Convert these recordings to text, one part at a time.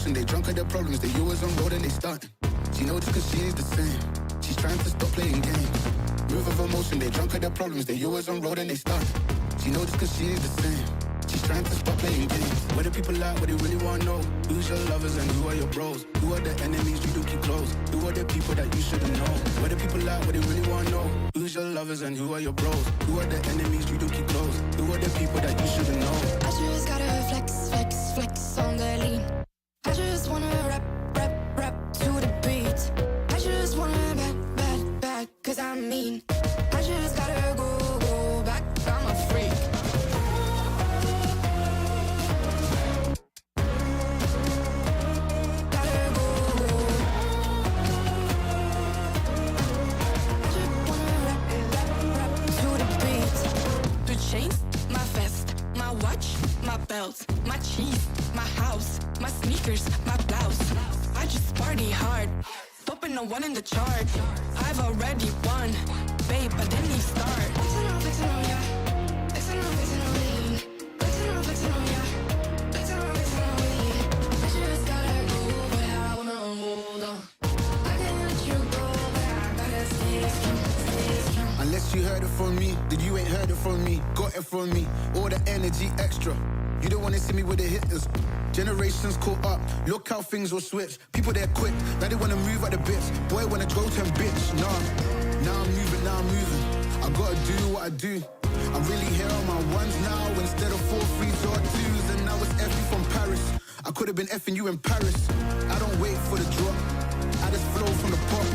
emotion, they drunk at their problems. They always on road and they starting. She knows cause she's the same. She's trying to stop playing games. Move of emotion, they drunk at their problems. They always on road and they starting. She knows cause she's the same. She's trying to stop playing games. Where the people at, what they really want to know? Who's your lovers and who are your bros? Who are the enemies you do keep close? Who are the people that you shouldn't know? Where the people at, what they really want to know? Who's your lovers and who are your bros? Who are the enemies you do keep close? Who are the people that you shouldn't know? I just gotta flex, flex, flex on the lean. I just wanna rap, rap, rap to the beat. I just wanna back, cause I'm mean. I just gotta go back, I'm a freak. Chains, my vest, my watch, my belt, my cheese, my house, my sneakers, my blouse. I just party hard, topping the one in the chart. I've already won, babe, I didn't even start. Flexing on ya, flexing on lean. Flexing on ya, flexing on lean. I just gotta go, but I wanna hold on. I can't let you go, but I gotta stay strong. Unless you heard it from me, then you ain't heard it from me. Got it from me, all the energy extra. You don't wanna see me with the hitters. Generations caught up, look how things will switch. People they're quick, now they wanna move at the bits. Boy wanna go to bitch, nah. Now I'm moving. I gotta do what I do. I'm really here on my ones now instead of 4 3s or 2s. And now it's F from Paris. I could've been F'ing you in Paris. I don't wait for the drop, I just flow from the pot.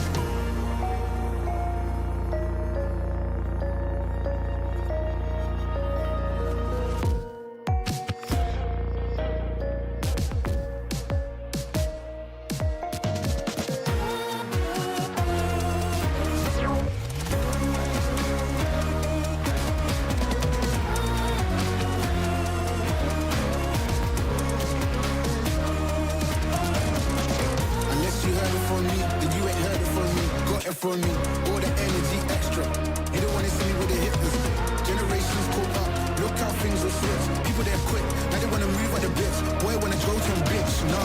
From me, all the energy extra. You don't wanna see me with the hitters. Generations caught up, look how things will switch. People they're quick, now they wanna move at the bits. Boy wanna go to bitch, nah.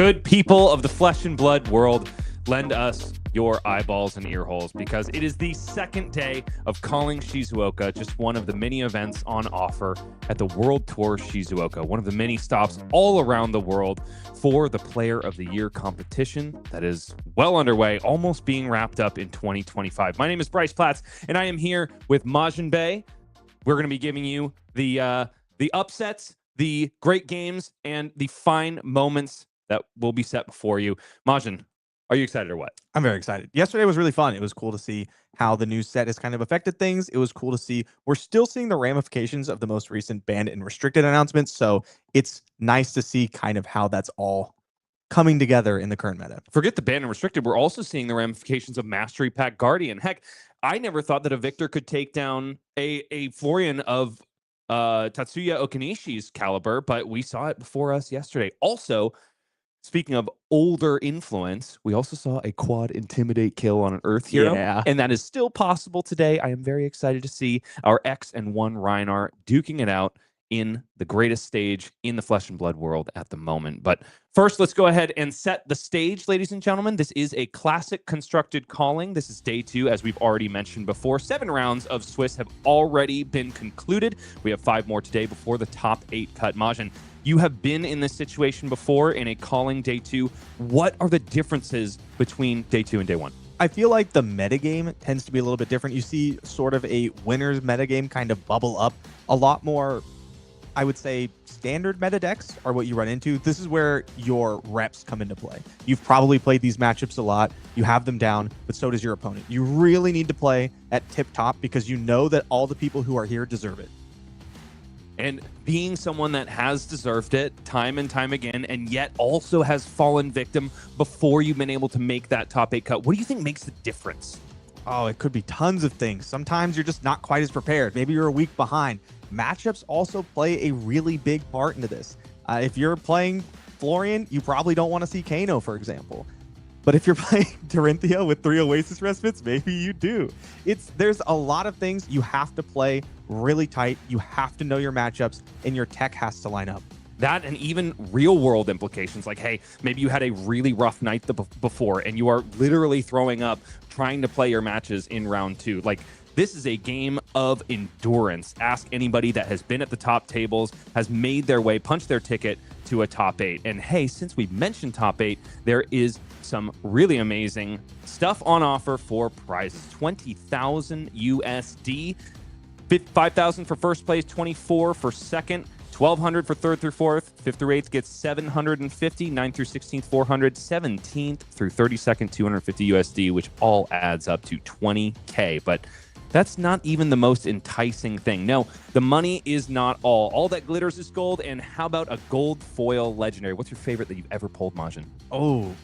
Good people of the flesh and blood world, lend us your eyeballs and ear holes, because it is the second day of Calling Shizuoka, just one of the many events on offer at the World Tour Shizuoka, one of the many stops all around the world for the Player of the Year competition that is well underway, almost being wrapped up in 2025. My name is Bryce Platz, and I am here with Majiin Bae. We're going to be giving you the upsets, the great games, and the fine moments that will be set before you. Majiin, are you excited or what? I'm very excited. Yesterday was really fun. It was cool to see how the new set has kind of affected things. It was cool to see we're still seeing the ramifications of the most recent banned and restricted announcements. So it's nice to see kind of how that's all coming together in the current meta. Forget the banned and restricted. We're also seeing the ramifications of Mastery Pack Guardian. Heck, I never thought that a Victor could take down a Florian of Tatsuya Okanishi's caliber, but we saw it before us yesterday. Also, speaking of older influence, we also saw a quad intimidate kill on an Earth hero, and that is still possible today. I am very excited to see our X and 1 Rhinar duking it out in the greatest stage in the flesh and blood world at the moment. But first, let's go ahead and set the stage, ladies and gentlemen. This is a classic constructed calling. This is day 2, as we've already mentioned before. 7 rounds of Swiss have already been concluded. We have 5 more today before the top 8 cut. Majiin, you have been in this situation before in a calling day 2. What are the differences between day 2 and day 1? I feel like the metagame tends to be a little bit different. You see sort of a winner's metagame kind of bubble up a lot more. I would say standard meta decks are what you run into. This is where your reps come into play. You've probably played these matchups a lot. You have them down, but so does your opponent. You really need to play at tip top because you know that all the people who are here deserve it. And being someone that has deserved it time and time again, and yet also has fallen victim before you've been able to make that top 8 cut, what do you think makes the difference? Oh, it could be tons of things. Sometimes you're just not quite as prepared. Maybe you're a week behind. Matchups also play a really big part into this. If you're playing Florian, you probably don't want to see Kano, for example. But if you're playing Dorinthia with 3 Oasis Respites, maybe you do. There's a lot of things you have to play really tight. You have to know your matchups, and your tech has to line up. That and even real world implications, like, hey, maybe you had a really rough night before and you are literally throwing up trying to play your matches in round 2. Like, this is a game of endurance. Ask anybody that has been at the top tables, has made their way, punched their ticket to a top 8. And hey, since we mentioned top 8, there is some really amazing stuff on offer for prizes. 20,000 USD, 5,000 for first place, 24 for second, 1,200 for third through fourth, fifth through eighth gets 750, 9th through 16th, 400, 17th through 32nd, 250 USD, which all adds up to 20K. But that's not even the most enticing thing. No, the money is not all. All that glitters is gold. And how about a gold foil legendary? What's your favorite that you've ever pulled, Majiin? Oh,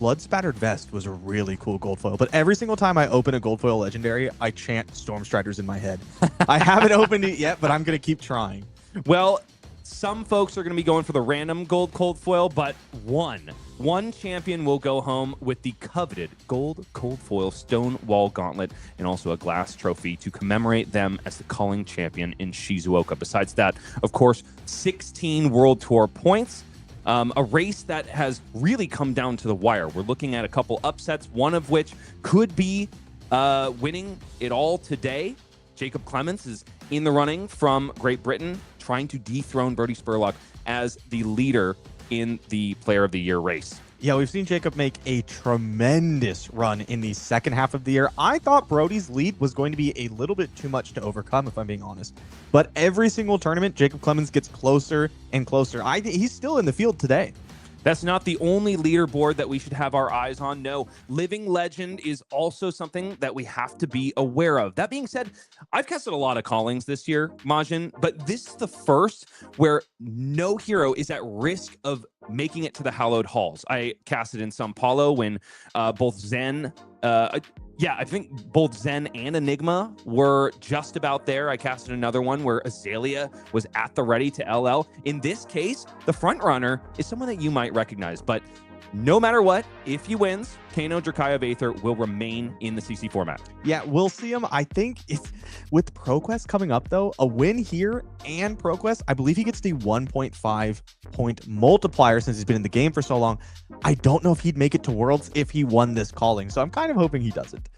Blood Spattered Vest was a really cool gold foil. But every single time I open a gold foil legendary, I chant Stormstriders in my head. I haven't opened it yet, but I'm going to keep trying. Well, some folks are going to be going for the random gold cold foil, but one champion will go home with the coveted gold cold foil stone wall gauntlet and also a glass trophy to commemorate them as the calling champion in Shizuoka. Besides that, of course, 16 World Tour points. A race that has really come down to the wire. We're looking at a couple upsets, one of which could be winning it all today. Jacob Clements is in the running from Great Britain, trying to dethrone Brody Spurlock as the leader in the Player of the Year race. Yeah, we've seen Jacob make a tremendous run in the second half of the year. I thought Brody's lead was going to be a little bit too much to overcome, if I'm being honest. But every single tournament, Jacob Clements gets closer and closer. He's still in the field today. That's not the only leaderboard that we should have our eyes on. No, Living Legend is also something that we have to be aware of. That being said, I've casted a lot of callings this year, Majiin, but this is the first where no hero is at risk of making it to the Hallowed Halls. I casted in Sao Paulo when both Zen... I think both Zen and Enigma were just about there. I casted another one where Azalea was at the ready to LL. In this case, the front runner is someone that you might recognize, but no matter what, if he wins, Kano Drakaya of Aether will remain in the CC format. Yeah, we'll see him. I think it's with ProQuest coming up, though, a win here and ProQuest, I believe he gets the 1.5 point multiplier since he's been in the game for so long. I don't know if he'd make it to Worlds if he won this calling, so I'm kind of hoping he doesn't.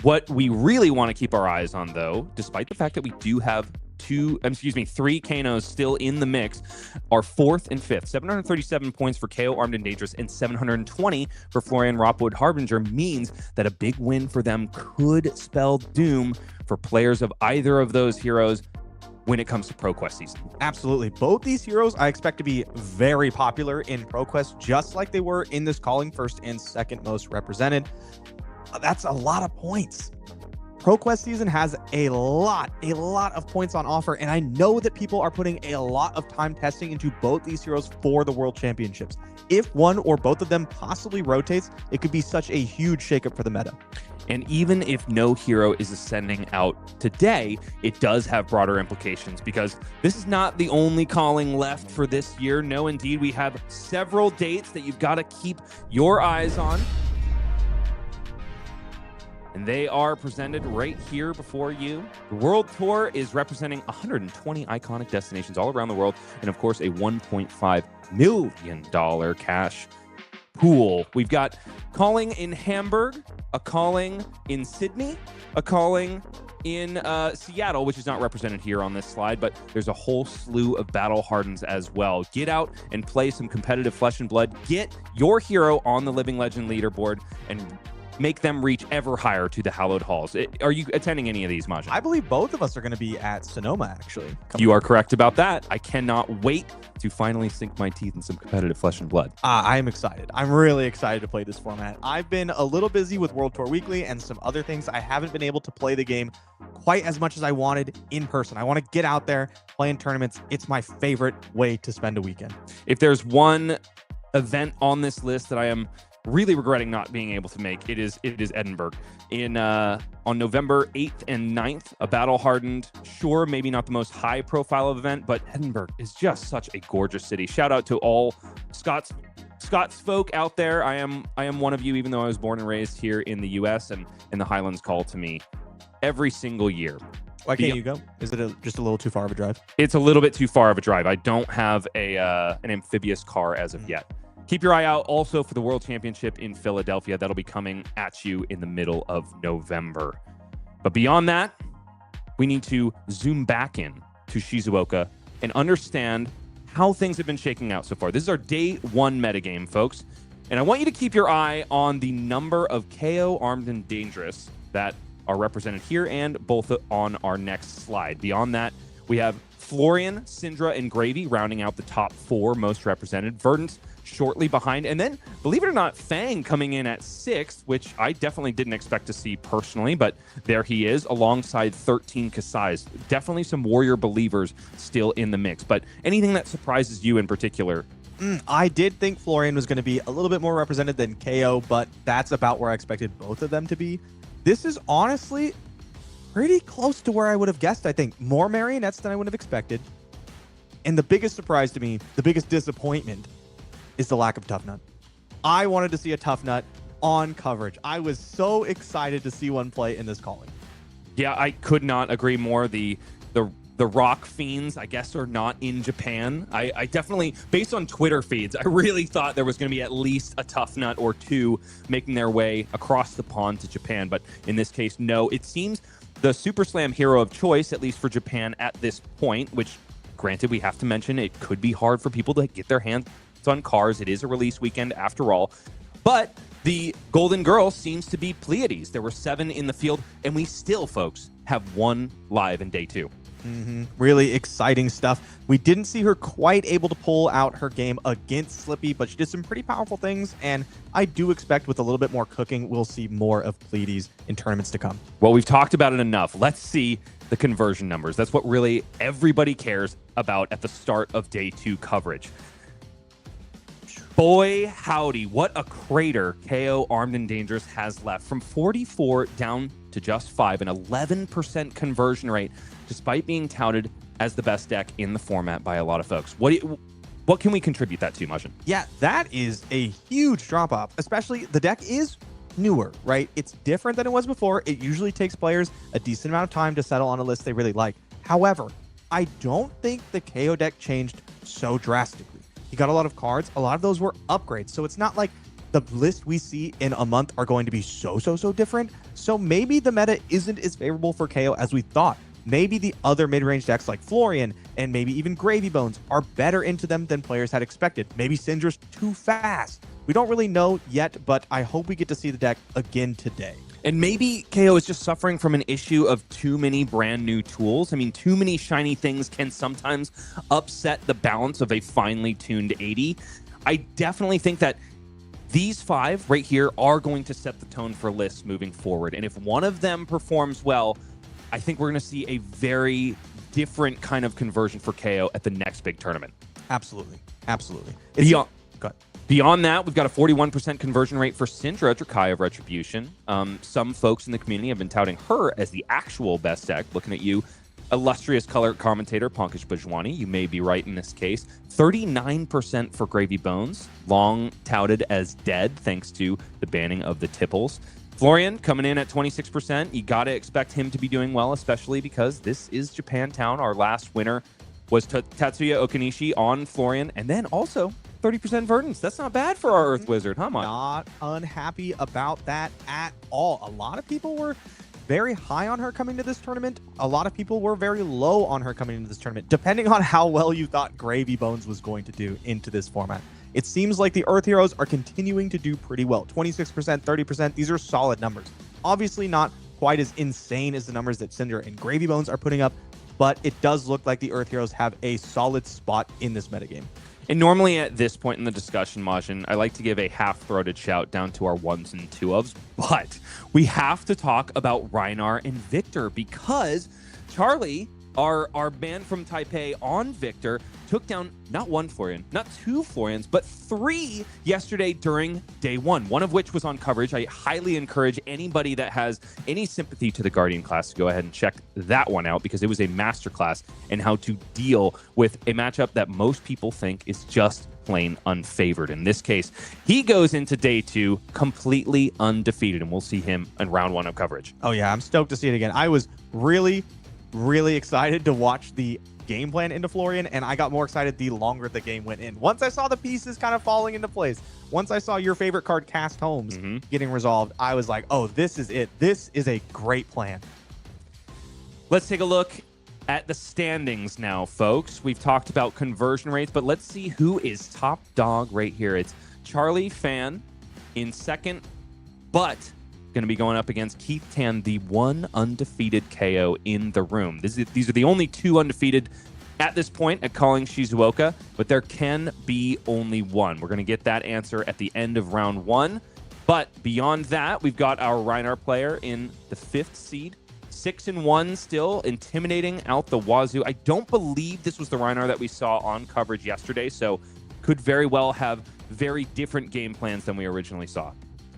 What we really want to keep our eyes on, though, despite the fact that we do have three Kanos still in the mix, are 4th and 5th. 737 points for Kayo Armed and Dangerous and 720 for Florian Ropwood Harbinger means that a big win for them could spell doom for players of either of those heroes when it comes to ProQuest season. Absolutely. Both these heroes I expect to be very popular in ProQuest, just like they were in this calling, 1st and 2nd most represented. That's a lot of points. ProQuest season has a lot of points on offer, and I know that people are putting a lot of time testing into both these heroes for the World Championships. If one or both of them possibly rotates, it could be such a huge shakeup for the meta. And even if no hero is ascending out today, it does have broader implications because this is not the only calling left for this year. No, indeed, we have several dates that you've got to keep your eyes on. And they are presented right here before you. The World Tour is representing 120 iconic destinations all around the world, and of course, a $1.5 million cash pool. We've got calling in Hamburg, a calling in Sydney, a calling in Seattle, which is not represented here on this slide, but there's a whole slew of battle hardens as well. Get out and play some competitive Flesh and Blood. Get your hero on the Living Legend leaderboard and make them reach ever higher to the hallowed halls. Are you attending any of these, Majiin? I believe both of us are going to be at Sonoma, actually. You are correct about that. I cannot wait to finally sink my teeth in some competitive Flesh and Blood. I am excited. I'm really excited to play this format. I've been a little busy with World Tour Weekly and some other things. I haven't been able to play the game quite as much as I wanted in person. I want to get out there, play in tournaments. It's my favorite way to spend a weekend. If there's one event on this list that I am really regretting not being able to make, it is Edinburgh on November 8th and 9th, a battle hardened, sure, maybe not the most high profile event, but Edinburgh is just such a gorgeous city. Shout out to all Scots folk out there. I am one of you, even though I was born and raised here in the US, and the Highlands call to me every single year. Why can't you go? Is it just a little too far of a drive? It's a little bit too far of a drive. I don't have an amphibious car as of yet. Keep your eye out also for the World Championship in Philadelphia. That'll be coming at you in the middle of November. But beyond that, we need to zoom back in to Shizuoka and understand how things have been shaking out so far. This is our day one metagame, folks. And I want you to keep your eye on the number of KO Armed and Dangerous that are represented here and both on our next slide. Beyond that, we have Florian, Cindra, and Gravy rounding out the top 4 most represented. Verdance shortly behind. And then, believe it or not, Fang coming in at 6th, which I definitely didn't expect to see personally, but there he is alongside 13 Kasai's. Definitely some Warrior believers still in the mix. But anything that surprises you in particular? I did think Florian was going to be a little bit more represented than KO, but that's about where I expected both of them to be. This is honestly pretty close to where I would have guessed, I think. More marionettes than I would have expected. And the biggest surprise to me, the biggest disappointment, is the lack of Tough Nut. I wanted to see a Tough Nut on coverage. I was so excited to see one play in this calling. Yeah, I could not agree more. The Rock Fiends, I guess, are not in Japan. I definitely, based on Twitter feeds, I really thought there was going to be at least a Tough Nut or 2 making their way across the pond to Japan. But in this case, no. It seems the Super Slam hero of choice, at least for Japan at this point, which, granted, we have to mention, it could be hard for people to get their hands on cars. It is a release weekend after all. But the Golden Girl seems to be Pleiades. There were 7 in the field, and we still, folks, have 1 live in day 2. Really exciting stuff. We didn't see her quite able to pull out her game against Slippy, but she did some pretty powerful things, and I do expect with a little bit more cooking, we'll see more of Pleiades in tournaments to come. Well, we've talked about it enough. Let's see the conversion numbers. That's what really everybody cares about at the start of day 2 coverage. Boy, howdy, what a crater KO Armed and Dangerous has left. From 44 down to just 5, an 11% conversion rate, despite being touted as the best deck in the format by a lot of folks. What can we contribute that to, Majiin? Yeah, that is a huge drop-off, especially the deck is newer, right? It's different than it was before. It usually takes players a decent amount of time to settle on a list they really like. However, I don't think the KO deck changed so drastically. You got a lot of cards. A lot of those were upgrades. So it's not like the list we see in a month are going to be so different. So maybe the meta isn't as favorable for KO as we thought. Maybe the other mid-range decks like Florian and maybe even Gravy Bones are better into them than players had expected. Maybe Cindra's too fast. We don't really know yet, but I hope we get to see the deck again today. And maybe KO is just suffering from an issue of too many brand new tools. I mean, too many shiny things can sometimes upset the balance of a finely tuned 80. I definitely think that these 5 right here are going to set the tone for lists moving forward. And if one of them performs well, I think we're going to see a very different kind of conversion for KO at the next big tournament. Absolutely. Beyond that, we've got a 41% conversion rate for Cindra, Drakai of Retribution. Some folks in the community have been touting her as the actual best deck. Looking at you, illustrious color commentator Pankaj Bajwani. You may be right in this case. 39% for Gravy Bones, long touted as dead thanks to the banning of the Tipples. Florian coming in at 26%. You got to expect him to be doing well, especially because this is Japantown. Our last winner was Tatsuya Okanishi on Florian, and then also 30% Verdance. That's not bad for our Earth Wizard, huh, Mike? Not unhappy about that at all. A lot of people were very high on her coming to this tournament. A lot of people were very low on her coming into this tournament, depending on how well you thought Gravy Bones was going to do into this format. It seems like the Earth Heroes are continuing to do pretty well. 26%, 30%, these are solid numbers. Obviously not quite as insane as the numbers that Cindra and Gravy Bones are putting up, but it does look like the Earth Heroes have a solid spot in this metagame. And normally at this point in the discussion, Majiin, I like to give a half-throated shout down to our 1s and 2ofs, but we have to talk about Rhinar and Victor because Charlie, our man from Taipei on Victor, took down not 1 Florian, not 2 Florians, but 3 yesterday during day 1, one of which was on coverage. I highly encourage anybody that has any sympathy to the Guardian class to go ahead and check that one out because it was a masterclass in how to deal with a matchup that most people think is just plain unfavored. In this case, he goes into day 2 completely undefeated, and we'll see him in round 1 of coverage. Oh yeah, I'm stoked to see it again. I was really excited to watch the game plan into Florian, and I got more excited the longer the game went in. Once I saw the pieces kind of falling into place, once I saw your favorite card, Cast Homes, getting resolved, I was like, oh, this is it. This is a great plan. Let's take a look at the standings now, folks. We've talked about conversion rates, but let's see who is top dog right here. It's Charlie Fan in second, but going to be going up against Keith Tan, the one undefeated KO in the room. These are the only 2 undefeated at this point at calling Shizuoka, but there can be only 1. We're going to get that answer at the end of round 1. But beyond that, we've got our Rhinar player in the 5th seed, 6-1 still, intimidating out the wazoo. I don't believe this was the Rhinar that we saw on coverage yesterday, so could very well have very different game plans than we originally saw.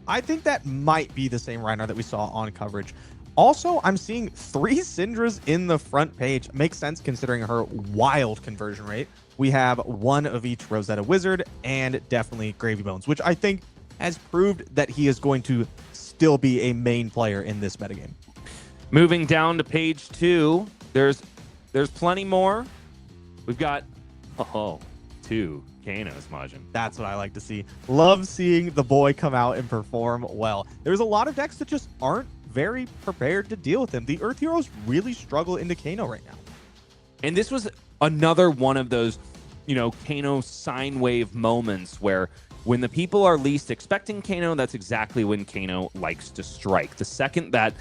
I think that might be the same Rhinar that we saw on coverage. Also, I'm seeing 3 Cindras in the front page. Makes sense considering her wild conversion rate. We have 1 of each Rosetta Wizard and definitely Gravy Bones, which I think has proved that he is going to still be a main player in this metagame. Moving down to page 2, there's plenty more. We've got 2 Kanos, Majiin. That's what I like to see. Love seeing the boy come out and perform well. There's a lot of decks that just aren't very prepared to deal with him. The Earth Heroes really struggle into Kano right now. And this was another one of those, Kano sine wave moments where when the people are least expecting Kano, that's exactly when Kano likes to strike. The second that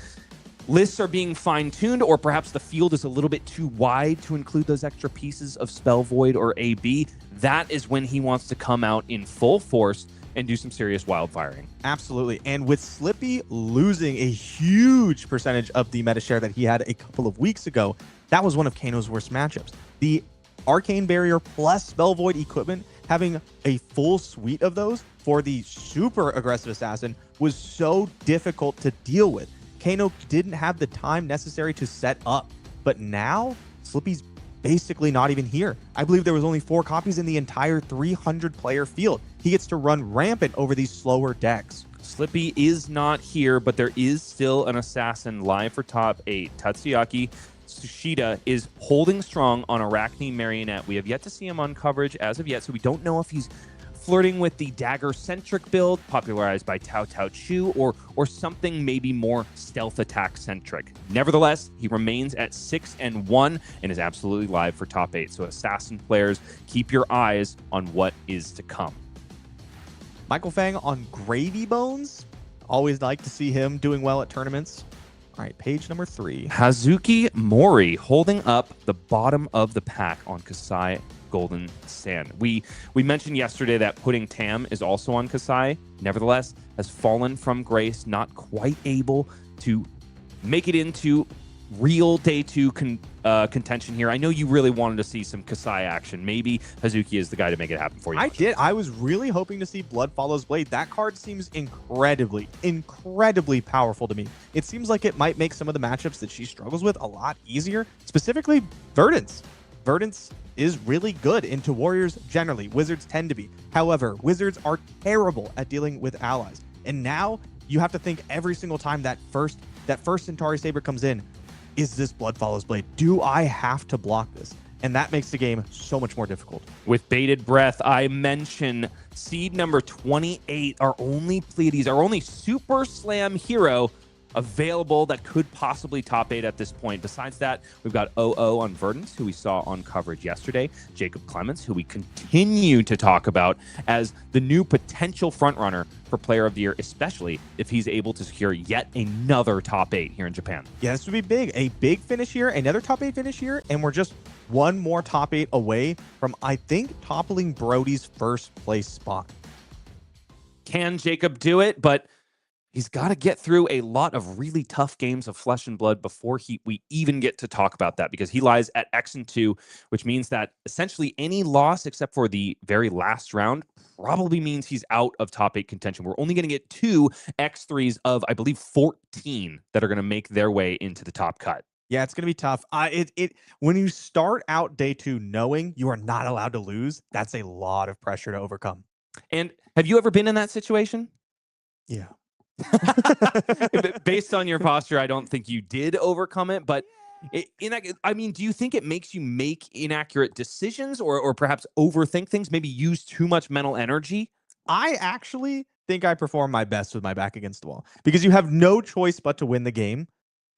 lists are being fine-tuned, or perhaps the field is a little bit too wide to include those extra pieces of Spell Void or AB, that is when he wants to come out in full force and do some serious wildfiring. Absolutely. And with Slippy losing a huge percentage of the meta share that he had a couple of weeks ago, that was one of Kano's worst matchups. The Arcane Barrier plus Spell Void equipment, having a full suite of those for the super aggressive assassin was so difficult to deal with. Kano didn't have the time necessary to set up, but now Slippy's basically not even here. I believe there was only 4 copies in the entire 300-player field. He gets to run rampant over these slower decks. Slippy is not here, but there is still an assassin live for top 8. Tatsuyaki Tsushita is holding strong on Arachne Marionette. We have yet to see him on coverage as of yet, so we don't know if he's flirting with the dagger-centric build popularized by Tao Tao Chu or something maybe more stealth attack-centric. Nevertheless, he remains at 6-1 and is absolutely live for top 8. So assassin players, keep your eyes on what is to come. Michael Fang on Gravy Bones. Always like to see him doing well at tournaments. All right, page number 3. Hazuki Mori holding up the bottom of the pack on Kasai Golden Sand. We mentioned yesterday that Pudding Tam is also on Kasai. Nevertheless, has fallen from grace, not quite able to make it into real day 2 contention here. I know you really wanted to see some Kasai action. Maybe Hazuki is the guy to make it happen for you. I did. I was really hoping to see Blood Follows Blade. That card seems incredibly powerful to me. It seems like it might make some of the matchups that she struggles with a lot easier, specifically Verdance. Verdance is really good into Warriors generally. Wizards tend to be. However, Wizards are terrible at dealing with allies. And now you have to think every single time that first Centauri Saber comes in, is this Blood Follows Blade? Do I have to block this? And that makes the game so much more difficult. With bated breath, I mention seed number 28, our only Pleiades, our only Super Slam hero available that could possibly top 8 at this point. Besides that, we've got OO on Verdance, who we saw on coverage yesterday, Jacob Clements, who we continue to talk about as the new potential frontrunner for Player of the Year, especially if he's able to secure yet another top 8 here in Japan. Yeah, this would be big. A big finish here, another top 8 finish here, and we're just one more top 8 away from, I think, toppling Brody's first place spot. Can Jacob do it? But he's got to get through a lot of really tough games of Flesh and Blood before we even get to talk about that, because he lies at X2, which means that essentially any loss except for the very last round probably means he's out of top 8 contention. We're only going to get 2 X3s of, I believe, 14 that are going to make their way into the top cut. Yeah, it's going to be tough. When you start out day 2 knowing you are not allowed to lose, that's a lot of pressure to overcome. And have you ever been in that situation? Yeah. Based on your posture, I don't think you did overcome it, but do you think it makes you make inaccurate decisions or perhaps overthink things, maybe use too much mental energy? I actually think I perform my best with my back against the wall, because you have no choice but to win the game.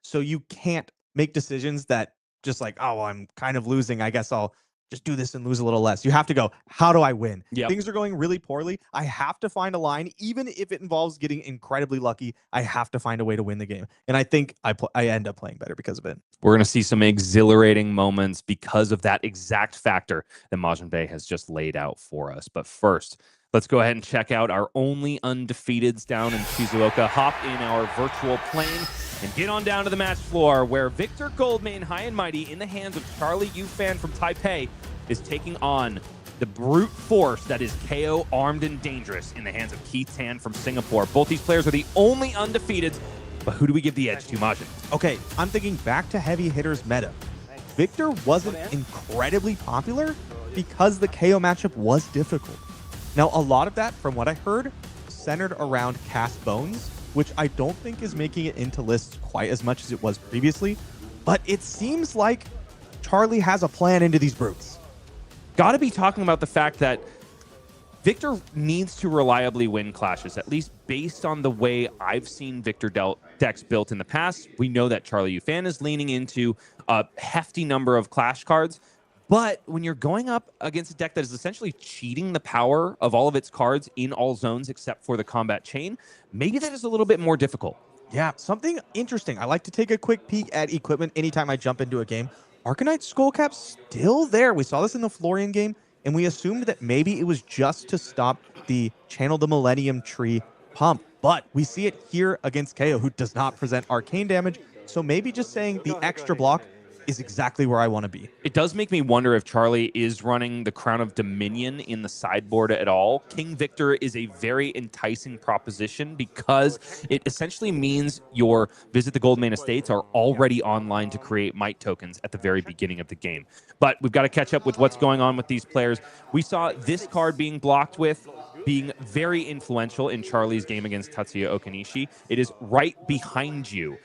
So you can't make decisions that just like, oh, well, I'm kind of losing, I guess I'll just do this and lose a little less. You have to go, how do I win? Yep. Things are going really poorly. I have to find a line, even if it involves getting incredibly lucky. I have to find a way to win the game. And I think I end up playing better because of it. We're going to see some exhilarating moments because of that exact factor that Majiin Bae has just laid out for us. But first, let's go ahead and check out our only undefeateds down in Shizuoka. Hop in our virtual plane and get on down to the match floor, where Victor Goldmane, high and mighty, in the hands of Charlie Yufan from Taipei, is taking on the brute force that is Kayo, armed and dangerous, in the hands of Keith Tan from Singapore. Both these players are the only undefeateds, but who do we give the edge to, Majin? Okay, I'm thinking back to heavy hitters meta. Victor wasn't incredibly popular because the KO matchup was difficult. Now, a lot of that, from what I heard, centered around Cast Bones, which I don't think is making it into lists quite as much as it was previously. But it seems like Charlie has a plan into these brutes. Got to be talking about the fact that Victor needs to reliably win clashes, at least based on the way I've seen Victor decks built in the past. We know that Charlie Yufan is leaning into a hefty number of clash cards. But when you're going up against a deck that is essentially cheating the power of all of its cards in all zones except for the combat chain, maybe that is a little bit more difficult. Yeah, something interesting. I like to take a quick peek at equipment anytime I jump into a game. Arcanite Skullcap's still there. We saw this in the Florian game, and we assumed that maybe it was just to stop the Channel the Millennium Tree pump. But we see it here against Kayo, who does not present arcane damage. So maybe just saying the extra block is exactly where I want to be. It does make me wonder if Charlie is running the Crown of Dominion in the sideboard at all. King Victor is a very enticing proposition because it essentially means your Visit the Goldmane Estates are already online to create might tokens at the very beginning of the game. But we've got to catch up with what's going on with these players. We saw this card being blocked with being very influential in Charlie's game against Tatsuya Okanishi. It is right behind you.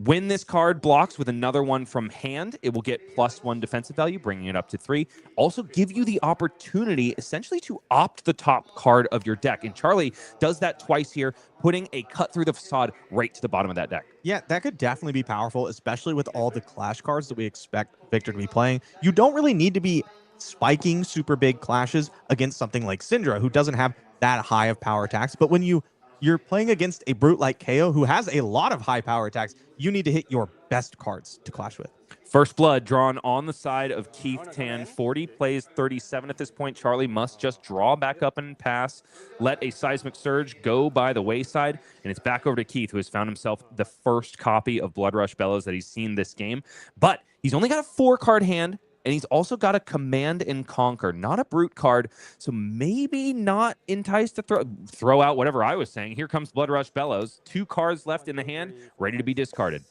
When this card blocks with another one from hand, it will get +1 defensive value, bringing it up to 3. Also give you the opportunity, essentially, to opt the top card of your deck. And Charlie does that twice here, putting a Cut Through the Facade right to the bottom of that deck. Yeah, that could definitely be powerful, especially with all the clash cards that we expect Victor to be playing. You don't really need to be spiking super big clashes against something like Cindra, who doesn't have that high of power attacks. But when you're playing against a brute like Kayo, who has a lot of high power attacks, you need to hit your best cards to clash with. First blood drawn on the side of Keith Tan. 40 plays 37 at this point. Charlie must just draw back up and pass, let a Seismic Surge go by the wayside, and it's back over to Keith, who has found himself the first copy of Blood Rush Bellows that he's seen this game. But he's only got a 4-card hand, and he's also got a Command and Conquer, not a Brute card, so maybe not enticed to throw out whatever I was saying. Here comes Blood Rush Bellows. 2 cards left in the hand, ready to be discarded.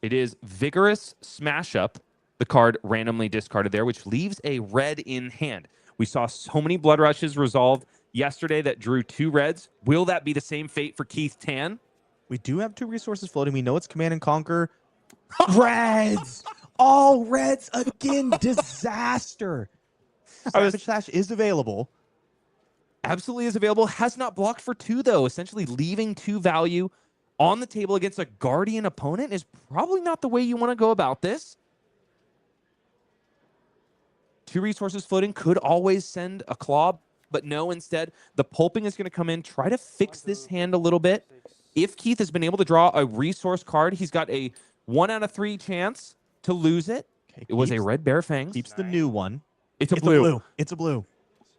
It is Vigorous Smash Up, the card randomly discarded there, which leaves a red in hand. We saw so many Blood Rushes resolve yesterday that drew 2 reds. Will that be the same fate for Keith Tan? We do have 2 resources floating. We know it's Command and Conquer. Reds! All reds again. Disaster. Savage Slash is available. Absolutely is available. Has not blocked for 2, though. Essentially leaving 2 value on the table against a Guardian opponent is probably not the way you want to go about this. 2 resources floating could always send a claw, but no, instead, the pulping is going to come in, try to fix this hand a little bit. If Keith has been able to draw a resource card, he's got a 1 out of 3 chance to lose it. Okay, it was a red bear fangs. Keeps the new one. It's a blue. It's a blue.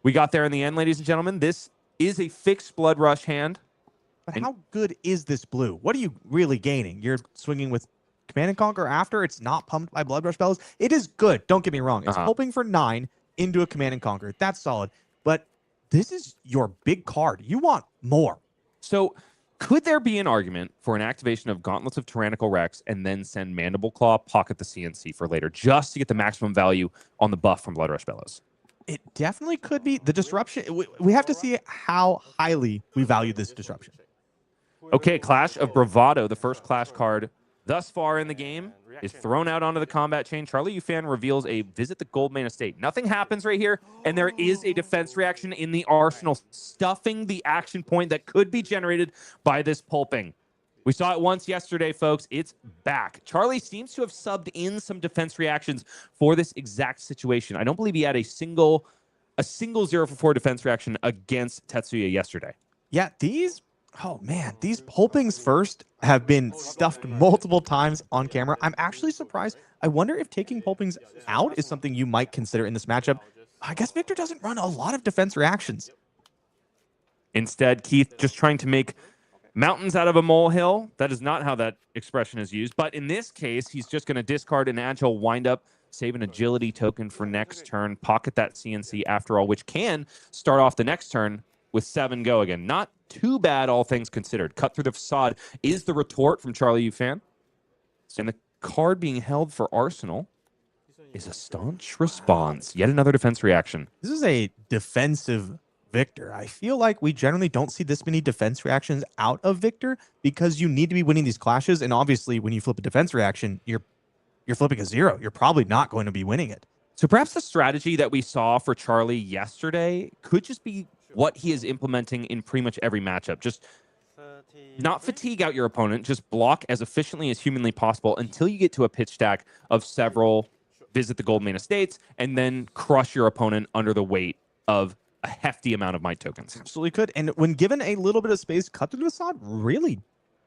We got there in the end, ladies and gentlemen. This is a fixed Blood Rush hand. But how good is this blue? What are you really gaining? You're swinging with Command and Conquer after. It's not pumped by Blood Rush Bellows. It is good. Don't get me wrong. It's hoping for 9 into a Command and Conquer. That's solid. But this is your big card. You want more. So could there be an argument for an activation of Gauntlets of Tyrannical Rex and then send Mandible Claw, pocket the CNC for later, just to get the maximum value on the buff from Blood Rush Bellows? It definitely could be. The disruption, we have to see how highly we value this disruption. Okay, Clash of Bravado, the first Clash card thus far in the game, is thrown out onto the combat chain. Charlie Ufan reveals a Visit the Goldmane Estate. Nothing happens right here, and there is a defense reaction in the arsenal, stuffing the action point that could be generated by this pulping. We saw it once yesterday, folks. It's back. Charlie seems to have subbed in some defense reactions for this exact situation. I don't believe he had a single 0 for 4 defense reaction against Tetsuya yesterday. Yeah, these pulpings first have been stuffed multiple times on camera. I'm actually surprised. I wonder if taking pulpings out is something you might consider in this matchup. I guess Victor doesn't run a lot of defense reactions. Instead, Keith just trying to make mountains out of a molehill. That is not how that expression is used. But in this case, he's just going to discard an Agile Windup, save an Agility token for next turn, pocket that CNC after all, which can start off the next turn with 7 go again. Not too bad, all things considered. Cut Through the Facade is the retort from Charlie Ufan. And the card being held for Arsenal is a Staunch Response. Yet another defense reaction. This is a defensive Victor. I feel like we generally don't see this many defense reactions out of Victor because you need to be winning these clashes. And obviously, when you flip a defense reaction, you're flipping a 0. You're probably not going to be winning it. So perhaps the strategy that we saw for Charlie yesterday could just be what he is implementing in pretty much every matchup. Just not fatigue out your opponent, just block as efficiently as humanly possible until you get to a pitch stack of several Visit the Goldmane Estates, and then crush your opponent under the weight of a hefty amount of might tokens. Absolutely could. And when given a little bit of space, Cut Through the Facade really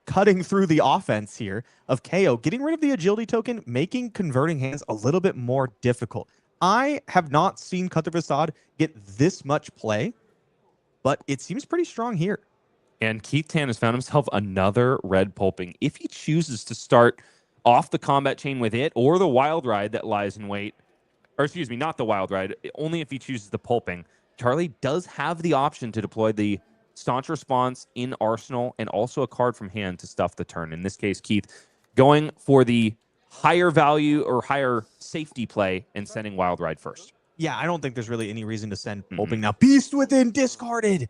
cutting through the offense here of KO, getting rid of the agility token, making converting hands a little bit more difficult. I have not seen Cut Through the Facade get this much play, but it seems pretty strong here. And Keith Tan has found himself another red pulping. If he chooses to start off the combat chain with it, or the Wild Ride that lies in wait. Or excuse me, not the Wild Ride, only if he chooses the Pulping. Charlie does have the option to deploy the Staunch Response in Arsenal and also a card from hand to stuff the turn. In this case, Keith going for the higher value or higher safety play and sending Wild Ride first. Yeah, I don't think there's really any reason to send Pulping now. Beast Within discarded.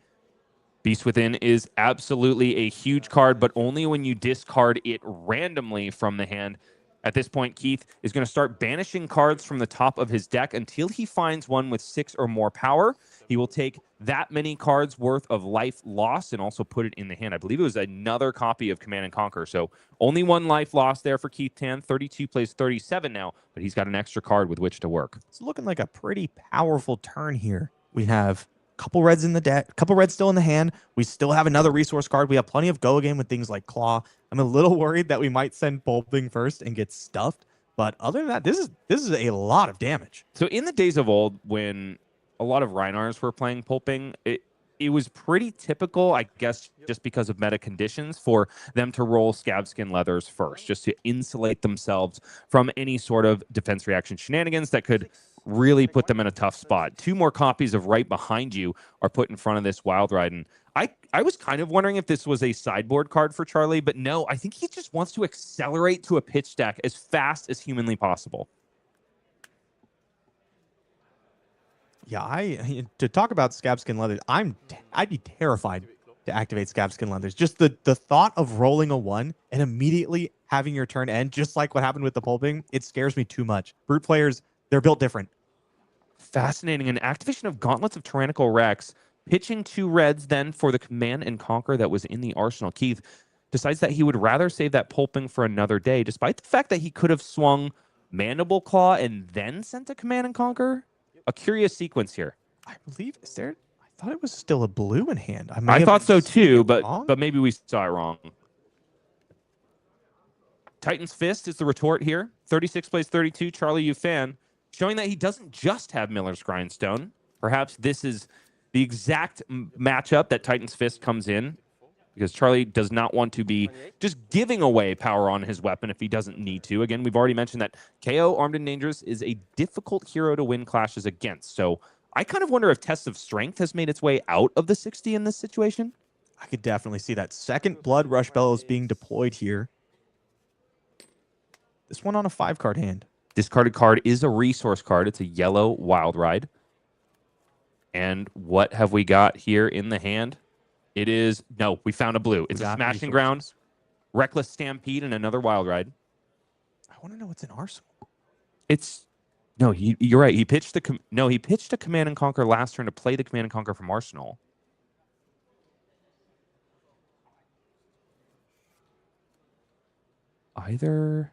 Beast Within is absolutely a huge card, but only when you discard it randomly from the hand. At this point, Keith is going to start banishing cards from the top of his deck until he finds one with 6 or more power. He will take that many cards worth of life lost and also put it in the hand. I believe it was another copy of Command and Conquer. So only 1 life lost there for Keith Tan. 32 plays 37 now, but he's got an extra card with which to work. It's looking like a pretty powerful turn here. We have a couple reds in the deck, a couple reds still in the hand. We still have another resource card. We have plenty of go again with things like Claw. I'm a little worried that we might send Pulping first and get stuffed. But other than that, this is a lot of damage. So in the days of old, when a lot of Rhinars were playing Pulping, it was pretty typical, I guess, just because of meta conditions, for them to roll Scabskin Leathers first, just to insulate themselves from any sort of defense reaction shenanigans that could really put them in a tough spot. 2 more copies of Right Behind You are put in front of this Wild Ride, and I was kind of wondering if this was a sideboard card for Charlie, but no, I think he just wants to accelerate to a pitch deck as fast as humanly possible. Yeah, to talk about Scabskin Leathers, I'd be terrified to activate Scabskin Leathers. Just the thought of rolling a 1 and immediately having your turn end, just like what happened with the Pulping, it scares me too much. Brute players, they're built different. Fascinating. An activation of Gauntlets of Tyrannical Rex, pitching 2 reds then for the Command and Conquer that was in the arsenal. Keith decides that he would rather save that Pulping for another day, despite the fact that he could have swung Mandible Claw and then sent a Command and Conquer. A curious sequence here. I believe, I thought it was still a blue in hand. I thought so too, but maybe we saw it wrong. Titan's Fist is the retort here. 36 plays 32. Charlie Yu-Fan showing that he doesn't just have Miller's Grindstone. Perhaps this is the exact matchup that Titan's Fist comes in, because Charlie does not want to be just giving away power on his weapon if he doesn't need to. Again, we've already mentioned that Kayo, Armed and Dangerous, is a difficult hero to win clashes against. So I kind of wonder if Test of Strength has made its way out of the 60 in this situation. I could definitely see that. Second Blood Rush Bellows being deployed here. This one on a 5-card hand. Discarded card is a resource card. It's a yellow Wild Ride. And what have we got here in the hand? It is, no, we found a blue. It's a Smashing Ground, Reckless Stampede, and another Wild Ride. I want to know what's in Arsenal. It's, no, you're right. He pitched a Command and Conquer last turn to play the Command and Conquer from Arsenal. Either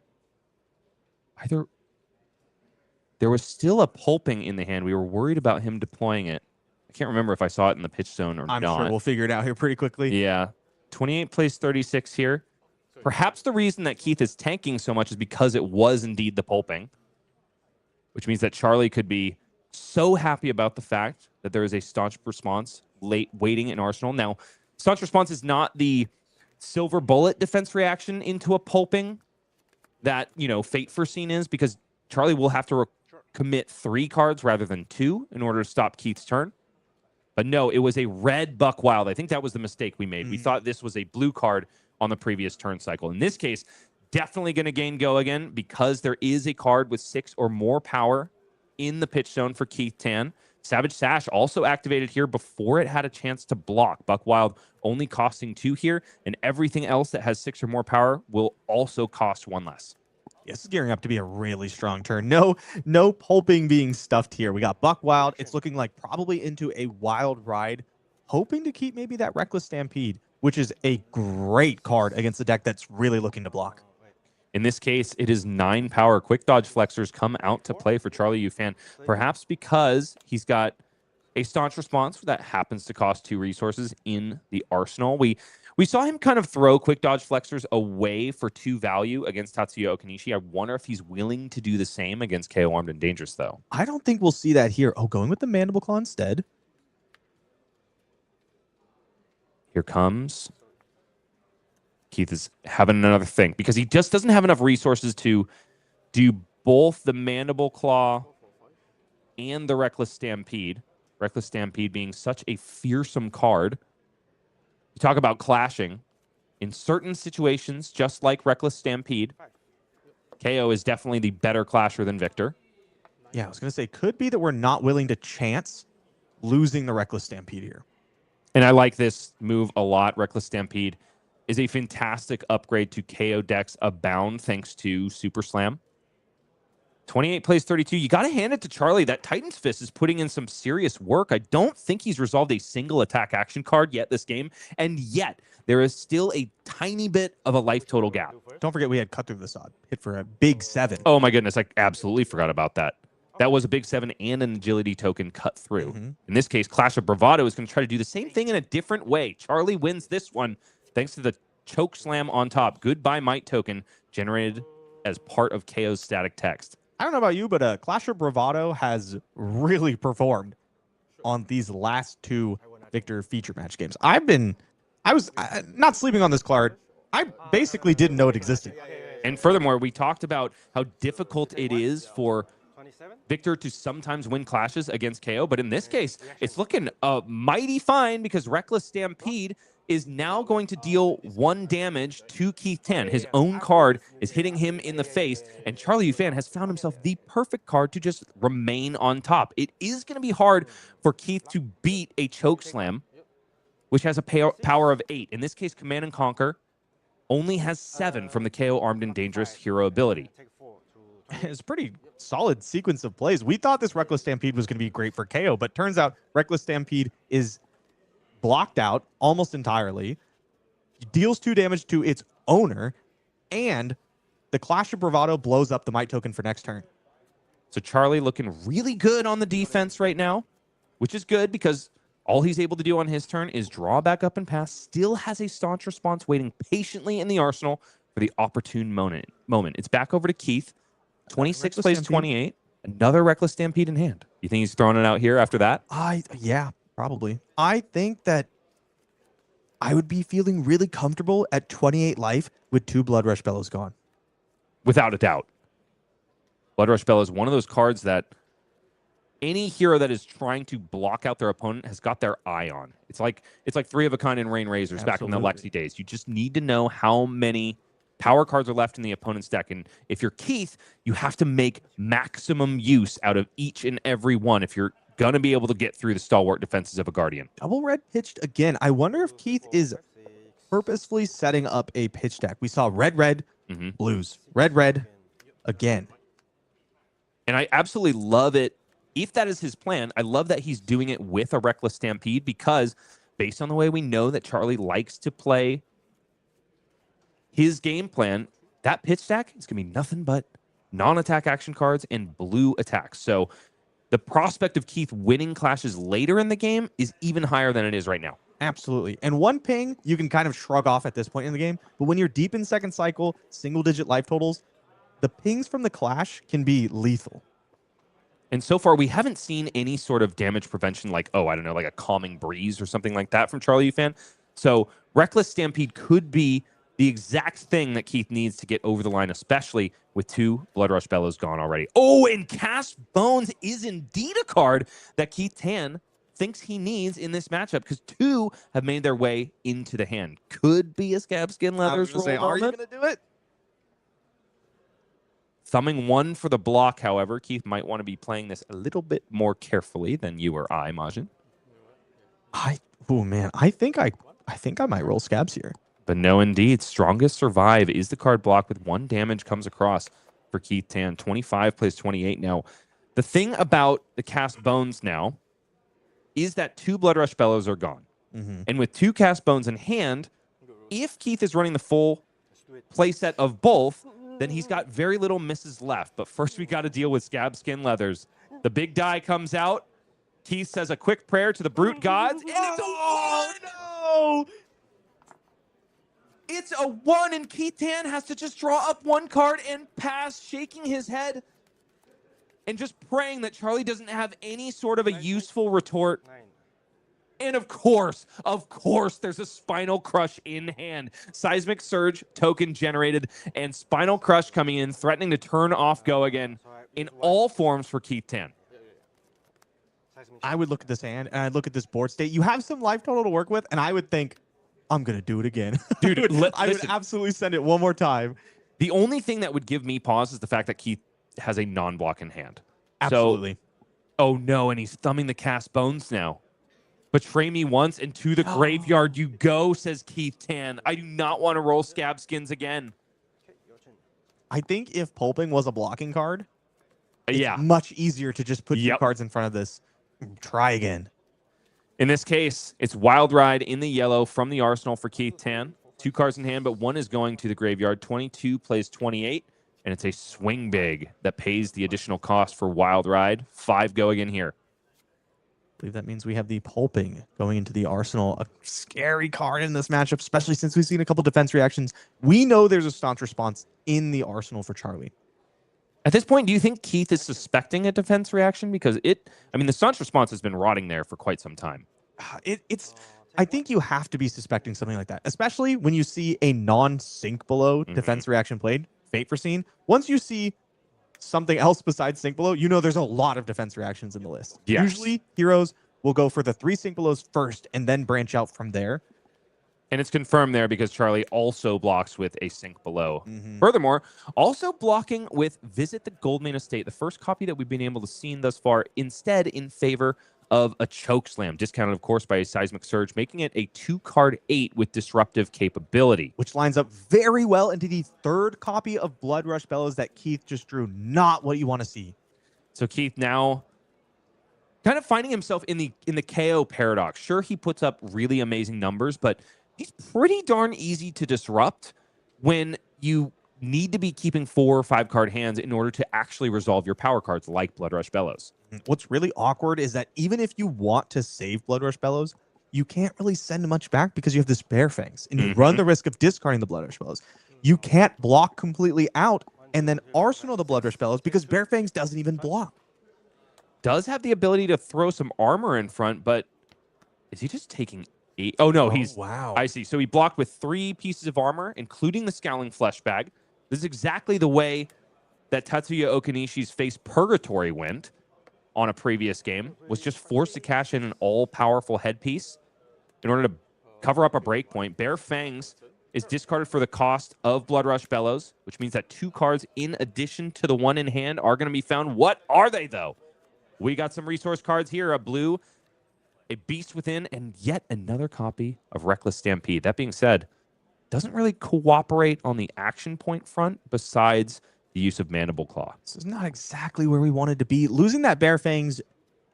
there was still a Pulping in the hand. We were worried about him deploying it. I can't remember if I saw it in the pitch zone or not. I'm sure we'll figure it out here pretty quickly. Yeah. 28 plays 36 here. Perhaps the reason that Keith is tanking so much is because it was indeed the Pulping, which means that Charlie could be so happy about the fact that there is a Staunch Response waiting in Arsenal. Now, Staunch Response is not the silver bullet defense reaction into a Pulping that, Fate Foreseen is, because Charlie will have to commit 3 cards rather than 2 in order to stop Keith's turn. But no, it was a red Buck Wild. I think that was the mistake we made. We thought this was a blue card on the previous turn cycle. In this case, definitely going to gain go again because there is a card with 6 or more power in the pitch zone for Keith Tan. Savage Sash also activated here before it had a chance to block. Buck Wild only costing 2 here, and everything else that has 6 or more power will also cost 1 less. This is gearing up to be a really strong turn. No Pulping being stuffed here. We got Buck Wild. It's looking like probably into a Wild Ride, hoping to keep maybe that Reckless Stampede, which is a great card against the deck that's really looking to block. In this case, it is 9 power. Quick Dodge Flexors come out to play for Charlie Yu-Fan, perhaps because he's got a Staunch Response that happens to cost 2 resources in the arsenal. We saw him kind of throw Quick Dodge Flexors away for 2 value against Tatsuya Okanishi. I wonder if he's willing to do the same against KO Armed and Dangerous, though. I don't think we'll see that here. Oh, going with the Mandible Claw instead. Here comes Keith is having another think because he just doesn't have enough resources to do both the Mandible Claw and the Reckless Stampede. Reckless Stampede being such a fearsome card. You talk about clashing. In certain situations, just like Reckless Stampede, Kayo is definitely the better clasher than Victor. Yeah, I was going to say, could be that we're not willing to chance losing the Reckless Stampede here. And I like this move a lot. Reckless Stampede is a fantastic upgrade to KO decks Abound thanks to Super Slam. 28 plays 32. You got to hand it to Charlie. That Titan's Fist is putting in some serious work. I don't think he's resolved a single attack action card yet this game. And yet, there is still a tiny bit of a life total gap. Don't forget we had Cut Through the Sod. Hit for a big 7. Oh my goodness, I absolutely forgot about that. That was a big 7 and an agility token cut through. In this case, Clash of Bravado is going to try to do the same thing in a different way. Charlie wins this one thanks to the Choke Slam on top. Goodbye Might token generated as part of KO's static text. I don't know about you, but Clash of Bravado has really performed on these last 2 Victor feature match games. I was not sleeping on this card. I basically didn't know it existed. And furthermore, we talked about how difficult it is for Victor to sometimes win clashes against KO, but in this case, it's looking mighty fine because Reckless Stampede is now going to deal 1 damage to Keith Tan. His own card is hitting him in the face, and Charlie Yufan has found himself the perfect card to just remain on top. It is going to be hard for Keith to beat a Choke Slam, which has a power of 8. In this case, Command and Conquer only has 7 from the KO Armed and Dangerous hero ability. It's a pretty solid sequence of plays. We thought this Reckless Stampede was going to be great for KO, but turns out Reckless Stampede is blocked out almost entirely, deals 2 damage to its owner, and the Clash of Bravado blows up the Might token for next turn. So Charlie looking really good on the defense right now, which is good because all he's able to do on his turn is draw back up and pass, still has a staunch response waiting patiently in the arsenal for the opportune moment. It's back over to Keith. 26 plays 28. Another Reckless Stampede in hand. You think he's throwing it out here after that? Yeah, probably. I think that I would be feeling really comfortable at 28 life with 2 Blood Rush Bellows gone. Without a doubt. Blood Rush Bellows is one of those cards that any hero that is trying to block out their opponent has got their eye on. It's like 3 of a kind in Rain Razors back in the Lexi days. You just need to know how many power cards are left in the opponent's deck. And if you're Keith, you have to make maximum use out of each and every one if you're going to be able to get through the stalwart defenses of a Guardian. Double red pitched again. I wonder if Keith is purposefully setting up a pitch deck. We saw red, blues, red, again. And I absolutely love it. If that is his plan, I love that he's doing it with a Reckless Stampede because based on the way we know that Charlie likes to play his game plan, that pitch stack is going to be nothing but non-attack action cards and blue attacks. So the prospect of Keith winning clashes later in the game is even higher than it is right now. Absolutely. And 1 ping, you can kind of shrug off at this point in the game. But when you're deep in second cycle, single-digit life totals, the pings from the clash can be lethal. And so far, we haven't seen any sort of damage prevention like, like a Calming Breeze or something like that from Charlie Yufan. So Reckless Stampede could be the exact thing that Keith needs to get over the line, especially with 2 Blood Rush Bellows gone already. Oh, and Cast Bones is indeed a card that Keith Tan thinks he needs in this matchup because 2 have made their way into the hand. Could be a Scab Skin Leathers roll. Are you going to do it? Thumbing 1 for the block, however, Keith might want to be playing this a little bit more carefully than you or I, Majiin. I think I might roll Scabs here. But no, indeed. Strongest Survive is the card block with 1 damage comes across for Keith Tan. 25 plays 28 now. The thing about the Cast Bones now is that 2 Blood Rush Bellows are gone. And with 2 Cast Bones in hand, if Keith is running the full playset of both, then he's got very little misses left. But first we got to deal with Scab Skin Leathers. The big die comes out. Keith says a quick prayer to the brute gods. And it's no! It's a 1, and Keith Tan has to just draw up 1 card and pass, shaking his head and just praying that Charlie doesn't have any sort of a useful retort. And of course, there's a Spinal Crush in hand. Seismic Surge token generated, and Spinal Crush coming in, threatening to turn off Go again in all forms for Keith Tan. I would look at this hand, and I'd look at this board state. You have some life total to work with, and I would think, I'm going to do it again. Dude, I would absolutely send it one more time. The only thing that would give me pause is the fact that Keith has a non-block in hand. Absolutely. So, oh no, and he's thumbing the cast bones now. Betray me once, and to the graveyard you go, says Keith Tan. I do not want to roll Scab Skins again. I think if Pulping was a blocking card, it's yeah, much easier to just put 2 cards in front of this. Try again. In this case, it's Wild Ride in the yellow from the arsenal for Keith Tan. 2 cards in hand, but 1 is going to the graveyard. 22 plays 28, and it's a swing big that pays the additional cost for Wild Ride. 5 go again here. I believe that means we have the Pulping going into the arsenal. A scary card in this matchup, especially since we've seen a couple defense reactions. We know there's a staunch response in the arsenal for Charlie. At this point, do you think Keith is suspecting a defense reaction? Because the staunch response has been rotting there for quite some time. I think you have to be suspecting something like that, especially when you see a non-sync below defense reaction played, Fate Foreseen. Once you see something else besides sync below, you know there's a lot of defense reactions in the list. Yes. Usually, heroes will go for the 3 sync belows first and then branch out from there. And it's confirmed there because Charlie also blocks with a sync below. Furthermore, also blocking with Visit the Goldmane Estate, the first copy that we've been able to see thus far, instead in favor of a Choke Slam, discounted, of course, by a Seismic Surge, making it a 2-card 8 with disruptive capability. Which lines up very well into the 3rd copy of Blood Rush Bellows that Keith just drew. Not what you want to see. So Keith now kind of finding himself in the Kayo paradox. Sure, he puts up really amazing numbers, but he's pretty darn easy to disrupt when you need to be keeping 4 or 5 card hands in order to actually resolve your power cards like Blood Rush Bellows. What's really awkward is that even if you want to save Blood Rush Bellows, you can't really send much back because you have this Bear Fangs, and you run the risk of discarding the Blood Rush Bellows. You can't block completely out and then arsenal the Blood Rush Bellows because Bear Fangs doesn't even block. Does have the ability to throw some armor in front, but is he just taking 8? Oh, no, wow. I see. So he blocked with 3 pieces of armor, including the Scowling Flesh Bag. This is exactly the way that Tatsuya Okanishi's Face Purgatory went on a previous game, was just forced to cash in an all-powerful headpiece in order to cover up a breakpoint. Bear Fangs is discarded for the cost of Blood Rush Bellows, which means that 2 cards in addition to the 1 in hand are going to be found. What are they, though? We got some resource cards here, a blue, a Beast Within, and yet another copy of Reckless Stampede. That being said, doesn't really cooperate on the action point front besides the use of Mandible Claw. This is not exactly where we wanted to be. Losing that Bear Fangs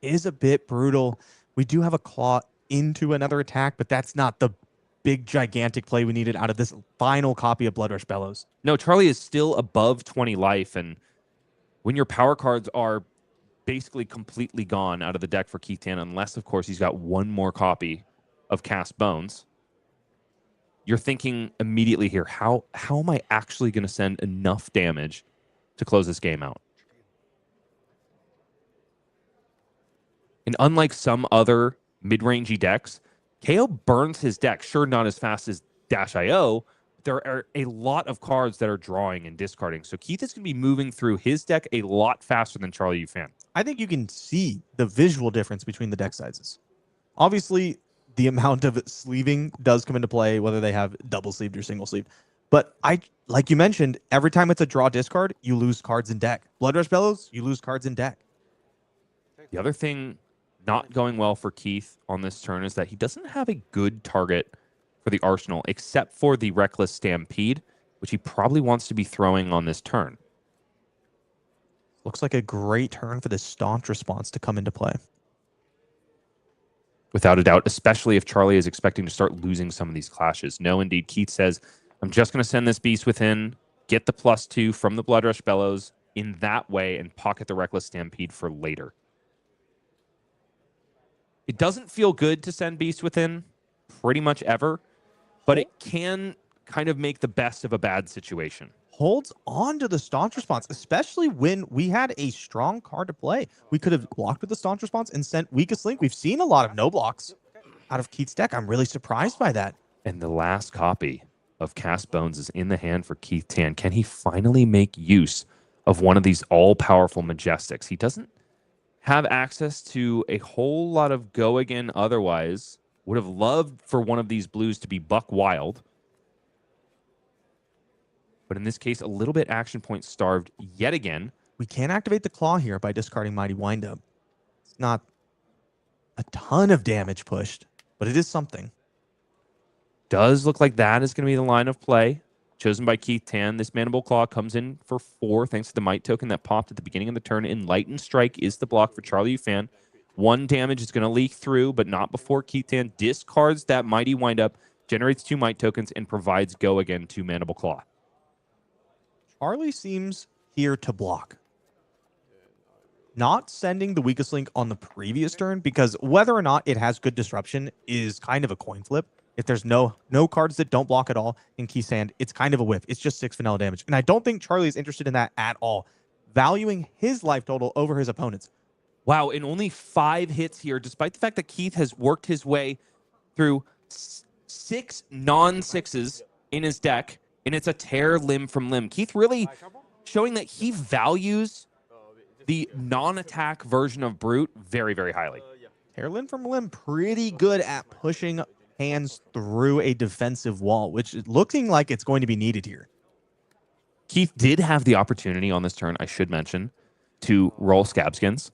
is a bit brutal. We do have a Claw into another attack, but that's not the big, gigantic play we needed out of this final copy of Blood Rush Bellows. No, Charlie is still above 20 life, and when your power cards are basically completely gone out of the deck for Keith Tan, unless, of course, he's got 1 more copy of Cast Bones, you're thinking immediately here, how am I actually going to send enough damage to close this game out? And unlike some other mid-rangey decks, Kayo burns his deck. Sure, not as fast as Dash.io, but there are a lot of cards that are drawing and discarding. So Keith is going to be moving through his deck a lot faster than Charlie Yufan. I think you can see the visual difference between the deck sizes. Obviously, the amount of sleeving does come into play, whether they have double sleeved or single sleeved. But like you mentioned, every time it's a draw discard, you lose cards in deck. Blood Rush Bellows, you lose cards in deck. The other thing not going well for Keith on this turn is that he doesn't have a good target for the arsenal, except for the Reckless Stampede, which he probably wants to be throwing on this turn. Looks like a great turn for this Staunch Response to come into play. Without a doubt, especially if Charlie is expecting to start losing some of these clashes. No, indeed, Keith says, I'm just going to send this Beast Within, get the +2 from the Blood Rush Bellows in that way, and pocket the Reckless Stampede for later. It doesn't feel good to send Beast Within pretty much ever, but it can kind of make the best of a bad situation. Holds on to the Staunch Response, especially when we had a strong card to play. We could have blocked with the Staunch Response and sent Weakest Link. We've seen a lot of no blocks. out of Keith's deck. I'm really surprised by that. And the last copy of Cast Bones is in the hand for Keith Tan. Can he finally make use of one of these all-powerful Majestics? He doesn't have access to a whole lot of go again otherwise. Would have loved for one of these blues to be Buck Wild. But in this case, a little bit action point starved yet again. We can activate the Claw here by discarding Mighty Windup. It's not a ton of damage pushed, but it is something. Does look like that is going to be the line of play chosen by Keith Tan. This Mandible Claw comes in for 4 thanks to the Might token that popped at the beginning of the turn. Enlightened Strike is the block for Charlie Ufan. 1 damage is going to leak through, but not before Keith Tan discards that Mighty Windup, generates 2 Might tokens, and provides go again to Mandible Claw. Charlie seems here to block. Not sending the weakest link on the previous turn, because whether or not it has good disruption is kind of a coin flip. If there's no cards that don't block at all in Keith's hand, it's kind of a whiff. It's just 6 vanilla damage. And I don't think Charlie is interested in that at all. Valuing his life total over his opponent's. Wow, and only 5 hits here, despite the fact that Keith has worked his way through 6 non-6s in his deck, and it's a tear limb from limb. Keith really showing that he values the non-attack version of Brute very, very highly. Tear limb from limb, pretty good at pushing hands through a defensive wall, which is looking like it's going to be needed here. Keith did have the opportunity on this turn, I should mention, to roll Scabskins,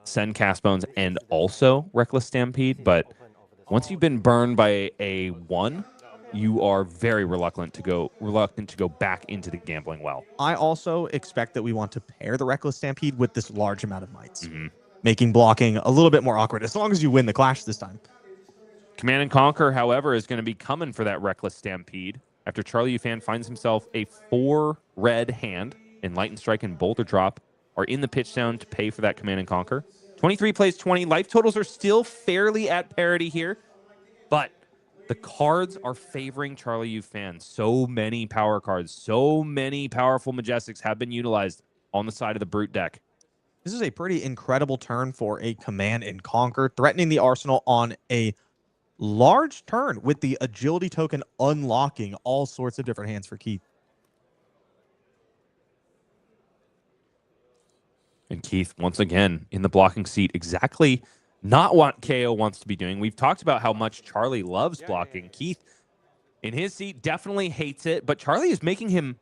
send Cast Bones, and also Reckless Stampede, but once you've been burned by a 1, you are very reluctant to go back into the gambling well. I also expect that we want to pair the Reckless Stampede with this large amount of mites, making blocking a little bit more awkward, as long as you win the clash this time. Command and Conquer, however, is going to be coming for that Reckless Stampede after Charlie Ufan finds himself a 4-red hand. Enlightened Strike and Boulder Drop are in the pitch down to pay for that Command and Conquer. 23 plays 20. Life totals are still fairly at parity here, but the cards are favoring Charlie Ufan. So many power cards, so many powerful Majestics have been utilized on the side of the Brute deck. This is a pretty incredible turn for a Command and Conquer, threatening the arsenal on a large turn with the Agility token unlocking all sorts of different hands for Keith. And Keith, once again, in the blocking seat, exactly not what Kayo wants to be doing. We've talked about how much Charlie loves blocking. Keith, in his seat, definitely hates it, but Charlie is making him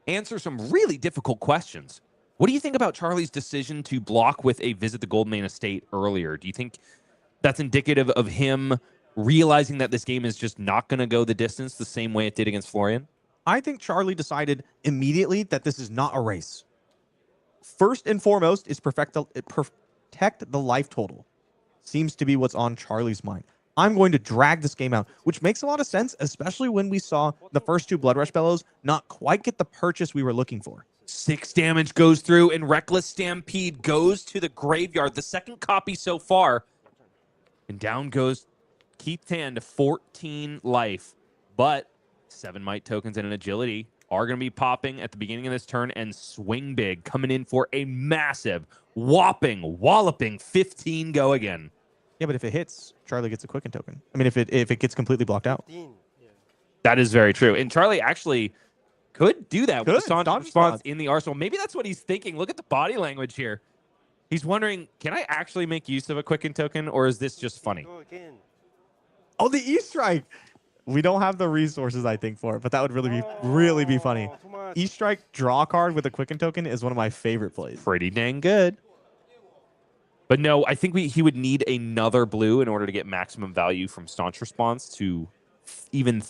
answer some really difficult questions. What do you think about Charlie's decision to block with a Visit the Goldmane Estate earlier? Do you think that's indicative of him realizing that this game is just not going to go the distance the same way it did against Florian? I think Charlie decided immediately that this is not a race. First and foremost is protect the life total. Seems to be what's on Charlie's mind. I'm going to drag this game out, which makes a lot of sense, especially when we saw the first 2 Blood Rush Bellows not quite get the purchase we were looking for. 6 damage goes through, and Reckless Stampede goes to the graveyard. The second copy so far. And down goes Keith Tan to 14 life. But 7 Might tokens and an Agility are going to be popping at the beginning of this turn, and Swing Big coming in for a massive, walloping 15 go again. Yeah, but if it hits, Charlie gets a Quicken token. I mean, if it gets completely blocked out. That is very true. And Charlie actually could do that with the Staunch Staunch Response in the arsenal. Maybe that's what he's thinking. Look at the body language here. He's wondering, can I actually make use of a Quicken token, or is this just funny? Oh, the E-Strike! We don't have the resources, I think, for it, but that would really be funny. E-Strike draw card with a Quicken token is one of my favorite plays. Pretty dang good. But no, I think he would need another blue in order to get maximum value from Staunch Response to even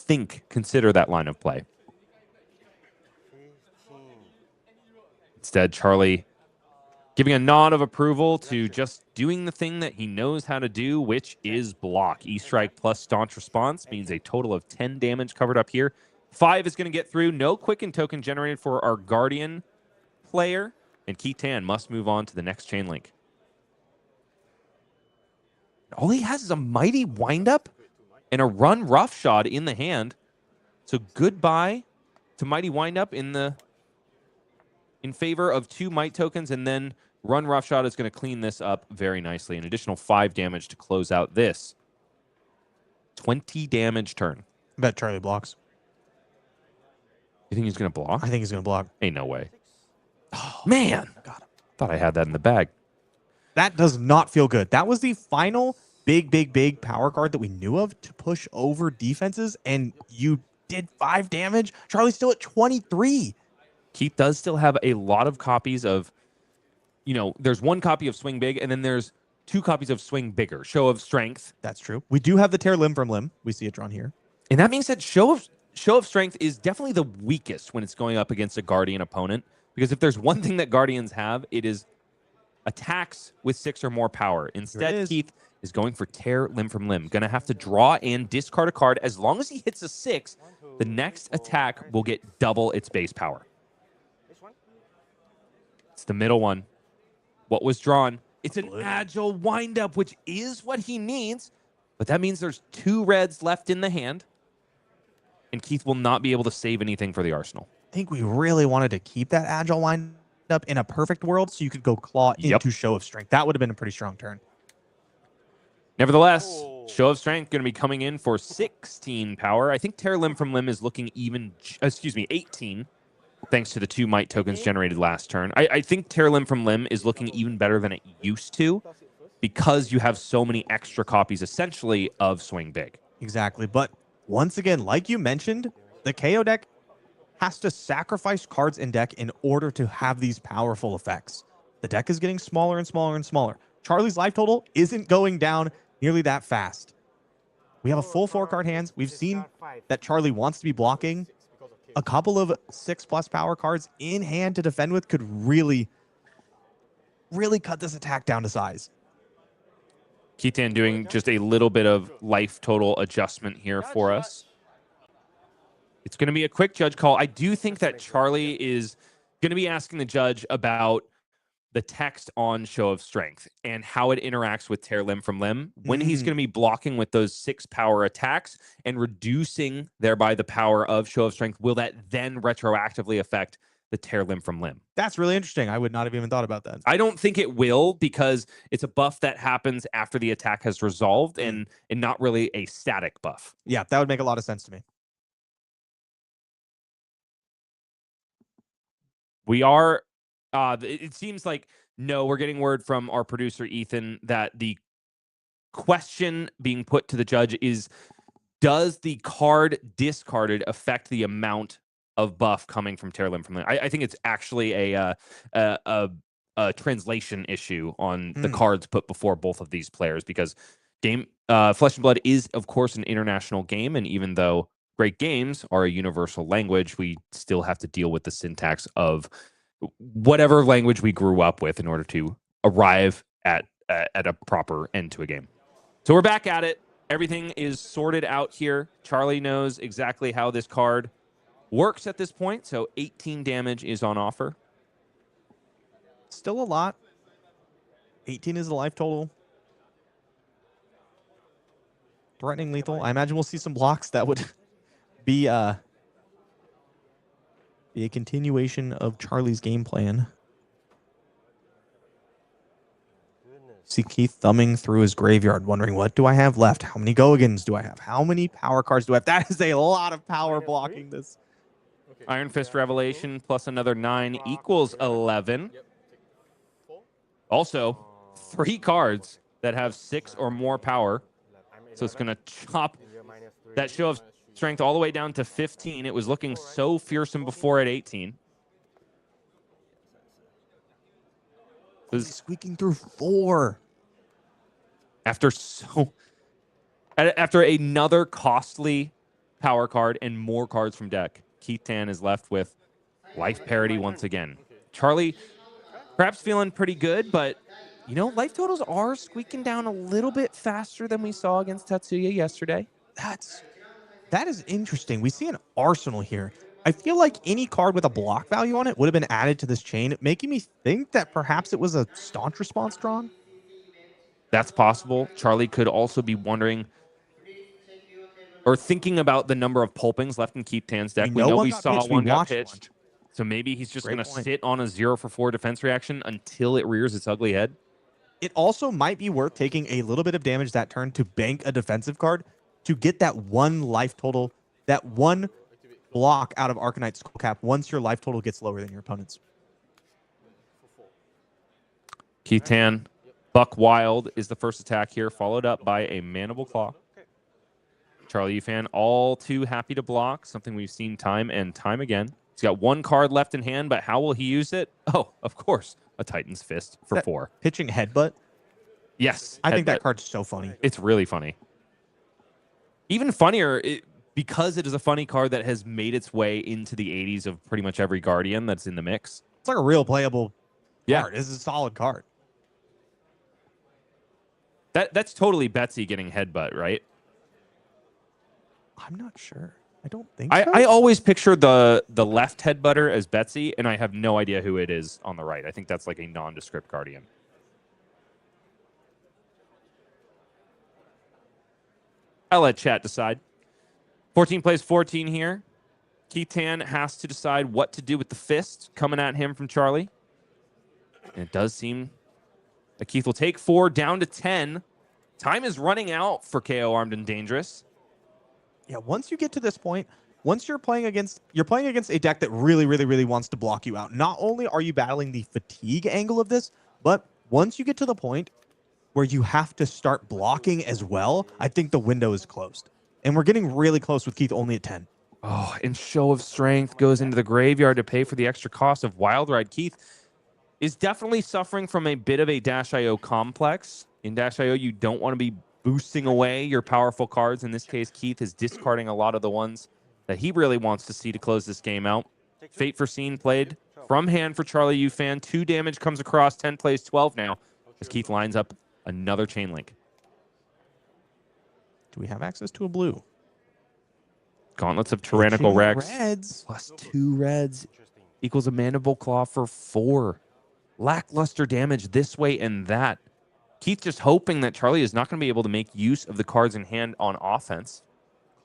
consider that line of play. Instead, Charlie giving a nod of approval to just doing the thing that he knows how to do, which is block. E-Strike plus Staunch Response means a total of 10 damage covered up here. 5 is going to get through. No Quicken token generated for our Guardian player. And Keith Tan must move on to the next chain link. All he has is a Mighty Windup and a Run Roughshod in the hand. So goodbye to Mighty Windup in favor of 2 Might tokens, and then Run Roughshod is going to clean this up very nicely. An additional 5 damage to close out this 20 damage turn. I bet Charlie blocks. You think he's going to block? I think he's going to block. Ain't no way. Oh, man. Got him. Thought I had that in the bag. That does not feel good. That was the final big power card that we knew of to push over defenses, and you did 5 damage. Charlie's still at 23. Keith does still have a lot of copies of, there's 1 copy of Swing Big, and then there's 2 copies of Swing Bigger, Show of Strength. That's true. We do have the Tear Limb from Limb. We see it drawn here. And that being said, Show of Strength is definitely the weakest when it's going up against a Guardian opponent, because if there's one thing that Guardians have, it is attacks with 6 or more power. Instead, Keith is going for Tear Limb from Limb. Going to have to draw and discard a card. As long as he hits a 6, the next attack will get double its base power. It's the middle one. What was drawn? It's an agile windup, which is what he needs. But that means there's 2 reds left in the hand. And Keith will not be able to save anything for the arsenal. I think we really wanted to keep that agile windup in a perfect world so you could go claw into Show of Strength. That would have been a pretty strong turn. Nevertheless, Show of Strength going to be coming in for 16 power. I think Tear Limb from Limb is looking 18, thanks to the 2 might tokens generated last turn. I think Tear Limb from Limb is looking even better than it used to because you have so many extra copies, essentially, of Swing Big. Exactly. But once again, like you mentioned, the KO deck has to sacrifice cards in deck in order to have these powerful effects. The deck is getting smaller and smaller and smaller. Charlie's life total isn't going down nearly that fast. We have a full 4-card hands. We've seen that Charlie wants to be blocking. A couple of 6+ power cards in hand to defend with could really cut this attack down to size. Keaton doing just a little bit of life total adjustment here for us. It's going to be a quick judge call. I do think that Charlie is going to be asking the judge about the text on Show of Strength and how it interacts with Tear Limb from Limb when he's going to be blocking with those 6 power attacks and reducing thereby the power of Show of Strength. Will that then retroactively affect the Tear Limb from Limb? That's really interesting. I would not have even thought about that. I don't think it will because it's a buff that happens after the attack has resolved and not really a static buff. Yeah, that would make a lot of sense to me. We are, it seems like, no, we're getting word from our producer, Ethan, that the question being put to the judge is, does the card discarded affect the amount of buff coming from Tear Limb from Limb? I think it's actually a translation issue on the cards put before both of these players because Flesh and Blood is, of course, an international game, and even though great games are a universal language, we still have to deal with the syntax of whatever language we grew up with in order to arrive at a proper end to a game. So we're back at it. Everything is sorted out here. Charlie knows exactly how this card works at this point, so 18 damage is on offer. Still a lot. 18 is the life total. Threatening lethal. I imagine we'll see some blocks that would be a continuation of Charlie's game plan. See Keith thumbing through his graveyard, wondering, what do I have left? How many Go-Agans do I have? How many power cards do I have? That is a lot of power blocking this. Iron Fist Revelation plus another 9 equals 11. Also, 3 cards that have 6 or more power. So it's going to chop that Show of Strength all the way down to 15. It was looking so fearsome before at 18. Squeaking through 4. After another costly power card and more cards from deck, Keith Tan is left with life parity once again. Charlie perhaps feeling pretty good, but life totals are squeaking down a little bit faster than we saw against Tatsuya yesterday. That is interesting. We see an arsenal here. I feel like any card with a block value on it would have been added to this chain, making me think that perhaps it was a staunch response drawn. That's possible. Charlie could also be wondering or thinking about the number of pulpings left in Keith Tan's deck. We know we saw one got pitched. So maybe he's just going to sit on a 0-for-4 defense reaction until it rears its ugly head. It also might be worth taking a little bit of damage that turn to bank a defensive card to get that one life total, that one block out of Arcanite's Skullcap once your life total gets lower than your opponent's. Keith Tan, Buck Wild is the first attack here, followed up by a Mandible Claw. Charlie Ufan, all too happy to block, something we've seen time and time again. He's got one card left in hand, but how will he use it? Oh, of course, a Titan's Fist for That 4. Pitching Headbutt? Yes. I think that card's so funny. It's really funny. Even funnier, because it is a funny card that has made its way into the 80s of pretty much every Guardian that's in the mix. It's like a real playable card. This is a solid card. That's totally Betsy getting Headbutt, right? I'm not sure. I don't think so. I always picture the left headbutter as Betsy, and I have no idea who it is on the right. I think that's like a nondescript Guardian. I'll let chat decide. 14 plays 14 here. Keith Tan has to decide what to do with the fist coming at him from Charlie. And it does seem that Keith will take 4 down to 10. Time is running out for KO Armed and Dangerous. Yeah, once you get to this point, once you're playing against a deck that really, really, really wants to block you out. Not only are you battling the fatigue angle of this, but once you get to the point where you have to start blocking as well, I think the window is closed. And we're getting really close with Keith only at 10. Oh, and Show of Strength goes into the graveyard to pay for the extra cost of Wild Ride. Keith is definitely suffering from a bit of a Dash.io complex. In Dash.io, you don't want to be boosting away your powerful cards. In this case, Keith is discarding a lot of the ones that he really wants to see to close this game out. Fate Foreseen played from hand for Charlie Ufan. 2 damage comes across. 10 plays 12 now as Keith lines up another Chain Link. Do we have access to a blue? Gauntlets of Tyrannical Rex. Reds. Plus 2 reds equals a Mandible Claw for 4. Lackluster damage this way and that. Keith just hoping that Charlie is not going to be able to make use of the cards in hand on offense.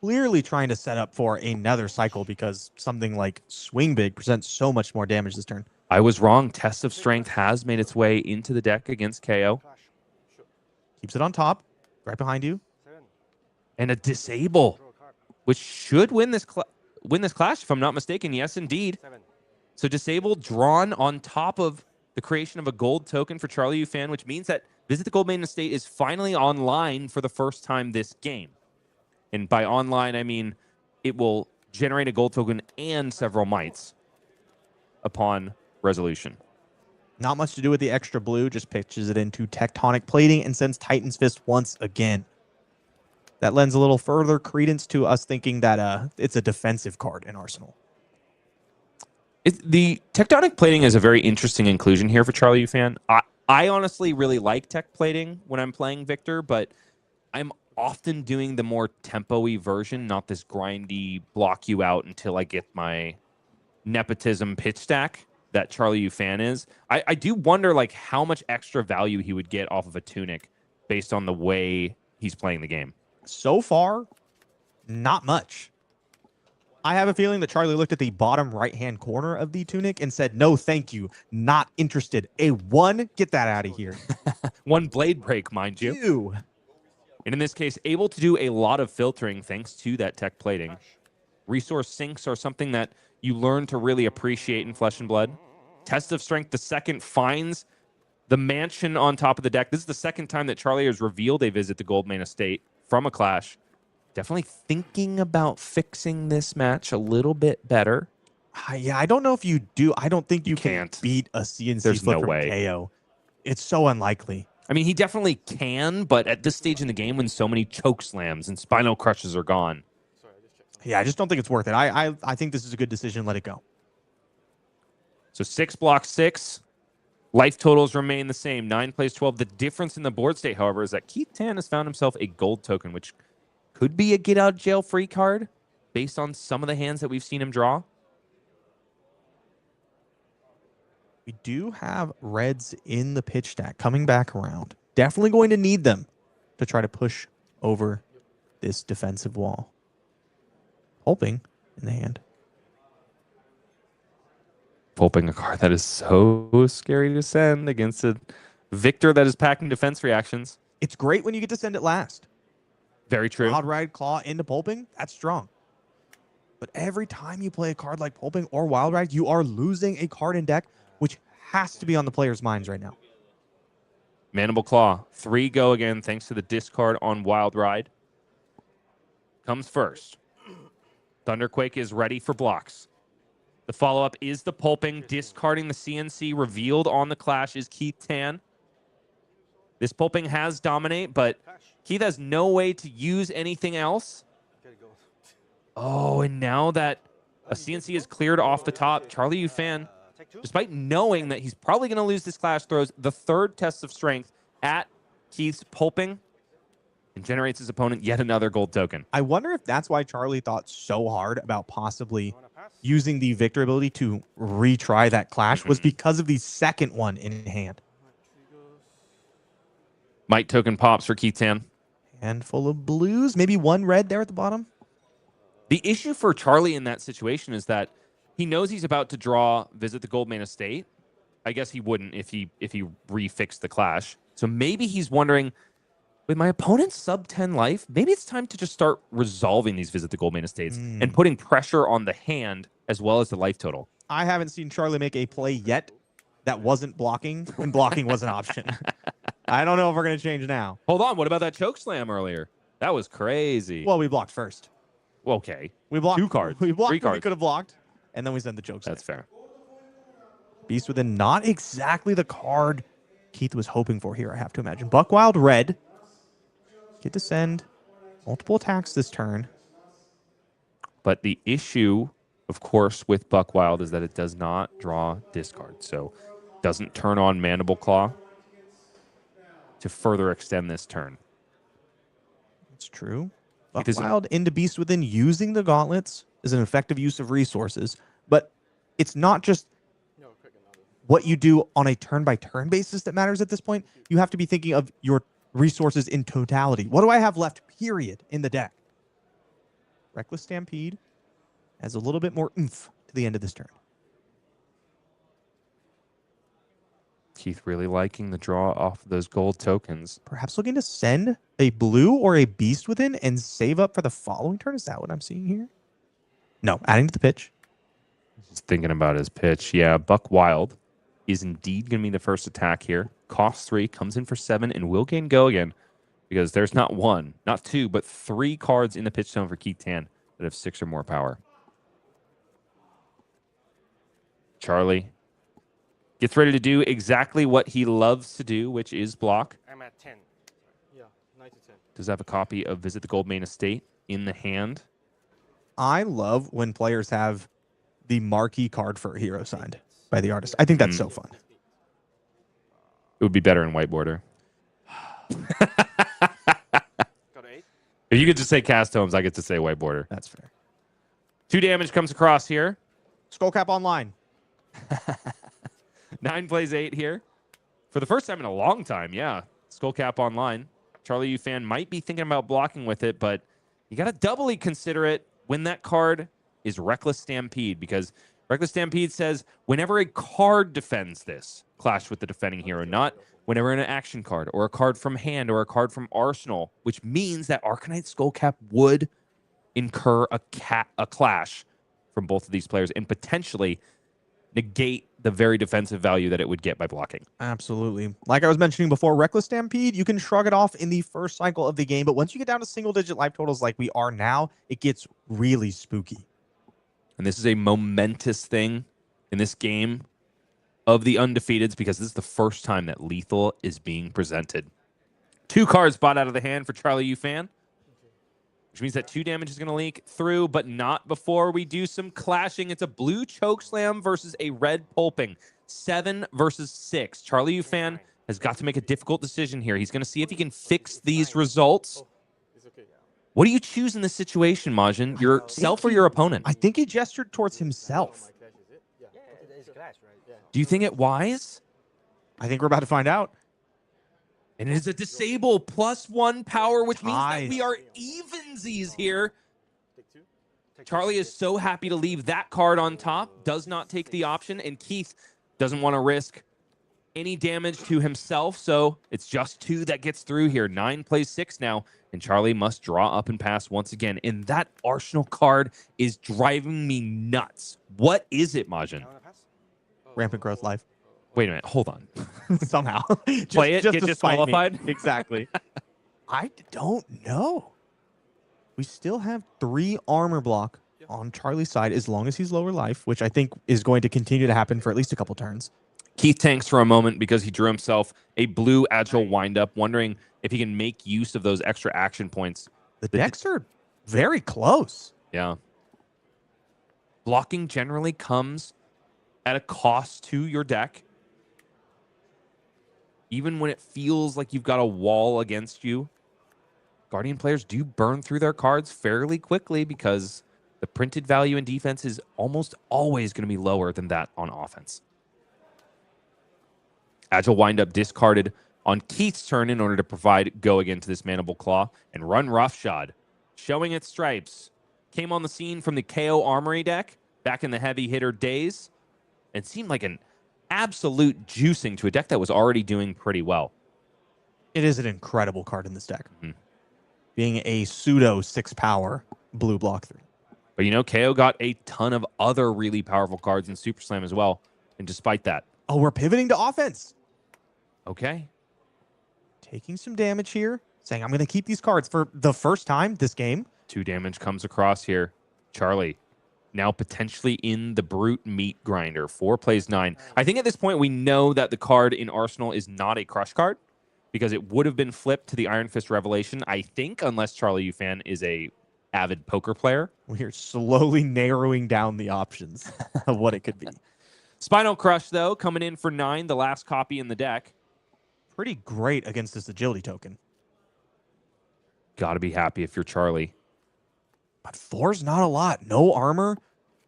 Clearly trying to set up for another cycle because something like Swing Big presents so much more damage this turn. I was wrong. Test of Strength has made its way into the deck against KO. Keeps it on top, right behind you. And a Disable, which should win this clash, if I'm not mistaken. Yes, indeed. So Disable drawn on top of the creation of a gold token for Charlie Ufan, which means that Visit the Goldmane Estate is finally online for the first time this game. And by online, I mean it will generate a gold token and several mites upon resolution. Not much to do with the extra blue, just pitches it into Tectonic Plating and sends Titan's Fist once again. That lends a little further credence to us thinking that it's a defensive card in Arsenal. The Tectonic Plating is a very interesting inclusion here for Charlie Ufan. I honestly really like tech plating when I'm playing Victor, but I'm often doing the more tempo-y version, not this grindy block you out until I get my nepotism pitch stack that Charlie Ufan is. I do wonder like how much extra value he would get off of a Tunic based on the way he's playing the game. So far, not much. I have a feeling that Charlie looked at the bottom right-hand corner of the Tunic and said, no, thank you, not interested. A 1, get that out of here. 1 blade break, mind you. 2. And in this case, able to do a lot of filtering thanks to that tech plating. Resource sinks are something that you learn to really appreciate in Flesh and Blood. Test of Strength, the second, finds the mansion on top of the deck. This is the second time that Charlie has revealed a Visit the Goldmane Estate from a clash. Definitely thinking about fixing this match a little bit better. Yeah, I don't know if you do. I don't think you can't can beat a CNC There's flip no from way. KO. It's so unlikely. I mean, he definitely can, but at this stage in the game when so many choke slams and spinal crushes are gone. Yeah, I just don't think it's worth it. I think this is a good decision. Let it go. So 6 blocks 6. Life totals remain the same. 9 plays 12. The difference in the board state, however, is that Keith Tan has found himself a gold token, which could be a get out jail free card based on some of the hands that we've seen him draw. We do have reds in the pitch stack coming back around. Definitely going to need them to try to push over this defensive wall. Hoping in the hand. Pulping a card that is so scary to send against a Victor that is packing defense reactions. It's great when you get to send it last. Very true. Wild Ride Claw into Pulping, that's strong. But every time you play a card like Pulping or Wild Ride, you are losing a card in deck, which has to be on the players' minds right now. Mandible Claw. 3 go again thanks to the discard on Wild Ride. Comes first. Thunderquake is ready for blocks. The follow-up is the Pulping. Discarding the CNC revealed on the Clash is Keith Tan. This Pulping has Dominate, but Keith has no way to use anything else. Oh, and now that a CNC is cleared off the top, Charlie Yu-Fan, despite knowing that he's probably going to lose this Clash, throws the 3rd test of strength at Keith's Pulping and generates his opponent yet another gold token. I wonder if that's why Charlie thought so hard about possibly using the Victor ability to retry that Clash was because of the 2nd one in hand. Might token pops for Keith Tan. Handful of blues, maybe 1 red there at the bottom. The issue for Charlie in that situation is that he knows he's about to draw Visit the Goldmane Estate. I guess he wouldn't if he refixed the Clash. So maybe he's wondering, with my opponent's sub 10 life, maybe it's time to just start resolving these Visit the Goldmane Estates and putting pressure on the hand as well as the life total. I haven't seen Charlie make a play yet that wasn't blocking when blocking was an option. I don't know if we're going to change now. Hold on, what about that choke slam earlier? That was crazy. Well, we blocked first. Okay. We blocked 2 cards. We blocked 3 what cards. we could have blocked, and then we sent the choke slam. That's fair. Beast Within, not exactly the card Keith was hoping for here, I have to imagine. Buckwild red. Get to send multiple attacks this turn. But the issue, of course, with Buckwild is that it does not draw discard. So doesn't turn on Mandible Claw to further extend this turn. It's true. It is- Buckwild into Beast Within using the gauntlets is an effective use of resources, but it's not just what you do on a turn-by-turn basis that matters at this point. You have to be thinking of your resources in totality. What do I have left, period, in the deck? Reckless Stampede adds a little bit more oomph to the end of this turn. Keith really liking the draw off of those gold tokens. Perhaps looking to send a blue or a Beast Within and save up for the following turn. Is that what I'm seeing here? No, adding to the pitch. Just thinking about his pitch. Yeah, Buckwild is indeed going to be the first attack here. Costs 3, comes in for 7, and will gain go again because there's not 1, not 2, but 3 cards in the pitch zone for Keith Tan that have 6 or more power. Charlie gets ready to do exactly what he loves to do, which is block. I'm at 10. Yeah, 9 to 10. Does have a copy of Visit the Goldmane Estate in the hand. I love when players have the marquee card for a hero signed by the artist. I think that's so fun. It would be better in white border. Got 8. If you could just say cast homes, I get to say white border. That's fair. 2 damage comes across here. Skullcap online. 9 plays 8 here. For the first time in a long time, yeah. Skullcap online. Charlie Yu-Fan might be thinking about blocking with it, but you got to doubly consider it when that card is Reckless Stampede, because Reckless Stampede says whenever a card defends this, clash with the defending hero, not whenever an action card or a card from hand or a card from arsenal, which means that Arcanite Skullcap would incur a clash from both of these players and potentially negate the very defensive value that it would get by blocking. Absolutely. Like I was mentioning before, Reckless Stampede, you can shrug it off in the first cycle of the game, but once you get down to single-digit life totals like we are now, it gets really spooky. And this is a momentous thing in this game of the undefeateds because this is the first time that lethal is being presented. 2 cards bought out of the hand for Charlie Yu-Fan, which means that 2 damage is going to leak through, but not before we do some clashing. It's a blue chokeslam versus a red pulping. 7 versus 6. Charlie Yu-Fan has got to make a difficult decision here. He's going to see if he can fix these results. What do you choose in this situation, Majiin? Yourself or your opponent? I think he gestured towards himself. Do you think it wise? I think we're about to find out. And it is a disable +1 power, which means that Nice. we are evensies here. Charlie is so happy to leave that card on top, does not take the option, and Keith doesn't want to risk any damage to himself, so it's just 2 that gets through here. 9 plays 6 now, and Charlie must draw up and pass once again. And that Arsenal card is driving me nuts. What is it, Majin? Rampant growth life. Wait a minute, hold on. Somehow. Play it, get to spite me. disqualified? Exactly. I don't know. We still have 3 armor block on Charlie's side as long as he's lower life, which I think is going to continue to happen for at least a couple turns. Keith tanks for a moment because he drew himself a blue agile windup, wondering if he can make use of those extra action points. The decks are very close. Yeah. Blocking generally comes at a cost to your deck. Even when it feels like you've got a wall against you, Guardian players do burn through their cards fairly quickly because the printed value in defense is almost always going to be lower than that on offense. Agile windup discarded on Keith's turn in order to provide go again to this Mandible Claw, and run roughshod, showing its stripes. Came on the scene from the Kayo Armory deck back in the heavy hitter days. It seemed like an absolute juicing to a deck that was already doing pretty well. It is an incredible card in this deck. Being a pseudo 6 power blue block 3. But you know, KO got a ton of other really powerful cards in Super Slam as well. And despite that. Oh, we're pivoting to offense. Okay. Taking some damage here. Saying, I'm going to keep these cards for the first time this game. 2 damage comes across here. Charlie, now potentially in the Brute Meat Grinder. 4 plays 9. I think at this point we know that the card in Arsenal is not a crush card because it would have been flipped to the Iron Fist Revelation, I think, unless Charlie Ufan is a avid poker player. We're slowly narrowing down the options of what it could be. Spinal Crush, though, coming in for 9, the last copy in the deck. Pretty great against this agility token. Got to be happy if you're Charlie. But 4's not a lot. No armor.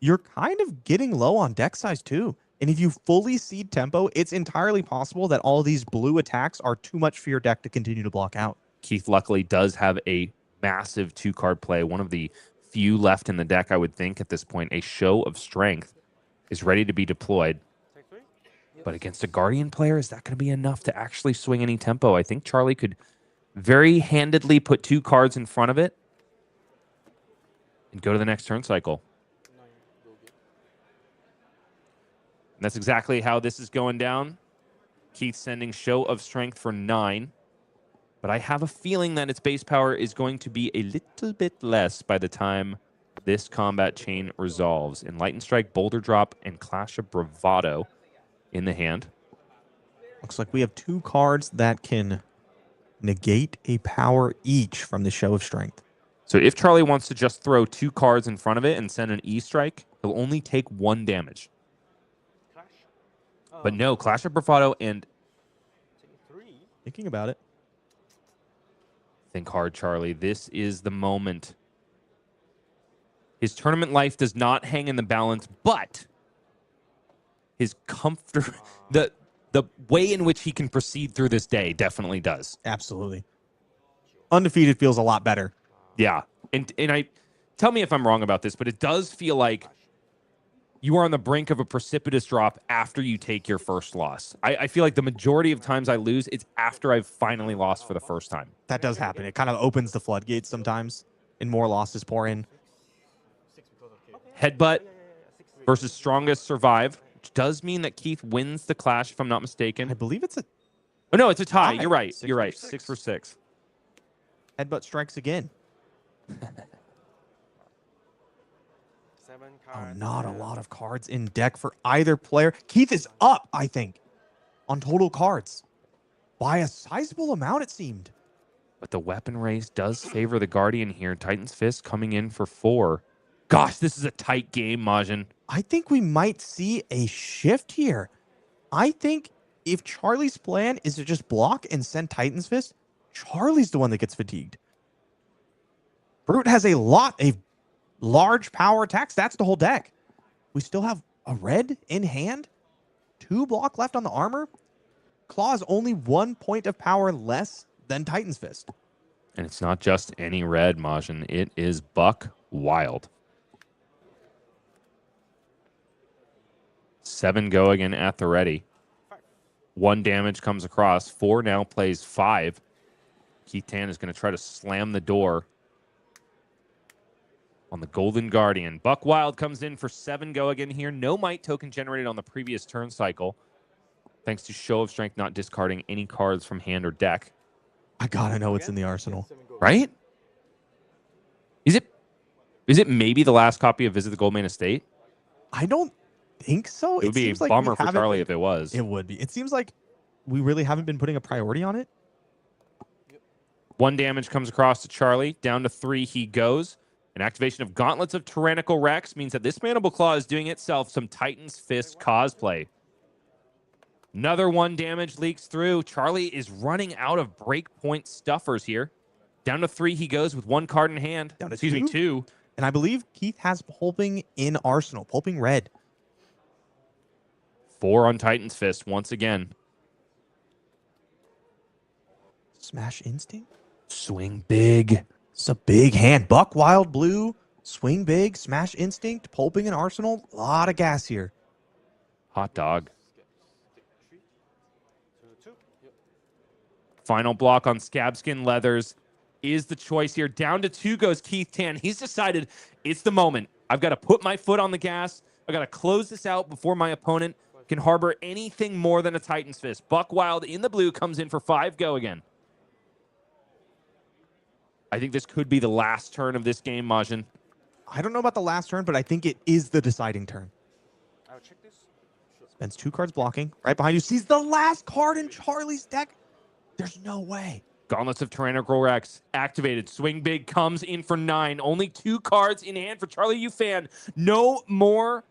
You're kind of getting low on deck size, too. And if you fully seed tempo, it's entirely possible that all these blue attacks are too much for your deck to continue to block out. Keith luckily does have a massive 2-card play. One of the few left in the deck, I would think, at this point. A Show of Strength is ready to be deployed. But against a Guardian player, is that going to be enough to actually swing any tempo? I think Charlie could very handedly put 2 cards in front of it and go to the next turn cycle. And that's exactly how this is going down. Keith sending Show of Strength for 9. But I have a feeling that its base power is going to be a little bit less by the time this combat chain resolves. Enlightened Strike, Boulder Drop, and Clash of Bravado in the hand. Looks like we have 2 cards that can negate a power each from the Show of Strength. So if Charlie wants to just throw 2 cards in front of it and send an E-Strike, he'll only take 1 damage. But no, Clash of Bravado and... Thinking about it. Think hard, Charlie. This is the moment. His tournament life does not hang in the balance, but his comfort, the way in which he can proceed through this day definitely does. Absolutely. Undefeated feels a lot better. Yeah. And I tell me if I'm wrong about this, but it does feel like you are on the brink of a precipitous drop after you take your first loss. I feel like the majority of times I lose, it's after I've finally lost for the first time. That does happen. It kind of opens the floodgates sometimes and more losses pour in. Headbutt versus Strongest Survive, which does mean that Keith wins the clash, if I'm not mistaken. I believe it's a... Oh, no, it's a tie. Tie. You're right. 6 You're for right. 6. 6 for 6. Headbutt strikes again. 7 Oh, cards. not a lot of cards in deck for either player. Keith is up, I think, on total cards. By a sizable amount, it seemed. But the weapon race does favor the Guardian here. Titan's Fist coming in for 4. Gosh, this is a tight game, Majin. I think we might see a shift here. I think if Charlie's plan is to just block and send Titan's Fist, Charlie's the one that gets fatigued. Brute has a large power attacks. That's the whole deck. We still have a red in hand. 2 block left on the armor. Claw is only 1 point of power less than Titan's Fist. And it's not just any red, Majin. It is Buck Wild. 7 go again at the ready. 1 damage comes across. 4 now plays 5. Keith Tan is going to try to slam the door on the Golden Guardian. Buck Wild comes in for 7 go again here. No might token generated on the previous turn cycle, thanks to Show of Strength not discarding any cards from hand or deck. I gotta know what's in the arsenal. Right? Is it maybe the last copy of Visit the Goldmane Estate? I don't think so. It would be a bummer for Charlie if it was. It would be. It seems like we really haven't been putting a priority on it. 1 damage comes across to Charlie. Down to 3 he goes. An activation of Gauntlets of Tyrannical Rex means that this Mandible Claw is doing itself some Titan's Fist cosplay. Another 1 damage leaks through. Charlie is running out of breakpoint stuffers here. Down to 3 he goes with 1 card in hand. Down to Excuse me, 2. And I believe Keith has Pulping in arsenal. Pulping red. 4 on Titan's Fist once again. Smash Instinct? Swing big. It's a big hand. Buck Wild blue. Swing big. Smash Instinct. Pulping in arsenal. A lot of gas here. Hot dog. Final block on Scabskin Leathers is the choice here. Down to 2 goes Keith Tan. He's decided it's the moment. I've got to put my foot on the gas. I've got to close this out before my opponent can harbor anything more than a Titan's Fist. Buck Wild in the blue comes in for 5 go again. I think this could be the last turn of this game, Majin. I don't know about the last turn, but I think it is the deciding turn. I'll check this. Spends 2 cards blocking. Right behind you. Sees the last card in Charlie's deck. There's no way. Gauntlets of Tyrannical Rex activated. Swing big comes in for 9. Only 2 cards in hand for Charlie Ufan. No more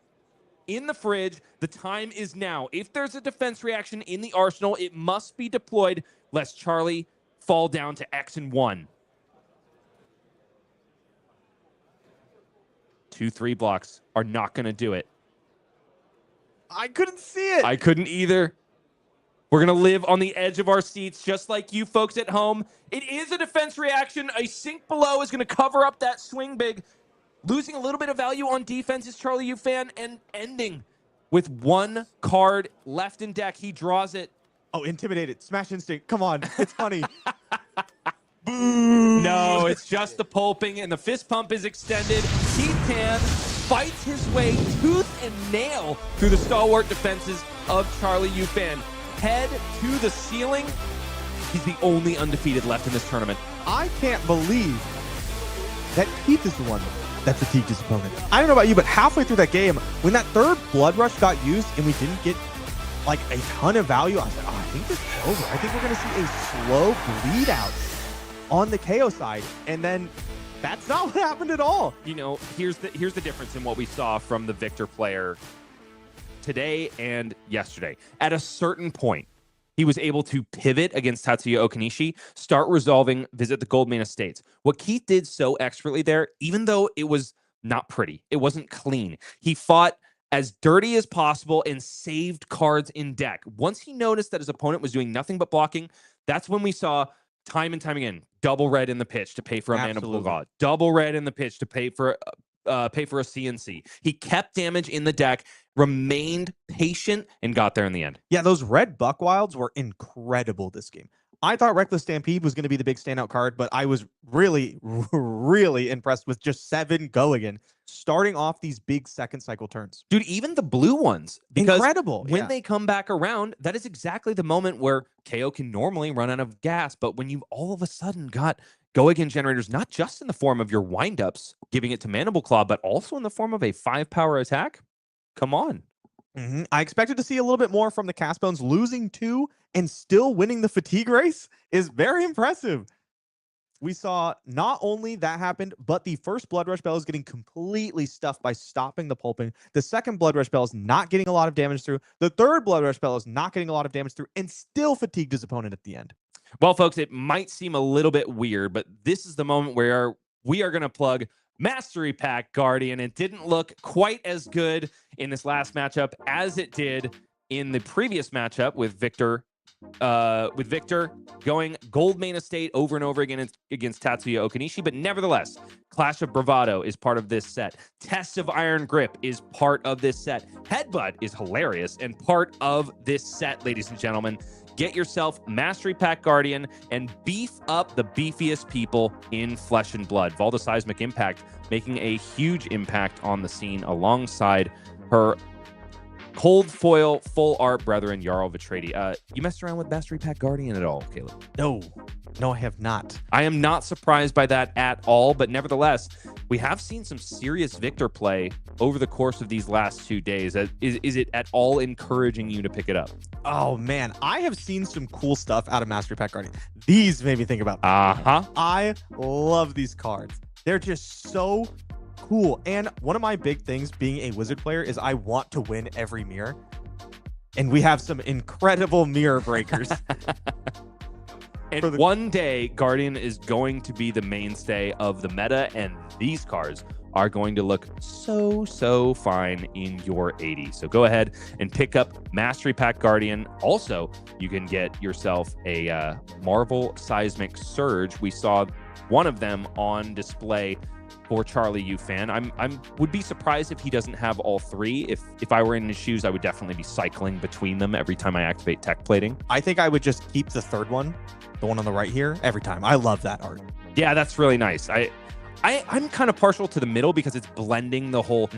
in the fridge. The time is now. If there's a defense reaction in the arsenal, it must be deployed lest Charlie fall down to X and 1. 2-3 blocks are not going to do it. I couldn't see it. I couldn't either. We're going to live on the edge of our seats, just like you folks at home. It is a defense reaction. A sink below is going to cover up that swing big. Losing a little bit of value on defense is Charlie Ufan, and ending with 1 card left in deck. He draws it. Oh, intimidated. Smash Instinct. Come on. It's funny. No, it's just the pulping, and the fist pump is extended. Keith Tan fights his way tooth and nail through the stalwart defenses of Charlie Ufan. Head to the ceiling. He's the only undefeated left in this tournament. I can't believe that Keith is the one that fatigued his opponent. I don't know about you, but halfway through that game, when that 3rd Blood Rush got used and we didn't get like a ton of value, I said, oh, I think this is over. I think we're going to see a slow bleed out on the Kayo side. And then that's not what happened at all. You know, here's the difference in what we saw from the Victor player today and yesterday. At a certain point, he was able to pivot against Tatsuya Okanishi, start resolving Visit the Goldmane Estates. What Keith did so expertly there, even though it was not pretty, it wasn't clean, he fought as dirty as possible and saved cards in deck. Once he noticed that his opponent was doing nothing but blocking, that's when we saw time and time again, double red in the pitch to pay for a Mandible Claw, double red in the pitch to pay for a CNC. He kept damage in the deck, remained patient, and got there in the end. Yeah, those red Buck Wilds were incredible this game. I thought Reckless Stampede was going to be the big standout card, but I was really, really impressed with just 7 go again, starting off these big second cycle turns. Dude, even the blue ones. Because incredible. When they come back around, that is exactly the moment where KO can normally run out of gas. But when you've all of a sudden got go again generators, not just in the form of your windups, giving it to Mandible Claw, but also in the form of a 5-power attack, come on. I expected to see a little bit more from the Castbones. Losing 2 and still winning the fatigue race is very impressive. We saw not only that happened, but the first Blood Rush Bell is getting completely stuffed by stopping the pulping. The second Blood Rush Bell is not getting a lot of damage through. The third Blood Rush Bell is not getting a lot of damage through and still fatigued his opponent at the end. Well, folks, it might seem a little bit weird, but this is the moment where we are going to plug Mastery Pack Guardian. It didn't look quite as good in this last matchup as it did in the previous matchup with Victor with Victor going Goldmane Estate over and over again against Tatsuya Okanishi, but nevertheless, Clash of Bravado is part of this set. Test of Iron Grip is part of this set. Headbutt is hilarious and part of this set, ladies and gentlemen. Get yourself Mastery Pack Guardian and beef up the beefiest people in Flesh and Blood. Valda Seismic Impact making a huge impact on the scene alongside her cold foil full art brethren Jarl Vitradi. You messed around with Mastery Pack Guardian at all, Caleb? No, I have not. I am not surprised by that at all, but nevertheless, we have seen some serious Victor play over the course of these last 2 days. Is it at all encouraging you to pick it up? Oh man, I have seen some cool stuff out of Mastery Pack Guardian. These made me think about I love these cards. They're just so cool. And one of my big things being a Wizard player is I want to win every mirror. And we have some incredible mirror breakers. And one day, Guardian is going to be the mainstay of the meta, and these cards are going to look so fine in your 80. So go ahead and pick up Mastery Pack Guardian. Also, you can get yourself a Marvel Seismic Surge. We saw one of them on display for Charlie U fan. I would be surprised if he doesn't have all three. If I were in his shoes, I would definitely be cycling between them every time I activate tech plating. I think I would just keep the third one, the one on the right here, every time. I love that art. Yeah, that's really nice. I'm kind of partial to the middle because it's blending the whole,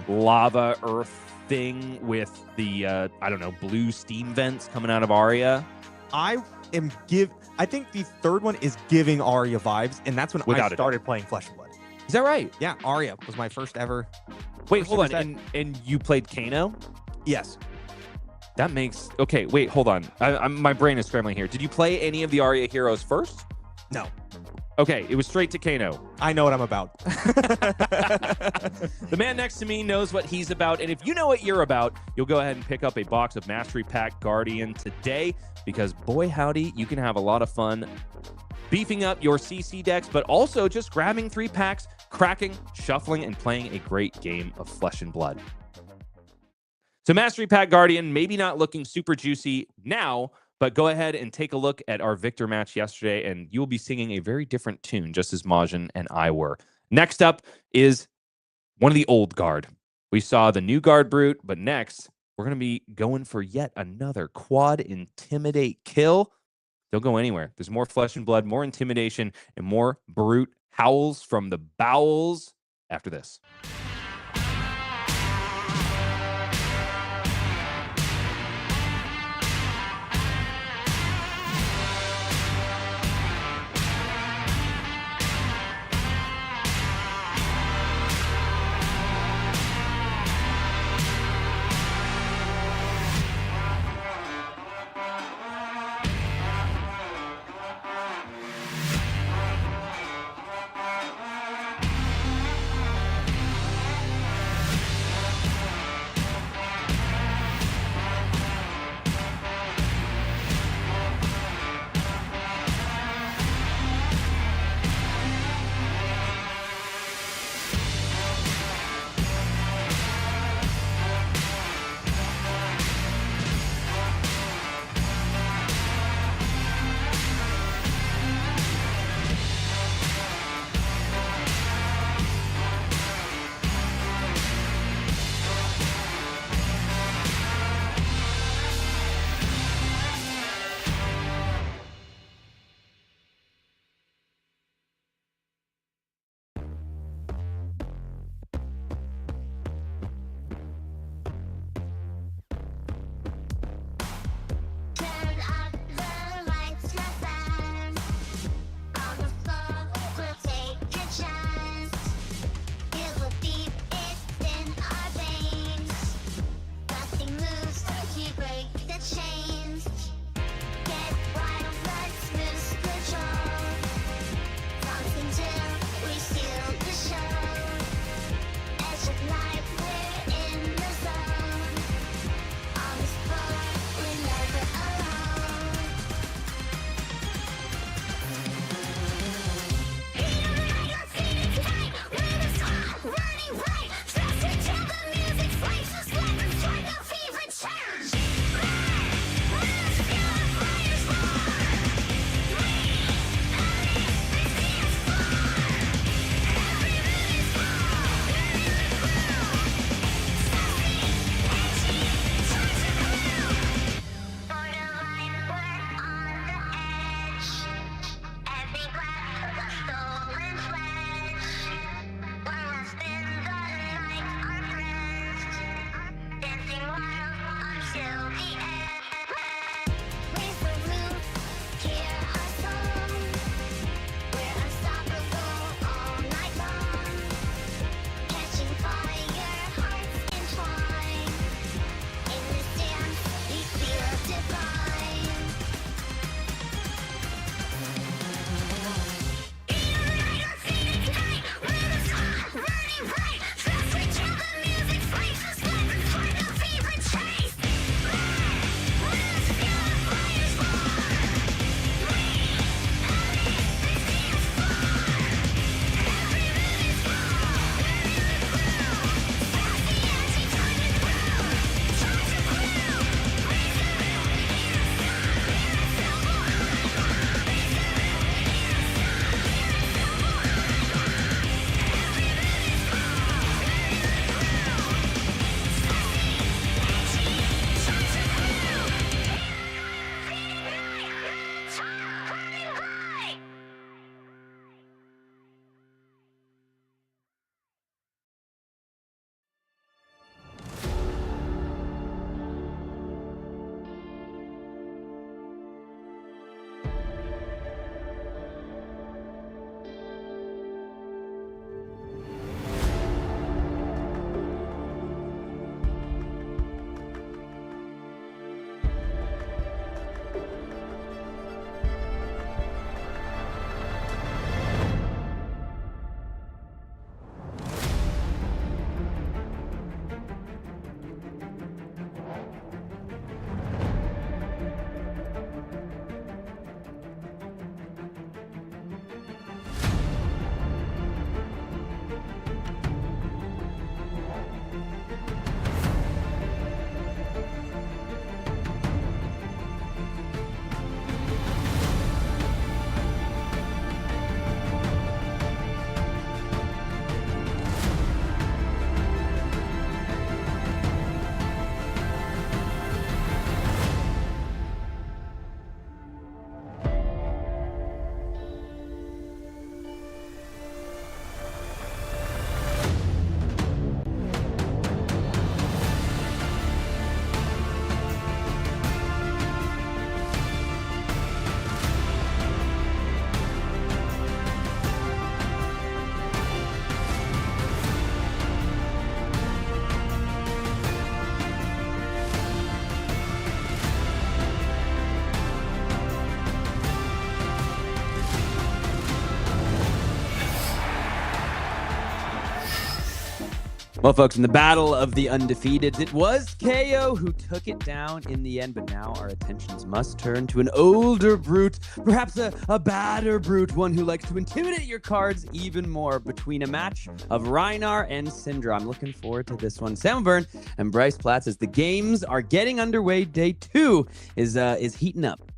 lava earth thing with the I don't know, blue steam vents coming out of Arya. I think the third one is giving Arya vibes, and that's when I started playing Flesh and Blood. Is that right? Yeah, Arya was my first ever. Wait, hold on. And you played Kano? Yes. That makes... Okay, wait, hold on. My brain is scrambling here. Did you play any of the Arya heroes first? No. Okay, it was straight to Kano. I know what I'm about. The man next to me knows what he's about, and if you know what you're about, you'll go ahead and pick up a box of Mastery Pack Guardian today, because boy howdy, you can have a lot of fun beefing up your CC decks, but also just grabbing 3 packs, cracking, shuffling, and playing a great game of Flesh and Blood. So Mastery Pack Guardian, maybe not looking super juicy now, but go ahead and take a look at our Victor match yesterday, and you'll be singing a very different tune, just as Majin and I were. Next up is one of the old guard. We saw the new guard brute, but next, we're going to be going for yet another quad intimidate kill. They'll go anywhere. There's more Flesh and Blood, more intimidation, and more brute howls from the bowels after this. Well, folks, in the battle of the undefeateds, it was Kayo who took it down in the end, but now our attentions must turn to an older brute, perhaps a badder brute, one who likes to intimidate your cards even more, between a match of Rhinar and Cindra. I'm looking forward to this one. Sam Byrne and Bryce Platz, as the games are getting underway. Day 2 is heating up.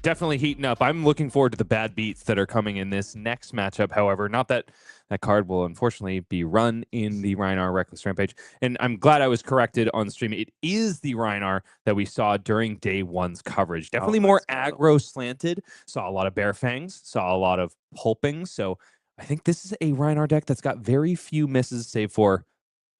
Definitely heating up. I'm looking forward to the bad beats that are coming in this next matchup. However, not that card will unfortunately be run in the Rhinar Reckless Rampage. And I'm glad I was corrected on stream. It is the Rhinar that we saw during day 1's coverage. Definitely more aggro slanted. Saw a lot of Bare Fangs. Saw a lot of pulping. So I think this is a Rhinar deck that's got very few misses, save for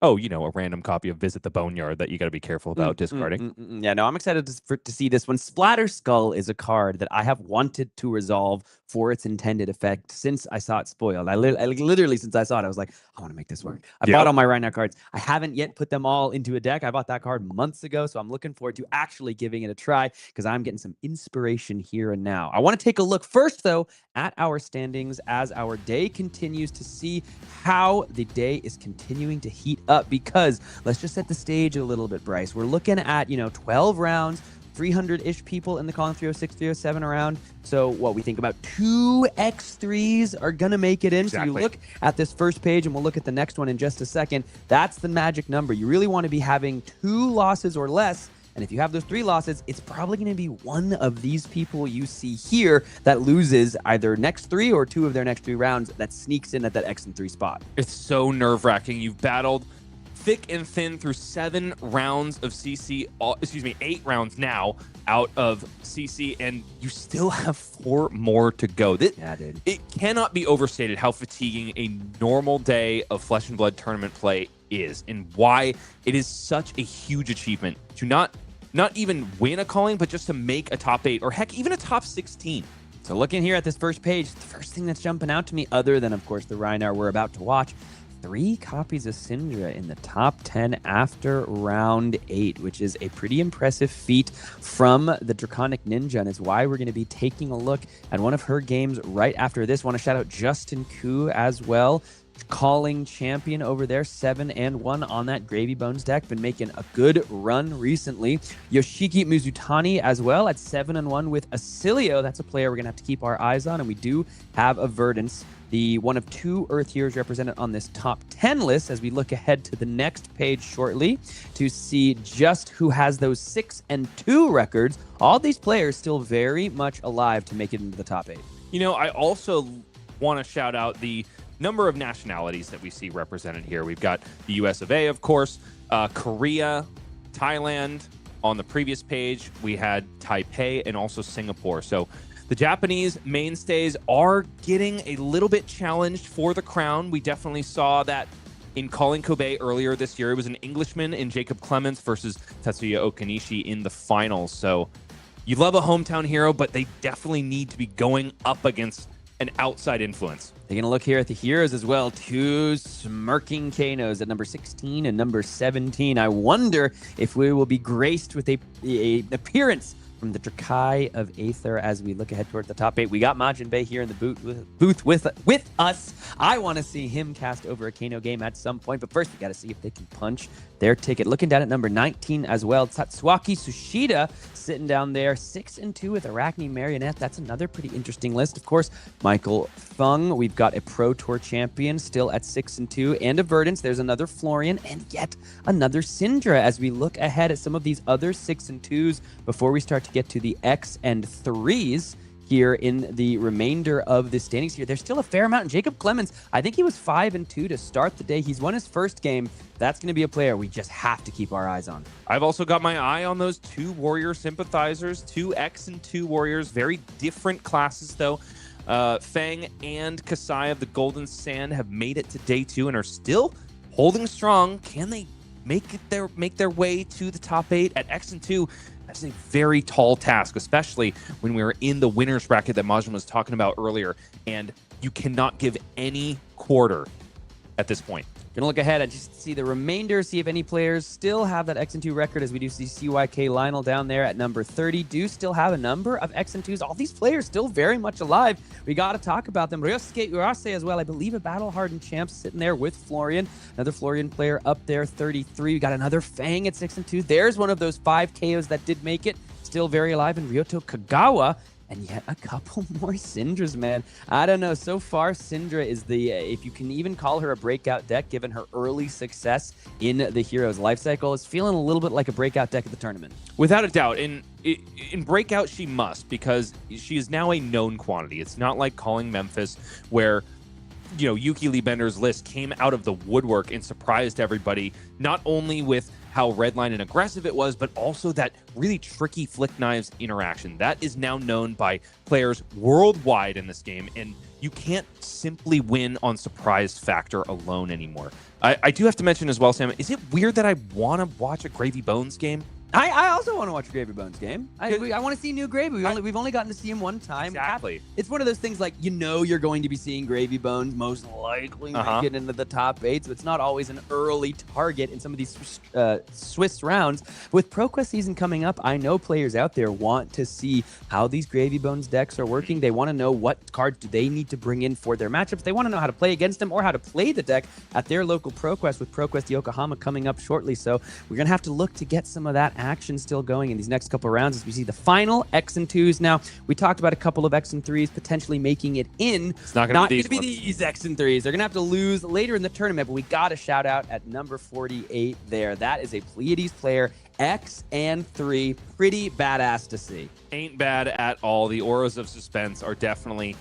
a random copy of Visit the Boneyard that you got to be careful about discarding. Yeah, no, I'm excited to see this one. Splatter Skull is a card that I have wanted to resolve for its intended effect since I saw it spoiled. I literally, since I saw it, I was like, I want to make this work. I bought all my Rhinar cards. I haven't yet put them all into a deck. I bought that card months ago, so I'm looking forward to actually giving it a try because I'm getting some inspiration here and now. I want to take a look first, though, at our standings as our day continues, to see how the day is continuing to heat up, because let's just set the stage a little bit, Bryce. We're looking at 12 rounds, 300-ish people in the column, 306, 307 around. So what we think about 2 X3s are gonna make it in. Exactly. So you look at this first page, and we'll look at the next one in just a second. That's the magic number. You really want to be having 2 losses or less. And if you have those 3 losses, it's probably going to be one of these people you see here that loses either next 3 or 2 of their next 3 rounds, that sneaks in at that X and 3 spot. It's so nerve-wracking. You've battled thick and thin through 7 rounds of CC, 8 rounds now out of CC, and you still have 4 more to go. Yeah, dude. It cannot be overstated how fatiguing a normal day of Flesh and Blood tournament play is, and why it is such a huge achievement to not even win a calling, but just to make a top 8, or heck, even a top 16. So looking here at this first page, the first thing that's jumping out to me, other than, of course, the Rhinar we're about to watch, 3 copies of Cindra in the top 10 after round 8, which is a pretty impressive feat from the Draconic Ninja, and it's why we're going to be taking a look at one of her games right after this. Want to shout out Justin Koo as well. Calling champion over there, 7-1 on that Gravy Bones deck. Been making a good run recently. Yoshiki Mizutani as well at 7-1 with Oscilio. That's a player we're going to have to keep our eyes on. And we do have a Verdance, the one of 2 Earth Heroes represented on this top 10 list, as we look ahead to the next page shortly to see just who has those 6-2 records. All these players still very much alive to make it into the top 8. I also want to shout out the number of nationalities that we see represented here. We've got the US of A, of course, Korea, Thailand. On the previous page, we had Taipei and also Singapore. So the Japanese mainstays are getting a little bit challenged for the crown. We definitely saw that in Calling Kobe earlier this year. It was an Englishman in Jacob Clements versus Tetsuya Okanishi in the finals. So you love a hometown hero, but they definitely need to be going up against an outside influence. Taking a look here at the heroes as well. 2 smirking Kanos at number 16 and number 17. I wonder if we will be graced with a appearance from the Drakai of Aether as we look ahead toward the top 8. We got Majiin Bae here in the booth with us. I want to see him cast over a Kano game at some point, but first we got to see if they can punch their ticket. Looking down at number 19 as well, Tatsuaki Tsushida sitting down there, 6-2 with Arachne Marionette. That's another pretty interesting list. Of course, Michael Fong, we've got a Pro Tour champion still at 6-2, and a Verdance. There's another Florian, and yet another Cindra as we look ahead at some of these other 6-2s before we start to get to the X and 3s here in the remainder of the standings here. There's still a fair amount. And Jacob Clements, I think he was 5-2 to start the day. He's won his first game. That's going to be a player we just have to keep our eyes on. I've also got my eye on those 2 Warrior sympathizers, 2 X and 2 Warriors. Very different classes, though. Fang and Kasai of the Golden Sand have made it to day 2 and are still holding strong. Can they make their way to the top 8 at X and 2? That's a very tall task, especially when we were in the winner's bracket that Majiin was talking about earlier, and you cannot give any quarter at this point. Gonna look ahead and just see the remainder, see if any players still have that X and 2 record, as we do see CYK Lionel down there at number 30. Do still have a number of X and 2s. All these players still very much alive. We got to talk about them. Ryosuke Urase as well. I believe a battle-hardened champ sitting there with Florian. Another Florian player up there, 33. We got another Fang at 6 and 2. There's one of those 5 KOs that did make it. Still very alive. And Ryoto Kagawa. And yet a couple more Cindras, man. I don't know. So far, Cindra is the, if you can even call her a breakout deck, given her early success in the Heroes life cycle, is feeling a little bit like a breakout deck at the tournament. Without a doubt. In breakout, she must, because she is now a known quantity. It's not like calling Memphis, where Yuki Lee Bender's list came out of the woodwork and surprised everybody, not only with how redline and aggressive it was, but also that really tricky flick knives interaction. That is now known by players worldwide in this game, and you can't simply win on surprise factor alone anymore. I do have to mention as well, Sam, is it weird that I want to watch a Gravy Bones game? I also want to watch a Gravy Bones game. I want to see new Gravy. We've only gotten to see him one time. Exactly. It's one of those things like, you're going to be seeing Gravy Bones most likely make it into the top 8, so it's not always an early target in some of these Swiss rounds. With ProQuest season coming up, I know players out there want to see how these Gravy Bones decks are working. They want to know what cards do they need to bring in for their matchups. They want to know how to play against them or how to play the deck at their local ProQuest, with ProQuest Yokohama coming up shortly. So we're going to have to look to get some of that action still going in these next couple of rounds as we see the final X and 2s. Now, we talked about a couple of X and 3s potentially making it in. It's not going to be these X and 3s. They're going to have to lose later in the tournament, but we got a shout out at number 48 there. That is a Pleiades player, X and 3. Pretty badass to see. Ain't bad at all. The auras of suspense are definitely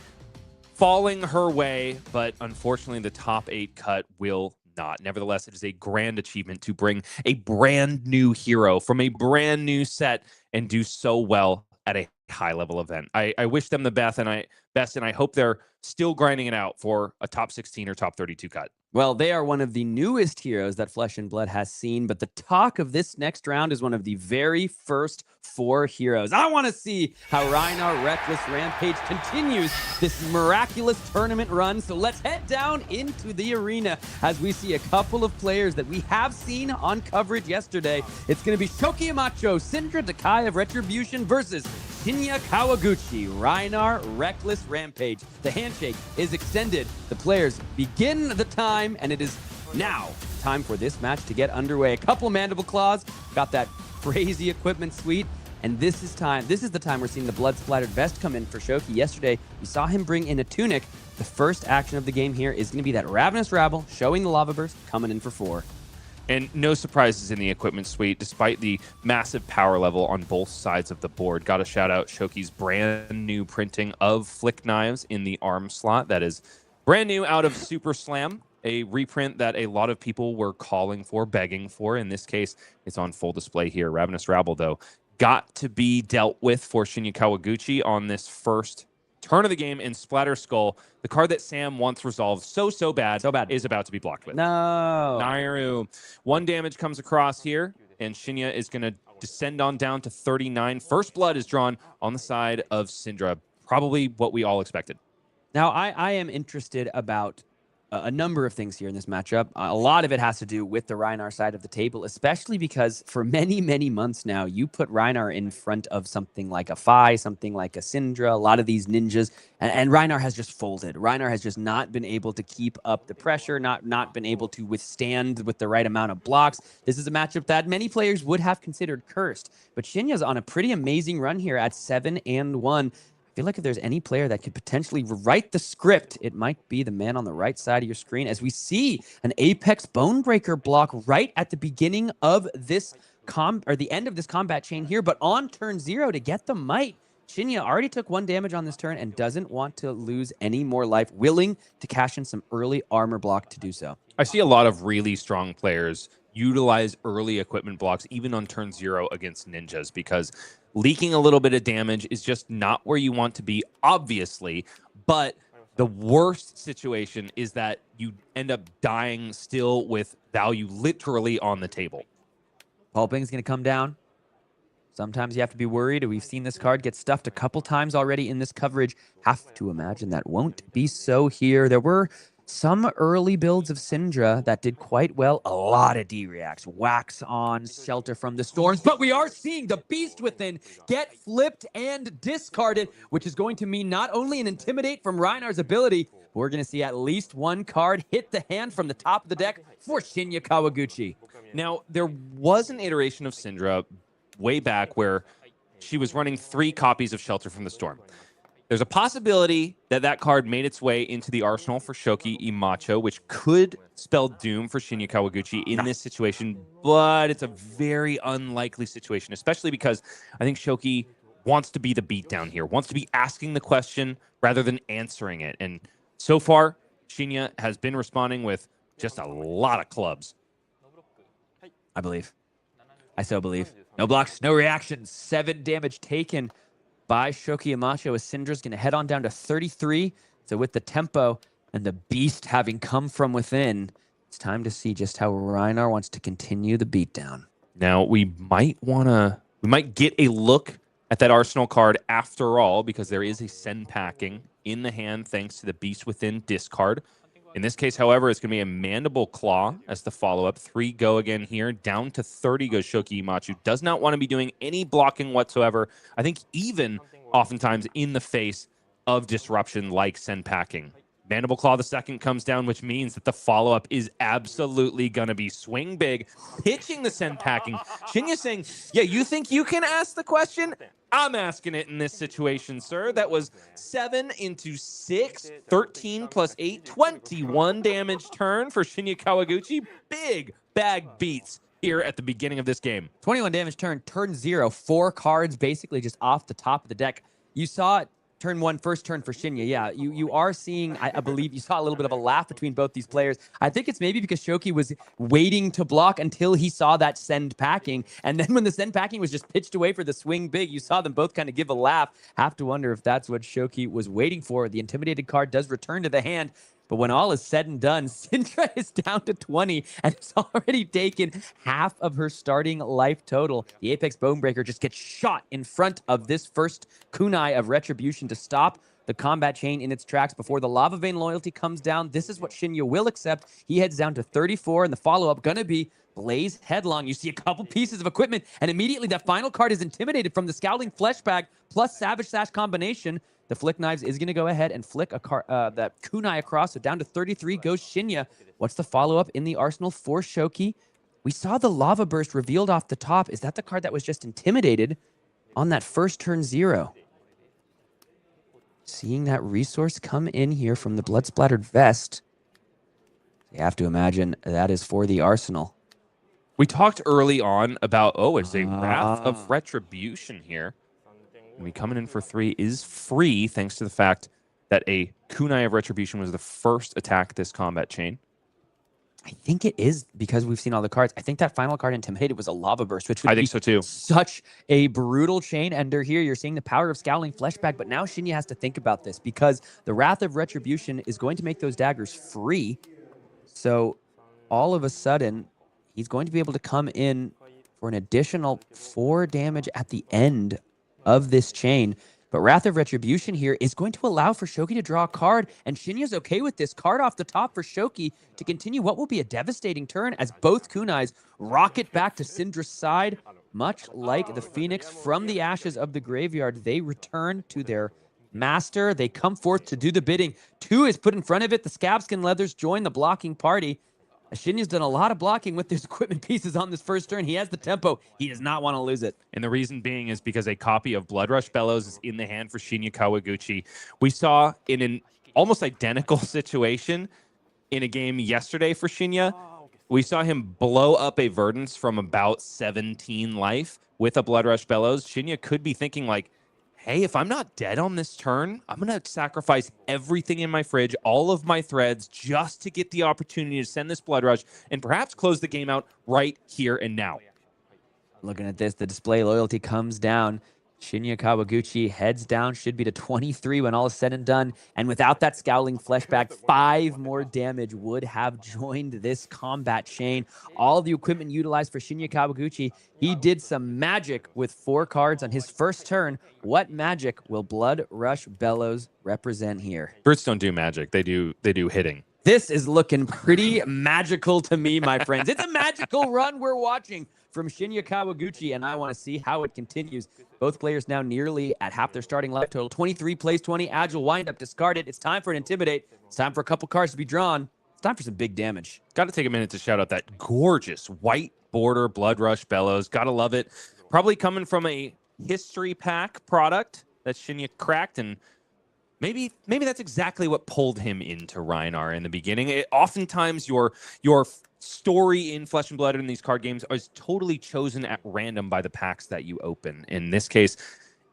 falling her way, but unfortunately the top 8 cut will not. Nevertheless, it is a grand achievement to bring a brand new hero from a brand new set and do so well at a high level event. I wish them the best, and I hope they're still grinding it out for a top 16 or top 32 cut. Well, they are one of the newest heroes that Flesh and Blood has seen, but the talk of this next round is one of the very first 4 heroes. I want to see how Rhinar Reckless Rampage continues this miraculous tournament run, so let's head down into the arena as we see a couple of players that we have seen on coverage yesterday. It's going to be Shoki Imacho, Cindra Takuyam of Retribution versus Shinya Kawaguchi, Rhinar Reckless Rampage. The handshake is extended. The players begin the time, and it is now time for this match to get underway. A couple mandible claws, got that crazy equipment suite, and this is the time we're seeing the blood-splattered vest come in for Shoki. Yesterday, we saw him bring in a tunic. The first action of the game here is going to be that Ravenous Rabble showing the Lava Burst, coming in for 4. And no surprises in the equipment suite, despite the massive power level on both sides of the board. Got to shout out Shoki's brand new printing of flick knives in the arm slot. That is brand new out of Super Slam, a reprint that a lot of people were calling for, begging for. In this case, it's on full display here. Ravenous Rabble, though, got to be dealt with for Shinya Kawaguchi on this first turn of the game in Splatter Skull. The card that Sam once resolved so bad is about to be blocked with. No. Nairu. 1 damage comes across here, and Shinya is going to descend on down to 39. First blood is drawn on the side of Cindra. Probably what we all expected. Now, I am interested about a number of things here in this matchup. A lot of it has to do with the Rhinar side of the table, especially because for many, many months now, you put Rhinar in front of something like a Phi, something like a Cindra, a lot of these ninjas, and Rhinar has just folded. Rhinar has just not been able to keep up the pressure, not been able to withstand with the right amount of blocks. This is a matchup that many players would have considered cursed, but Shinya's on a pretty amazing run here at 7-1. I feel like if there's any player that could potentially rewrite the script, it might be the man on the right side of your screen, as we see an Apex Bonebreaker block right at the beginning of this the end of this combat chain here, but on turn 0 to get the might. Shinya already took 1 damage on this turn and doesn't want to lose any more life, willing to cash in some early armor block to do so. I see a lot of really strong players utilize early equipment blocks, even on turn 0 against ninjas, because leaking a little bit of damage is just not where you want to be, obviously. But the worst situation is that you end up dying still with value literally on the table. Pulping's going to come down. Sometimes you have to be worried. We've seen this card get stuffed a couple times already in this coverage. Have to imagine that won't be so here. There were some early builds of Cindra that did quite well. A lot of D-reacts, wax on, shelter from the storms. But we are seeing the beast within get flipped and discarded, which is going to mean not only an intimidate from Rhinar's ability, but we're going to see at least one card hit the hand from the top of the deck for Shinya Kawaguchi. Now, there was an iteration of Cindra way back where she was running 3 copies of Shelter from the Storm. There's a possibility that that card made its way into the arsenal for Shoki Imacho, which could spell doom for Shinya Kawaguchi in this situation, but it's a very unlikely situation, especially because I think Shoki wants to be the beatdown here, wants to be asking the question rather than answering it. And so far, Shinya has been responding with just a lot of clubs. I believe. I so believe. No blocks, no reactions. 7 damage taken by Shoki Imacho as Cindra's going to head on down to 33. So with the tempo and the beast having come from within, it's time to see just how Rhinar wants to continue the beatdown. Now, we might get a look at that Arsenal card after all, because there is a send packing in the hand thanks to the beast within discard. In this case, however, it's going to be a Mandible Claw as the follow-up. 3 go again here. Down to 30 goes Shoki Imacho. Does not want to be doing any blocking whatsoever. I think even oftentimes in the face of disruption like send packing. Mandible Claw the second comes down, which means that the follow-up is absolutely going to be swing big. Pitching the send packing. Shinya saying, yeah, you think you can ask the question? I'm asking it in this situation, sir. That was 7 into 6, 13 plus 8, 21 damage turn for Shinya Kawaguchi. Big bag beats here at the beginning of this game. 21 damage turn 0. 4 cards basically just off the top of the deck. You saw it. Turn 1, first turn for Shinya. Yeah, you are seeing, I believe you saw a little bit of a laugh between both these players. I think it's maybe because Shoki was waiting to block until he saw that send packing. And then when the send packing was just pitched away for the swing big, you saw them both kind of give a laugh. Have to wonder if that's what Shoki was waiting for. The intimidated card does return to the hand. But when all is said and done, Cindra is down to 20 and has already taken half of her starting life total. The Apex Bonebreaker just gets shot in front of this first kunai of Retribution to stop the combat chain in its tracks before the Lava Vein loyalty comes down. This is what Shinya will accept. He heads down to 34, and the follow-up gonna be Blaze Headlong. You see a couple pieces of equipment, and immediately that final card is intimidated from the Scowling Flesh Bag plus Savage Sash combination. The Flick Knives is going to go ahead and flick that kunai across. So down to 33 goes Shinya. What's the follow-up in the arsenal for Shoki? We saw the Lava Burst revealed off the top. Is that the card that was just intimidated on that first turn 0? Seeing that resource come in here from the Blood-Splattered Vest. You have to imagine that is for the arsenal. We talked early on about, it's a Wrath of Retribution here. And we coming in for 3 is free, thanks to the fact that a Kunai of Retribution was the first attack this combat chain. I think it is because we've seen all the cards. I think that final card intimidated was a Lava Burst, which would be so too. Such a brutal chain ender here. You're seeing the power of Scowling Fleshbag, but now Shinya has to think about this because the Wrath of Retribution is going to make those daggers free. So all of a sudden, he's going to be able to come in for an additional 4 damage at the end of this chain. But Wrath of Retribution here is going to allow for Shoki to draw a card, and Shinya's okay with this card off the top for Shoki to continue what will be a devastating turn as both kunais rocket back to Cindra's side. Much like the Phoenix from the ashes of the graveyard, they return to their master. They come forth to do the bidding. 2 is put in front of it. The Scabskin Leathers join the blocking party. Shinya's done a lot of blocking with his equipment pieces on this first turn. He has the tempo. He does not want to lose it. And the reason being is because a copy of Bloodrush Bellows is in the hand for Shinya Kawaguchi. We saw in an almost identical situation in a game yesterday for Shinya. We saw him blow up a Verdance from about 17 life with a Bloodrush Bellows. Shinya could be thinking like, hey, if I'm not dead on this turn, I'm going to sacrifice everything in my fridge, all of my threads, just to get the opportunity to send this Blood Rush and perhaps close the game out right here and now. Looking at this, the display loyalty comes down. Shinya Kawaguchi heads down, should be to 23 when all is said and done. And without that Scowling Fleshbag, 5 more damage would have joined this combat chain. All the equipment utilized for Shinya Kawaguchi. He did some magic with 4 cards on his first turn. What magic will Blood Rush Bellows represent here? Brutes don't do magic. They do hitting. This is looking pretty magical to me, my friends. It's a magical run we're watching from Shinya Kawaguchi, and I want to see how it continues. Both players now nearly at half their starting life total. 23 plays 20, agile windup discarded. It's time for an intimidate. It's time for a couple cards to be drawn. It's time for some big damage. Got to take a minute to shout out that gorgeous white border Blood Rush Bellows. Got to love it. Probably coming from a history pack product that Shinya cracked, and maybe that's exactly what pulled him into Rhinar in the beginning. Oftentimes your story in Flesh and Blood in these card games is totally chosen at random by the packs that you open. In this case,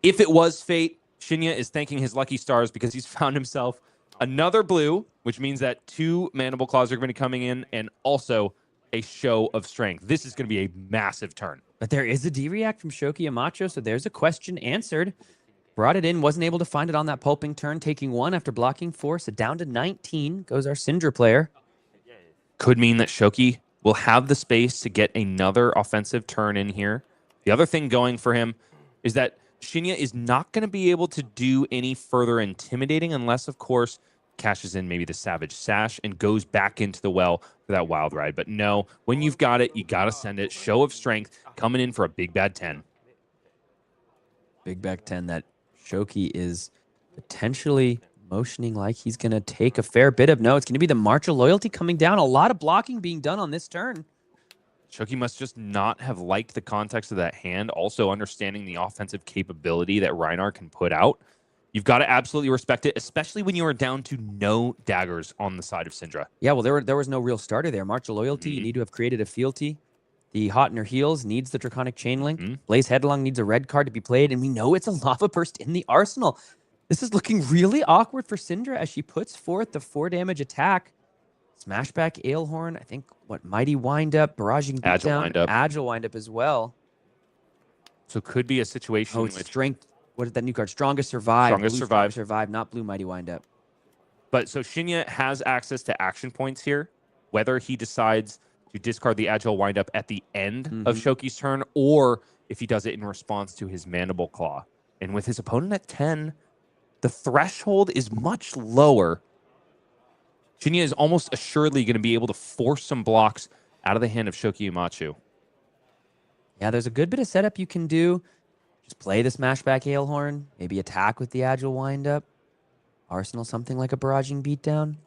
if it was fate, Shinya is thanking his lucky stars because he's found himself another blue, which means that 2 Mandible Claws are going to be coming in, and also a show of strength. This is going to be a massive turn. But there is a D-React from Shoki Imacho, so there's a question answered. Brought it in, wasn't able to find it on that pulping turn, taking 1 after blocking 4, so down to 19 goes our Cindra player. Could mean that Shoki will have the space to get another offensive turn in here. The other thing going for him is that Shinya is not going to be able to do any further intimidating unless, of course, cashes in maybe the Savage Sash and goes back into the well for that Wild Ride. But no, when you've got it, you got to send it. Show of strength coming in for a big bad 10. Big back 10 that Shoki is potentially motioning like he's going to take a fair bit of. No, it's going to be the March of Loyalty coming down. A lot of blocking being done on this turn. Shoki must just not have liked the context of that hand. Also understanding the offensive capability that Rhinar can put out. You've got to absolutely respect it, especially when you are down to no daggers on the side of Cindra. Yeah, well, there was no real starter there. March of Loyalty, you need to have created a fealty. The Hot in her heels needs the Draconic Chain Link. Blaze Headlong needs a red card to be played, and we know it's a Lava Burst in the arsenal. This is looking really awkward for Cindra as she puts forth the 4 damage attack. Smashback, Alehorn, I think, Mighty Windup, Barraging Beatdown, Agile Windup as well. So could be a situation with Strength. What is that new card? Strongest Survive. Strongest Survive. Survive, not Blue Mighty Windup. But so Shinya has access to action points here, whether he decides to discard the Agile Windup at the end of Shoki's turn, or if he does it in response to his Mandible Claw. And with his opponent at 10, the threshold is much lower. Shinya is almost assuredly going to be able to force some blocks out of the hand of Shoki Imacho. Yeah, there's a good bit of setup you can do. Just play the Smashback Alehorn, maybe attack with the Agile Windup. Arsenal something like a Barraging Beatdown.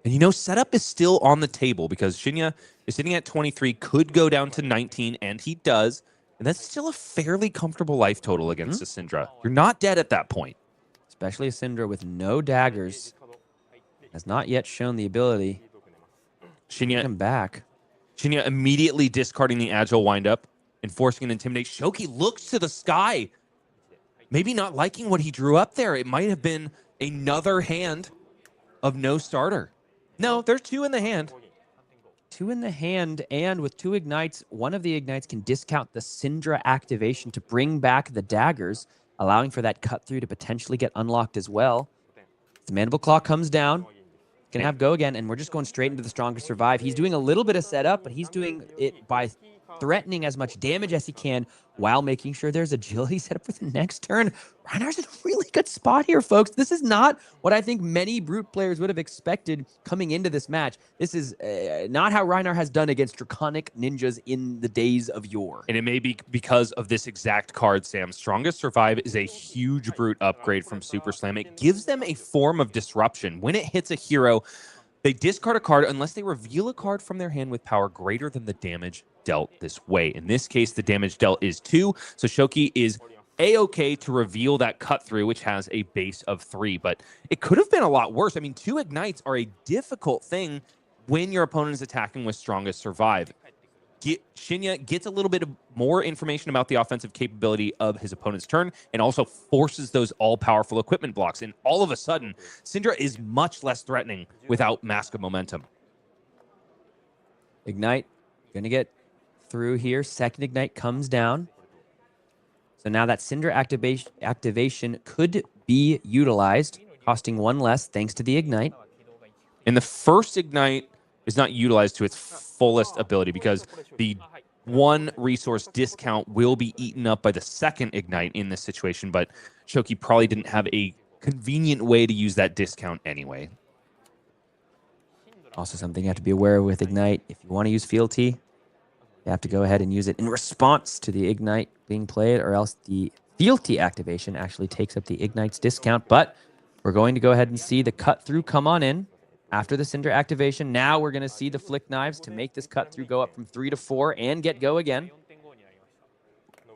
And you know, setup is still on the table because Shinya is sitting at 23, could go down to 19, and he does. And that's still a fairly comfortable life total against a Cindra. You're not dead at that point. Especially a Cindra with no daggers. Has not yet shown the ability to get him back. Shinya immediately discarding the Agile Windup and forcing an Intimidate. Shoki looks to the sky. Maybe not liking what he drew up there. It might have been another hand of no starter. No, there's 2 in the hand. 2 in the hand, and with 2 ignites, one of the ignites can discount the Cindra activation to bring back the daggers, allowing for that cut through to potentially get unlocked as well. The Mandible Claw comes down. Gonna have go again, and we're just going straight into the Strongest Survive. He's doing a little bit of setup, but he's doing it by threatening as much damage as he can while making sure there's agility set up for the next turn. Rhinar's in a really good spot here, folks. This is not what I think many Brute players would have expected coming into this match. This is not how Rhinar has done against Draconic Ninjas in the days of yore. And it may be because of this exact card, Sam. Strongest Survive is a huge Brute upgrade from Super Slam. It gives them a form of disruption. When it hits a hero, they discard a card unless they reveal a card from their hand with power greater than the damage dealt this way. In this case, the damage dealt is 2, so Shoki is A-okay to reveal that cut through, which has a base of 3, but it could have been a lot worse. I mean, 2 ignites are a difficult thing when your opponent is attacking with Strongest Survive. Shinya gets a little bit of more information about the offensive capability of his opponent's turn and also forces those all-powerful equipment blocks. And all of a sudden, Cindra is much less threatening without Mask of Momentum. Ignite, gonna get through here. Second Ignite comes down. So now that Cindra activation could be utilized, costing 1 less thanks to the Ignite. And the first Ignite is not utilized to its fullest ability because the 1 resource discount will be eaten up by the second Ignite in this situation, but Shoki probably didn't have a convenient way to use that discount anyway. Also something you have to be aware of with Ignite. If you want to use Fealty, you have to go ahead and use it in response to the Ignite being played, or else the Fealty activation actually takes up the Ignite's discount. But we're going to go ahead and see the cut through come on in after the Cindra activation. Now we're going to see the Flick Knives to make this cut through go up from 3 to 4 and get go again.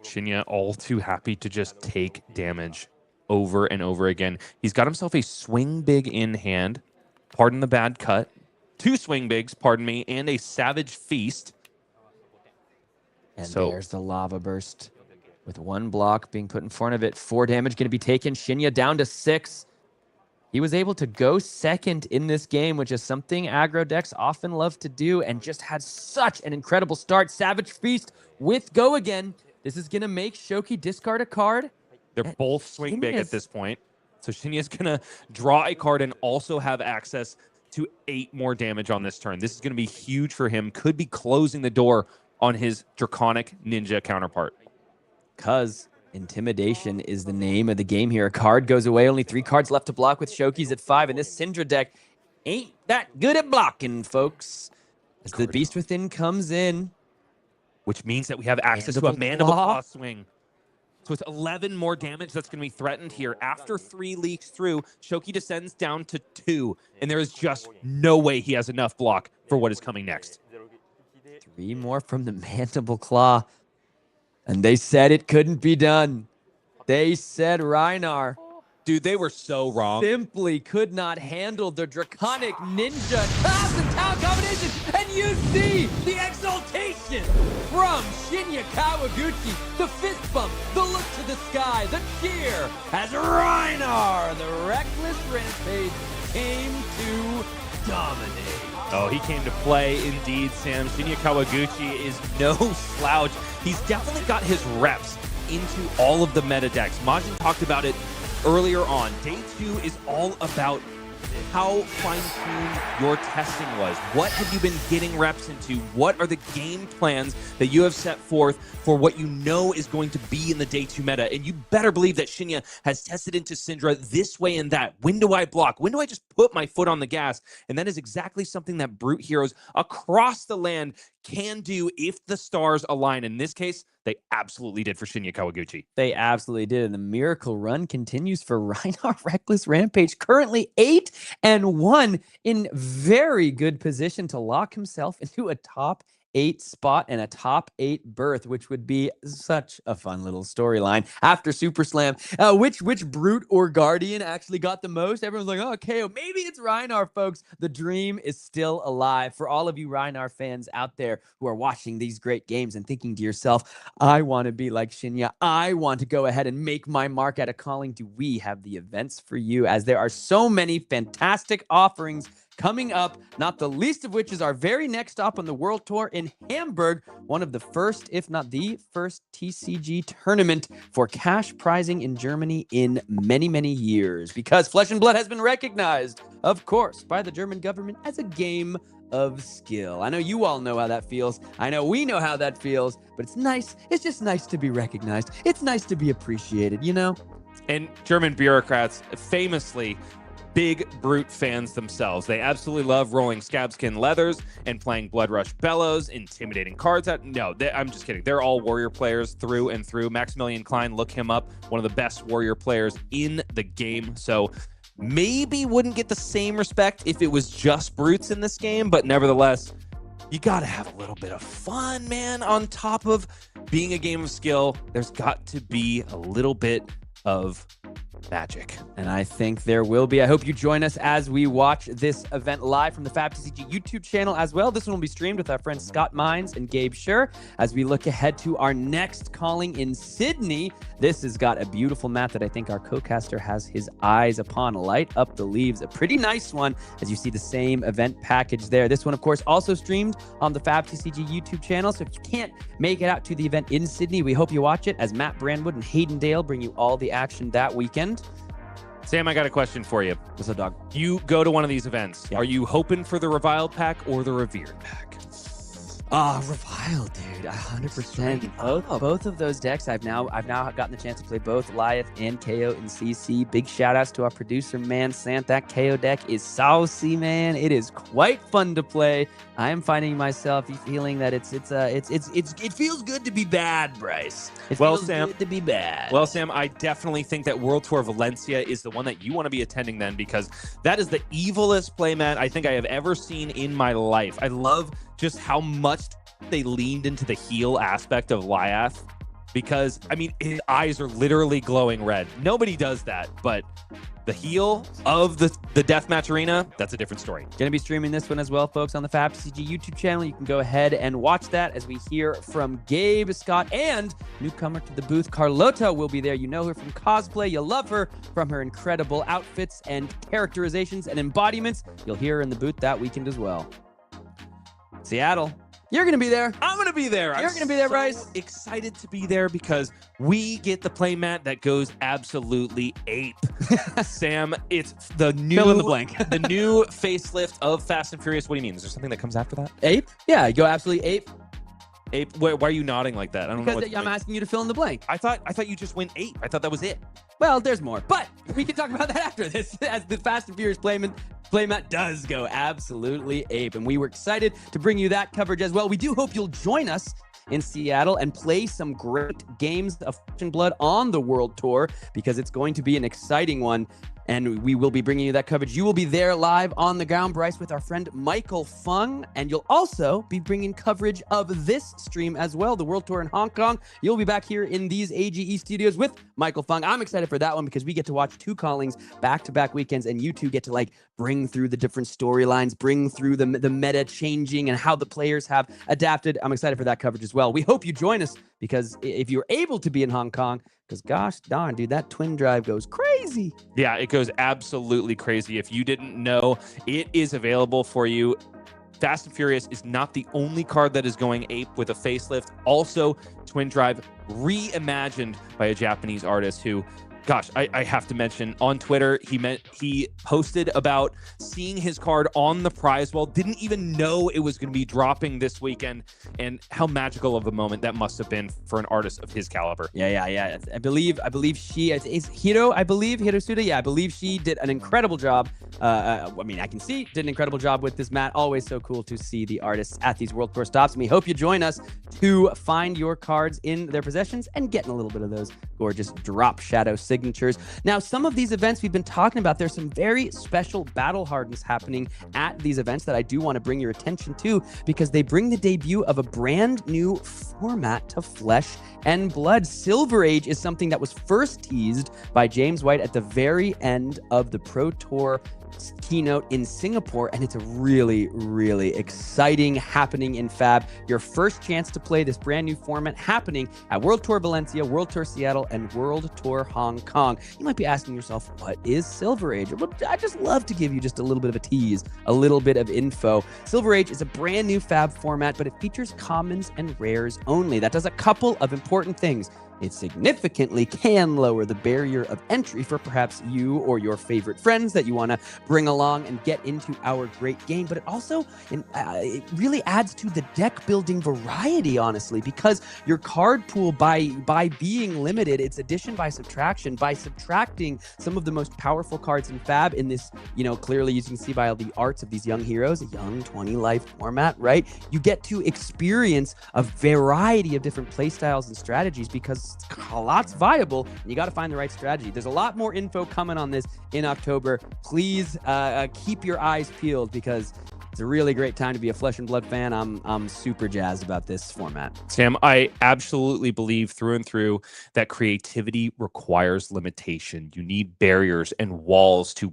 Shinya all too happy to just take damage over and over again. He's got himself a swing big in hand. Pardon the bad cut. 2 swing bigs, pardon me, and a Savage Feast. And there's the Lava Burst with 1 block being put in front of it. 4 damage going to be taken. Shinya down to 6. He was able to go second in this game, which is something aggro decks often love to do, and just had such an incredible start. Savage Feast with go again. This is going to make Shoki discard a card. They're both swing big at this point. So Shinya's going to draw a card and also have access to 8 more damage on this turn. This is going to be huge for him. Could be closing the door on his Draconic Ninja counterpart. Because Intimidation is the name of the game here. A card goes away. Only 3 cards left to block with Shoki's at 5. And this Cindra deck ain't that good at blocking, folks. As the Beast Within comes in. Which means that we have access to a Mandible Claw swing. So it's 11 more damage that's going to be threatened here. After 3 leaks through, Shoki descends down to 2. And there is just no way he has enough block for what is coming next. 3 more from the Mandible Claw. And they said it couldn't be done. They said Rhinar. Dude, they were so wrong. Simply could not handle the Draconic Ninja Class and Talent combination. And you see the exaltation from Shinya Kawaguchi. The fist bump, the look to the sky, the cheer as Rhinar, the Reckless Rampage, came to dominate. Oh, he came to play indeed, Sam. Shinya Kawaguchi is no slouch. He's definitely got his reps into all of the meta decks. Majin talked about it earlier on. Day 2 is all about how fine-tuned your testing was. What have you been getting reps into? What are the game plans that you have set forth for what you know is going to be in the Day 2 meta? And you better believe that Shinya has tested into Cindra this way and that. When do I block? When do I just put my foot on the gas? And that is exactly something that Brute heroes across the land can do if the stars align. In this case, they absolutely did for Shinya Kawaguchi. They absolutely did. And the miracle run continues for Rhinar Reckless Rampage. Currently 8-1 in very good position to lock himself into a top 8 spot and a top 8 berth, which would be such a fun little storyline after Super Slam. Which Brute or Guardian actually got the most? Everyone's like, oh, Kayo, maybe it's Rhinar, folks. The dream is still alive. For all of you Rhinar fans out there who are watching these great games and thinking to yourself, I want to be like Shinya. I want to go ahead and make my mark at a calling. Do we have the events for you? As there are so many fantastic offerings coming up, not the least of which is our very next stop on the World Tour in Hamburg, one of the first, if not the first, TCG tournament for cash prizing in Germany in many, many years. Because Flesh and Blood has been recognized, of course, by the German government as a game of skill. I know you all know how that feels. I know we know how that feels, but it's nice. It's just nice to be recognized. It's nice to be appreciated, you know? And German bureaucrats famously big Brute fans themselves. They absolutely love rolling Scabskin Leathers and playing Blood Rush Bellows, intimidating cards out. No, I'm just kidding. They're all Warrior players through and through. Maximilian Klein, look him up. One of the best Warrior players in the game. So maybe wouldn't get the same respect if it was just Brutes in this game, but nevertheless, you got to have a little bit of fun, man. On top of being a game of skill, there's got to be a little bit of magic. And I think there will be. I hope you join us as we watch this event live from the FabTCG YouTube channel as well. This one will be streamed with our friends Scott Mines and Gabe Schur as we look ahead to our next calling in Sydney. This has got a beautiful mat that I think our co-caster has his eyes upon. Light Up the Leaves, a pretty nice one as you see the same event package there. This one, of course, also streamed on the FabTCG YouTube channel. So if you can't make it out to the event in Sydney, we hope you watch it as Matt Brandwood and Hayden Dale bring you all the action that weekend. Sam, I got a question for you. What's up, dog? You go to one of these events. Yeah. Are you hoping for the Reviled pack or the Revered pack? Reviled, dude, 100%. Both of those decks, I've now gotten the chance to play both Lyeth and Kayo in CC. Big shout outs to our producer, man, Sant. That Kayo deck is saucy, man. It is quite fun to play. I am finding myself feeling that it feels good to be bad, Bryce. It feels good to be bad. Well, Sam, I definitely think that World Tour Valencia is the one that you want to be attending then, because that is the evilest playmat I think I have ever seen in my life. I love just how much they leaned into the heal aspect of Lyeth, because, I mean, his eyes are literally glowing red. Nobody does that, but the heal of the deathmatch arena, that's a different story. Going to be streaming this one as well, folks, on the Fab TCG YouTube channel. You can go ahead and watch that as we hear from Gabe, Scott, and newcomer to the booth, Carlota, will be there. You know her from cosplay. You love her from her incredible outfits and characterizations and embodiments. You'll hear her in the booth that weekend as well. Seattle, you're going to be there. I'm going to be there. You're going to be there, Bryce. So excited to be there because we get the playmat that goes absolutely ape. Sam, it's the new fill in the blank. The new facelift of Fast and Furious. What do you mean? Is there something that comes after that? Ape? Yeah, you go absolutely ape. Ape? Why are you nodding like that? I don't know. Because I'm asking you to fill in the blank. I thought you just went ape. I thought that was it. Well, there's more, but we can talk about that after this, as the Fast and Furious playmat does go absolutely ape, and we were excited to bring you that coverage as well. We do hope you'll join us in Seattle and play some great games of Flesh and Blood on the World Tour, because it's going to be an exciting one. And we will be bringing you that coverage. You will be there live on the ground, Bryce, with our friend Michael Fong. And you'll also be bringing coverage of this stream as well, the World Tour in Hong Kong. You'll be back here in these AGE studios with Michael Fong. I'm excited for that one because we get to watch two callings back-to-back weekends, and you two get to bring through the different storylines, bring through the meta changing and how the players have adapted. I'm excited for that coverage as well. We hope you join us, because if you're able to be in Hong Kong, because gosh darn, dude, that twin drive goes crazy. Yeah, it goes absolutely crazy. If you didn't know, it is available for you. Fast and Furious is not the only card that is going ape with a facelift. Also, Twin Drive reimagined by a Japanese artist who, gosh, I have to mention, on Twitter, he posted about seeing his card on the prize wall, didn't even know it was going to be dropping this weekend, and how magical of a moment that must have been for an artist of his caliber. Yeah. I believe she is Hirosuda. Yeah, I believe she did an incredible job. I can see did an incredible job with this mat. Always so cool to see the artists at these World Tour stops. And we hope you join us to find your cards in their possessions and getting a little bit of those gorgeous drop shadow signatures. Now, some of these events we've been talking about, there's some very special battle hardens happening at these events that I do want to bring your attention to, because they bring the debut of a brand new format to Flesh and Blood. Silver Age is something that was first teased by James White at the very end of the Pro Tour keynote in Singapore, and it's a really, really exciting happening in Fab. Your first chance to play this brand new format happening at World Tour Valencia, World Tour Seattle, and World Tour Hong Kong. You might be asking yourself, what is Silver Age? Well, I just love to give you just a little bit of a tease, a little bit of info. Silver Age is a brand new Fab format, but it features commons and rares only. That does a couple of important things. It significantly can lower the barrier of entry for perhaps you or your favorite friends that you want to bring along and get into our great game. But it also it really adds to the deck building variety, honestly, because your card pool, by being limited, it's addition by subtraction. By subtracting some of the most powerful cards in Fab in this, clearly you can see by the arts of these young heroes, a young 20 life format, right? You get to experience a variety of different playstyles and strategies, because a lot's viable, and you got to find the right strategy. There's a lot more info coming on this in October. Please keep your eyes peeled, because it's a really great time to be a Flesh and Blood fan. I'm super jazzed about this format. Sam, I absolutely believe through and through that creativity requires limitation. You need barriers and walls to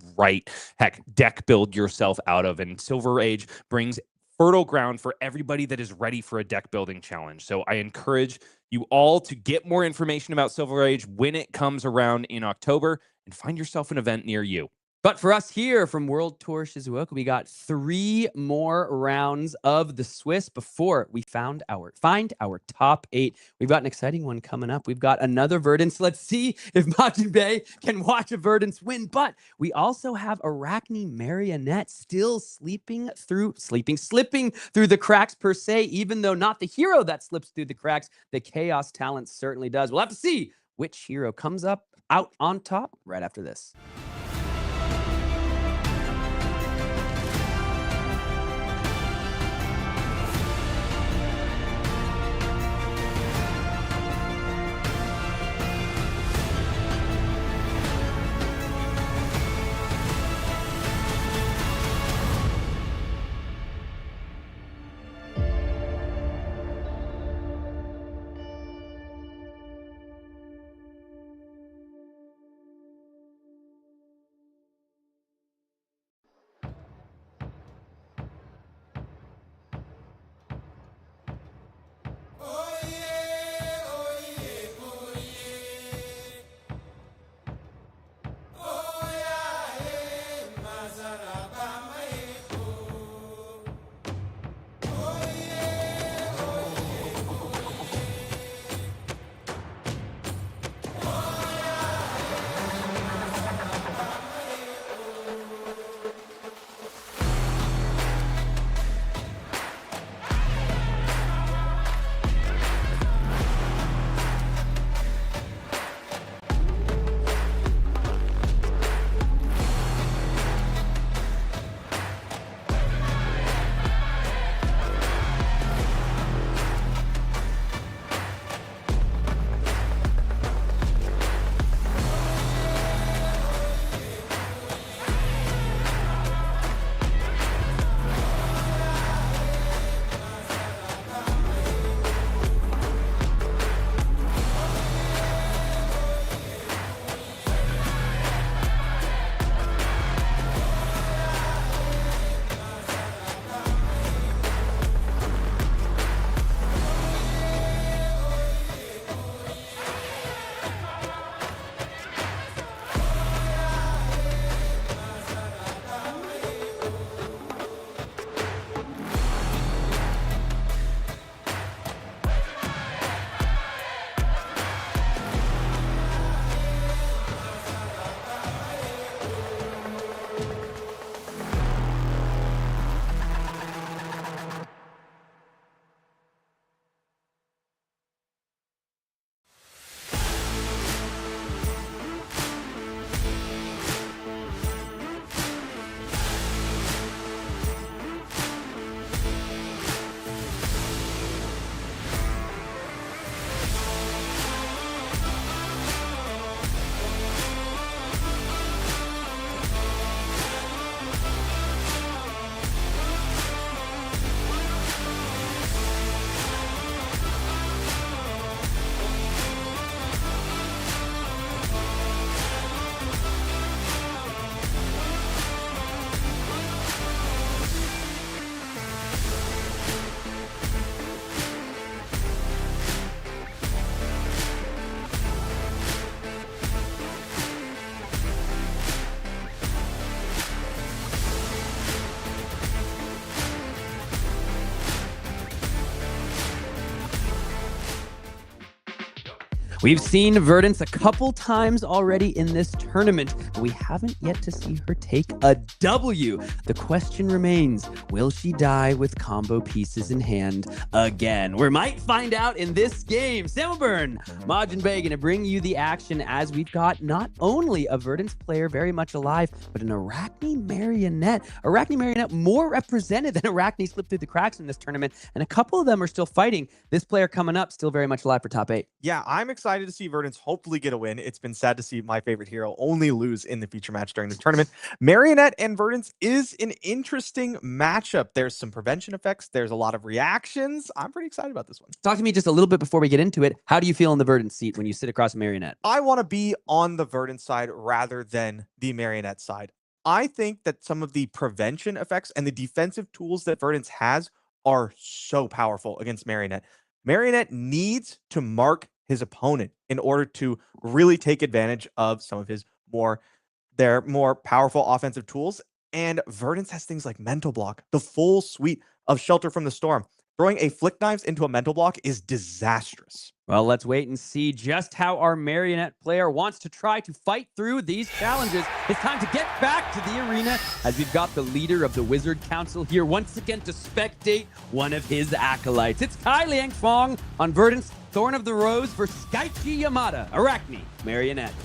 deck build yourself out of, and Silver Age brings fertile ground for everybody that is ready for a deck building challenge. So I encourage you all to get more information about Silver Age when it comes around in October, and find yourself an event near you. But for us here from World Tour Shizuoka, we got 3 more rounds of the Swiss before we find our top 8. We've got an exciting one coming up. We've got another Verdance. Let's see if Majiin Bae can watch a Verdance win. But we also have Arachne Marionette still slipping through the cracks per se, even though not the hero that slips through the cracks. The Chaos talent certainly does. We'll have to see which hero comes up out on top right after this. We've seen Verdance a couple times already in this tournament, but we haven't yet to see her take a W. The question remains, will she die with combo pieces in hand again? We might find out in this game. Samuburn, Majiin Bae gonna bring you the action as we've got not only a Verdance player very much alive, but an Arachne Marionette. Arachne Marionette more represented than Arachne slipped through the cracks in this tournament, and a couple of them are still fighting. This player coming up still very much alive for top 8. Yeah, I'm excited to see Verdance hopefully get a win. It's been sad to see my favorite hero only lose in the feature match during this tournament. Marionette and Verdance is an interesting matchup. There's some prevention effects. There's a lot of reactions. I'm pretty excited about this one. Talk to me just a little bit before we get into it. How do you feel in the Verdance seat when you sit across a Marionette? I want to be on the Verdance side rather than the Marionette side. I think that some of the prevention effects and the defensive tools that Verdance has are so powerful against Marionette. Marionette needs to mark his opponent in order to really take advantage of some of his more They're more powerful offensive tools, and Verdance has things like Mental Block, the full suite of Shelter from the Storm. Throwing a Flick Knives into a Mental Block is disastrous. Well, let's wait and see just how our Marionette player wants to try to fight through these challenges. It's time to get back to the arena as we've got the leader of the Wizard Council here once again to spectate one of his acolytes. It's Liang Fong on Verdance, Thorn of the Rose versus Gaichi Yamada, Arachne, Marionette.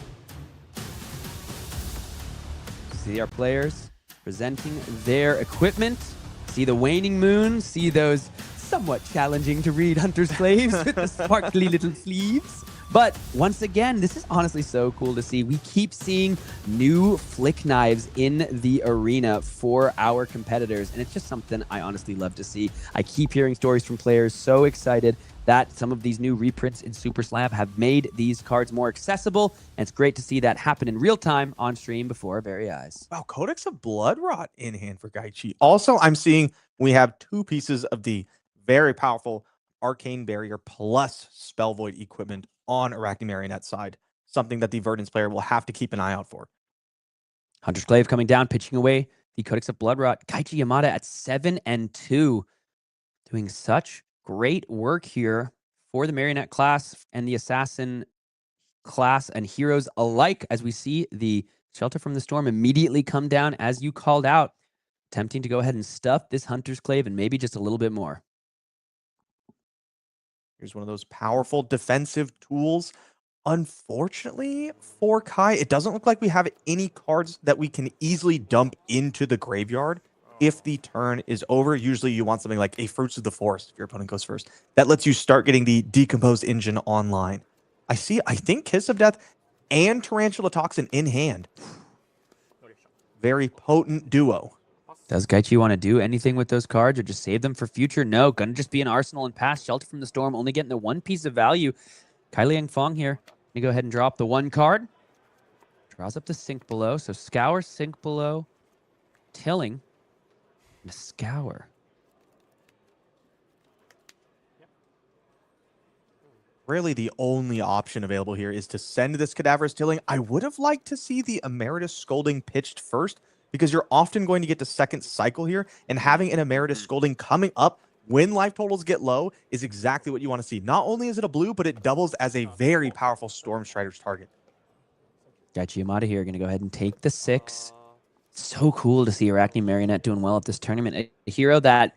See our players presenting their equipment. See the waning moon. See those somewhat challenging to read Hunter's Claves with the sparkly little sleeves. But once again, this is honestly so cool to see. We keep seeing new Flick Knives in the arena for our competitors, and it's just something I honestly love to see. I keep hearing stories from players so excited that some of these new reprints in Super Slab have made these cards more accessible, and it's great to see that happen in real time on stream before our very eyes. Wow, Codex of Blood Rot in hand for Gaichi. Also, I'm seeing we have 2 pieces of the very powerful Arcane Barrier plus Spell Void equipment on Arachne Marionette side. Something that the Verdance player will have to keep an eye out for. Hunter's Clave coming down, pitching away the Codex of Blood Rot. Gaichi Yamada at 7-2. Doing such great work here for the Marionette class and the Assassin class and heroes alike as we see the Shelter from the Storm immediately come down as you called out. Attempting to go ahead and stuff this Hunter's Clave and maybe just a little bit more. Here's one of those powerful defensive tools. Unfortunately for Kai, it doesn't look like we have any cards that we can easily dump into the graveyard if the turn is over. Usually you want something like a Fruits of the Forest if your opponent goes first. That lets you start getting the Decomposed Engine online. I think Kiss of Death and Tarantula Toxin in hand. Very potent duo. Does Gaichi want to do anything with those cards or just save them for future? No, gonna just be an arsenal and pass. Shelter from the Storm, only getting the 1 piece of value. Liang Fong here. Gonna go ahead and drop the 1 card. Draws up the Sink Below. So Scour, Sink Below, Tilling, and a Scour. Really, the only option available here is to send this Cadaverous Tilling. I would have liked to see the Emeritus Scolding pitched first, because you're often going to get to second cycle here, and having an Emeritus Scolding coming up when life totals get low is exactly what you want to see. Not only is it a blue, but it doubles as a very powerful Storm Strider's target. Gaichi Yamada here, going to go ahead and take the 6. So cool to see Arachne Marionette doing well at this tournament. A hero that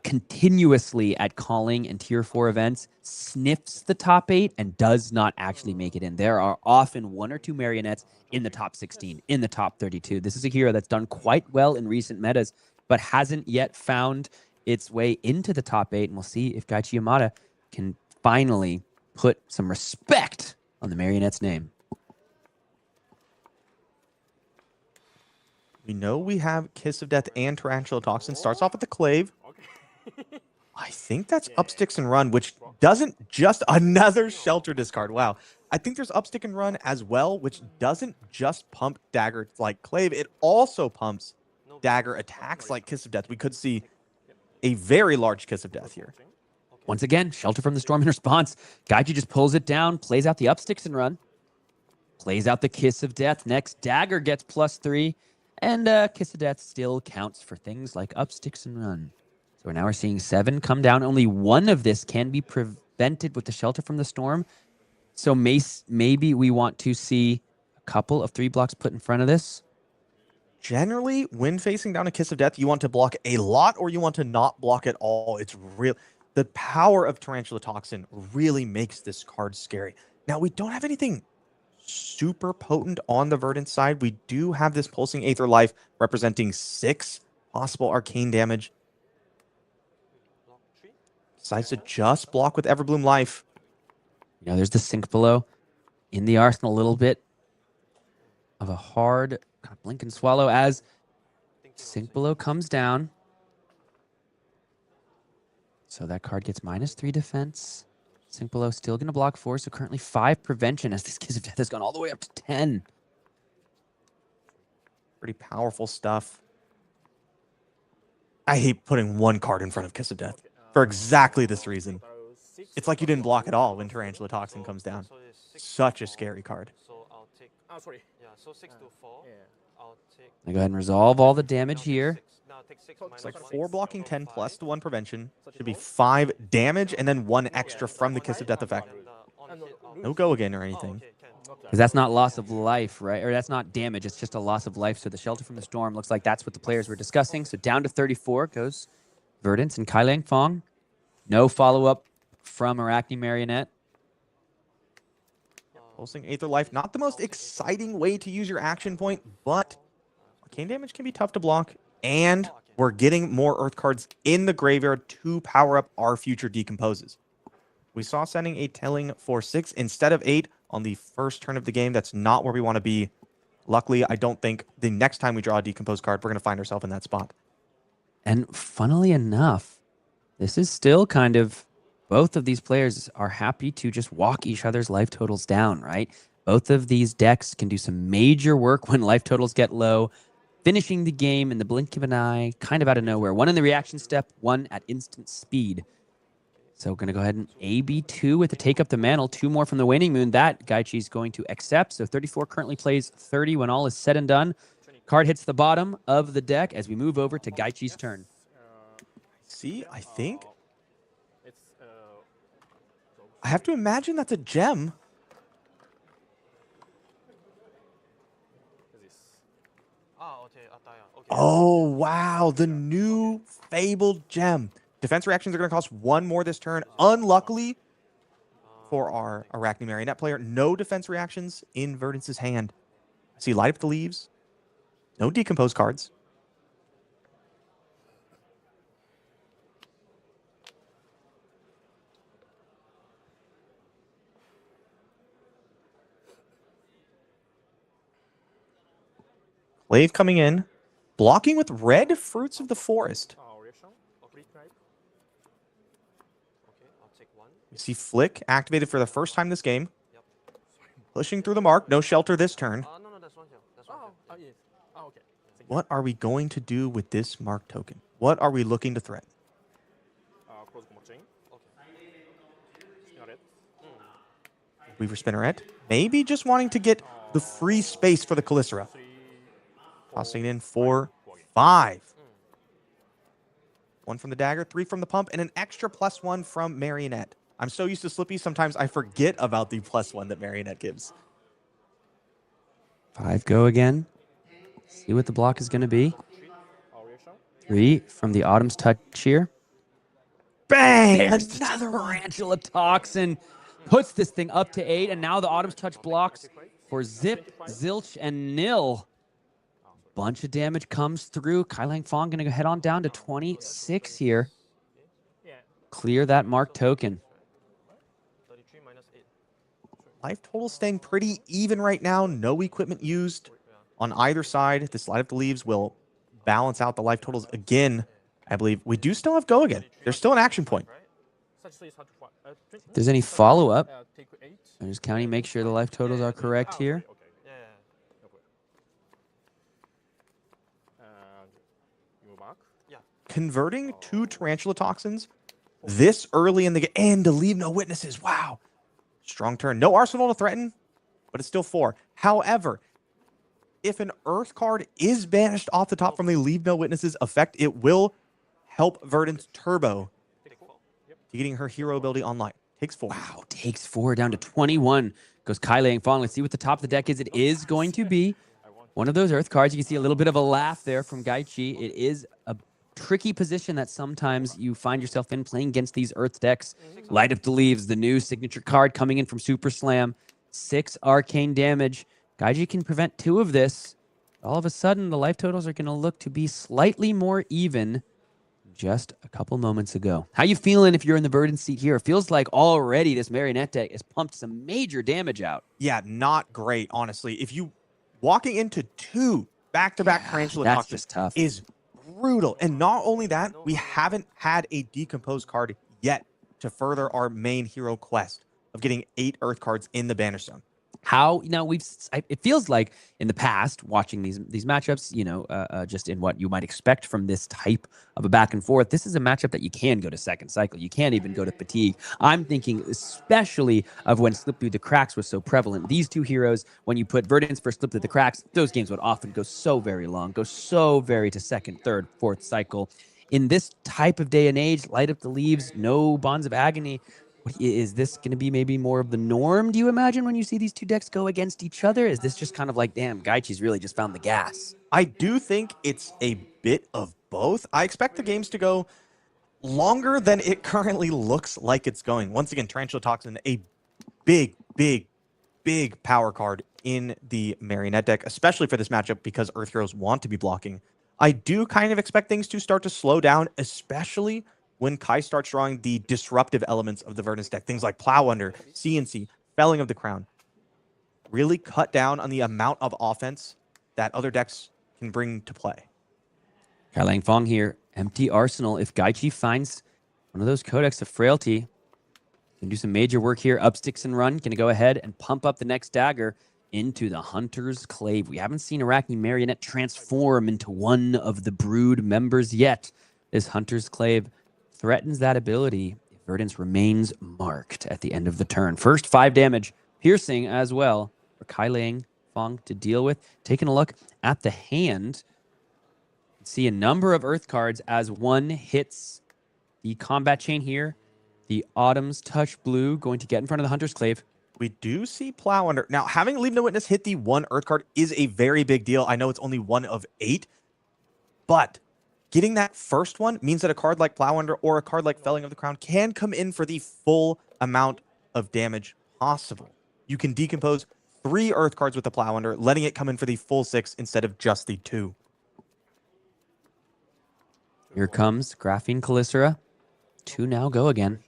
continuously at calling and tier 4 events sniffs the top 8 and does not actually make it in. There are often 1 or 2 Marionettes in the top 16, in the top 32. This is a hero that's done quite well in recent metas, but hasn't yet found its way into the top 8. And we'll see if Gaichi Yamada can finally put some respect on the Marionette's name. We know we have Kiss of Death and Tarantula Toxin. Starts off with the Clave. I think that's Up Sticks and Run, which doesn't just another Shelter discard. Wow. I think there's Up Stick and Run as well, which doesn't just pump Dagger like Clave. It also pumps Dagger attacks like Kiss of Death. We could see a very large Kiss of Death here. Once again, Shelter from the Storm in response. Gaichi just pulls it down, plays out the Up Sticks and Run, plays out the Kiss of Death. Next, Dagger gets +3, and Kiss of Death still counts for things like Up Sticks and Run. So now we're seeing 7 come down. Only 1 of this can be prevented with the Shelter from the Storm. So maybe we want to see a couple of 3 blocks put in front of this. Generally, when facing down a Kiss of Death, you want to block a lot or you want to not block at all. It's real. The power of Tarantula Toxin really makes this card scary. Now, we don't have anything super potent on the Verdance side. We do have this Pulsing Aether Life representing 6 possible arcane damage. Decides to just block with Everbloom Life. You know, there's the Sink Below in the arsenal, a little bit of a hard kind of blink and swallow as Sink Below comes down. So that card gets -3 defense. Sink Below still going to block 4, so currently 5 prevention as this Kiss of Death has gone all the way up to 10. Pretty powerful stuff. I hate putting 1 card in front of Kiss of Death for exactly this reason. It's like you didn't block at all when Tarantula Toxin comes down. Such a scary card. sorry. Yeah, so 6 to 4. Yeah. I'll take. I go ahead and resolve all the damage here. Now take 6 It's minus like 1. 4 blocking, 10 5. plus the 1 prevention. Should be 5 damage and then 1 extra from the Kiss of Death effect. No go again or anything. Because that's not loss of life, right? Or that's not damage. It's just a loss of life. So the Shelter from the Storm looks like that's what the players were discussing. So down to 34 goes Verdance and Liang Fong. No follow-up from Arachne Marionette. Pulsing Aether Life, not the most exciting way to use your action point, but arcane damage can be tough to block. And we're getting more Earth cards in the graveyard to power up our future Decomposes. We saw sending a Telling for 6 instead of 8 on the first turn of the game. That's not where we want to be. Luckily, I don't think the next time we draw a Decompose card, we're going to find ourselves in that spot. And funnily enough, this is still kind of, both of these players are happy to just walk each other's life totals down, right? Both of these decks can do some major work when life totals get low, finishing the game in the blink of an eye, kind of out of nowhere. One in the reaction step, one at instant speed. So going to go ahead and AB2 with the Take Up the Mantle. 2 more from the Waning Moon. That Gaichi's going to accept. So 34 currently plays 30 when all is said and done. Card hits the bottom of the deck as we move over to Gaichi's turn. See, I think I have to imagine that's a gem. Oh, wow. The new Fabled Gem. Defense reactions are going to cost 1 more this turn. Unluckily for our Arachne Marionette player, no defense reactions in Verdance's hand. See, Light Up the Leaves. No Decompose cards. Wave coming in. Blocking with red Fruits of the Forest. We see Flick activated for the first time this game. Pushing through the mark. No shelter this turn. No, that's one here. That's one here. Yes. Okay. What are we going to do with this mark token? What are we looking to threaten? Close Goldmane. Okay. Weaver Spinneret. Maybe just wanting to get the free space for the Calicera. Tossing it in for 5. 1 from the dagger, 3 from the pump, and an extra +1 from Marionette. I'm so used to Slippy, sometimes I forget about the +1 that Marionette gives. 5 go again. See what the block is going to be. 3 from the Autumn's Touch here. Bang! There's another Tarantula Toxin. Puts this thing up to 8, and now the Autumn's Touch blocks for Zip, Zilch, and Nil. Bunch of damage comes through. Liang Fong going to head on down to 26 here. Clear that mark token. 33 minus 8. Life total staying pretty even right now. No equipment used on either side. This Light Up the Leaves will balance out the life totals again. I believe we do still have go again. There's still an action point. If there's any follow-up, I'm just counting, make sure the life totals are correct here. Converting 2 Tarantula Toxins this early in the game and to leave no witnesses. Wow. Strong turn. No arsenal to threaten, but it's still 4. However, if an Earth card is banished off the top from the Leave No Witnesses effect, it will help Verdance turbo to getting her hero ability online. Takes 4. Wow, takes 4 down to 21. Goes Liang Fong. Let's see what the top of the deck is. It is going to be one of those Earth cards. You can see a little bit of a laugh there from Gaichi. It is a tricky position that sometimes you find yourself in playing against these Earth decks. Light Up the Leaves, the new signature card coming in from Super Slam. 6 arcane damage. Gaichi can prevent 2 of this. All of a sudden, the life totals are going to look to be slightly more even just a couple moments ago. How you feeling if you're in the Verdance seat here? It feels like already this Marionette deck has pumped some major damage out. Yeah, not great, honestly. If you walking into 2 back-to-back Tarantula that's Toxins just tough. is brutal. And not only that, we haven't had a Decompose card yet to further our main hero quest of getting 8 Earth cards in the Banish Zone. How it feels like in the past watching these matchups, just in what you might expect from this type of a back and forth, this is a matchup that you can go to second cycle. You can't even go to fatigue. I'm thinking especially of when Slip Through the Cracks was so prevalent. These two heroes, when you put Verdance for Slip Through the Cracks, those games would often go so very long, go so very to second, third, fourth cycle. In this type of day and age, Light Up the Leaves, no Bonds of Agony. Is this going to be maybe more of the norm, do you imagine, when you see these two decks go against each other? Is this just kind of like, damn, Gaichi's really just found the gas? I do think it's a bit of both. I expect the games to go longer than it currently looks like it's going. Once again, Tarantula Toxin, a big, big, big power card in the Marionette deck, especially for this matchup because Earth Heroes want to be blocking. I do kind of expect things to start to slow down, especially when Kai starts drawing the disruptive elements of the Verdance deck. Things like Plow Under, CNC, Felling of the Crown. Really cut down on the amount of offense that other decks can bring to play. Liang Fong here, empty arsenal. If Gaichi finds one of those Codex of Frailty, can do some major work here. Up sticks and run. Going to go ahead and pump up the next dagger into the Hunter's Clave. We haven't seen Arachne Marionette transform into one of the Brood members yet. This Hunter's Clave threatens that ability if Verdance remains marked at the end of the turn. First 5 damage, piercing as well for Liang Fong to deal with. Taking a look at the hand, see a number of Earth cards as one hits the combat chain here. The Autumn's Touch Blue going to get in front of the Hunter's Clave. We do see Plow Under. Now, having Leave No Witness hit the 1 Earth card is a very big deal. I know it's only 1 of 8, but getting that first one means that a card like Plow Under or a card like Felling of the Crown can come in for the full amount of damage possible. You can decompose 3 Earth cards with the Plow Under, letting it come in for the full 6 instead of just the 2. Here comes Graphene Calycera. 2 now go again.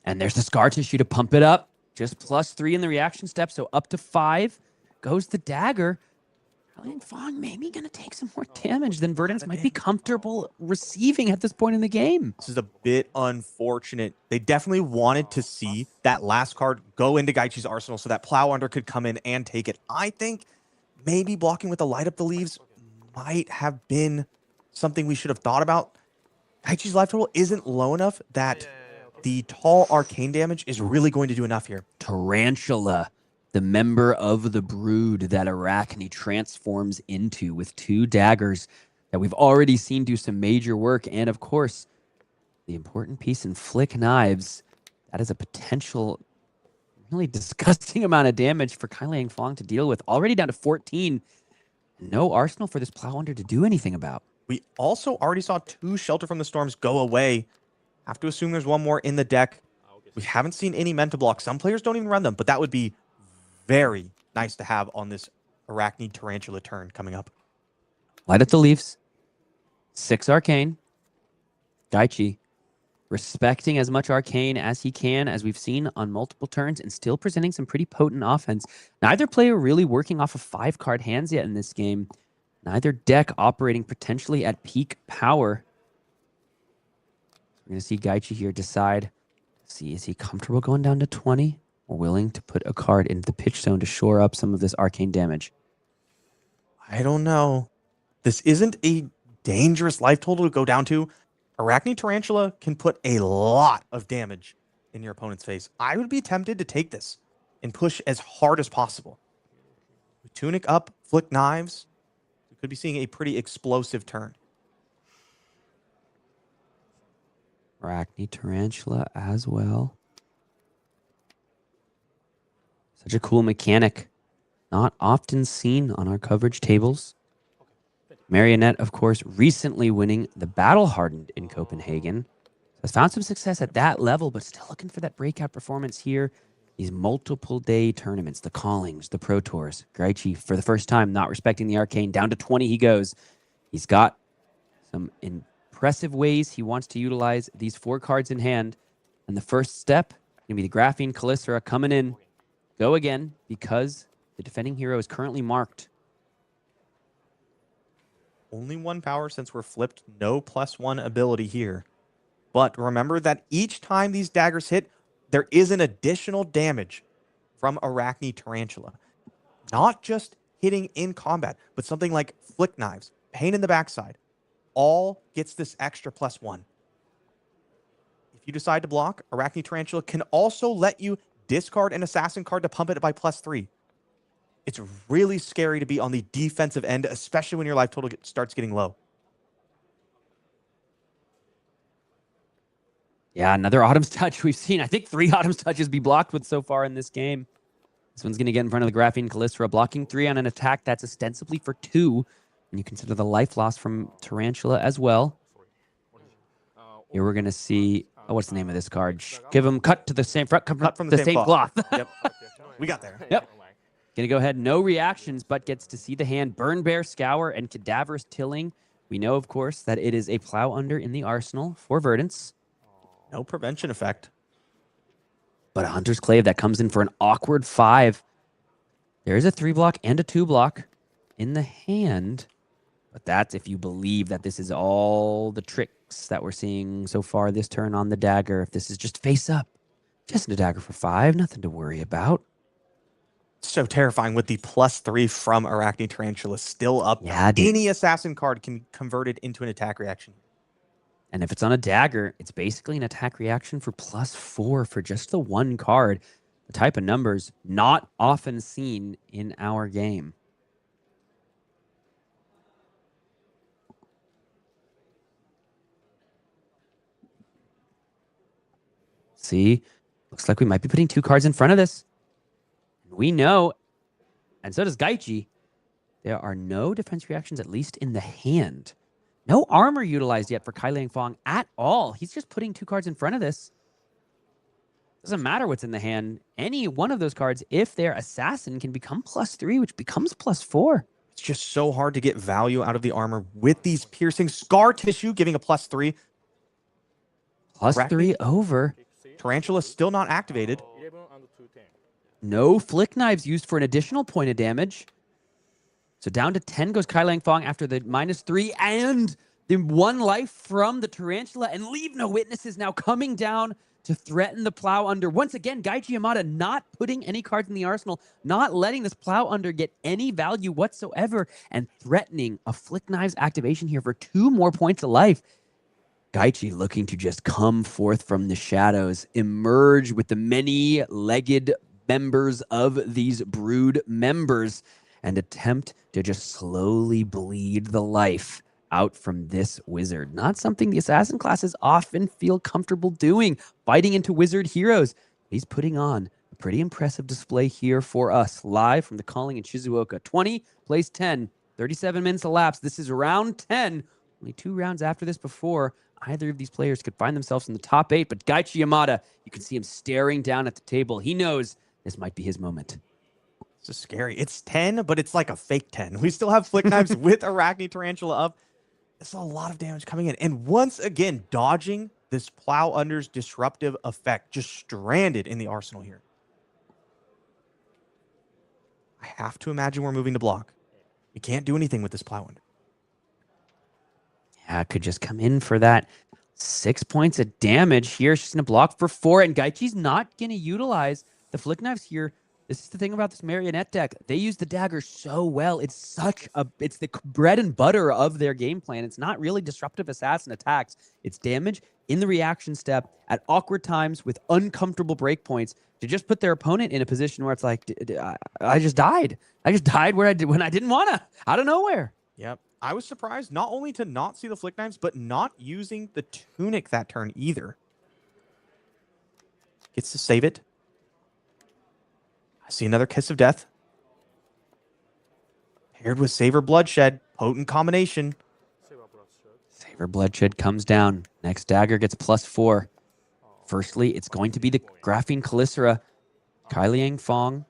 And there's the Scar Tissue to pump it up. Just +3 in the reaction step, so up to 5 goes the dagger. Liang Fong maybe going to take some more damage than Verdance might be comfortable receiving at this point in the game. This is a bit unfortunate. They definitely wanted to see that last card go into Gaichi's arsenal so that Plow Under could come in and take it. I think maybe blocking with the Light Up the Leaves might have been something we should have thought about. Gaichi's life total isn't low enough that the tall arcane damage is really going to do enough here. Tarantula, the member of the Brood that Arachne transforms into with 2 daggers that we've already seen do some major work. And of course, the important piece in Flick Knives, that is a potential really disgusting amount of damage for Liang Fong to deal with. Already down to 14. No arsenal for this Plow Under to do anything about. We also already saw 2 Shelter from the Storms go away. Have to assume there's one more in the deck. We haven't seen any Menta Block. Some players don't even run them, but that would be very nice to have on this Arachne Tarantula turn coming up. Light Up the Leaves. 6 Arcane. Gaichi respecting as much Arcane as he can, as we've seen on multiple turns, and still presenting some pretty potent offense. Neither player really working off of 5-card hands yet in this game. Neither deck operating potentially at peak power. We're going to see Gaichi here decide, is he comfortable going down to 20 or willing to put a card into the pitch zone to shore up some of this arcane damage? I don't know. This isn't a dangerous life total to go down to. Arachne Tarantula can put a lot of damage in your opponent's face. I would be tempted to take this and push as hard as possible. With Tunic up, Flick Knives, we could be seeing a pretty explosive turn. Arachne Tarantula as well. Such a cool mechanic. Not often seen on our coverage tables. Marionette, of course, recently winning the Battle Hardened in Copenhagen. Has found some success at that level, but still looking for that breakout performance here. These multiple day tournaments, the Callings, the Pro Tours. Gaichi, for the first time, not respecting the Arcane. Down to 20 he goes. He's got some impressive ways he wants to utilize these 4 cards in hand. And the first step, going to be the Graphene Calycera coming in. Go again, because the defending hero is currently marked. Only 1 power since we're flipped. No +1 ability here. But remember that each time these daggers hit, there is an additional damage from Arachne Tarantula. Not just hitting in combat, but something like Flick Knives, Pain in the Backside, all gets this extra +1. If you decide to block, Arachne Tarantula can also let you discard an Assassin card to pump it by +3. It's really scary to be on the defensive end, especially when your life total starts getting low. Yeah, another Autumn's Touch. We've seen, I think, 3 Autumn's Touches be blocked with so far in this game. This one's going to get in front of the Graphene Calistera, blocking 3 on an attack that's ostensibly for 2. And you consider the life loss from Tarantula as well. Here we're going to see, what's the name of this card? Give him cut to the same front, cut from the same cloth. Yep. We got there. Yep. Gonna go ahead, no reactions, but gets to see the hand. Burn Bear, Scour, and Cadaverous Tilling. We know, of course, that it is a Plow Under in the arsenal for Verdance. No prevention effect. But a Hunter's Clave that comes in for an awkward 5. There is a 3-block and a 2-block in the hand. But that's if you believe that this is all the tricks that we're seeing so far this turn on the dagger. If this is just face up, just a dagger for 5, nothing to worry about. So terrifying with the +3 from Arachne Tarantula still up. Yeah, dude. Any assassin card can convert it into an attack reaction. And if it's on a dagger, it's basically an attack reaction for +4 for just the 1 card. The type of numbers not often seen in our game. See, looks like we might be putting 2 cards in front of this. We know, and so does Gaichi, there are no defense reactions, at least in the hand. No armor utilized yet for Liang Fong at all. He's just putting 2 cards in front of this. Doesn't matter what's in the hand. Any one of those cards, if they're assassin, can become +3, which becomes +4. It's just so hard to get value out of the armor with these piercing scar tissue, giving a +3. +3 over. Tarantula still not activated. 11 and 210. No Flick Knives used for an additional point of damage. So down to 10 goes Liang Fong after the -3 and the 1 life from the Tarantula. And Leave No Witnesses now coming down to threaten the Plow Under. Once again, Gaichi Yamada not putting any cards in the arsenal, not letting this Plow Under get any value whatsoever, and threatening a Flick Knives activation here for 2 more points of life. Gaichi looking to just come forth from the shadows, emerge with the many-legged members of these brood members, and attempt to just slowly bleed the life out from this wizard. Not something the assassin classes often feel comfortable doing, fighting into wizard heroes. He's putting on a pretty impressive display here for us, live from the Calling in Shizuoka. 20 plays 10, 37 minutes elapsed. This is round 10. Only 2 rounds after this before either of these players could find themselves in the top 8, but Gaichi Yamada, you can see him staring down at the table. He knows this might be his moment. This is scary. It's 10, but it's like a fake 10. We still have Flick Knives with Arachne Tarantula up. It's a lot of damage coming in. And once again, dodging this Plow Under's disruptive effect. Just stranded in the arsenal here. I have to imagine we're moving to block. We can't do anything with this Plow Under. Yeah, could just come in for that 6 points of damage here. She's going to block for 4, and Gaichi's not going to utilize the Flick Knives here. This is the thing about this Marionette deck. They use the dagger so well. It's the bread and butter of their game plan. It's not really disruptive assassin attacks. It's damage in the reaction step at awkward times with uncomfortable breakpoints to just put their opponent in a position where it's like, I just died. I just died when I didn't want to, out of nowhere. Yep. I was surprised not only to not see the Flick Knives, but not using the Tunic that turn either. Gets to save it. I see another Kiss of Death. Paired with Savor Bloodshed. Potent combination. Savor Bloodshed comes down. Next dagger gets +4. Firstly, it's going to be the Graphene Calistera. Liang Fong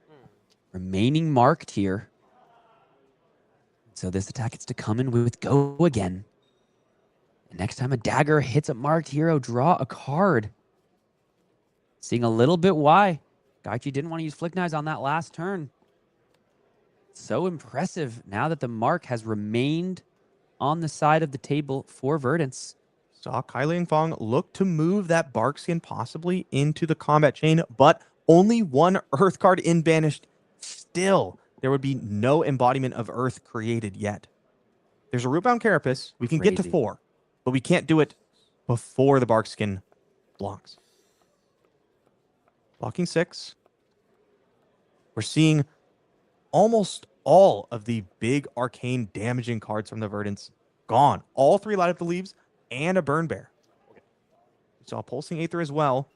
remaining marked here. So this attack gets to come in with go again. And next time a dagger hits a marked hero, draw a card. Seeing a little bit why Gaichi didn't want to use Flick Knives on that last turn. So impressive now that the mark has remained on the side of the table for Verdance. Saw Liang Fong look to move that Barkskin possibly into the combat chain, but only one Earth card in banished, still there would be no embodiment of Earth created yet. There's a Rootbound Carapace. We can get to Crazy. 4, but we can't do it before the Barkskin blocks. Blocking 6. We're seeing almost all of the big arcane damaging cards from the Verdance gone. All 3 Light Up the Leaves and a Burn Bear. We saw a Pulsing Aether as well.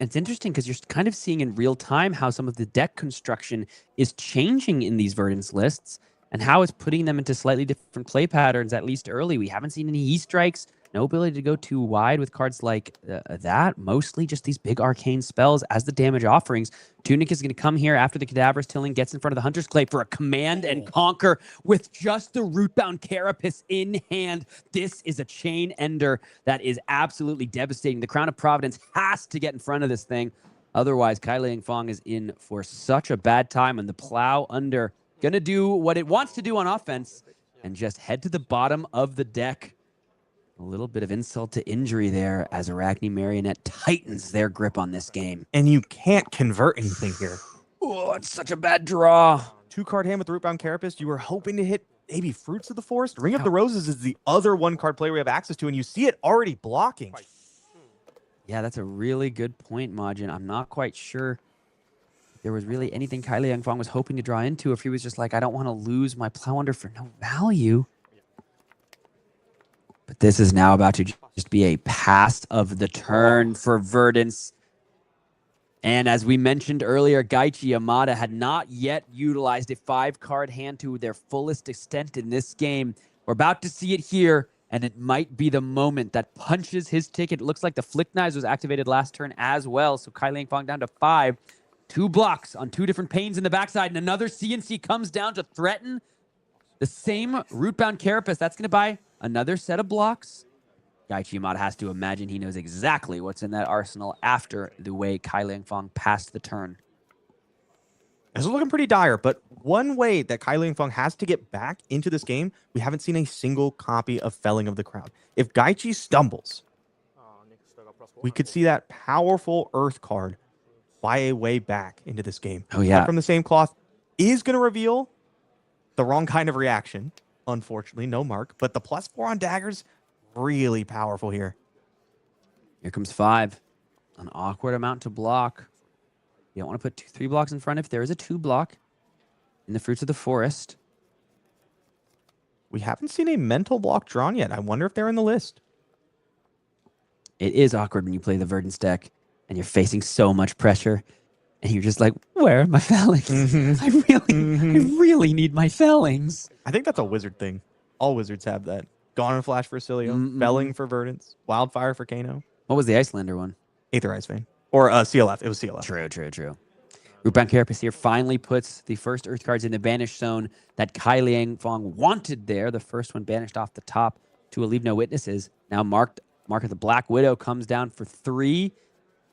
It's interesting because you're kind of seeing in real time how some of the deck construction is changing in these Verdance lists and how it's putting them into slightly different play patterns, at least early. We haven't seen any E-Strikes, no ability to go too wide with cards like that. Mostly just these big arcane spells as the damage offerings. Tunic is going to come here after the Cadaverous Tilling gets in front of the Hunter's Clay for a Command and Conquer with just the Rootbound Carapace in hand. This is a chain ender that is absolutely devastating. The Crown of Providence has to get in front of this thing. Otherwise, Liang Fong is in for such a bad time, and the Plow Under going to do what it wants to do on offense and just head to the bottom of the deck. A little bit of insult to injury there as Arachne Marionette tightens their grip on this game. And you can't convert anything here. Oh, it's such a bad draw. 2-card hand with Rootbound Carapace. You were hoping to hit maybe Fruits of the Forest. Ring of the Roses is the other 1-card play we have access to, and you see it already blocking. Yeah, that's a really good point, Majin. I'm not quite sure if there was really anything Liang Fong was hoping to draw into, if he was just like, I don't want to lose my Plow Under for no value. But this is now about to just be a pass of the turn for Verdance. And as we mentioned earlier, Gaichi Yamada had not yet utilized a 5-card hand to their fullest extent in this game. We're about to see it here, and it might be the moment that punches his ticket. It looks like the Flick Knives was activated last turn as well, so Liang Fong down to 5. 2 blocks on 2 different panes in the backside, and another CNC comes down to threaten the same Rootbound Carapace. That's going to buy another set of blocks. Gaichi Yamada has to imagine he knows exactly what's in that arsenal after the way Liang Fong passed the turn. This is looking pretty dire, but one way that Liang Fong has to get back into this game, we haven't seen a single copy of Felling of the Crowd. If Gaichi stumbles, we could see that powerful Earth card buy a way back into this game. Oh, yeah. Cut from the same cloth is going to reveal the wrong kind of reaction. Unfortunately, no mark, but the +4 on daggers, really powerful here. Here comes 5. An awkward amount to block. You don't want to put 3 blocks in front if there is a 2 block in the Fruits of the Forest. We haven't seen a mental block drawn yet. I wonder if they're in the list. It is awkward when you play the Verdance deck and you're facing so much pressure and you're just like, where are my Fellings? I really need my Fellings. I think that's a wizard thing. All wizards have that. Gone in Flash for Oscilio, Felling for Verdance, Wildfire for Kano. What was the Icelander one? Aetherized Vein. Or CLF. It was CLF. True. Rootbound Carapace here finally puts the first Earth cards in the banished zone that Liang Fong wanted there. The first one banished off the top to a Leave No Witnesses. Now Mark of the Black Widow comes down for 3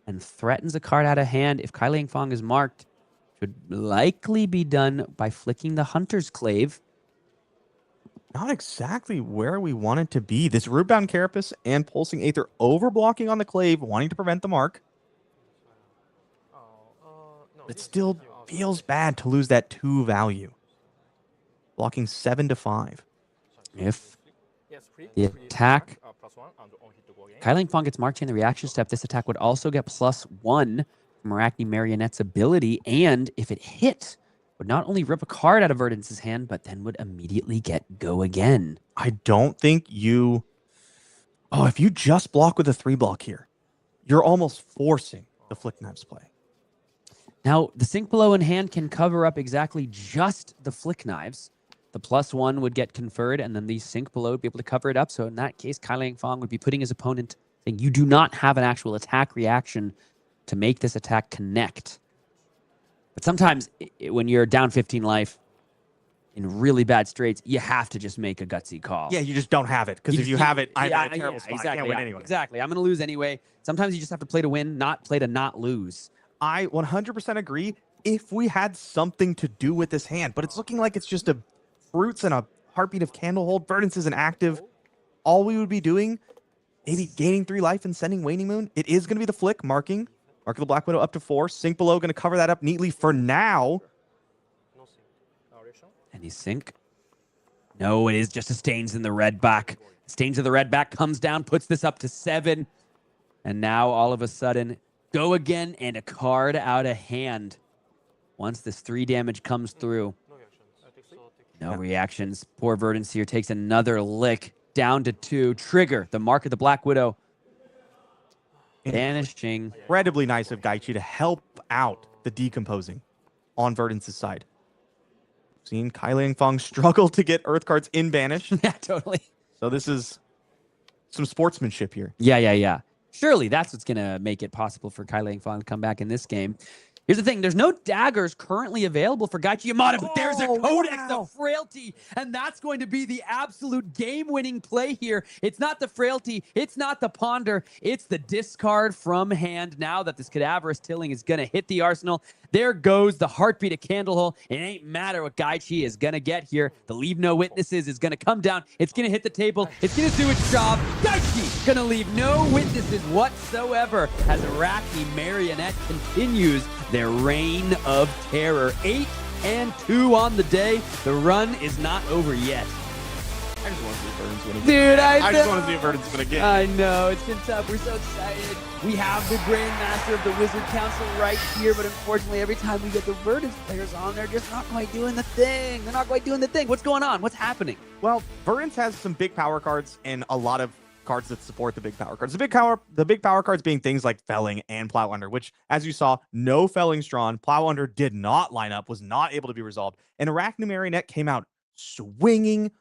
and threatens a card out of hand. If Liang Fong is marked, should likely be done by flicking the Hunter's Clave. Not exactly where we want it to be. This Rootbound Carapace and Pulsing Aether overblocking on the Clave, wanting to prevent the mark. It still feels bad to lose that 2 value. Blocking 7 to 5. If the attack, Liang Fong gets marked in the reaction step, this attack would also get +1 from Arachne Marionette's ability, and if it hit, would not only rip a card out of Verdance's hand, but then would immediately get go again. I don't think you... Oh, if you just block with a 3 block here, you're almost forcing the Flick Knives play. Now, the Sink Below in hand can cover up exactly just the Flick Knives. The +1 would get conferred, and then the Sink Below would be able to cover it up. So in that case, Liang Fong would be putting his opponent saying, you do not have an actual attack reaction to make this attack connect. But sometimes when you're down 15 life in really bad straits, you have to just make a gutsy call. Yeah, you just don't have it. Because if you have it, I'm in a terrible spot. Exactly, I can't win anyway. Exactly. I'm going to lose anyway. Sometimes you just have to play to win, not play to not lose. I 100% agree if we had something to do with this hand, but it's looking like it's just a Fruits and a Heartbeat of Candlehold. Verdance isn't active. All we would be doing, maybe gaining 3 life and sending Waning Moon. It is going to be the Flick marking. Mark of the Black Widow up to 4. Sync below going to cover that up neatly for now. No sync. Reaction. Any sync? No, it is just a Stains in the red back. Stains of the red back comes down, puts this up to 7. And now all of a sudden, go again and a card out of hand. Once this 3 damage comes through. No reactions. So take No reactions. Poor Verdance here takes another lick. Down to 2. Trigger, the Mark of the Black Widow. Vanishing. Incredibly nice of Gaichi to help out the decomposing on Verdance's side. Seen Liang Fong struggle to get Earth cards in banish. Yeah, totally. So this is some sportsmanship here. Yeah. Surely that's what's going to make it possible for Liang Fong to come back in this game. Here's the thing. There's no daggers currently available for Gaichi Yamada, but there's a Codex of Frailty, and that's going to be the absolute game-winning play here. It's not the Frailty. It's not the Ponder. It's the discard from hand now that this Cadaverous Tilling is going to hit the arsenal. There goes the Heartbeat of Candlehole. It ain't matter what Gaichi is going to get here. The Leave No Witnesses is going to come down. It's going to hit the table. It's going to do its job. Gaichi going to leave no witnesses whatsoever as Arachne Marionette continues their reign of terror. 8-2 on the day. The run is not over yet. I just want to see Verdance win again. Dude, I just want to see Verdance win again. I know, it's been tough. We're so excited. We have the Grandmaster of the Wizard Council right here, but unfortunately, every time we get the Verdance players on, they're just not quite doing the thing. They're not quite doing the thing. What's going on? What's happening? Well, Verdance has some big power cards and a lot of cards that support the big power cards. The big power cards being things like Felling and Plow Under, which, as you saw, no Fellings drawn. Plow Under did not line up, was not able to be resolved. And Arachne Marionette came out swinging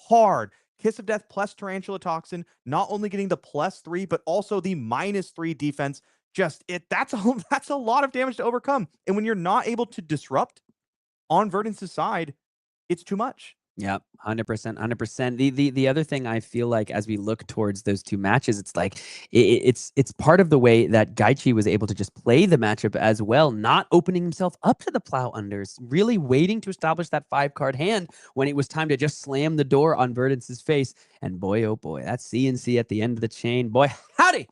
hard. Kiss of Death plus Tarantula Toxin, not only getting the +3, but also the -3 defense. That's a lot of damage to overcome. And when you're not able to disrupt on Verdance's side, it's too much. Yep, 100%. The other thing I feel like as we look towards those two matches, it's like it's part of the way that Gaichi was able to just play the matchup as well, not opening himself up to the Plow Unders, really waiting to establish that 5-card hand when it was time to just slam the door on Verdance's face. And boy, oh boy, that CNC at the end of the chain, boy, howdy!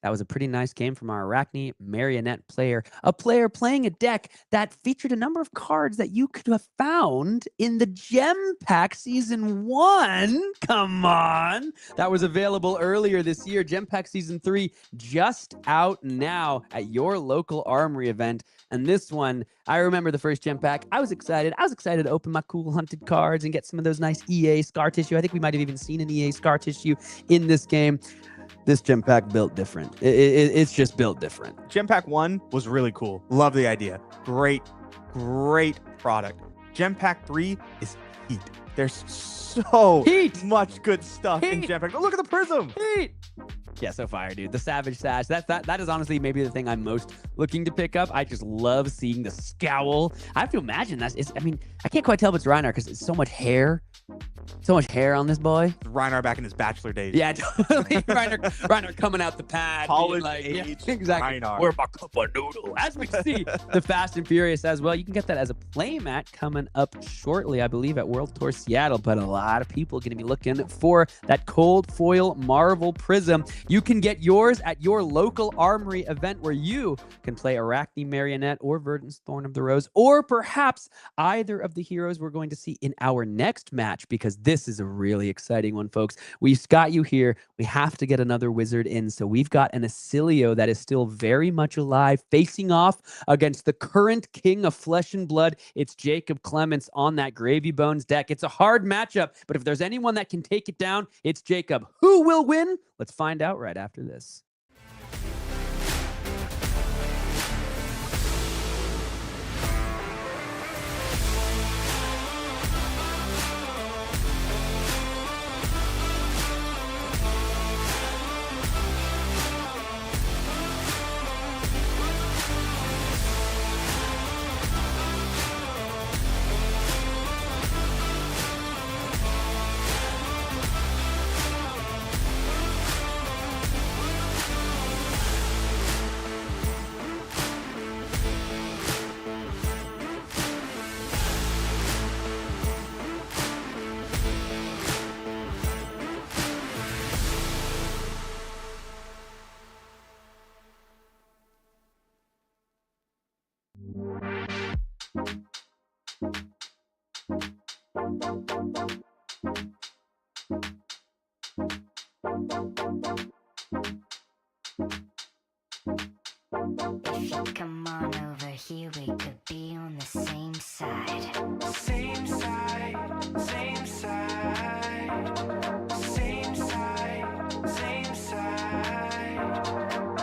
That was a pretty nice game from our Arachne Marionette player. A player playing a deck that featured a number of cards that you could have found in the Gem Pack Season 1. Come on. That was available earlier this year. Gem Pack Season 3 just out now at your local Armory event. And this one, I remember the first Gem Pack. I was excited. I was excited to open my cool hunted cards and get some of those nice EA Scar Tissue. I think we might have even seen an EA Scar Tissue in this game. This Gem Pack built different. It's just built different. Gem Pack 1 was really cool. Love the idea. Great product. Gem Pack 3 is heat. There's so much good stuff in Gem Pack. Oh, look at the Prism. Heat. Yeah, so fire, dude. The Savage Sash. That is honestly maybe the thing I'm most looking to pick up. I just love seeing the scowl. I have to imagine I can't quite tell if it's Rhinar because it's so much hair. So much hair on this boy. Rhinar back in his bachelor days. Yeah, totally. Rhinar coming out the pad. College age exactly. Rhinar. Where's my cup of noodle? As we see, the Fast and Furious as well. You can get that as a playmat coming up shortly, I believe, at World Tour Seattle. But a lot of people are going to be looking for that cold foil Marvel Prism. You can get yours at your local Armory event where you can play Arachne Marionette or Verdance Thorn of the Rose, or perhaps either of the heroes we're going to see in our next match, because this is a really exciting one, folks. We've got you here. We have to get another wizard in. So we've got an Oscilio that is still very much alive, facing off against the current king of flesh and blood. It's Jacob Clements on that Gravy Bones deck. It's a hard matchup, but if there's anyone that can take it down, it's Jacob. Who will win? Let's find out right after this. If you come on over here, we could be on the same side. Same side, same side. Same side, same side.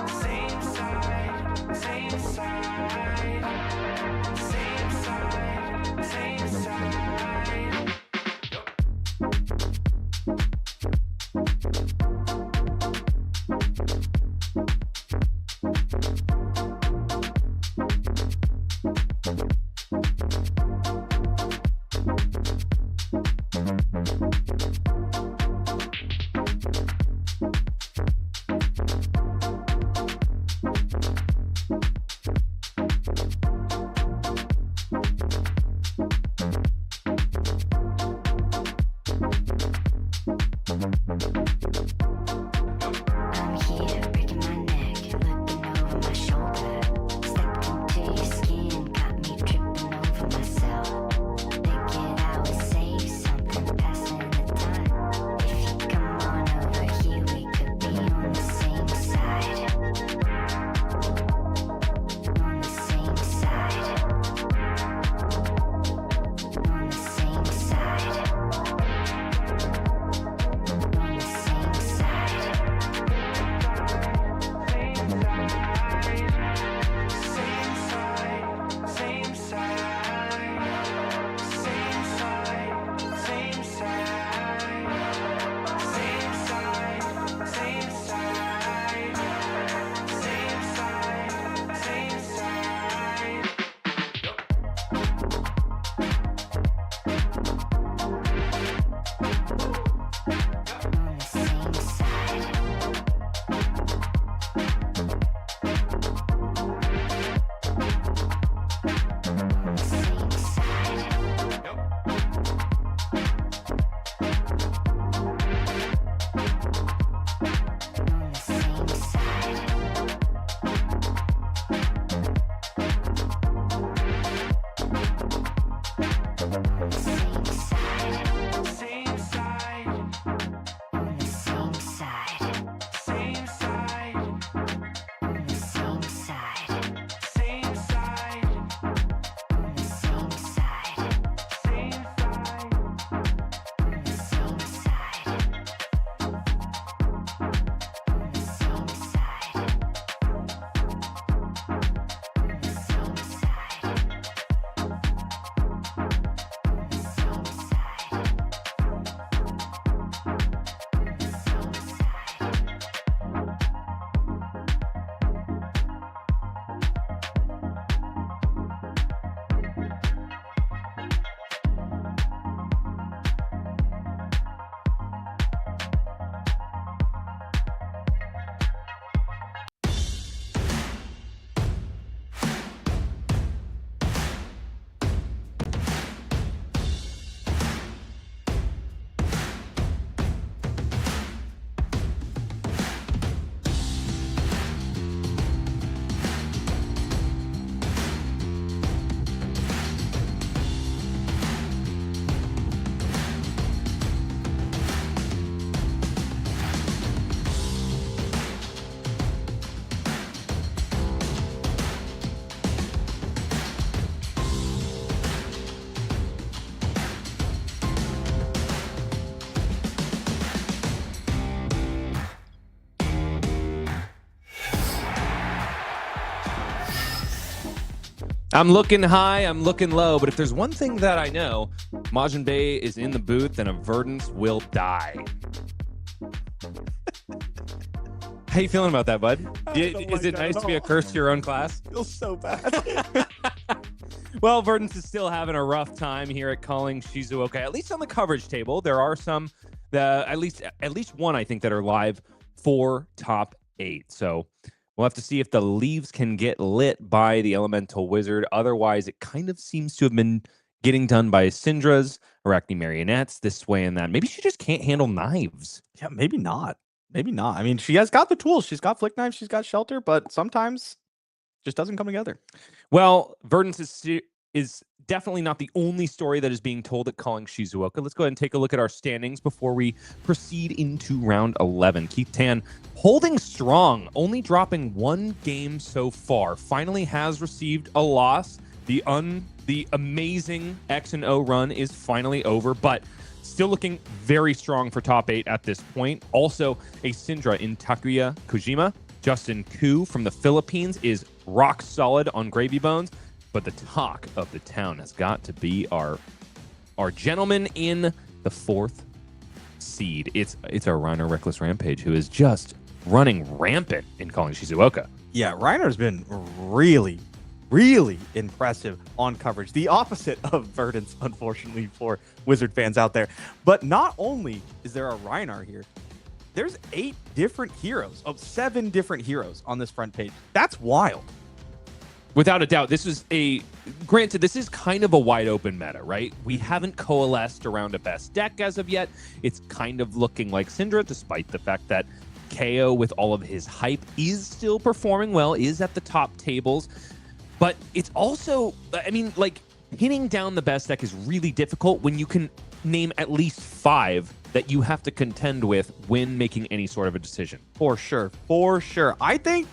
Same side, same side. Same side, same side. I'm here, breaking my neck, looking over my shoulder. Stepped into your skin, got me tripping over myself. Thinking I would say something, passing the time. If you come on over here, we could be on the same side. On the same side. On the same side. On the same side. On the same side. On the same side. On the same side. On the same side. Same side, On the same side. same side, On the same side. same side, On the same side. same side. On the same side. On the same side. On the same side. On the same side. I'm looking high, I'm looking low, but if there's one thing that I know, Majiin Bae is in the booth and a Verdance will die. How you feeling about that, bud? Is it nice to be a curse to your own class? Feels so bad. Well, Verdance is still having a rough time here at calling Shizuoka, at least on the coverage table. There are some, at least one, I think, that are live for top 8. So we'll have to see if the leaves can get lit by the Elemental Wizard. Otherwise, it kind of seems to have been getting done by Cindra's Arachne Marionettes this way and that. Maybe she just can't handle knives. Yeah, maybe not. Maybe not. I mean, she has got the tools. She's got flick knives. She's got shelter, but sometimes just doesn't come together. Well, Verdance is definitely not the only story that is being told at Calling Shizuoka. Let's go ahead and take a look at our standings before we proceed into round 11. Keith Tan holding strong, only dropping one game so far. Finally has received a loss. The amazing X and O run is finally over, but still looking very strong for top 8 at this point. Also, a Cindra in Takuyam Kojima. Justin Koo from the Philippines is rock solid on Gravy Bones. But the talk of the town has got to be our gentleman in the 4th seed. It's our Rhinar Reckless Rampage, who is just running rampant in Calling Shizuoka. Yeah, Rhinar's been really, really impressive on coverage. The opposite of Verdance, unfortunately, for Wizard fans out there. But not only is there a Rhinar here, there's 8 different heroes, 7 different heroes on this front page. That's wild. Without a doubt, this is this is kind of a wide open meta, right? We haven't coalesced around a best deck as of yet. It's kind of looking like Cindra, despite the fact that Kayo, with all of his hype, is still performing well, is at the top tables. But it's also, I mean, like, pinning down the best deck is really difficult when you can name at least 5 that you have to contend with when making any sort of a decision. For sure. For sure. I think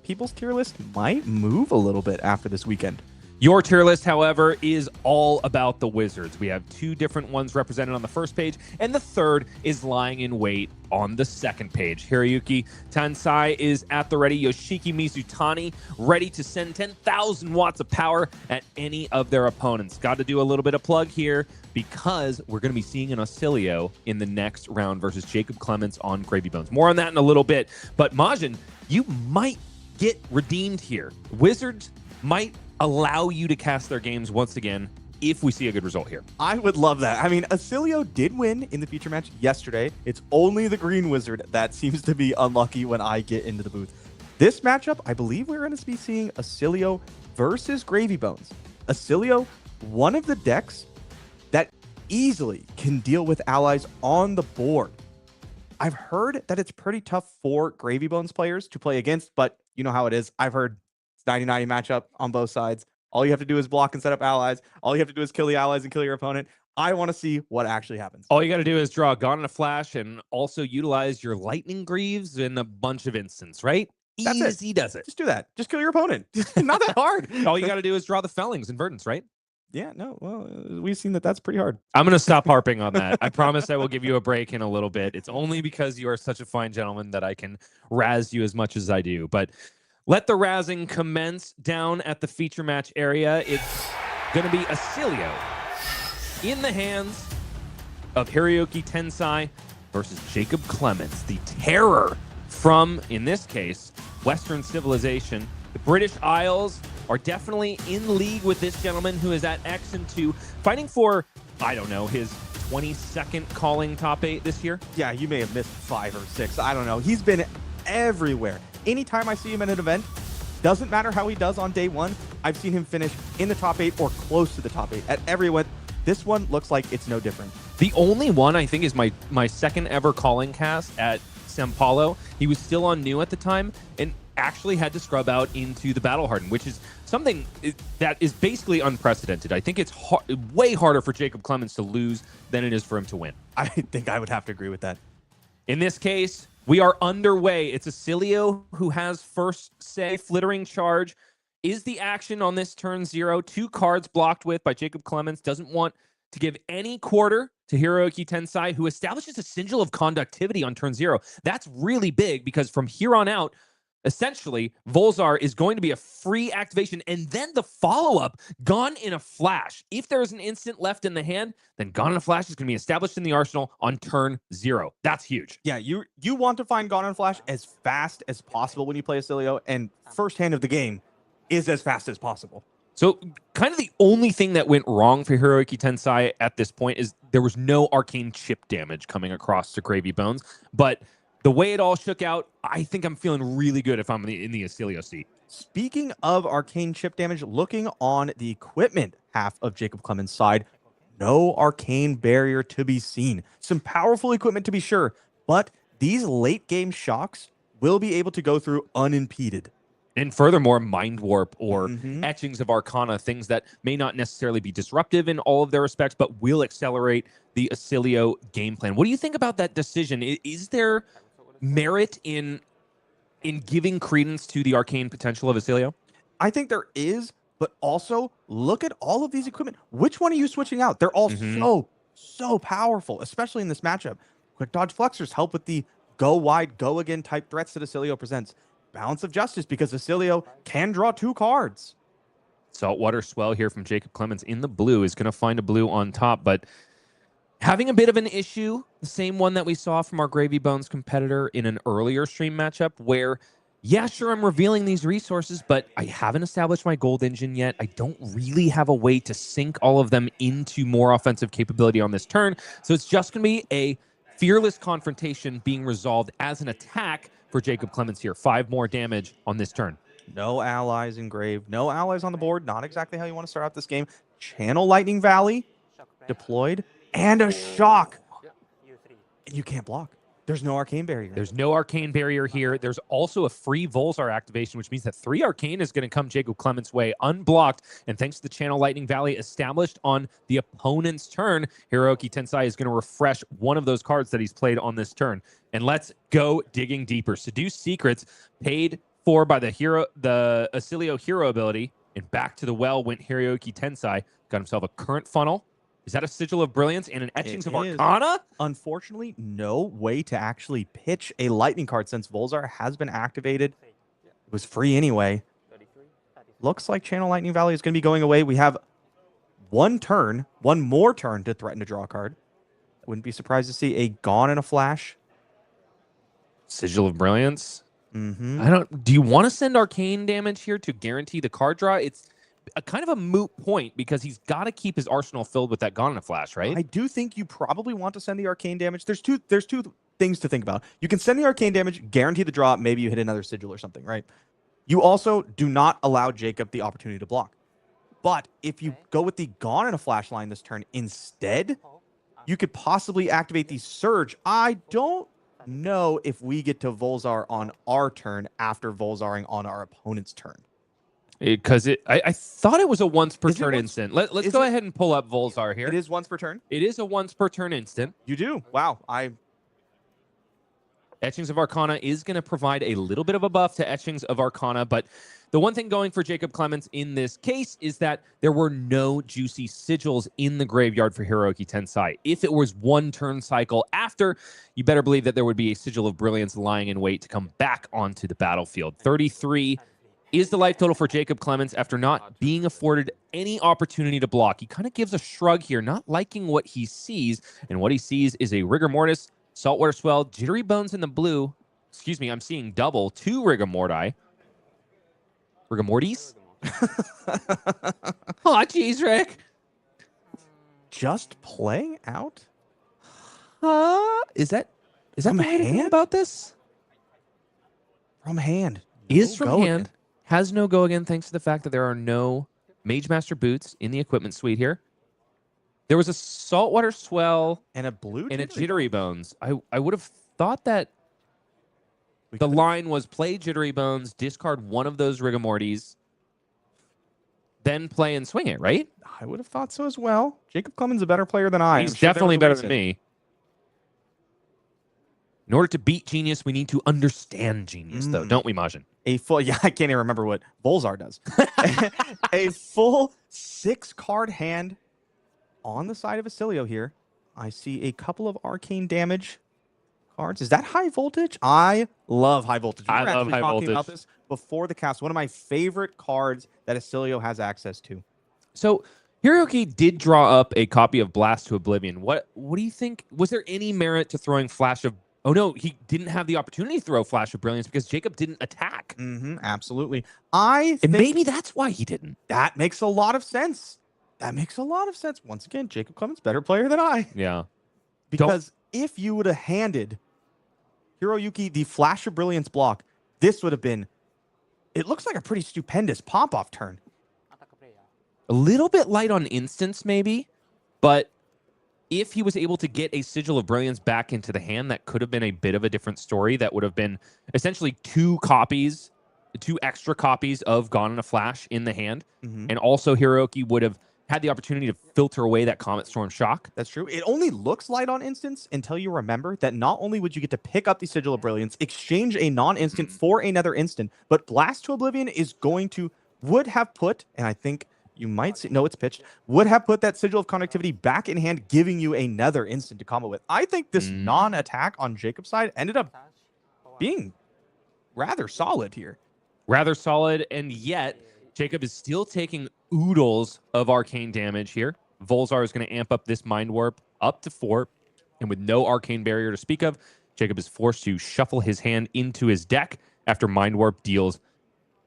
people's tier list might move a little bit after this weekend. Your tier list, however, is all about the Wizards. We have 2 different ones represented on the first page, and the third is lying in wait on the second page. Hiroyuki Tansei is at the ready. Yoshiki Mizutani ready to send 10,000 watts of power at any of their opponents. Got to do a little bit of plug here because we're going to be seeing an Oscilio in the next round versus Jacob Clements on Gravy Bones. More on that in a little bit. But Majiin, you might get redeemed here. Wizards might allow you to cast their games once again if we see a good result here. I would love that. I mean, Oscilio did win in the feature match yesterday. It's only the green wizard that seems to be unlucky when I get into the booth. This matchup, I believe we're going to be seeing Oscilio versus Gravy Bones. Oscilio, one of the decks that easily can deal with allies on the board. I've heard that it's pretty tough for Gravy Bones players to play against, but you know how it is. I've heard it's 90-90 matchup on both sides. All you have to do is block and set up allies. All you have to do is kill the allies and kill your opponent. I want to see what actually happens. All you got to do is draw a Gone in a Flash and also utilize your Lightning Greaves in a bunch of instants, right? That's Easy does it. Just do that. Just kill your opponent. Not that hard. All you got to do is draw the Fellings and Verdance, right? Yeah, no, well, we've seen that that's pretty hard. I'm going to stop harping on that. I promise I will give you a break in a little bit. It's only because you are such a fine gentleman that I can razz you as much as I do. But let the razzing commence down at the feature match area. It's going to be Oscilio in the hands of Hiroyuki Tansei versus Jacob Clements, the terror from, in this case, Western civilization. The British Isles are definitely in league with this gentleman who is at X and 2, fighting for, I don't know, his 22nd calling top 8 this year. Yeah, you may have missed 5 or 6. I don't know. He's been everywhere. Anytime I see him at an event, doesn't matter how he does on day 1, I've seen him finish in the top 8 or close to the top 8 at every event. This one looks like it's no different. The only one I think is my second ever calling cast at Sao Paulo. He was still on new at the time and actually had to scrub out into the Battle Harden, which is something that is basically unprecedented. I think it's way harder for Jacob Clements to lose than it is for him to win. I think I would have to agree with that. In this case, we are underway. It's Oscilio who has first say. Flittering Charge is the action on this turn 0. 2 cards blocked with by Jacob Clements. Doesn't want to give any quarter to Hiroyuki Tansei, who establishes a Sigil of Conductivity on turn 0. That's really big because from here on out, essentially, Volzar is going to be a free activation, and then the follow-up, Gone in a Flash. If there's an instant left in the hand, then Gone in a Flash is going to be established in the arsenal on turn 0. That's huge. Yeah, you want to find Gone in a Flash as fast as possible when you play Oscilio, and first hand of the game is as fast as possible. So kind of the only thing that went wrong for Hiroyuki Tansei at this point is there was no arcane chip damage coming across to Gravy Bones, but the way it all shook out, I think I'm feeling really good if I'm in the Oscilio seat. Speaking of arcane chip damage, looking on the equipment half of Jacob Clements' side, no arcane barrier to be seen. Some powerful equipment to be sure, but these late game shocks will be able to go through unimpeded. And furthermore, Mind Warp or Mhm. Etchings of Arcana, things that may not necessarily be disruptive in all of their respects, but will accelerate the Oscilio game plan. What do you think about that decision? Is there merit in giving credence to the arcane potential of Oscilio? I think there is, but also look at all of these equipment. Which one are you switching out? They're all so powerful, especially in this matchup. Quick dodge flexors help with the go wide, go again type threats that Oscilio presents. Balance of justice because Oscilio can draw 2 cards. Saltwater Swell here from Jacob Clements in the blue is going to find a blue on top, but having a bit of an issue, the same one that we saw from our Gravy Bones competitor in an earlier stream matchup where, yeah, sure, I'm revealing these resources, but I haven't established my gold engine yet. I don't really have a way to sync all of them into more offensive capability on this turn. So it's just going to be a fearless confrontation being resolved as an attack for Jacob Clements here. 5 more damage on this turn. No allies engraved, no allies on the board. Not exactly how you want to start out this game. Channel Lightning Valley deployed and a shock. You can't block. There's no arcane barrier. There's no arcane barrier here. There's also a free Volzar activation, which means that 3 arcane is going to come Jacob Clements' way unblocked. And thanks to the Channel Lightning Valley established on the opponent's turn, Hiroyuki Tansei is going to refresh one of those cards that he's played on this turn. And let's go digging deeper. Seduce Secrets, paid for by the Oscilio hero ability. And back to the well went Hiroyuki Tansei. Got himself a current funnel. Is that a Sigil of Brilliance and an Etchings of Arcana? Unfortunately, no way to actually pitch a lightning card since Volzar has been activated. It was free anyway. Looks like Channel Lightning Valley is going to be going away. We have one more turn to threaten to draw a card. Wouldn't be surprised to see a Gone in a Flash. Sigil of Brilliance. Mm-hmm. Do you want to send arcane damage here to guarantee the card draw? It's a kind of a moot point because he's got to keep his arsenal filled with that Gone in a Flash, right? I do think you probably want to send the arcane damage. There's two things to think about. You can send the arcane damage, guarantee the draw, maybe you hit another sigil or something, right? You also do not allow Jacob the opportunity to block. But if you go with the Gone in a Flash line this turn instead, you could possibly activate the Surge. I don't know if we get to Volzar on our turn after Volzaring on our opponent's turn. Because I thought it was a once per Is it turn once- instant. Let's go ahead and pull up Volzar here. It is once per turn? It is a once per turn instant. You do? Wow. Etchings of Arcana is going to provide a little bit of a buff to Etchings of Arcana, but the one thing going for Jacob Clements in this case is that there were no juicy sigils in the graveyard for Hiroyuki Tansei. If it was one turn cycle after, you better believe that there would be a Sigil of Brilliance lying in wait to come back onto the battlefield. 33 is the life total for Jacob Clements after not being afforded any opportunity to block. He kind of gives a shrug here, not liking what he sees, and what he sees is a Rigor Mortis, Saltwater Swell, Jittery Bones in the blue. Excuse me, I'm seeing double, 2 Rigor Mortis. Rigor Mortis? Oh, jeez, Rick. Just playing out? Is that From the way to think hand? about this? From hand. Is No from go hand. again. Has no go again thanks to the fact that there are no Mage Master boots in the equipment suite here. There was a Saltwater Swell And a blue and a Jittery Jittery Bones. I would have thought that We the could've- line was play Jittery Bones, discard one of those Rigor Mortis, then play and swing it, right? I would have thought so as well. Jacob Clemens a better player than I. He's I'm sure there definitely was a better reason. than me. In order to beat Genius, we need to understand Genius, though, don't we, Majin? A full, yeah, I can't even remember what Volzar does. A full 6-card hand on the side of Oscilio here. I see a couple of arcane damage cards. Is that high voltage? I love high voltage. We I were love actually high talking about voltage. this before the cast. One of my favorite cards that Oscilio has access to. So Hiroyuki did draw up a copy of Blast to Oblivion. What do you think? Was there any merit to throwing Flash of... Oh, no, he didn't have the opportunity to throw Flash of Brilliance because Jacob didn't attack. Absolutely. I And think maybe that's why he didn't. that makes a lot of sense. That makes a lot of sense. Once again, Jacob Clemens better player than I. Yeah. Because if you would have handed Hiroyuki the Flash of Brilliance block, this would have been, it looks like a pretty stupendous pop-off turn. A little bit light on instance, maybe. But if he was able to get a Sigil of Brilliance back into the hand, that could have been a bit of a different story. That would have been essentially 2 copies two extra copies of Gone in a Flash in the hand, Mhm. and also Hiroyuki would have had the opportunity to filter away that Comet Storm Shock. That's true. It only looks light on instants until you remember that not only would you get to pick up the Sigil of Brilliance, exchange a non-instant for another instant, but Blast to Oblivion is going to, would have put, and I think you might see, no, it's pitched, would have put that Sigil of Conductivity back in hand, giving you another instant to combo with. I think this non-attack on Jacob's side ended up being rather solid here. Rather solid, and yet Jacob is still taking oodles of arcane damage here. Volzar is going to amp up this Mind Warp up to 4, and with no arcane barrier to speak of, Jacob is forced to shuffle his hand into his deck after Mind Warp deals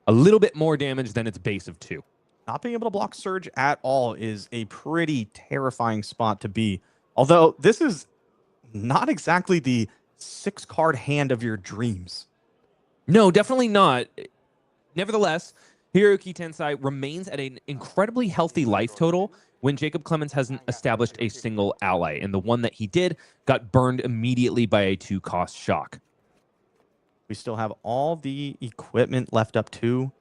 a little bit more damage than its base of 2. Not being able to block Surge at all is a pretty terrifying spot to be. Although this is not exactly the 6-card hand of your dreams. No, definitely not. Nevertheless, Hiroyuki Tensai remains at an incredibly healthy life total when Jacob Clements hasn't established a single ally, and the one that he did got burned immediately by a 2-cost shock. We still have all the equipment left up to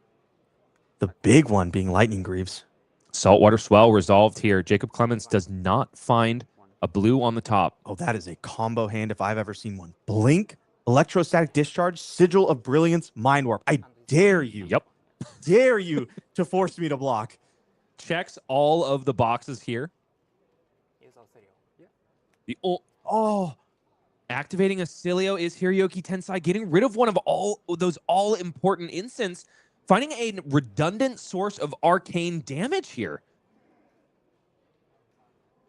the big one being Lightning Greaves. Saltwater Swell resolved here. Jacob Clements does not find a blue on the top. Oh, that is a combo hand if I've ever seen one. Blink, Electrostatic Discharge, Sigil of Brilliance, Mind Warp. I dare you. Yep. Dare you to force me to block. Checks all of the boxes here. The activating Oscilio is Hiroyuki Tensai, getting rid of one of all those all-important instants, finding a redundant source of arcane damage here.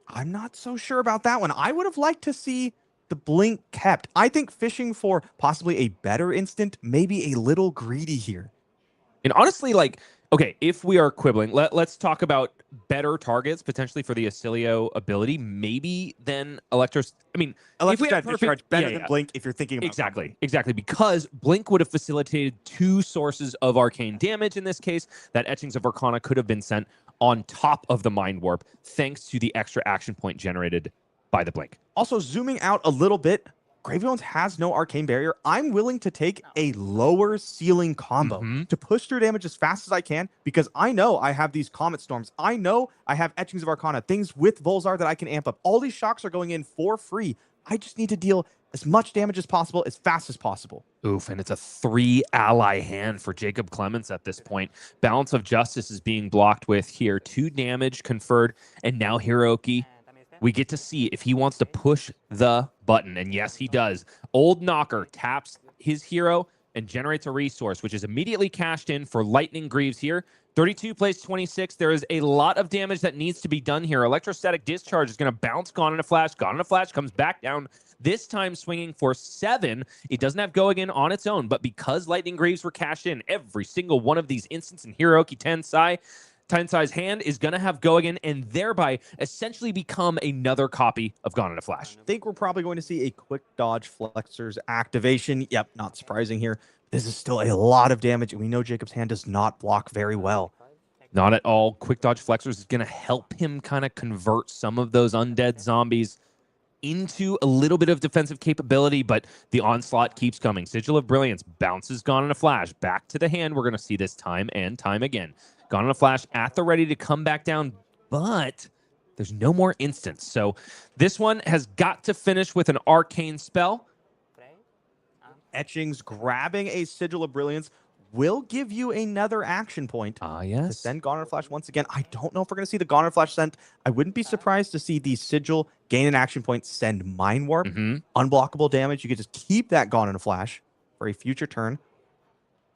I'm not so sure about that one. I would have liked to see the blink kept. I think fishing for possibly a better instant may be a little greedy here. And honestly, like, okay, if we are quibbling, let's talk about better targets potentially for the Oscilio ability, maybe than Electros. I mean, Electrostatic Discharge better than Blink if you're thinking about exactly, because Blink would have facilitated 2 sources of arcane damage in this case. That Etchings of Arcana could have been sent on top of the Mind Warp thanks to the extra action point generated by the Blink. Also, zooming out a little bit, Gravestones has no arcane barrier. I'm willing to take a lower ceiling combo to push through damage as fast as I can because I know I have these Comet Storms. I know I have Etchings of Arcana, things with Volzar that I can amp up. All these shocks are going in for free. I just need to deal as much damage as possible, as fast as possible. Oof, and it's a 3 ally hand for Jacob Clements at this point. Balance of Justice is being blocked with here. 2 damage conferred, and now Hiroyuki. We get to see if he wants to push the button, and yes, he does. Old Knocker taps his hero and generates a resource, which is immediately cashed in for Lightning Greaves here. 32 plays 26. There is a lot of damage that needs to be done here. Electrostatic Discharge is going to bounce Gone in a Flash. Gone in a Flash comes back down, this time swinging for 7. It doesn't have Go Again on its own, but because Lightning Greaves were cashed in, every single one of these instances in Hiroyuki Tensai's hand is going to have Go Again and thereby essentially become another copy of Gone in a Flash. I think we're probably going to see a quick dodge Flexor's activation. Yep, not surprising here. This is still a lot of damage, and we know Jacob's hand does not block very well. Not at all. Quick dodge Flexors is going to help him kind of convert some of those undead zombies into a little bit of defensive capability, but the onslaught keeps coming. Sigil of Brilliance bounces Gone in a Flash back to the hand. We're going to see this time and time again. Gone in a Flash at the ready to come back down, but there's no more instants. So this one has got to finish with an arcane spell. Etchings grabbing a Sigil of Brilliance will give you another action point. Yes. To send Gone in a Flash once again. I don't know if we're going to see the Gone in a Flash sent. I wouldn't be surprised to see the Sigil gain an action point, send Mind Warp. Unblockable damage. You could just keep that Gone in a Flash for a future turn.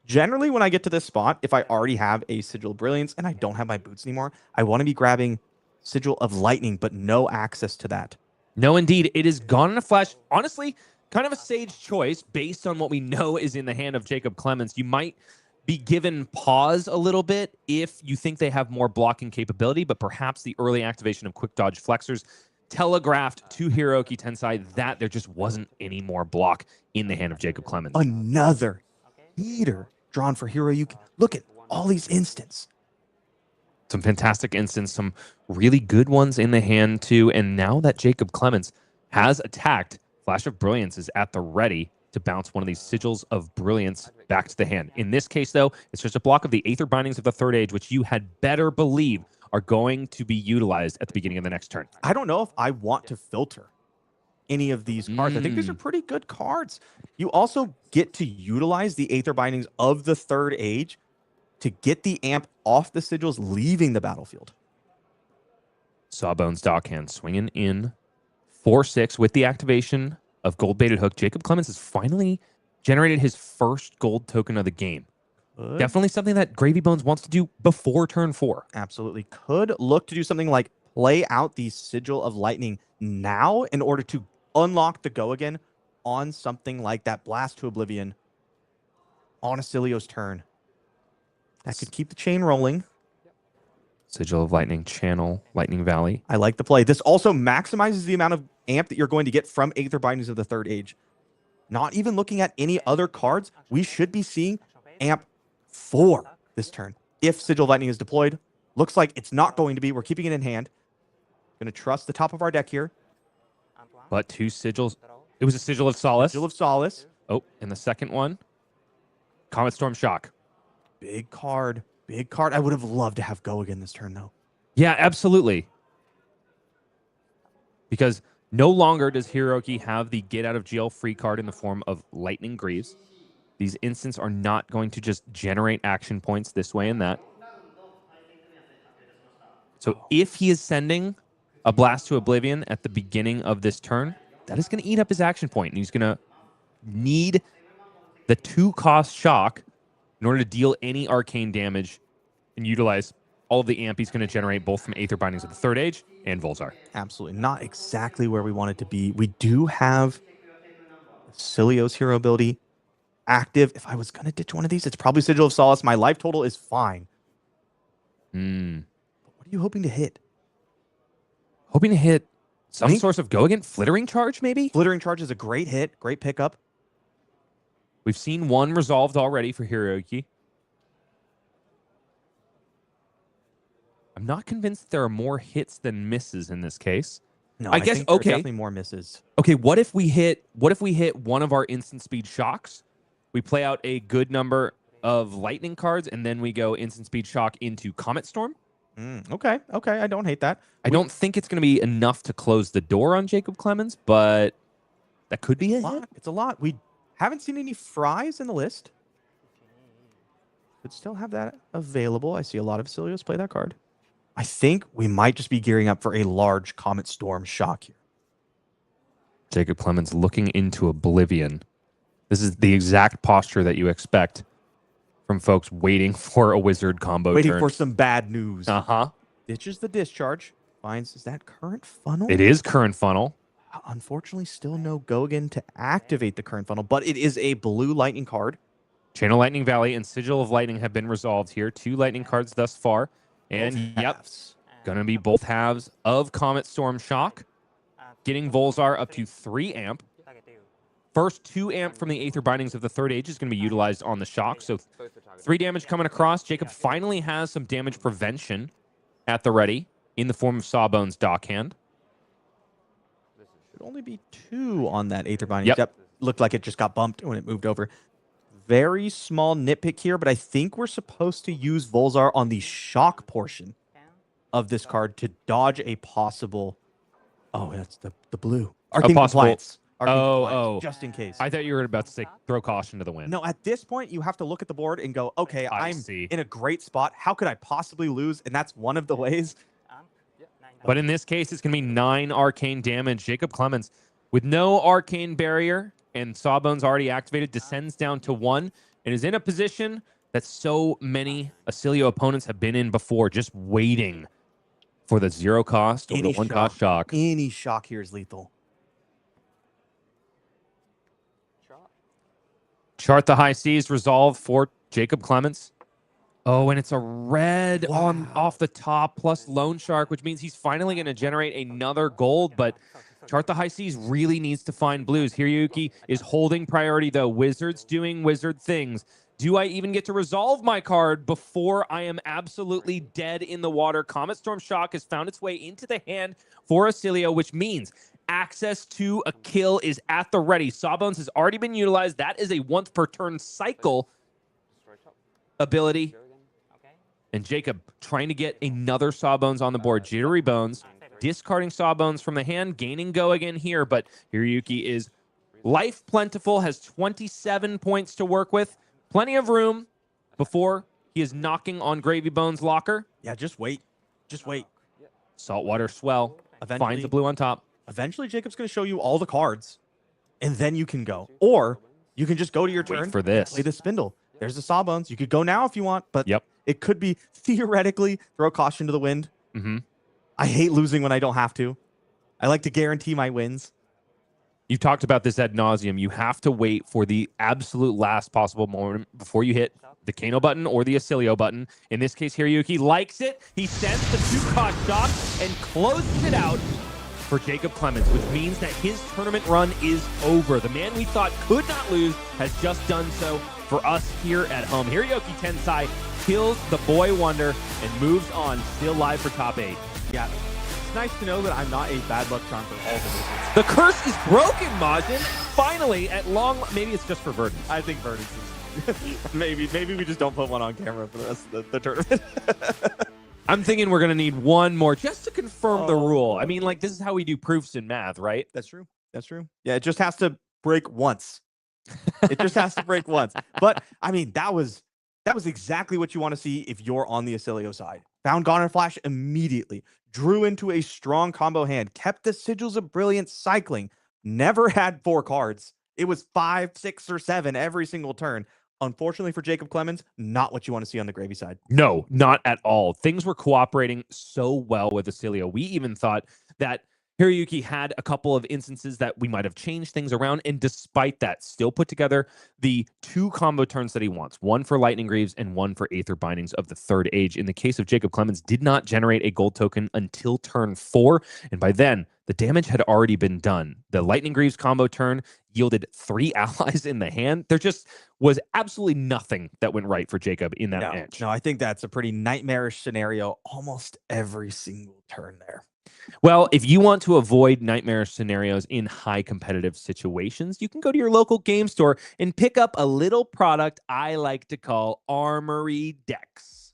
Generally, when I get to this spot, if I already have a Sigil of Brilliance and I don't have my boots anymore, I want to be grabbing Sigil of Lightning, but no access to that. No, indeed. It is Gone in a Flash. Honestly, kind of a sage choice based on what we know is in the hand of Jacob Clements. You might be given pause a little bit if you think they have more blocking capability, but perhaps the early activation of Quick Dodge Flexors telegraphed to Hiroyuki Tensai that there just wasn't any more block in the hand of Jacob Clements. Another heater drawn for Hiroyuki. Look at all these instants. Some fantastic instants, some really good ones in the hand too. And now that Jacob Clements has attacked, Flash of Brilliance is at the ready to bounce one of these Sigils of Brilliance back to the hand. In this case, though, it's just a block of the Aether Bindings of the Third Age, which you had better believe are going to be utilized at the beginning of the next turn. I don't know if I want to filter any of these cards. I think these are pretty good cards. You also get to utilize the Aether Bindings of the Third Age to get the amp off the Sigils, leaving the battlefield. Sawbones Dockhand swinging in 4-6 with the activation of Gold Baited Hook. Jacob Clements has finally generated his first gold token of the game. Could. Definitely something that Gravy Bones wants to do before turn 4. Absolutely. Could look to do something like play out the Sigil of Lightning now in order to unlock the go again on something like that Blast to Oblivion on Oscilio's turn. That could keep the chain rolling. Sigil of Lightning, channel Lightning Valley. I like the play. This also maximizes the amount of amp that you're going to get from Aether Bindings of the Third Age. Not even looking at any other cards, we should be seeing amp 4 this turn. If Sigil of Lightning is deployed, looks like it's not going to be. We're keeping it in hand. Going to trust the top of our deck here. But 2 sigils. It was a Sigil of Solace. Sigil of Solace. Oh, and the second one, Comet Storm Shock. Big card. Big card. I would have loved to have go again this turn, though. Yeah, absolutely. Because no longer does Hiroyuki have the get out of jail free card in the form of Lightning Greaves. These instants are not going to just generate action points this way and that. So if he is sending a Blast to Oblivion at the beginning of this turn, that is going to eat up his action point, and he's going to need the 2-cost shock in order to deal any arcane damage and utilize all of the amp he's going to generate both from Aether Bindings of the Third Age and Volzar. Absolutely. Not exactly where we want it to be. We do have Oscilio's hero ability active. If I was going to ditch one of these, it's probably Sigil of Solace. My life total is fine. But what are you hoping to hit? Hoping to hit some source of go again. Flittering Charge, maybe? Flittering Charge is a great hit. Great pickup. We've seen one resolved already for Hiroyuki. I'm not convinced there are more hits than misses in this case. No, I guess think there are okay. definitely more misses. Okay, what if we hit one of our instant speed shocks? We play out a good number of lightning cards, and then we go instant speed shock into Comet Storm. Okay, I don't hate that. I don't think it's going to be enough to close the door on Jacob Clements, but that could be a hit. It's a lot. We haven't seen any fries in the list. Could still have that available. I see a lot of Oscilios play that card. I think we might just be gearing up for a large Comet Storm shock here. Jacob Clements looking into Oblivion. This is the exact posture that you expect from folks waiting for a wizard combo Waiting turn. for some bad news. Uh-huh. Ditches the discharge. Finds, is that current funnel? It is current funnel. Unfortunately, still no go again to activate the current funnel, but it is a blue lightning card. Channel Lightning Valley and Sigil of Lightning have been resolved here. 2 lightning cards thus far. And going to be both halves of Comet Storm Shock. Getting Volzar up to 3 amp. First 2 amp from the Aether Bindings of the Third Age is going to be utilized on the shock. So 3 damage coming across. Jacob finally has some damage prevention at the ready in the form of Sawbones Dockhand. Should only be 2 on that Aether Binding. Yep. Looked like it just got bumped when it moved over. Very small nitpick here, but I think we're supposed to use Volzar on the shock portion of this card to dodge a possible... Oh, that's the blue. Arcane Compliance. Just in case. I thought you were about to say throw caution to the wind. No, at this point, you have to look at the board and go, okay, I'm in a great spot. How could I possibly lose? And that's one of the ways. But in this case, it's going to be 9 arcane damage. Jacob Clements, with no arcane barrier and Sawbones already activated, descends down to 1 and is in a position that so many Oscilio opponents have been in before, just waiting for the 0 cost or the 1 cost shock. Any shock here is lethal. Chart the High Seas resolved for Jacob Clements. Oh, and it's a red off the top plus Loan Shark, which means he's finally going to generate another gold. But Chart the High Seas really needs to find blues. Hiroyuki is holding priority, though. Wizards doing wizard things. Do I even get to resolve my card before I am absolutely dead in the water? Comet Storm Shock has found its way into the hand for Oscilio, which means access to a kill is at the ready. Sawbones has already been utilized. That is a once per turn cycle ability. And Jacob trying to get another Sawbones on the board. Jittery Bones, discarding Sawbones from the hand, gaining go again here, but Hiroyuki is life plentiful, has 27 points to work with. Plenty of room before he is knocking on Gravy Bones' locker. Yeah, just wait. Just wait. Saltwater Swell finds the blue on top. Eventually, Jacob's going to show you all the cards, and then you can go. Or you can just go to your turn. Wait for this. Play the Spindle. There's the Sawbones. You could go now if you want, but Yep. it could be theoretically throw caution to the wind. Mm-hmm. I hate losing when I don't have to. I like to guarantee my wins. You've talked about this ad nauseum. You have to wait for the absolute last possible moment before you hit the Kano button or the Oscilio button. In this case, Hiroyuki likes it. He sends the 2-cost shot and closes it out for Jacob Clements, which means that his tournament run is over. The man we thought could not lose has just done so for us here at home. Hiroyuki Tansei kills the boy wonder and moves on, still live for top 8. Yeah. It's nice to know that I'm not a bad luck charm for all the reasons. The curse is broken, Majin. Finally, at long, maybe it's just for Verdance. I think Verdance is maybe we just don't put one on camera for the rest of the tournament. I'm thinking we're going to need one more just to confirm the rule. I mean, like, this is how we do proofs in math, right? That's true. That's true. Yeah, it just has to break once. It just has to break once. But, I mean, that was exactly what you want to see if you're on the Oscilio side. Found Goner Flash immediately. Drew into a strong combo hand. Kept the Sigils of Brilliance cycling. Never had 4 cards. It was 5, 6, or 7 every single turn. Unfortunately for Jacob Clements, not what you want to see on the Gravy side. No, not at all. Things were cooperating so well with Oscilio. We even thought that Hiroyuki had a couple of instances that we might have changed things around, and despite that, still put together the 2 combo turns that he wants, one for Lightning Greaves and one for Aether Bindings of the Third Age. In the case of Jacob Clements, did not generate a gold token until turn 4, and by then, the damage had already been done. The Lightning Greaves combo turn yielded 3 allies in the hand. There just was absolutely nothing that went right for Jacob in that match. No, I think that's a pretty nightmarish scenario almost every single turn there. Well, if you want to avoid nightmarish scenarios in high competitive situations, you can go to your local game store and pick up a little product I like to call Armory Decks.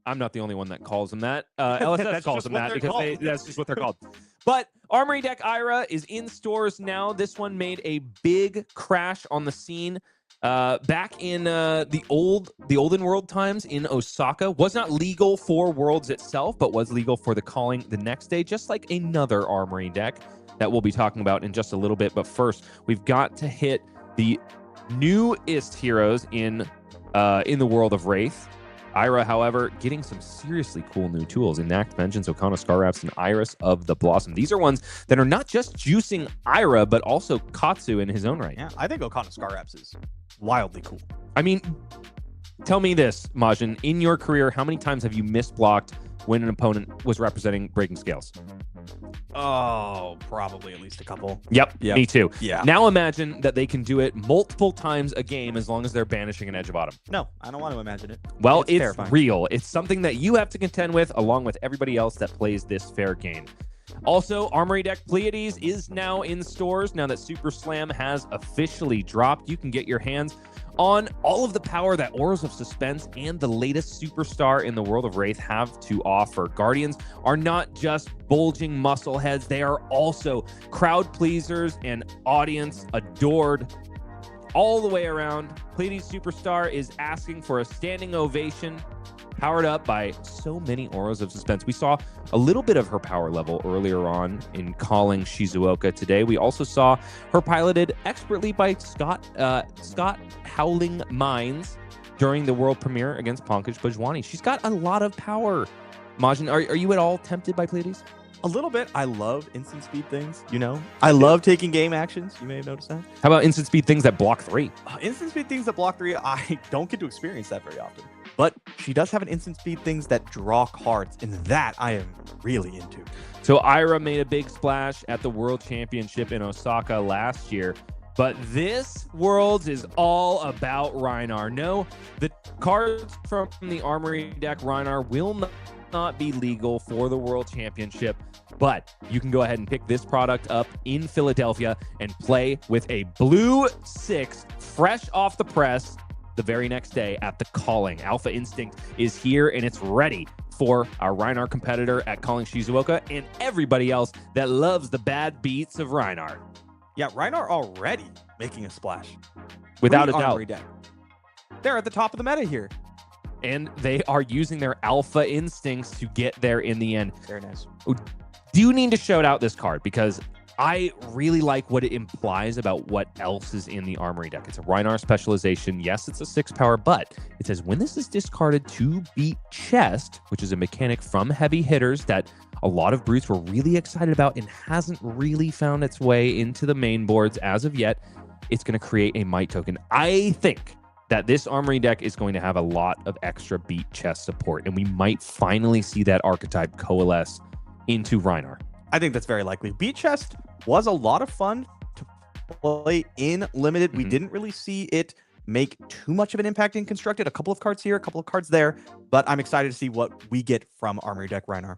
I'm not the only one that calls them that. LSS calls them that because that's just what they're called. But Armory Deck Ira is in stores now. This one made a big crash on the scene back in the olden world times in Osaka. Was not legal for Worlds itself, but was legal for the calling the next day, just like another Armory deck that we'll be talking about in just a little bit. But first, we've got to hit the newest heroes in the world of Wraith. Ira, however, getting some seriously cool new tools. Enact Vengeance, Okana Scarwraps, and Iris of the Blossom. These are ones that are not just juicing Ira, but also Katsu in his own right. Yeah, I think Okana Scarwraps is wildly cool. I mean, tell me this, Majin. In your career, how many times have you misblocked when an opponent was representing Breaking Scales? Oh, probably at least a couple. Yep, me too. Yeah. Now imagine that they can do it multiple times a game as long as they're banishing an Edge of Autumn. No, I don't want to imagine it. Well, it's terrifying. real. It's something that you have to contend with along with everybody else that plays this fair game. Also, Armory Deck Pleiades is now in stores. Now that Super Slam has officially dropped, you can get your hands on all of the power that Auras of Suspense and the latest superstar in the world of Wraith have to offer. Guardians are not just bulging muscle heads, they are also crowd pleasers and audience adored all the way around. Pleiades Superstar is asking for a standing ovation, powered up by so many Auras of Suspense. We saw a little bit of her power level earlier on in calling Shizuoka today. We also saw her piloted expertly by Scott Howling Mines during the world premiere against Pankaj Bhajwani. She's got a lot of power. Majin, are you at all tempted by Pleiades? A little bit. I love instant speed things, you know. I love taking game actions. You may have noticed that. How about instant speed things that block 3? Instant speed things that block 3, I don't get to experience that very often. But she does have an instant speed things that draw cards, and that I am really into. So Ira made a big splash at the World Championship in Osaka last year. But this Worlds is all about Rhinar. No, the cards from the Armory deck Rhinar will not be legal for the World Championship, but you can go ahead and pick this product up in Philadelphia and play with a blue 6 fresh off the press the very next day at the Calling. Alpha Instinct is here and it's ready for our Rhinar competitor at Calling Shizuoka and everybody else that loves the bad beats of Rhinar. Yeah, Rhinar already making a splash. Without a doubt. Armory deck. They're at the top of the meta here. And they are using their Alpha Instincts to get there in the end. Very nice. Do need to shout out this card because I really like what it implies about what else is in the Armory deck. It's a Rhinar specialization. Yes, it's a 6 power, but it says when this is discarded to beat chest, which is a mechanic from heavy hitters that a lot of brutes were really excited about and hasn't really found its way into the main boards as of yet, it's going to create a might token. I think that this Armory deck is going to have a lot of extra beat chest support, and we might finally see that archetype coalesce into Rhinar. I think that's very likely. Beat chest was a lot of fun to play in limited. We didn't really see it make too much of an impact in constructed. A couple of cards here, a couple of cards there, but I'm excited to see what we get from Armory deck Rhinar.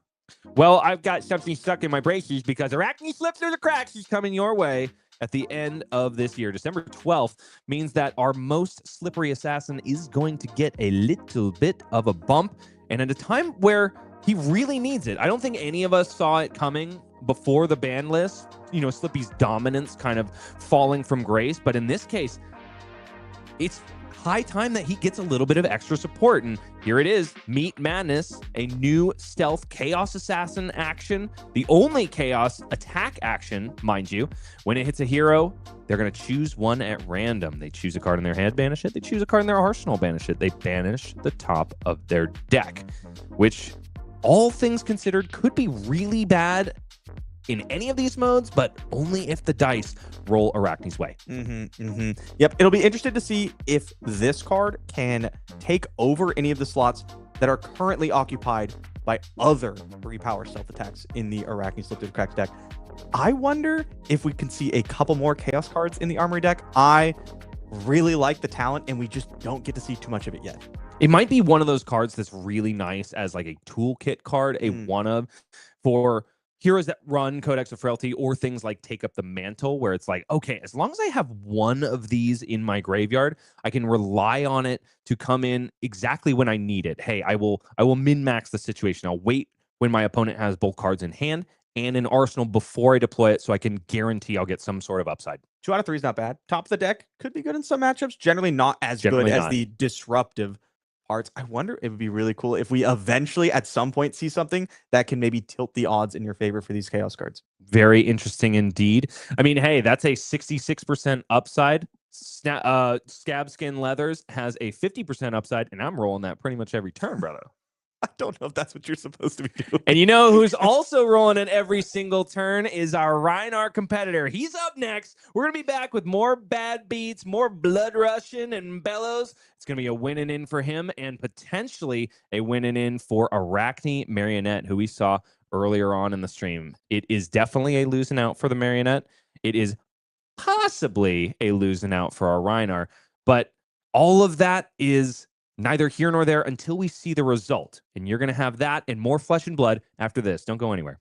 Well, I've got something stuck in my braces because Arachne slipped through the cracks. He's coming your way at the end of this year. December 12th means that our most slippery assassin is going to get a little bit of a bump, and at a time where he really needs it. I don't think any of us saw it coming before the ban list, Slippy's dominance kind of falling from grace. But in this case, it's high time that he gets a little bit of extra support. And here it is, Meet Madness, a new stealth Chaos Assassin action. The only Chaos attack action, mind you. When it hits a hero, they're going to choose one at random. They choose a card in their hand, banish it. They choose a card in their arsenal, banish it. They banish the top of their deck, which all things considered could be really bad in any of these modes, but only if the dice roll Arachne's way. Yep, it'll be interesting to see if this card can take over any of the slots that are currently occupied by other 3-power stealth attacks in the Arachne Slip Through the Cracks deck. I wonder if we can see a couple more Chaos cards in the Armory deck. I really like the talent, and we just don't get to see too much of it yet. It might be one of those cards that's really nice as like a toolkit card, a one of for heroes that run Codex of Frailty or things like Take Up the Mantle, where it's like, okay, as long as I have one of these in my graveyard, I can rely on it to come in exactly when I need it. Hey, I will min-max the situation. I'll wait when my opponent has both cards in hand and an arsenal before I deploy it so I can guarantee I'll get some sort of upside. 2 out of 3 is not bad. Top of the deck could be good in some matchups. Generally not as good as the disruptive parts. I wonder if it would be really cool if we eventually at some point see something that can maybe tilt the odds in your favor for these Chaos cards. Very interesting indeed. I mean, hey, that's a 66% upside. Scab Skin Leathers has a 50% upside, and I'm rolling that pretty much every turn, brother. I don't know if that's what you're supposed to be doing. And you know who's also rolling it every single turn is our Rhinar competitor. He's up next. We're going to be back with more bad beats, more blood rushing and bellows. It's going to be a winning in for him and potentially a winning in for Arachne Marionette, who we saw earlier on in the stream. It is definitely a losing out for the Marionette. It is possibly a losing out for our Rhinar. But all of that is neither here nor there until we see the result. And you're going to have that and more flesh and blood after this. Don't go anywhere.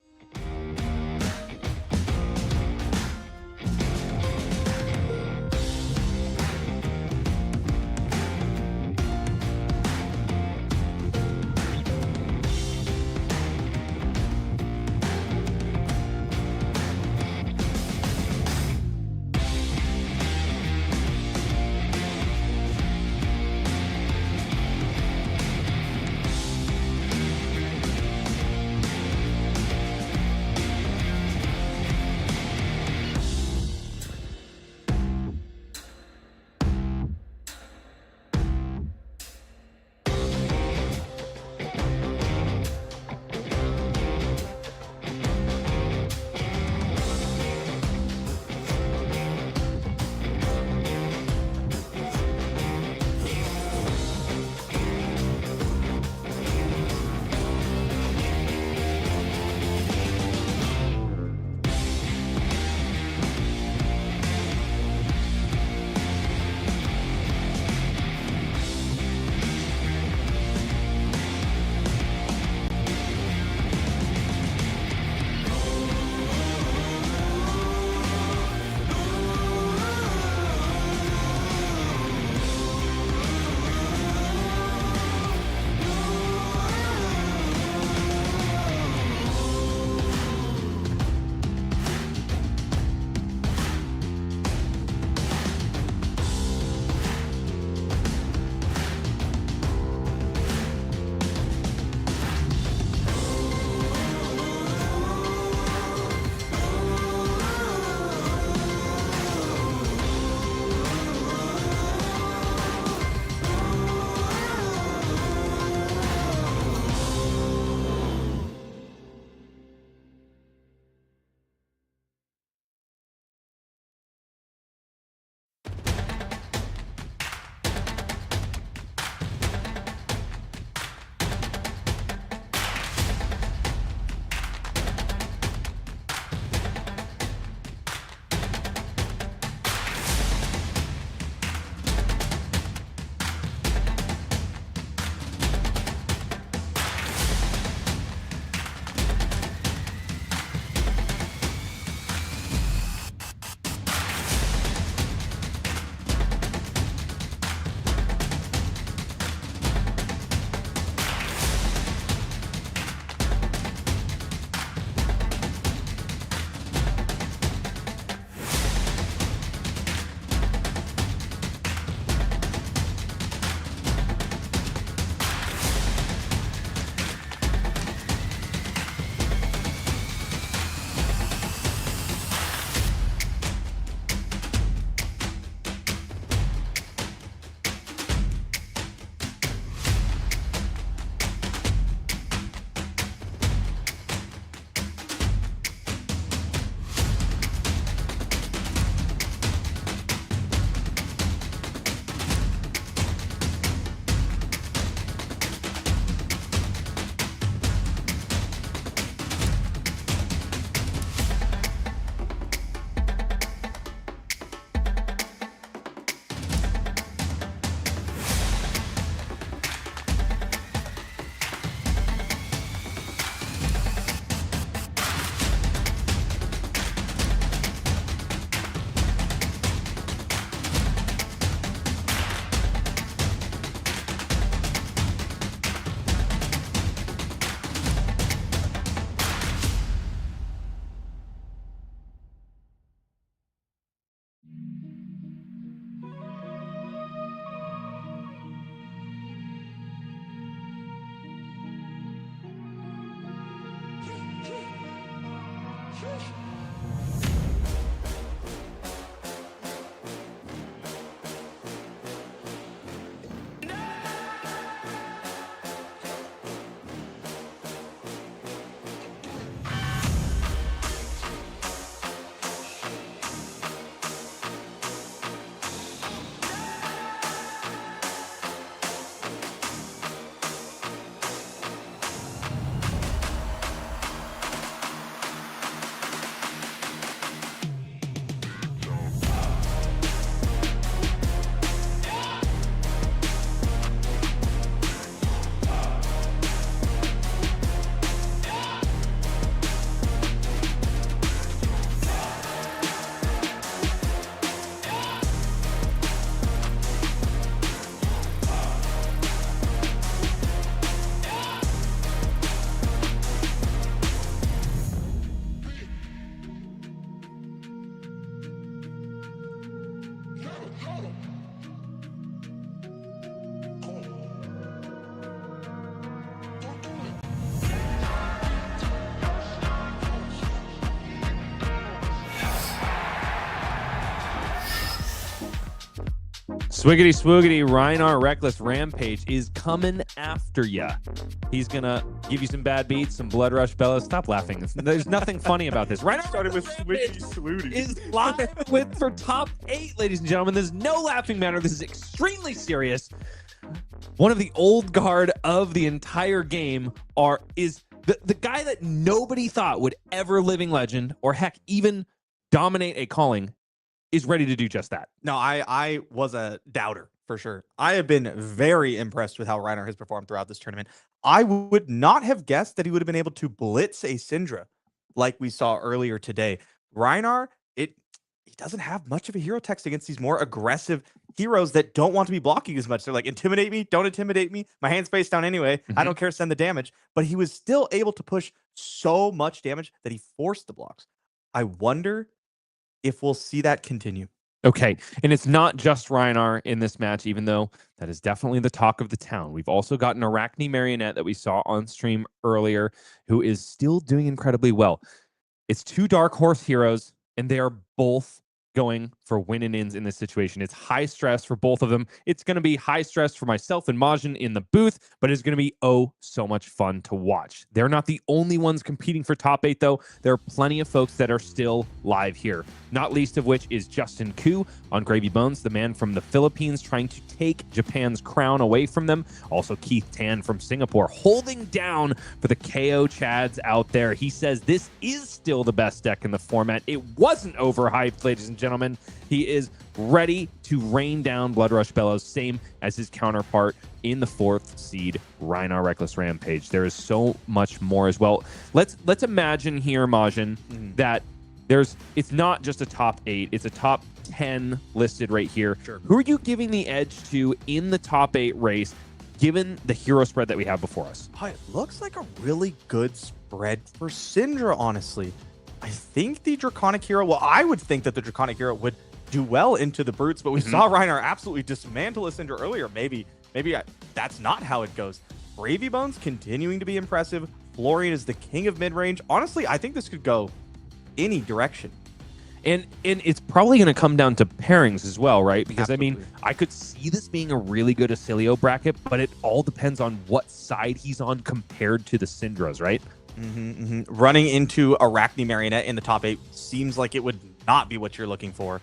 Swiggity swoogity, Rhinar Reckless Rampage is coming after ya. He's gonna give you some bad beats, some blood rush bellows. Stop laughing. There's nothing funny about this. Rhinar Started with Swiggity Swooty. is live with for top 8, ladies and gentlemen. There's no laughing matter. This is extremely serious. One of the old guard of the entire game is the guy that nobody thought would ever living legend or heck even dominate a calling is ready to do just that. No, I was a doubter for sure. I have been very impressed with how Rhinar has performed throughout this tournament. I would not have guessed that he would have been able to blitz a Cindra like we saw earlier today. Rhinar, he doesn't have much of a hero text against these more aggressive heroes that don't want to be blocking as much. They're like, intimidate me, don't intimidate me. My hand's face down anyway. I don't care, send the damage. But he was still able to push so much damage that he forced the blocks. I wonder if we'll see that continue. Okay, and it's not just Rhinar in this match, even though that is definitely the talk of the town. We've also got an Arachne Marionette that we saw on stream earlier, who is still doing incredibly well. It's 2 Dark Horse heroes, and they are both going for win and ins in this situation. It's high stress for both of them. It's going to be high stress for myself and Majiin in the booth, but it's going to be so much fun to watch. They're not the only ones competing for top 8 though. There are plenty of folks that are still live here, not least of which is Justin Koo on Gravy Bones, the man from the Philippines trying to take Japan's crown away from them. Also Keith Tan from Singapore holding down for the KO Chads out there. He says this is still the best deck in the format. It wasn't overhyped, ladies and gentlemen. He is ready to rain down Blood Rush Bellows, same as his counterpart in the 4th seed Rhinar Reckless Rampage. There is so much more as well. Let's imagine here, Majiin, that it's not just a top 8, it's a top 10 listed right here. Sure. Who are you giving the edge to in the top 8 race, given the hero spread that we have before us? Oh, it looks like a really good spread for Cindra, honestly. I think the Draconic Hero, well, I would think that the Draconic Hero would do well into the Brutes, but we saw Rhinar absolutely dismantle a Cindra earlier. Maybe that's not how it goes. Gravy Bones continuing to be impressive. Florian is the king of mid-range. Honestly, I think this could go any direction. And it's probably going to come down to pairings as well, right? Because, Absolutely. I mean, I could see this being a really good Oscilio bracket, but it all depends on what side he's on compared to the Cindras, right? Running into Arachne Marionette in the top 8 seems like it would not be what you're looking for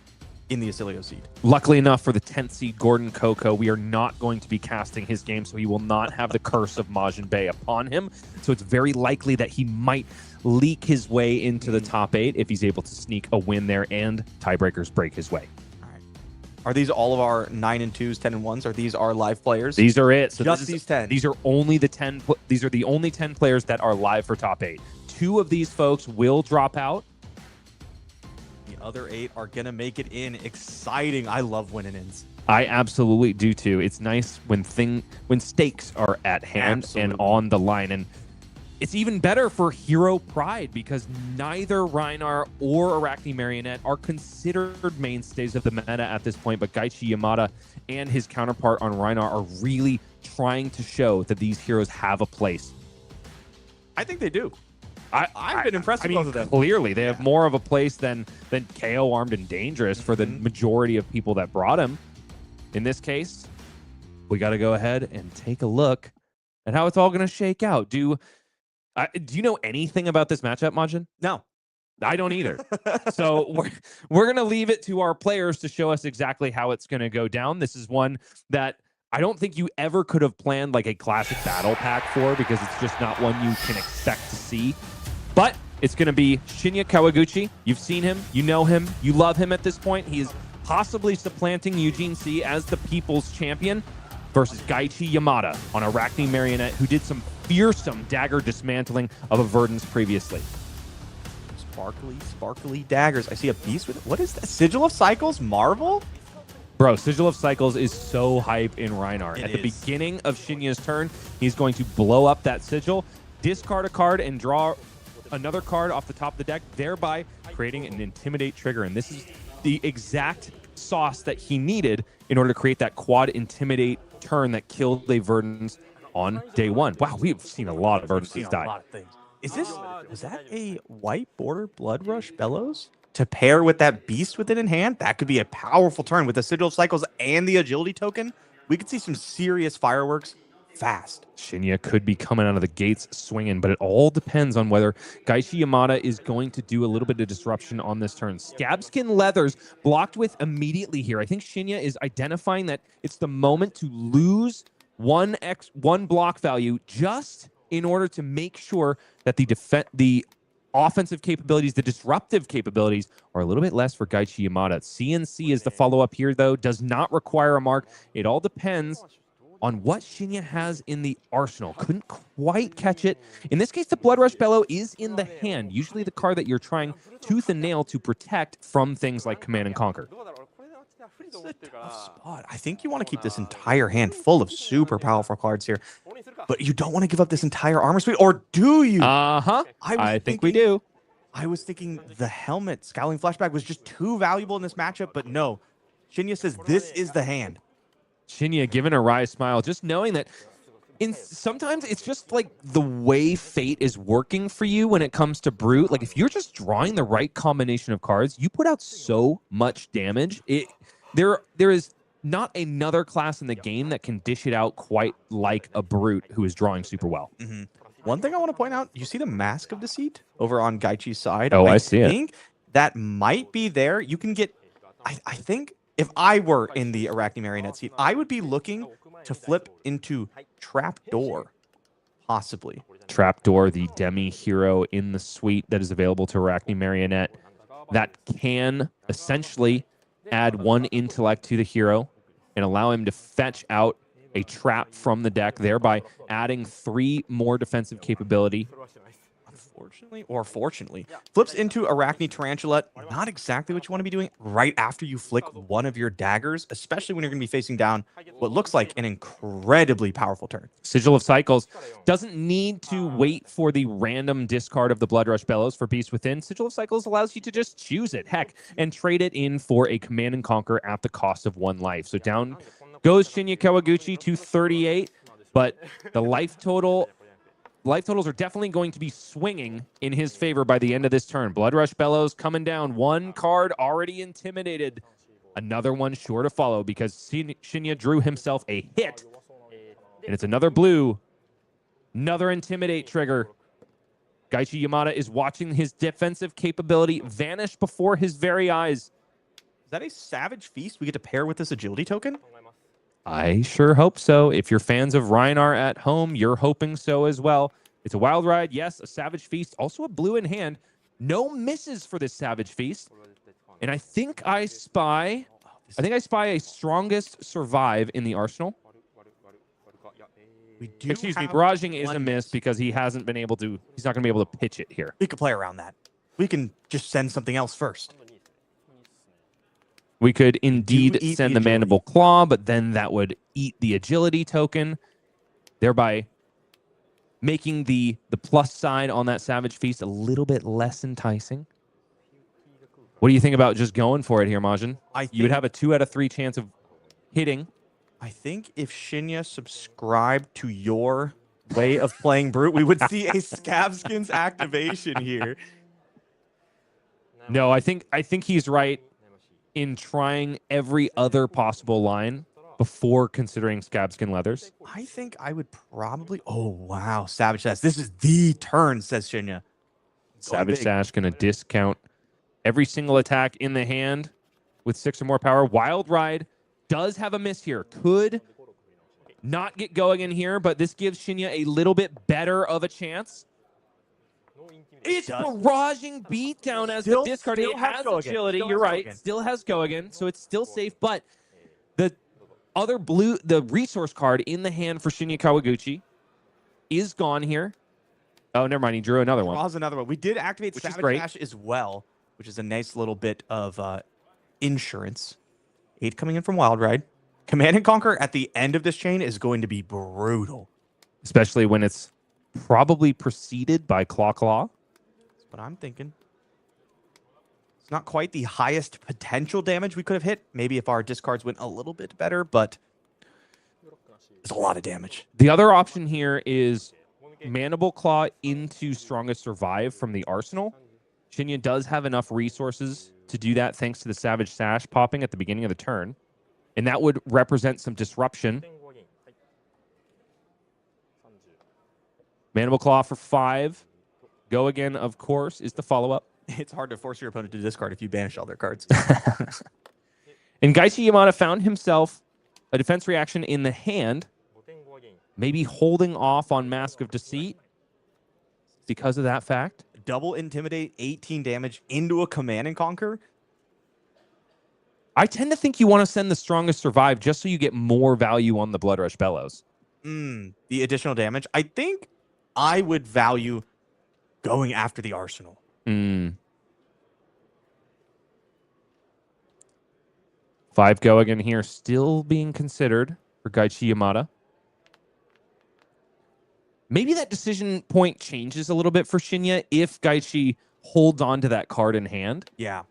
in the Oscilio seed. Luckily enough for the 10th seed Gordon Coco, we are not going to be casting his game, so he will not have the curse of Majiin Bae upon him. So it's very likely that he might leak his way into the top 8 if he's able to sneak a win there and tiebreakers break his way. All right. Are these all of our 9 and 2s, 10 and 1s? Are these our live players? These are it. So just these 10. These are only the 10. These are the only 10 players that are live for top 8. 2 of these folks will drop out. The other 8 are going to make it in. Exciting. I love win and ins. I absolutely do too. It's nice when stakes are at hand and on the line. And it's even better for hero pride because neither Rhinar or Arachne Marionette are considered mainstays of the meta at this point, but Gaichi Yamada and his counterpart on Rhinar are really trying to show that these heroes have a place. I think they do. I've been impressed with both of them. Clearly, they have more of a place than KO Armed and Dangerous for the majority of people that brought him. In this case, we got to go ahead and take a look at how it's all going to shake out. Do you know anything about this matchup, Majin? No. I don't either. So we're going to leave it to our players to show us exactly how it's going to go down. This is one that I don't think you ever could have planned like a classic battle pack for, because it's just not one you can expect to see. But it's going to be Shinya Kawaguchi. You've seen him. You know him. You love him at this point. He is possibly supplanting Eugene C as the People's Champion versus Gaichi Yamada on a Markni Marionette, who did some fearsome dagger dismantling of a Verdance previously. Sparkly daggers. I see a beast with it. What is that? Sigil of Cycles? Marvel? Bro, Sigil of Cycles is so hype in Rhinar. At the is. beginning of Shinya's turn, he's going to blow up that Sigil, discard a card, and draw another card off the top of the deck, thereby creating an Intimidate trigger. And this is the exact sauce that he needed in order to create that quad Intimidate turn that killed a Verdance on day one. Wow, we've seen a lot of Verdances die. Was that a white border Blood Rush Bellows? To pair with that beast with it in hand, that could be a powerful turn with the Sigil of Cycles and the agility token. We could see some serious fireworks fast. Shinya could be coming out of the gates swinging, but it all depends on whether Gaichi Yamada is going to do a little bit of disruption on this turn. Scabskin Leathers blocked with immediately here. I think Shinya is identifying that it's the moment to lose one block value just in order to make sure that the offensive capabilities, the disruptive capabilities, are a little bit less for Gaichi Yamada. CNC is the follow-up here, though. Does not require a mark. It all depends on what Shinya has in the arsenal. Couldn't quite catch it. In this case, the Blood Rush Bellow is in the hand, usually the card that you're trying tooth and nail to protect from things like Command and Conquer. It's a tough spot. I think you want to keep this entire hand full of super powerful cards here, but you don't want to give up this entire armor suite, or do you? I think we do. I was thinking the helmet Scowling Flashback was just too valuable in this matchup, but no. Shinya says this is the hand. Shinya giving a wry smile, just knowing that sometimes it's just like the way fate is working for you when it comes to Brute. Like if you're just drawing the right combination of cards, you put out so much damage. There is not another class in the game that can dish it out quite like a Brute who is drawing super well. One thing I want to point out, you see the Mask of Deceit over on Gaichi's side? Oh, I see it. I think that might be there. You can get, I think if I were in the Markni Marionette seat, I would be looking to flip into Trapdoor, possibly. Trapdoor, the demi hero in the suite that is available to Markni Marionette, that can essentially add one intellect to the hero and allow him to fetch out a trap from the deck, thereby adding 3 more defensive capability. Unfortunately or fortunately, flips into Markni Tarantula. Not exactly what you want to be doing right after you flick one of your daggers, especially when you're going to be facing down what looks like an incredibly powerful turn. Sigil of Cycles doesn't need to wait for the random discard of the Blood Rush Bellows for Beast Within. Sigil of Cycles allows you to just choose it, heck, and trade it in for a Command and Conquer at the cost of 1 life. So down goes Shinya Kawaguchi to 38, but the life totals are definitely going to be swinging in his favor by the end of this turn. Blood Rush Bellows coming down. 1 card already intimidated. Another one sure to follow because Shinya drew himself a hit. And it's another blue. Another Intimidate trigger. Gaichi Yamada is watching his defensive capability vanish before his very eyes. Is that a Savage Feast we get to pair with this agility token? I sure hope so. If you're fans of Rhinar at home, you're hoping so as well. It's a Wild Ride, yes, a Savage Feast, also a blue in hand. No misses for this Savage Feast. And I think I spy a Strongest Survive in the arsenal. Excuse me, Barraging is a miss because he's not going to be able to pitch it here. We could play around that. We can just send something else first. We could indeed send the Mandible Claw, but then that would eat the agility token, thereby making the plus side on that Savage Feast a little bit less enticing. What do you think about just going for it here, Majin? You would have a 2 out of 3 chance of hitting. I think if Shinya subscribed to your way of playing Brute, we would see a Scabskins activation here. No, I think he's right in trying every other possible line before considering Scabskin Leathers. I think I would probably... Oh, wow. Savage Sash. This is the turn, says Shinya. Savage big. Sash going to discount every single attack in the hand with 6 or more power. Wild Ride does have a miss here. Could not get going in here, but this gives Shinya a little bit better of a chance. It's barraging beatdown as the discard. It has agility. You're right. Still has go again, so it's still safe. But the other blue, the resource card in the hand for Shinya Kawaguchi is gone here. Oh, never mind. He drew another one. Draws another one. We did activate Which is Savage great. Sash as well, which is a nice little bit of insurance. 8 coming in from Wild Ride. Command and Conquer at the end of this chain is going to be brutal. Especially when it's probably preceded by Claw Claw. That's what I'm thinking. It's not quite the highest potential damage we could have hit. Maybe if our discards went a little bit better, but it's a lot of damage. The other option here is Mandible Claw into Strongest Survive from the arsenal. Shinya does have enough resources to do that thanks to the Savage Sash popping at the beginning of the turn. And that would represent some disruption. Mandible Claw for 5. Go again, of course, is the follow-up. It's hard to force your opponent to discard if you banish all their cards. And Gaichi Yamada found himself a defense reaction in the hand, maybe holding off on Mask of Deceit because of that fact. Double Intimidate, 18 damage into a Command and Conquer. I tend to think you want to send the Strongest Survive just so you get more value on the Blood Rush Bellows. The additional damage. I think I would value going after the Arsenal. 5 go again here, still being considered for Gaichi Yamada. Maybe that decision point changes a little bit for Shinya if Gaichi holds on to that card in hand. Yeah.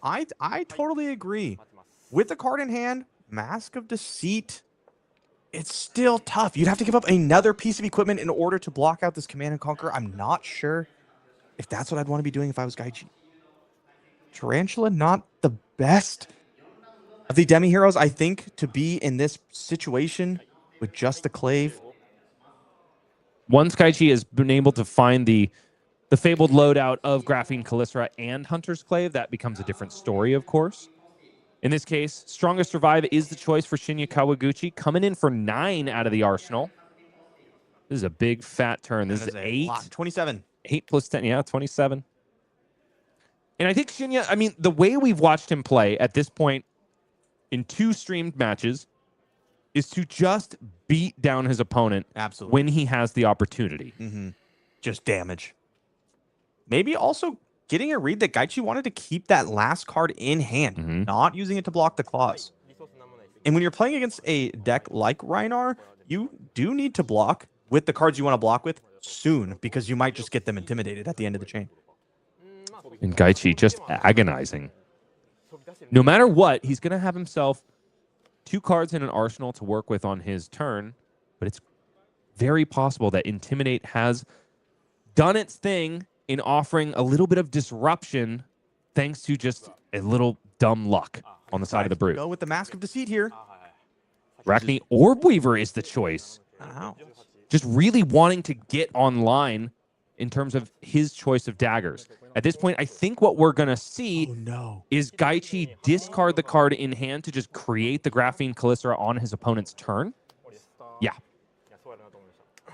I totally agree. With the card in hand, Mask of Deceit, it's still tough. You'd have to give up another piece of equipment in order to block out this Command and Conquer. I'm not sure if that's what I'd want to be doing if I was Gaichi. Tarantula, not the best of the demi-heroes, I think, to be in this situation with just the Clave. Once Gaichi has been able to find the fabled loadout of Graphene Calycera and Hunter's Clave, that becomes a different story, of course. In this case, Strongest Survive is the choice for Shinya Kawaguchi, coming in for 9 out of the arsenal. This is a big, fat turn. This is 8. 27. 8 plus 10, yeah, 27. And I think Shinya, I mean, the way we've watched him play at this point in 2 streamed matches is to just beat down his opponent Absolutely. when he has the opportunity. Just damage. Maybe also getting a read that Gaichi wanted to keep that last card in hand, not using it to block the claws. And when you're playing against a deck like Rhinar, you do need to block with the cards you want to block with soon, because you might just get them intimidated at the end of the chain. And Gaichi just agonizing. No matter what, he's going to have himself 2 cards in an arsenal to work with on his turn, but it's very possible that Intimidate has done its thing in offering a little bit of disruption thanks to just a little dumb luck on the side of the Brute. Go with the Mask of Deceit here. Markni Orb Weaver is the choice. Wow. Just really wanting to get online in terms of his choice of daggers. At this point, I think what we're going to see is Gaichi discard the card in hand to just create the Graphene Calycera on his opponent's turn. Yeah.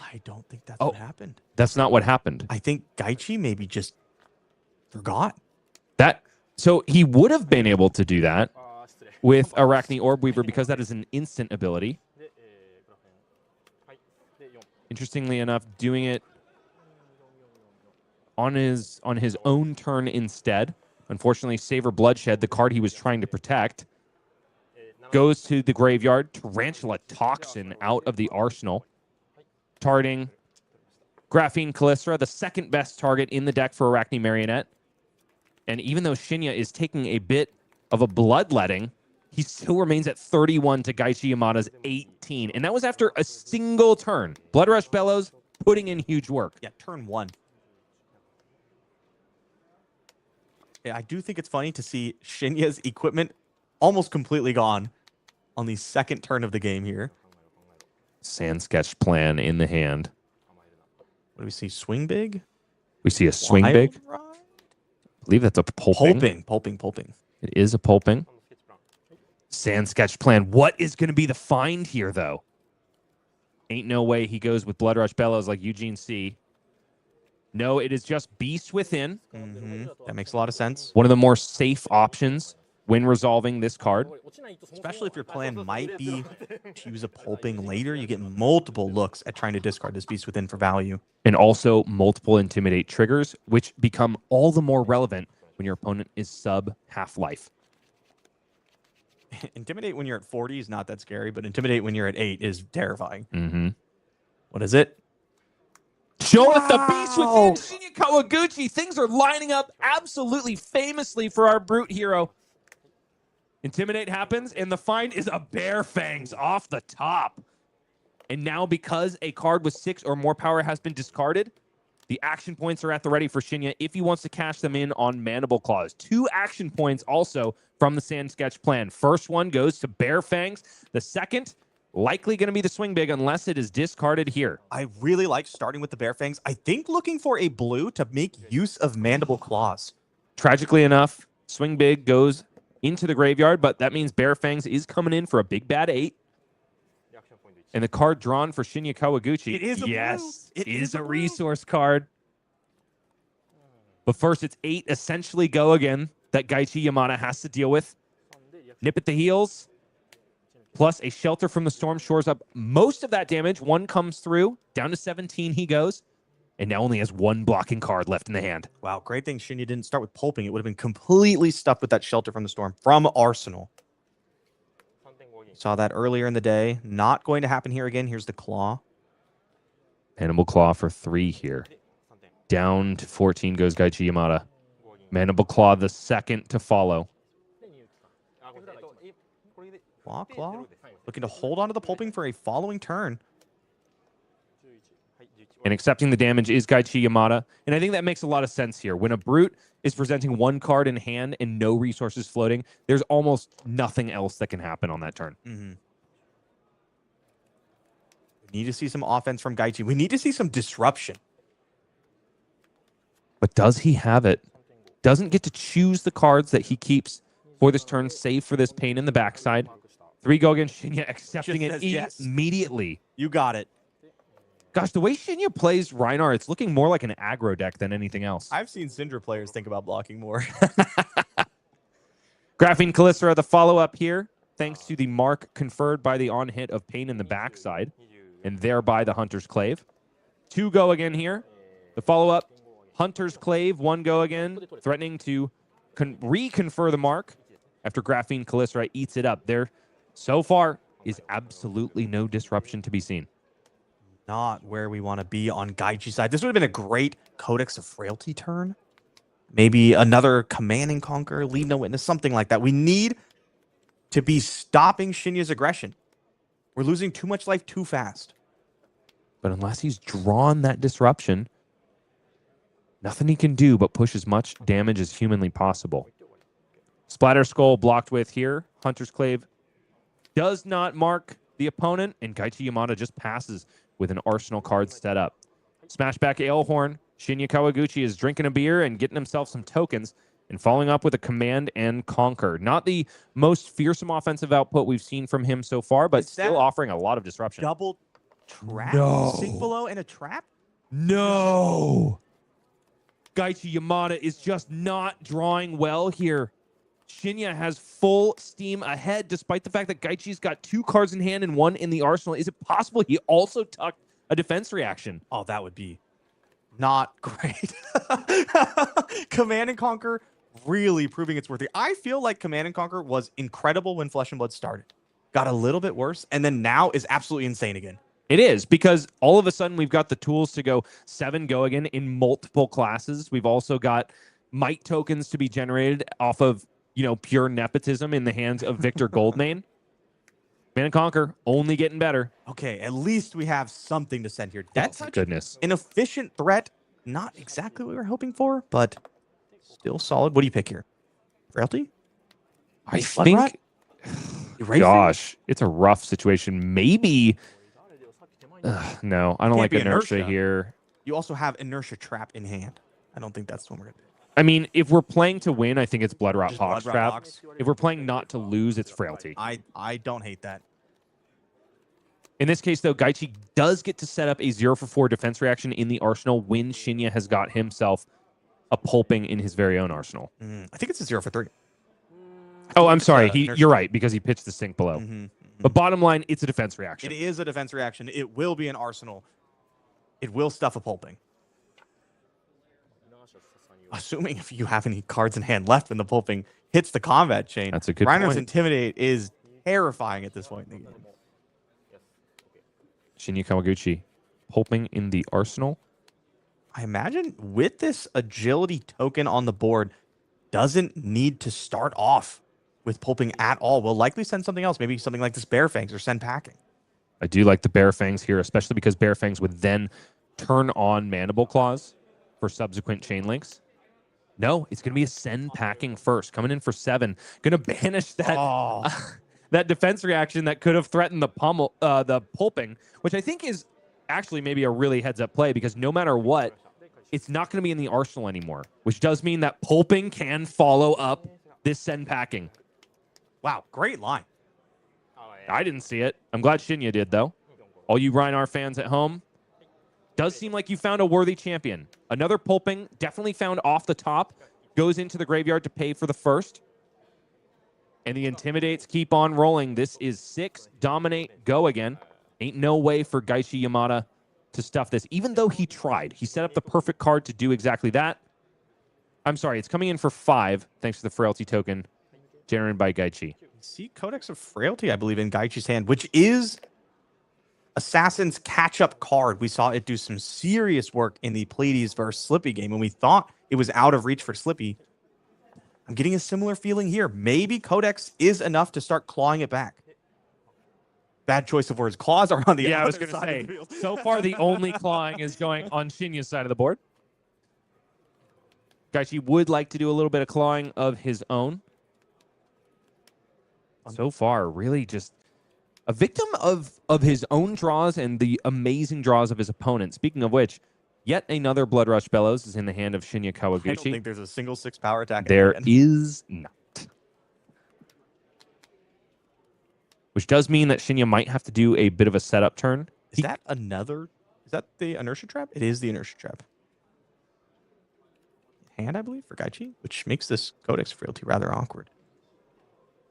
I don't think that's what happened. That's not what happened. I think Gaichi maybe just forgot. So he would have been able to do that with Arachne Orb Weaver because that is an instant ability. Interestingly enough, doing it on his own turn instead. Unfortunately, Savor Bloodshed, the card he was trying to protect, goes to the graveyard. Tarantula Toxin out of the arsenal, targeting Graphene Calycera, the second best target in the deck for Arachne Marionette. And even though Shinya is taking a bit of a bloodletting, he still remains at 31 to Gaichi Yamada's 18. And that was after a single turn. Blood Rush Bellows putting in huge work. Yeah, turn 1. Yeah, I do think it's funny to see Shinya's equipment almost completely gone on the second turn of the game here. Sand Sketch Plan in the hand. What do we see? Swing big? We see a swing Wild big. Ride? I believe that's a pulping. Pulping. It is a pulping. Sand Sketch Plan. What is going to be the find here, though? Ain't no way he goes with Blood Rush Bellows like Eugene C. No, it is just Beast Within. That makes a lot of sense. One of the more safe options when resolving this card. Especially if your plan might be to use a pulping later. You get multiple looks at trying to discard this Beast Within for value. And also multiple Intimidate triggers, which become all the more relevant when your opponent is sub half-life. Intimidate when you're at 40 is not that scary, but Intimidate when you're at 8 is terrifying. Mm-hmm. What is it? Show us the Beast Within Shinya Kawaguchi. Things are lining up absolutely famously for our brute hero. Intimidate happens, and the find is a Bear Fangs off the top. And now because a card with 6 or more power has been discarded, the action points are at the ready for Shinya if he wants to cash them in on Mandible Claws. 2 action points also from the Sand Sketch Plan. First one goes to Bear Fangs. The second, likely going to be the Swing Big unless it is discarded here. I really like starting with the Bear Fangs. I think looking for a blue to make use of Mandible Claws. Tragically enough, Swing Big goes into the graveyard, but that means Bear Fangs is coming in for a big bad 8. And the card drawn for Shinya Kawaguchi. It is a yes, blue. it is a resource card. But first, it's 8 essentially go again that Gaichi Yamada has to deal with. Nip at the heels. Plus a Shelter from the Storm shores up most of that damage. 1 comes through. Down to 17 he goes. And now only has 1 blocking card left in the hand. Wow, great thing Shinya didn't start with pulping. It would have been completely stuffed with that Shelter from the Storm from Arsenal. Saw that earlier in the day. Not going to happen here again. Here's the Claw. Mandible Claw for 3 here. Down to 14 goes Gaichi Yamada. Mandible Claw the second to follow. Claw. Looking to hold on to the pulping for a following turn. And accepting the damage is Gaichi Yamada. And I think that makes a lot of sense here. When a Brute is presenting 1 card in hand and no resources floating, there's almost nothing else that can happen on that turn. We need to see some offense from Gaichi. We need to see some disruption. But does he have it? Doesn't get to choose the cards that he keeps for this turn, save for this pain in the backside. 3 go against Shinya, accepting Just it says yes. immediately. You got it. Gosh, the way Shinya plays Rhinar, it's looking more like an aggro deck than anything else. I've seen Cindra players think about blocking more. Graphene Callisto, the follow-up here, thanks to the mark conferred by the on-hit of pain in the backside, and thereby the Hunter's Clave. 2 go again here. The follow-up, Hunter's Clave, 1 go again, threatening to reconfer the mark after Graphene Callisto eats it up. There, so far, is absolutely no disruption to be seen. Not where we want to be on Gaichi's side. This would have been a great Codex of Frailty turn. Maybe another Command and Conquer, Leave No Witness, something like that. We need to be stopping Shinya's aggression. We're losing too much life too fast. But unless he's drawn that disruption, nothing he can do but push as much damage as humanly possible. Splatter Skull blocked with here. Hunter's Clave does not mark the opponent, and Gaichi Yamada just passes with an arsenal card set up. Smashback Alehorn. Shinya Kawaguchi is drinking a beer and getting himself some tokens and following up with a Command and Conquer. Not the most fearsome offensive output we've seen from him so far, but still offering a lot of disruption. Double trap? No. Sink below and a trap? No! Gaichi Yamada is just not drawing well here. Shinya has full steam ahead, despite the fact that Gaichi's got 2 cards in hand and 1 in the arsenal. Is it possible he also tucked a defense reaction? Oh, that would be not great. Command and Conquer really proving it's worthy. I feel like Command and Conquer was incredible when Flesh and Blood started. Got a little bit worse, and then now is absolutely insane again. It is, because all of a sudden we've got the tools to go 7 go again in multiple classes. We've also got might tokens to be generated off of pure nepotism in the hands of Victor Goldmane. Man and Conquer, only getting better. Okay, at least we have something to send here. That's Goodness. an efficient threat. Not exactly what we were hoping for, but still solid. What do you pick here? Frailty? I Blood think, Rot? Erasing? gosh, it's a rough situation. Maybe, no, I don't Can't like be inertia inertia. here. You also have Inertia Trap in hand. I don't think that's the one we're going to do. I mean, if we're playing to win, I think it's Blood Rot Just Pox Blood Rot Trap. Pox. If we're playing not to lose, it's Frailty. I don't hate that. In this case, though, Gaichi does get to set up a 0-for-4 defense reaction in the arsenal when Shinya has got himself a pulping in his very own arsenal. I think it's a 0-for-3. Oh, I'm sorry. inertia. You're right, because he pitched the sink below. But bottom line, it's a defense reaction. It is a defense reaction. It will be an arsenal. It will stuff a pulping. Assuming if you have any cards in hand left when the pulping hits the combat chain. That's a good Rhinar's point. Intimidate is terrifying at this point in the game. Shinya Kawaguchi pulping in the arsenal. I imagine with this agility token on the board, doesn't need to start off with pulping at all. We'll likely send something else, maybe something like this Bear Fangs or send packing. I do like the Bear Fangs here, especially because Bear Fangs would then turn on Mandible Claws for subsequent chain links. No, it's going to be a send packing first. Coming in for 7. Going to banish that that defense reaction that could have threatened the pulping, which I think is actually maybe a really heads-up play because no matter what, it's not going to be in the arsenal anymore, which does mean that pulping can follow up this send packing. Wow, great line. I didn't see it. I'm glad Shinya did, though. All you Rhinar fans at home, does seem like you found a worthy champion. Another pulping, definitely found off the top, goes into the graveyard to pay for the first. And the Intimidates keep on rolling. This is 6, dominate, go again. Ain't no way for Gaichi Yamada to stuff this, even though he tried. He set up the perfect card to do exactly that. I'm sorry, it's coming in for 5, thanks to the Frailty token generated by Gaichi. See Codex of Frailty, I believe, in Gaichi's hand, which is Assassin's catch-up card. We saw it do some serious work in the Pleiades versus Slippy game, and we thought it was out of reach for Slippy. I'm getting a similar feeling here. Maybe Codex is enough to start clawing it back. Bad choice of words. Claws are on the I was other going to side say, of the field. so far the only clawing is going on Shinya's side of the board. Gaichi would like to do a little bit of clawing of his own. So far, really just a victim of his own draws and the amazing draws of his opponent. Speaking of which, yet another Blood Rush Bellows is in the hand of Shinya Kawaguchi. I don't think there's a single 6 power attack. There in the hand. is not. Which does mean that Shinya might have to do a bit of a setup turn. Is that the Inertia Trap? It is the Inertia Trap. Hand, I believe, for Gaichi, which makes this Codex Frailty rather awkward.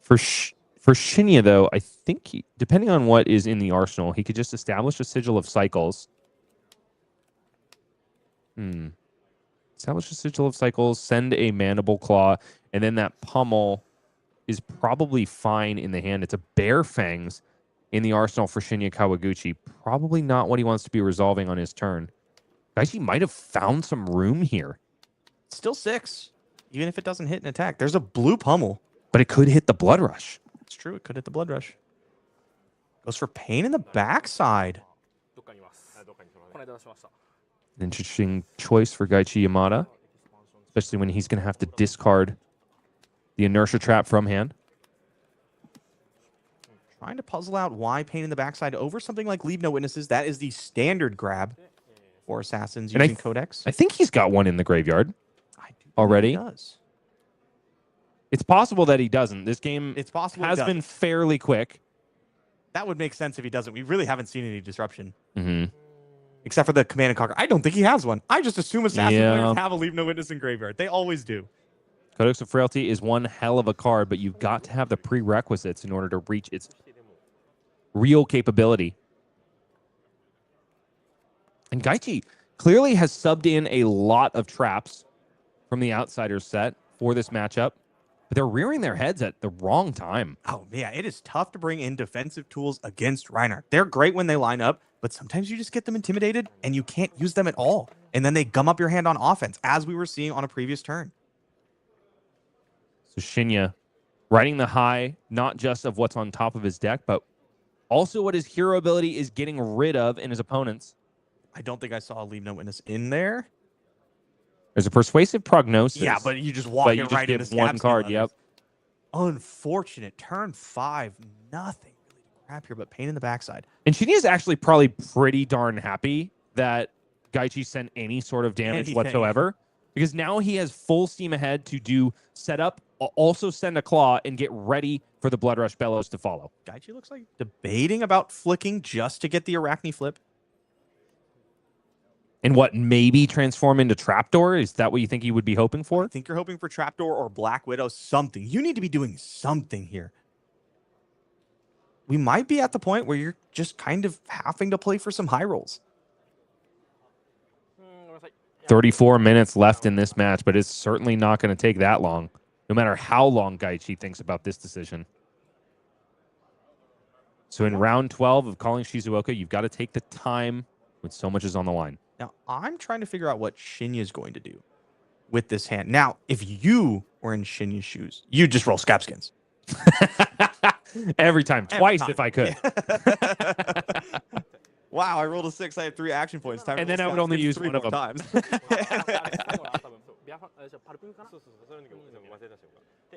For Shinya, though, I think depending on what is in the arsenal, he could just establish a Sigil of Cycles. Establish a Sigil of Cycles, send a Mandible Claw, and then that Pummel is probably fine in the hand. It's a Bear Fangs in the arsenal for Shinya Kawaguchi. Probably not what he wants to be resolving on his turn. Gaichi might have found some room here. Still 6, even if it doesn't hit an attack. There's a blue Pummel. But it could hit the Blood Rush. It's true. It could hit the Blood Rush. Goes for pain in the backside. An interesting choice for Gaichi Yamada, especially when he's going to have to discard the Inertia Trap from hand. Trying to puzzle out why pain in the backside over something like Leave No Witnesses. That is the standard grab for Assassins And using Codex. I think he's got one in the graveyard I do already. He does. It's possible that he doesn't. This game It's possible he has doesn't. been fairly quick. That would make sense if he doesn't. We really haven't seen any disruption. Mm-hmm. Except for the Command and Conquer. I don't think he has one. I just assume Assassin Yeah. players have a Leave No Witness in graveyard. They always do. Codex of Frailty is one hell of a card, but you've got to have the prerequisites in order to reach its real capability. And Gaichi clearly has subbed in a lot of traps from the Outsiders set for this matchup, but they're rearing their heads at the wrong time. Oh, yeah. It is tough to bring in defensive tools against Rhinar. They're great when they line up, but sometimes you just get them intimidated and you can't use them at all. And then they gum up your hand on offense, as we were seeing on a previous turn. So Shinya riding the high, not just of what's on top of his deck, but also what his hero ability is getting rid of in his opponents. I don't think I saw a Leave No Witness in there. There's a persuasive prognosis. Yeah, but you just walk it right into give one card. Yep. Unfortunate. Turn 5. Nothing really to grab here, but pain in the backside. And Shinya's actually probably pretty darn happy that Gaichi sent any sort of damage whatsoever, because now he has full steam ahead to do setup, also send a claw, and get ready for the Blood Rush Bellows to follow. Gaichi looks like debating about flicking just to get the Arachne flip. And what, maybe transform into Trapdoor? Is that what you think he would be hoping for? I think you're hoping for Trapdoor or Black Widow, something. You need to be doing something here. We might be at the point where you're just kind of having to play for some high rolls. 34 minutes left in this match, but it's certainly not going to take that long, no matter how long Gaichi thinks about this decision. So in round 12 of calling Shizuoka, you've got to take the time when so much is on the line. Now, I'm trying to figure out what Shinya is going to do with this hand. Now, if you were in Shinya's shoes, you'd just roll scab skins. Every time. Twice if I could. Wow, I rolled a 6. I had 3 action points. Time and then I would only use one of them. Times.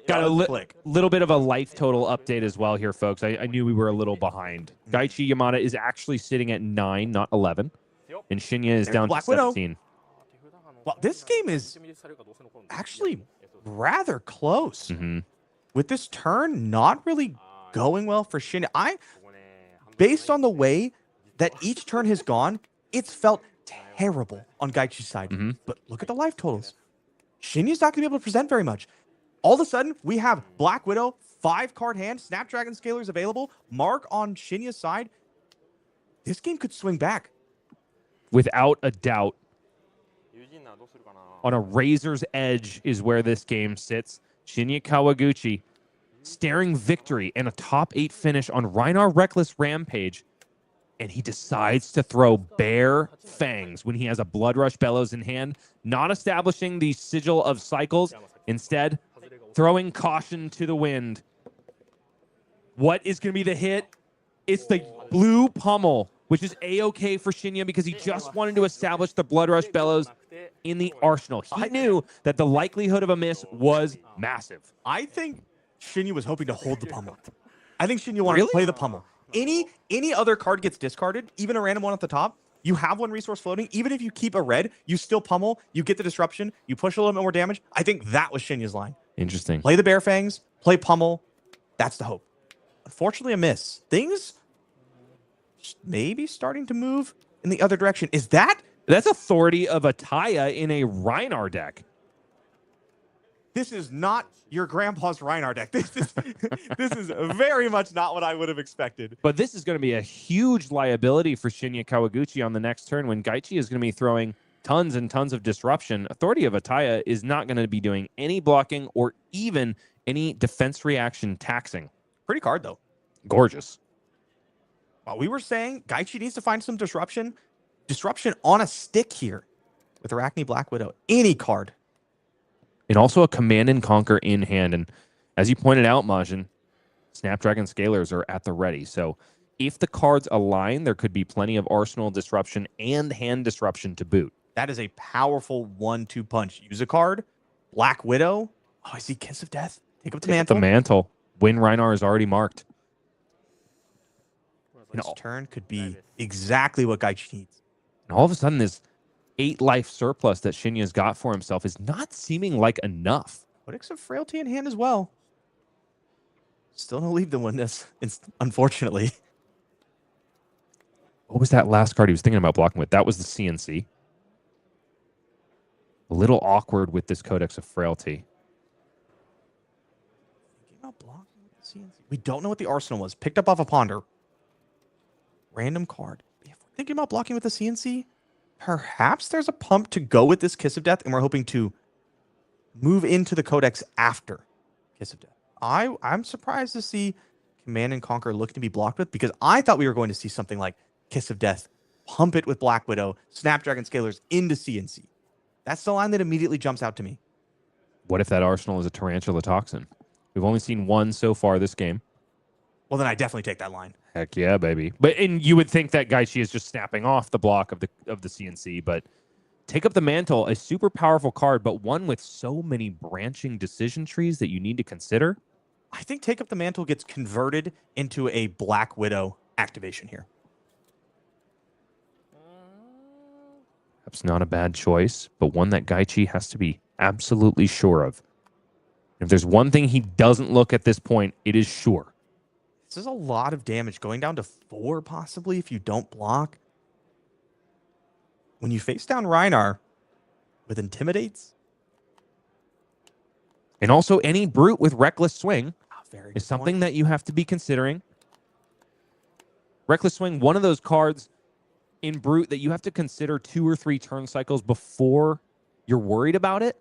Got a little bit of a life total update as well here, folks. I knew we were a little behind. Gaichi Yamada is actually sitting at 9, not 11. And Shinya is down to 17. Well, this game is actually rather close. With this turn not really going well for Shinya. Based on the way that each turn has gone, it's felt terrible on Gaichi's side. But look at the life totals. Shinya's not going to be able to present very much. All of a sudden, we have Black Widow, 5-card hand, Snapdragon Scalers available, Mark on Shinya's side. This game could swing back. Without a doubt, on a razor's edge is where this game sits. Shinya Kawaguchi staring victory and a top 8 finish on Rhinar Reckless Rampage. And he decides to throw bare fangs when he has a Blood Rush Bellows in hand, not establishing the sigil of cycles, instead throwing caution to the wind. What is going to be the hit? It's the blue pummel, which is A-okay for Shinya because he just wanted to establish the Blood Rush Bellows in the arsenal. He knew that the likelihood of a miss was massive. I think Shinya was hoping to hold the pummel. I think Shinya wanted to play the pummel. Any other card gets discarded, even a random one at the top. You have one resource floating. Even if you keep a red, you still pummel. You get the disruption. You push a little bit more damage. I think that was Shinya's line. Interesting. Play the Bear Fangs. Play pummel. That's the hope. Unfortunately, a miss. Things maybe starting to move in the other direction. Is that? That's Authority of Ataya in a Rhinar deck. This is not your grandpa's Rhinar deck. This is very much not what I would have expected. But this is going to be a huge liability for Shinya Kawaguchi on the next turn when Gaichi is going to be throwing tons and tons of disruption. Authority of Ataya is not going to be doing any blocking or even any defense reaction taxing. Pretty card, though. Gorgeous. Well, we were saying Gaichi needs to find some disruption. Disruption on a stick here with Arachne Black Widow. Any card. And also a Command and Conquer in hand. And as you pointed out, Majin, Snapdragon Scalers are at the ready. So if the cards align, there could be plenty of arsenal disruption and hand disruption to boot. That is a powerful 1-2 punch. Use a card. Black Widow. Oh, I see Kiss of Death. Take up the mantle. The mantle. Win Rhinar is already marked. This turn could be exactly what Gaichi needs. And all of a sudden, this 8-life surplus that Shinya's got for himself is not seeming like enough. Codex of Frailty in hand as well. Still no Leave the Witness, unfortunately. What was that last card he was thinking about blocking with? That was the CNC. A little awkward with this Codex of Frailty. Thinking about blocking with the CNC. We don't know what the arsenal was. Picked up off a Ponder. Random card. If we're thinking about blocking with the CNC, perhaps there's a pump to go with this Kiss of Death, and we're hoping to move into the Codex after Kiss of Death. I'm surprised to see Command and Conquer looking to be blocked with, because I thought we were going to see something like Kiss of Death, pump it with Black Widow, Snapdragon Scalers into CNC. That's the line that immediately jumps out to me. What if that Arsenal is a Tarantula Toxin? We've only seen one so far this game. Well, then I definitely take that line. Heck yeah, baby. And you would think that Gaichi is just snapping off the block of the CNC, but take up the mantle, a super powerful card, but one with so many branching decision trees that you need to consider. I think Take Up the Mantle gets converted into a Black Widow activation here. That's not a bad choice, but one that Gaichi has to be absolutely sure of. If there's one thing he doesn't look at this point, it is sure. This is a lot of damage, going down to 4 possibly if you don't block. When you face down Rhinar with Intimidates. And also any Brute with Reckless Swing Very is good something point. that you have to be considering. Reckless Swing, one of those cards in Brute that you have to consider 2 or 3 turn cycles before you're worried about it.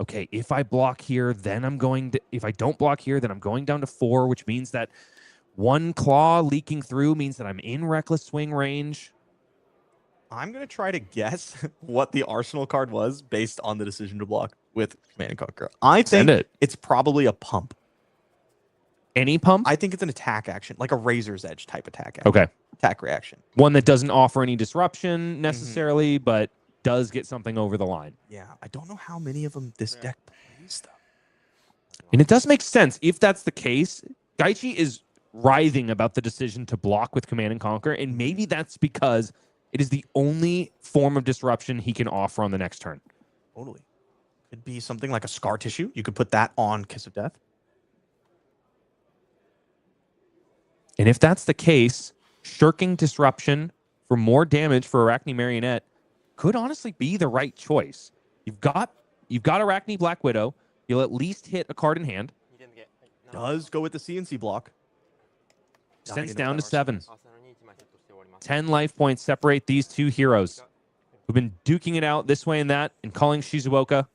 Okay, if I block here, then I'm going to... If I don't block here, then I'm going down to 4, which means that 1 claw leaking through means that I'm in Reckless Swing range. I'm going to try to guess what the Arsenal card was based on the decision to block with Command and Conquer. I think it's probably a pump. Any pump? I think it's an attack action, like a Razor's Edge type attack action. Okay. Attack reaction. One that doesn't offer any disruption necessarily, but does get something over the line. Yeah, I don't know how many of them this deck plays, though. And it does make sense. If that's the case, Gaichi is writhing about the decision to block with Command and Conquer, and maybe that's because it is the only form of disruption he can offer on the next turn. Totally. Could be something like a Scar Tissue. You could put that on Kiss of Death. And if that's the case, shirking disruption for more damage for Arachne Marionette could honestly be the right choice. You've got Arachne Black Widow. You'll at least hit a card in hand. Does go with the CNC block. Sends down to 7. 10 life points separate these two heroes who've been duking it out this way and that and calling Shizuoka.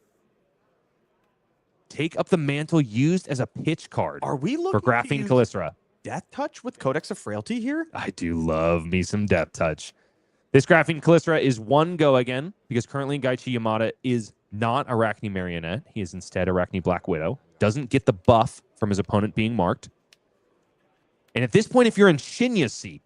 Take up the mantle used as a pitch card. Are we looking for Graphene Calistera? Death Touch with Codex of Frailty here? I do love me some Death Touch. This Graphene Calistera is 1 go again because currently Gaichi Yamada is not Arachne Marionette. He is instead Arachne Black Widow. Doesn't get the buff from his opponent being marked. And at this point, if you're in Shinya's seat,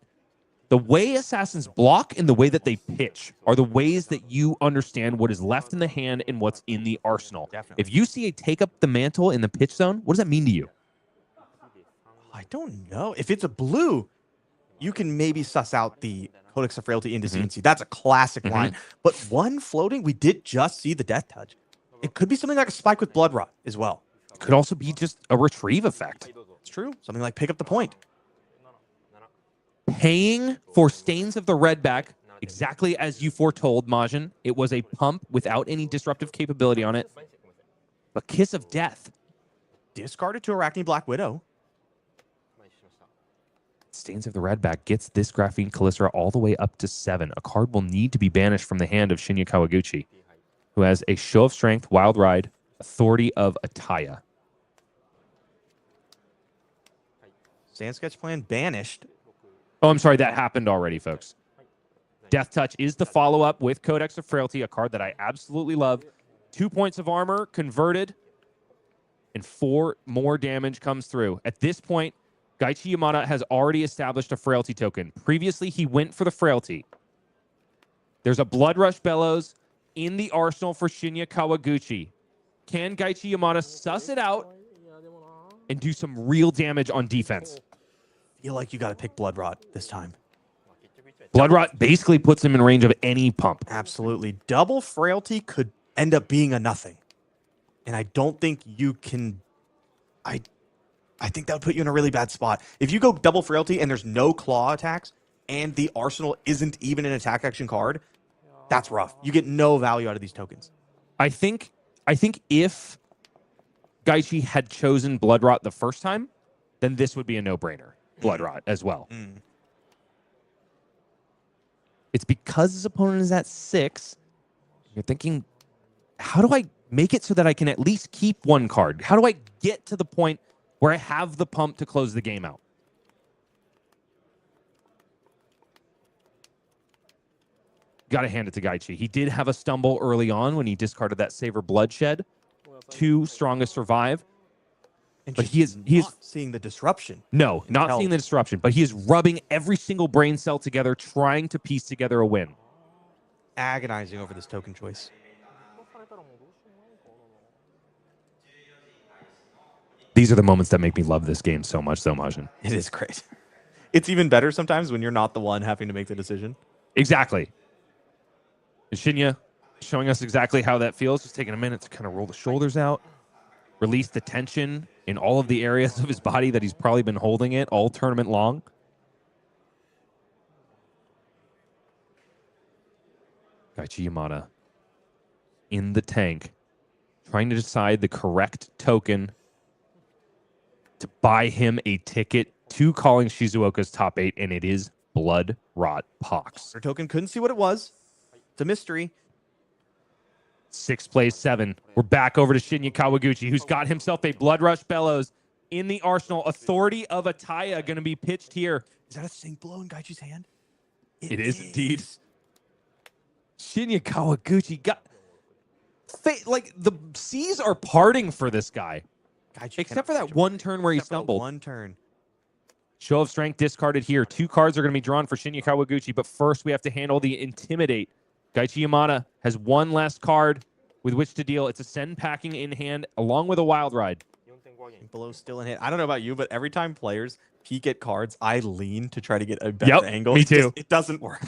the way assassins block and the way that they pitch are the ways that you understand what is left in the hand and what's in the arsenal. Definitely. If you see a take up the mantle in the pitch zone, what does that mean to you? I don't know. If it's a blue, you can maybe suss out the Codex of Frailty into CNC. That's a classic line. But 1 floating, we did just see the Death Touch. It could be something like a Spike with Blood Rot as well. It could also be just a retrieve effect. It's true. Something like Pick Up the Point. Paying for Stains of the Redback, exactly as you foretold, Majin. It was a pump without any disruptive capability on it. But Kiss of Death. Discarded to Arachne Black Widow. Stains of the Redback gets this Graphene Calistera all the way up to 7. A card will need to be banished from the hand of Shinya Kawaguchi, who has a Show of Strength, Wild Ride, Authority of Ataya. Sand Sketch Plan banished. Oh, I'm sorry. That happened already, folks. Death Touch is the follow-up with Codex of Frailty, a card that I absolutely love. 2 points of armor converted, and 4 more damage comes through. At this point, Gaichi Yamada has already established a Frailty token. Previously, he went for the Frailty. There's a Blood Rush Bellows in the arsenal for Shinya Kawaguchi. Can Gaichi Yamada suss it out and do some real damage on defense? Feel like you got to pick Blood Rot this time. Blood Rot basically puts him in range of any pump. Absolutely. Double Frailty could end up being a nothing. And I don't think you can... I think that would put you in a really bad spot. If you go double Frailty and there's no claw attacks and the arsenal isn't even an attack action card, that's rough. You get no value out of these tokens. I think if Gaichi had chosen Blood Rot the first time, then this would be a no-brainer. Blood Rot as well. It's because his opponent is at 6. You're thinking, how do I make it so that I can at least keep 1 card? How do I get to the point where I have the pump to close the game out? Got to hand it to Gaichi. He did have a stumble early on when he discarded that Savor Bloodshed. two strongest survive. And But just he is not seeing the disruption. no, not Hell. seeing the disruption, but he is rubbing every single brain cell together, trying to piece together a win. Agonizing over this token choice. These are the moments that make me love this game so much, Majin. It is great. It's even better sometimes when you're not the one having to make the decision. Exactly. And Shinya showing us exactly how that feels, just taking a minute to kind of roll the shoulders out, release the tension in all of the areas of his body that he's probably been holding it all tournament long. Gaichi Yamada in the tank, trying to decide the correct token to buy him a ticket to calling Shizuoka's top 8, and it is Blood Rot Pox. Our token couldn't see what it was. It's a mystery. 6 plays 7. We're back over to Shinya Kawaguchi, who's got himself a Blood Rush Bellows in the arsenal. Authority of Ataya going to be pitched here. Is that a sync blow in Gaichi's hand? It is indeed. Shinya Kawaguchi got... Like, the seas are parting for this guy. Gaichi Except for that one turn where he stumbled. One turn. Show of Strength discarded here. 2 cards are going to be drawn for Shinya Kawaguchi, but first we have to handle the Intimidate. Gaichi Yamada has one last card with which to deal. It's a Send Packing in hand along with a Wild Ride. Below still in hit. I don't know about you, but every time players peek at cards, I lean to try to get a better angle. Me too. It doesn't work.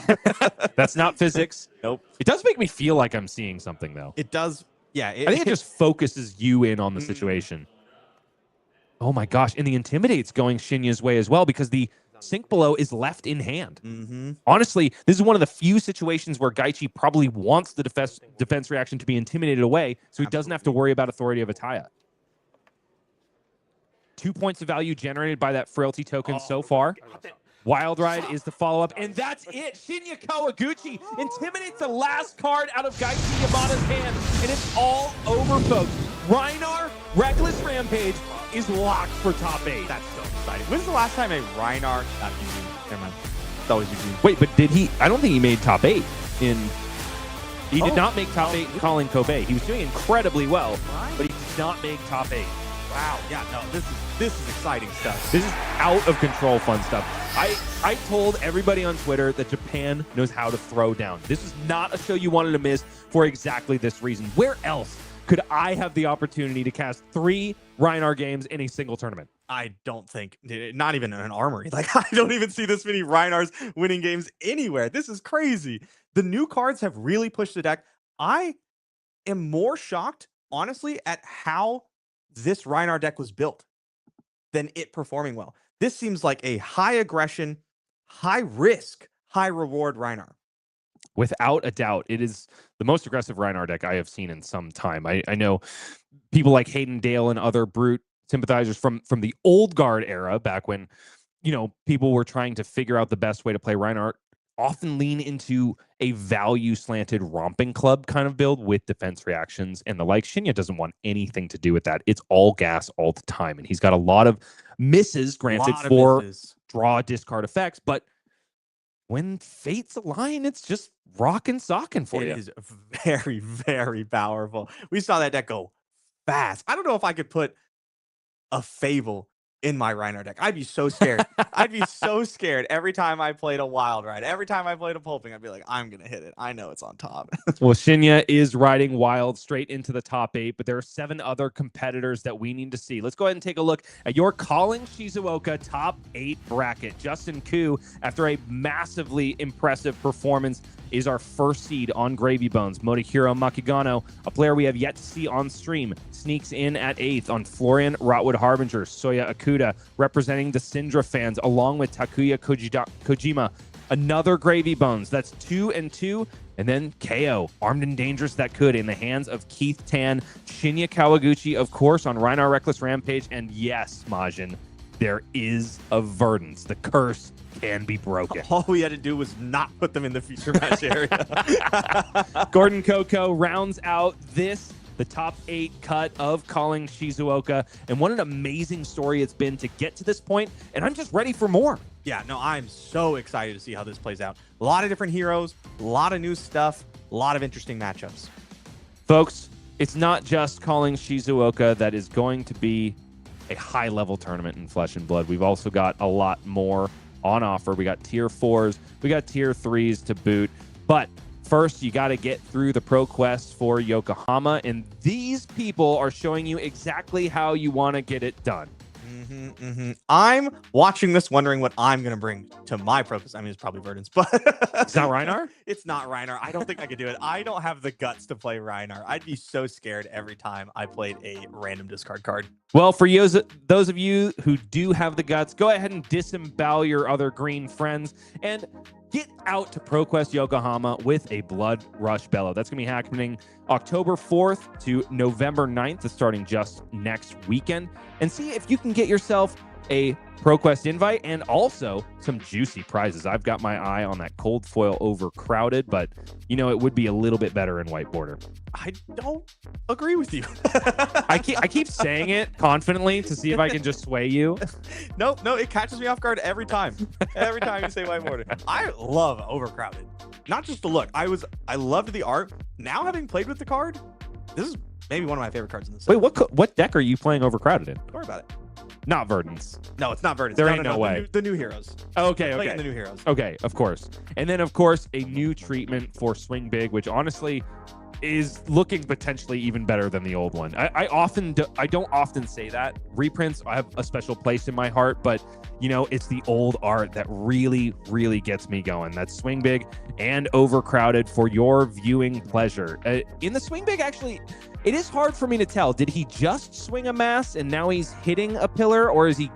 That's not physics. Nope. It does make me feel like I'm seeing something, though. It does. Yeah. I think it just focuses you in on the situation. Oh my gosh. And the Intimidate's going Shinya's way as well because the Sink Below is left in hand. Honestly, this is one of the few situations where Gaichi probably wants the defense reaction to be intimidated away so he doesn't have to worry about Authority of Ataya. 2 points of value generated by that Frailty token so far. Wild Ride is the follow-up, and that's it. Shinya Kawaguchi intimidates the last card out of Gaichi Yamada's hand, and it's all over, folks. Rhinar, Reckless Rampage, is locked for top 8. That's so exciting. When's the last time a Rhinar... Never mind. It's always Eugene. Wait, but did he... I don't think he made top 8 in... He did not make top 8 in calling Kobe. He was doing incredibly well, but he did not make top 8. Wow. Yeah, no, this is exciting stuff. This is out of control fun stuff. I told everybody on Twitter that Japan knows how to throw down. This is not a show you wanted to miss for exactly this reason. Where else could I have the opportunity to cast 3 Rhinar games in a single tournament? I don't think, not even in an armory. Like, I don't even see this many Rhinars winning games anywhere. This is crazy. The new cards have really pushed the deck. I am more shocked, honestly, at how this Rhinar deck was built than it performing well. This seems like a high aggression, high risk, high reward Rhinar. Without a doubt, it is the most aggressive Rhinar deck I have seen in some time. I know people like Hayden Dale and other Brute sympathizers from the old guard era, back when, you know, people were trying to figure out the best way to play Rhinar, often lean into a value slanted romping club kind of build with defense reactions and the like. Shinya doesn't want anything to do with that. It's all gas all the time. And he's got a lot of misses, granted, for draw discard effects, but when fates align, it's just rockin' sockin' for you. It is very, very powerful. We saw that deck go fast. I don't know if I could put a Fable in my Rhinar deck. I'd be so scared. I'd be so scared every time I played a Wild Ride. Every time I played a Pulping, I'd be like, I'm going to hit it. I know it's on top. Well, Shinya is riding wild straight into the top 8, but there are 7 other competitors that we need to see. Let's go ahead and take a look at your Calling Shizuoka top 8 bracket. Justin Koo, after a massively impressive performance, is our first seed on Gravy Bones. Morihiro Makigano, a player we have yet to see on stream, sneaks in at 8th on Florian Rotwood Harbinger. Soya Okuda, representing the Cindra fans, along with Takuya Kojima. Another Gravy Bones. That's 2 and 2. And then Kayo, armed and dangerous that could, in the hands of Keith Tan. Shinya Kawaguchi, of course, on Rhinar Reckless Rampage. And yes, Majin, there is a Verdance. The curse can be broken. All we had to do was not put them in the feature match area. Gordon Coco rounds out the top 8 cut of Calling Shizuoka. And what an amazing story it's been to get to this point. And I'm just ready for more. Yeah, no, I'm so excited to see how this plays out. A lot of different heroes, a lot of new stuff, a lot of interesting matchups. Folks, it's not just calling Shizuoka that is going to be a high-level tournament in Flesh and Blood. We've also got a lot more on offer. We got tier 4s, we got tier 3s to boot. But first, you got to get through the pro quest for Yokohama, and these people are showing you exactly how you want to get it done. I'm watching this wondering what I'm going to bring to my pro quest. I mean, it's probably Verdance, but It's not Rhinar? It's not Rhinar. I don't think I could do it. I don't have the guts to play Rhinar. I'd be so scared every time I played a random discard card. Well, for those of you who do have the guts, go ahead and disembowel your other green friends and get out to ProQuest Yokohama with a Blood Rush Bellow. That's going to be happening October 4th to November 9th, starting just next weekend. And see if you can get yourself a ProQuest invite and also some juicy prizes. I've got my eye on that cold foil overcrowded, but you know, it would be a little bit better in white border. I don't agree with you. I keep saying it confidently to see if I can just sway you. No, it catches me off guard every time. Every time you say white border. I love overcrowded. Not just the look. I loved the art. Now having played with the card, this is maybe one of my favorite cards in the set. Wait, what deck are you playing overcrowded in? Don't worry about it. Not Verdance. No, it's not Verdance. There ain't no way. The new heroes. Okay. The new heroes. Okay, of course. And then, of course, a new treatment for Swing Big, which honestly is looking potentially even better than the old one. I don't often say that. Reprints have a special place in my heart, but you know, it's the old art that really, really gets me going. That's Swing Big and Overcrowded for your viewing pleasure. In the Swing Big, actually, it is hard for me to tell. Did he just swing a mass and now he's hitting a pillar, or is he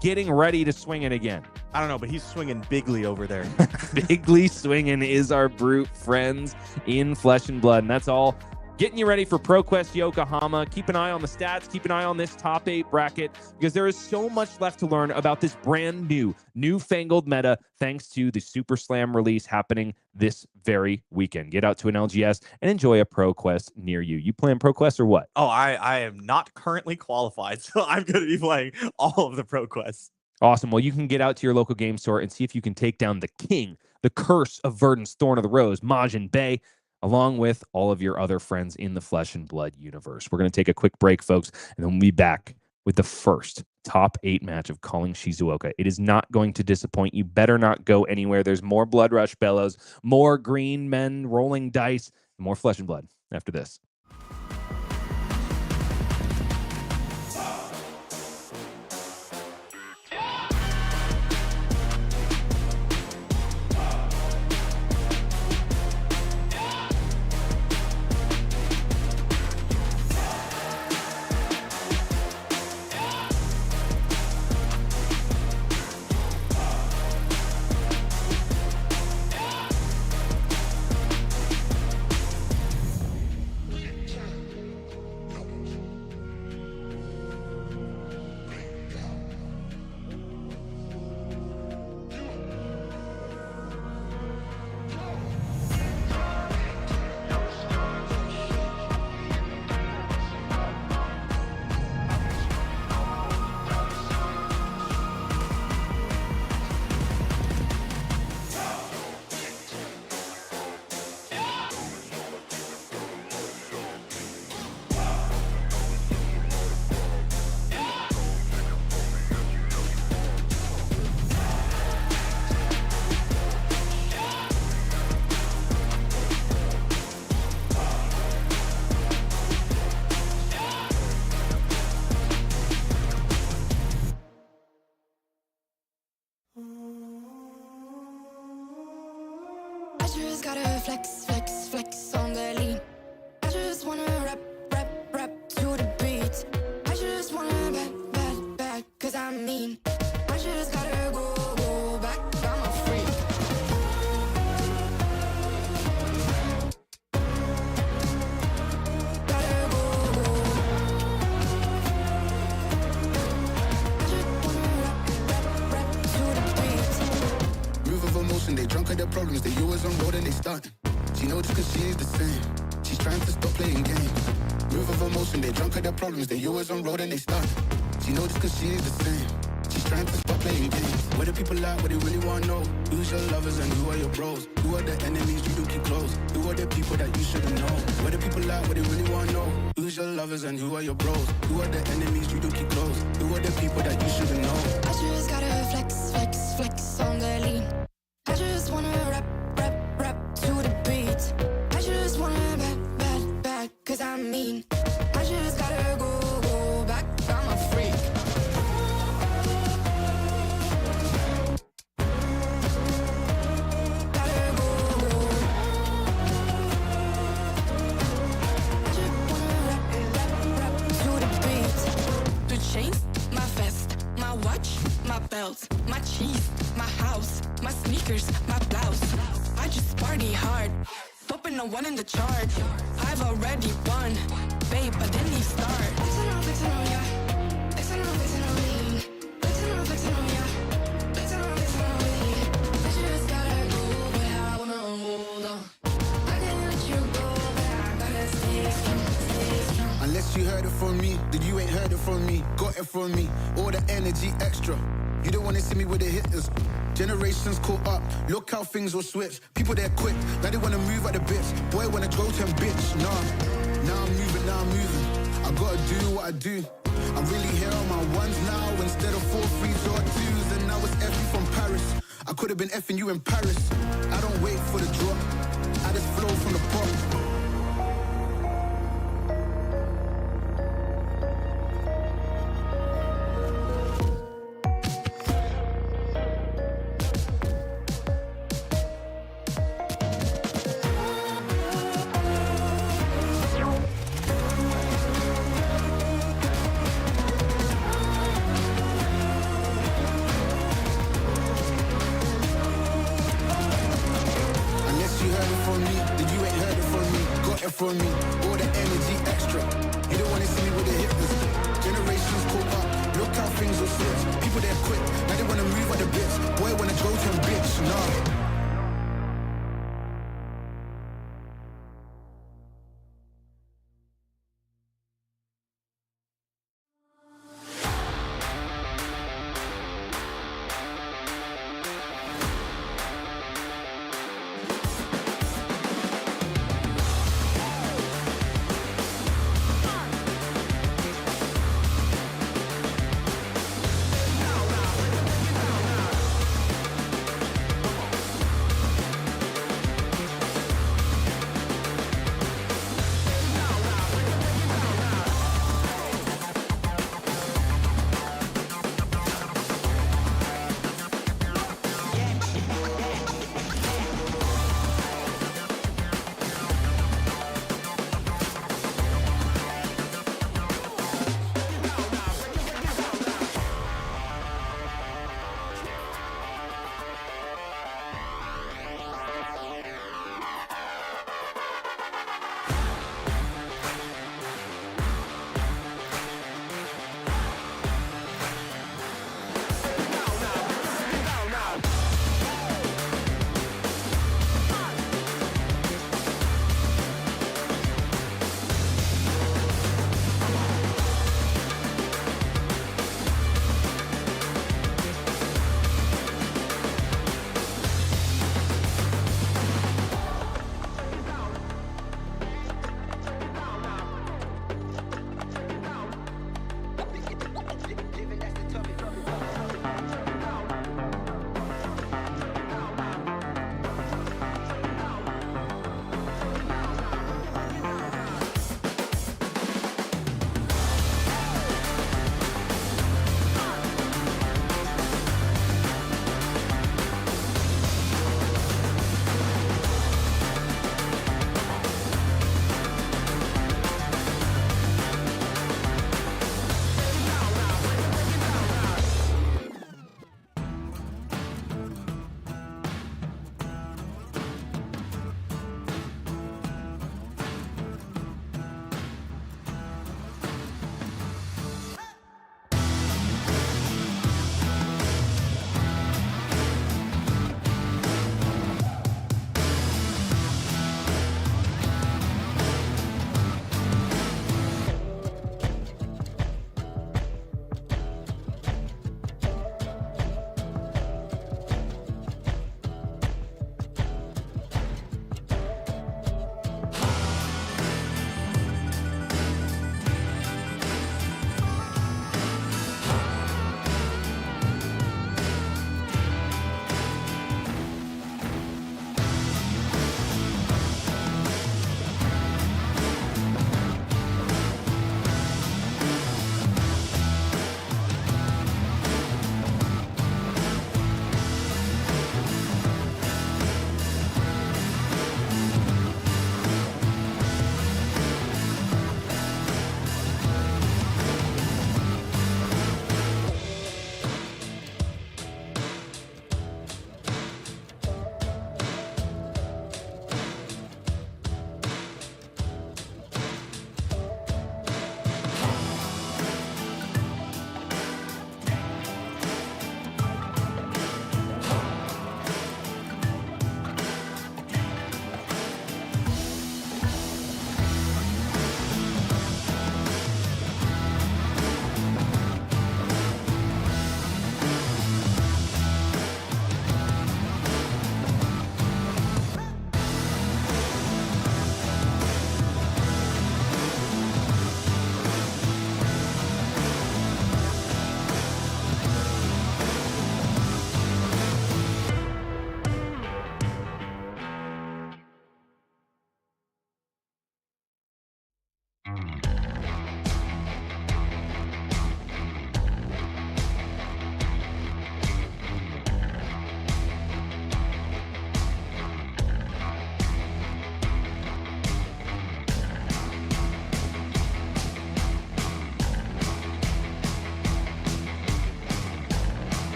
getting ready to swing it again? I don't know, but he's swinging bigly over there. Bigly swinging is our brute friends in Flesh and Blood. And that's all getting you ready for ProQuest Yokohama. Keep an eye on the stats. Keep an eye on this top 8 bracket, because there is so much left to learn about this brand new, newfangled meta, thanks to the Super Slam release happening this very weekend. Get out to an LGS and enjoy a ProQuest near you. You playing ProQuest or what? Oh, I am not currently qualified, so I'm going to be playing all of the ProQuests. Awesome. Well, you can get out to your local game store and see if you can take down the king, the curse of Verdance, Thorn of the Rose, Majiin Bae, along with all of your other friends in the Flesh and Blood universe. We're going to take a quick break, folks, and then we'll be back with the first top 8 match of Calling Shizuoka. It is not going to disappoint. You better not go anywhere. There's more Blood Rush Bellows, more green men rolling dice, more Flesh and Blood after this. I just gotta flex on the lean. I just wanna rap to the beat. I just wanna back, cause I'm mean. I just gotta go back, I'm a freak. Gotta go. I just wanna rap to the beat. Move of emotion, they drunk at their problems. They always on road and they starting. She knows just cause she is the same. She's trying to stop playing games. Move of emotion, they drunk at their problems. They always on road and they starting. She knows just cause she is the same. She's trying to stop playing games. Where the people at, what they really wanna know. Who's your lovers and who are your bros? Who are the enemies you do keep close? Who are the people that you shouldn't know? Where the people at, what they really wanna know. is your lovers and who are your bros? Who are the enemies you do keep close? Who are the people that you shouldn't know? I just gotta flex, flex, flex on the lean. I just wanna rap, rap, rap to the beat. I just wanna back, cause I'm mean. I just gotta go back, I'm a freak. Gotta go. I just wanna rap to the beat. The chains, my vest, my watch, my belt, my cheese, my house, my sneakers, my blouse. I just party hard, popping the one in the chart. I've already won, babe, but then you start. Flexing on ya, flexing on me, flexing on ya, flexing on me. I just gotta go where I wanna hold on. I can't let you go, but I gotta stay strong. Unless you heard it from me, then you ain't heard it from me. Got it from me, all the energy extra. You don't wanna see me with the hitters. Generations caught up, look how things will switch. People they're quick, now they wanna move at the bits. Boy wanna go to bitch, nah. Now I'm moving. I gotta do what I do. I'm really here on my ones now instead of 4 3s or 2s. And now it's F from Paris. I could have been effing you in Paris. I don't wait for the drop, I just flow from the pop. Unless you heard it from me, then you ain't heard it from me.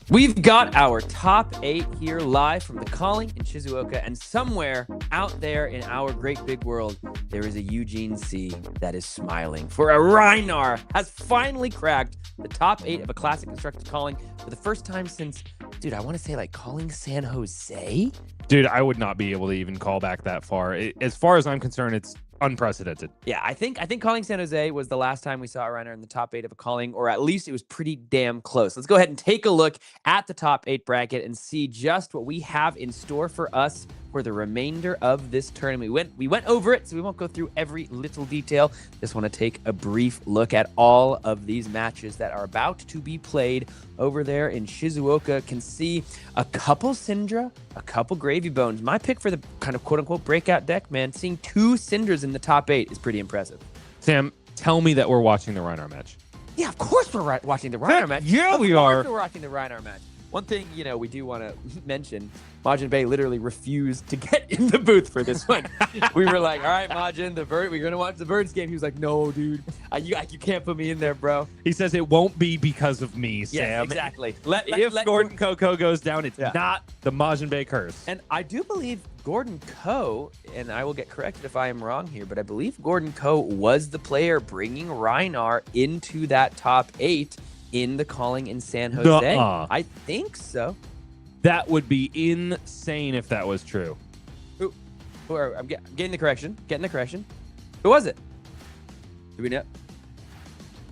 We've got our top 8 here live from the calling in Shizuoka, and somewhere out there in our great big world, there is a Eugene C that is smiling. For a Rhinar has finally cracked the top 8 of a classic constructed calling for the first time since, dude, I want to say like calling San Jose? Dude, I would not be able to even call back that far. As far as I'm concerned, it's unprecedented. Yeah, I think calling San Jose was the last time we saw a Rhinar in the top 8 of a calling, or at least it was pretty damn close. Let's go ahead and take a look at the top 8 bracket and see just what we have in store for us for the remainder of this tournament. We went over it, so we won't go through every little detail. Just want to take a brief look at all of these matches that are about to be played over there in Shizuoka. Can see a couple Cindra, a couple Gravy Bones. My pick for the kind of quote-unquote breakout deck, man, seeing 2 Cindras in the top 8 is pretty impressive. Sam, tell me that we're watching the Rhinar match. Yeah, of course we're watching the Rhinar match. Yeah, we are. We're watching the Rhinar match. One thing, we do want to mention, Majiin Bae literally refused to get in the booth for this one. We were like, all right, Majiin, we're going to watch the Birds game. He was like, no, dude, you can't put me in there, bro. He says it won't be because of me, Sam. Yes, exactly. If Gordon Coco goes down, it's not the Majiin Bae curse. And I do believe Gordon Ko, and I will get corrected if I am wrong here, but I believe Gordon Ko was the player bringing Rhinar into that top 8 in the calling in San Jose. Nuh-uh. I think so. That would be insane if that was true. I'm getting the correction. Who was it? Do we know?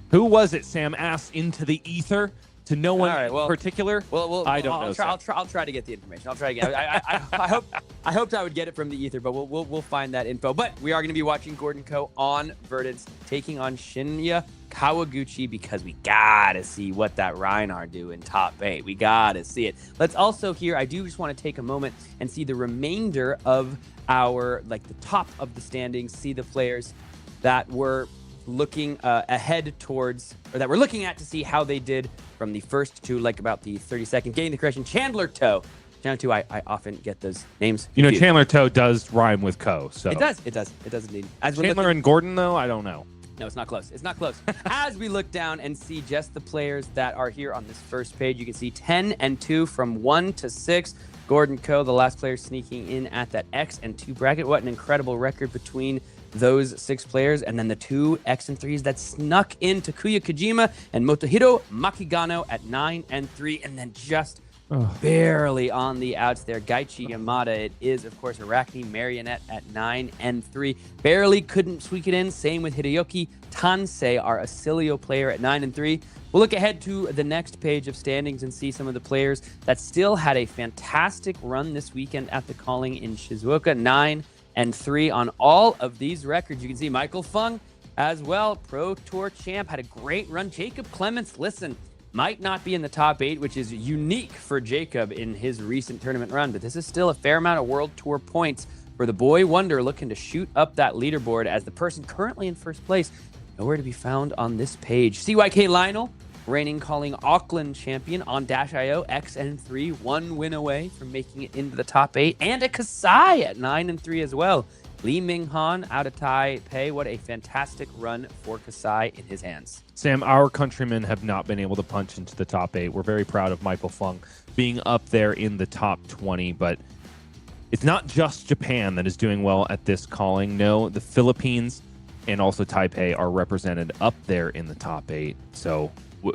Who was it? Sam asked into the ether to no one in particular. Well, I don't know. I'll try to get the information. I'll try to get. I hoped I would get it from the ether, but we'll find that info. But we are going to be watching Gordon Ko on Verdance taking on Shinya Kawaguchi, because we gotta see what that Rhinar do in top 8. We gotta see it. Let's also hear, I do just want to take a moment and see the remainder of our, the top of the standings, see the players that were looking ahead towards, or that we're looking at to see how they did from the first to about the 32nd. Getting the correction, Chandler Toe. Chandler Toe, I often get those names confused. Chandler Toe does rhyme with Co. So It does indeed. Chandler and Gordon, though, I don't know. No, it's not close. As we look down and see just the players that are here on this first page, you can see 10 and 2 from 1 to 6. Gordon Ko, the last player sneaking in at that X and 2 bracket. What an incredible record between those 6 players. And then the 2 X and 3s that snuck in, Takuya Kojima and Motohiro Makigano at 9 and 3. And then just barely on the outs there, Gaichi Yamada. It is, of course, Markni Marionette at 9 and 3. Barely couldn't squeak it in. Same with Hiroyuki. Tansei, our Oscilio player, at 9 and 3. We'll look ahead to the next page of standings and see some of the players that still had a fantastic run this weekend at the calling in Shizuoka. 9 and 3 on all of these records. You can see Michael Fong as well, Pro Tour champ, had a great run. Jacob Clements, listen, might not be in the top 8, which is unique for Jacob in his recent tournament run, but this is still a fair amount of World Tour points for the boy wonder looking to shoot up that leaderboard as the person currently in first place. Nowhere to be found on this page. CYK Lionel, reigning calling Auckland champion on Dash.io, X and 3, 1 win away from making it into the top 8, and a Kasai at 9 and 3 as well. Lee Ming-han out of Taipei. What a fantastic run for Kasai in his hands. Sam, our countrymen have not been able to punch into the top 8. We're very proud of Michael Fung being up there in the top 20, but it's not just Japan that is doing well at this calling. No, the Philippines and also Taipei are represented up there in the top 8. So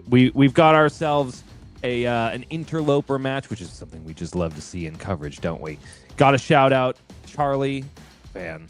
we've got ourselves an interloper match, which is something we just love to see in coverage, don't we? Got to shout out Charlie Fan,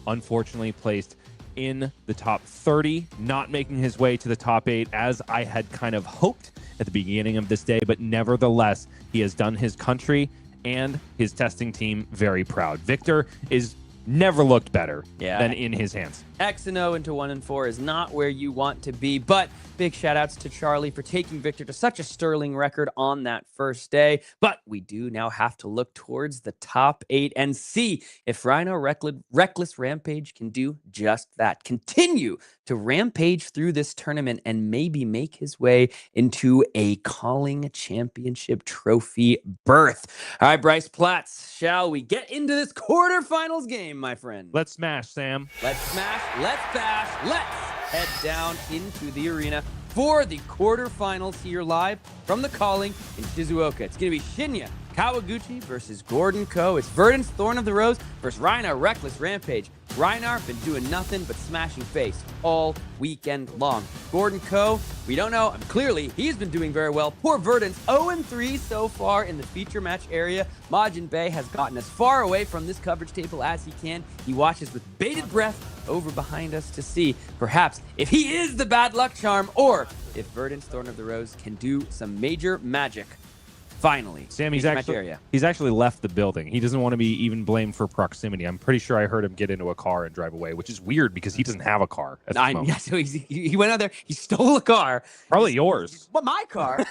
unfortunately placed in the top 30, not making his way to the top 8 as I had kind of hoped at the beginning of this day, but nevertheless, he has done his country and his testing team very proud. Victor is never looked better than in his hands. X and O into 1 and 4 is not where you want to be, but big shout outs to Charlie for taking Victor to such a sterling record on that first day. But we do now have to look towards the top 8 and see if Rhino Reckless Rampage can do just that. Continue to rampage through this tournament and maybe make his way into a calling championship trophy berth. All right, Bryce Platz, shall we get into this quarterfinals game, my friend? Let's smash, Sam. Let's smash. Let's bash. Let's head down into the arena for the quarterfinals here live from the Calling in Shizuoka. It's going to be Shinya Kawaguchi versus Gordon Ko. It's Verdance, Thorn of the Rose versus Rhinar, Reckless Rampage. Rhinar been doing nothing but smashing face all weekend long. Gordon Ko, we don't know. Clearly, he's been doing very well. Poor Verdance, 0-3 so far in the feature match area. Majiin Bae has gotten as far away from this coverage table as he can. He watches with bated breath over behind us to see, perhaps, if he is the bad luck charm or if Verdance, Thorn of the Rose can do some major magic. Finally, Sam, he's actually left the building. He doesn't want to be even blamed for proximity. I'm pretty sure I heard him get into a car and drive away, which is weird because he doesn't have a car at this moment. Yeah, so he went out there, he stole a car. Probably yours. But my car.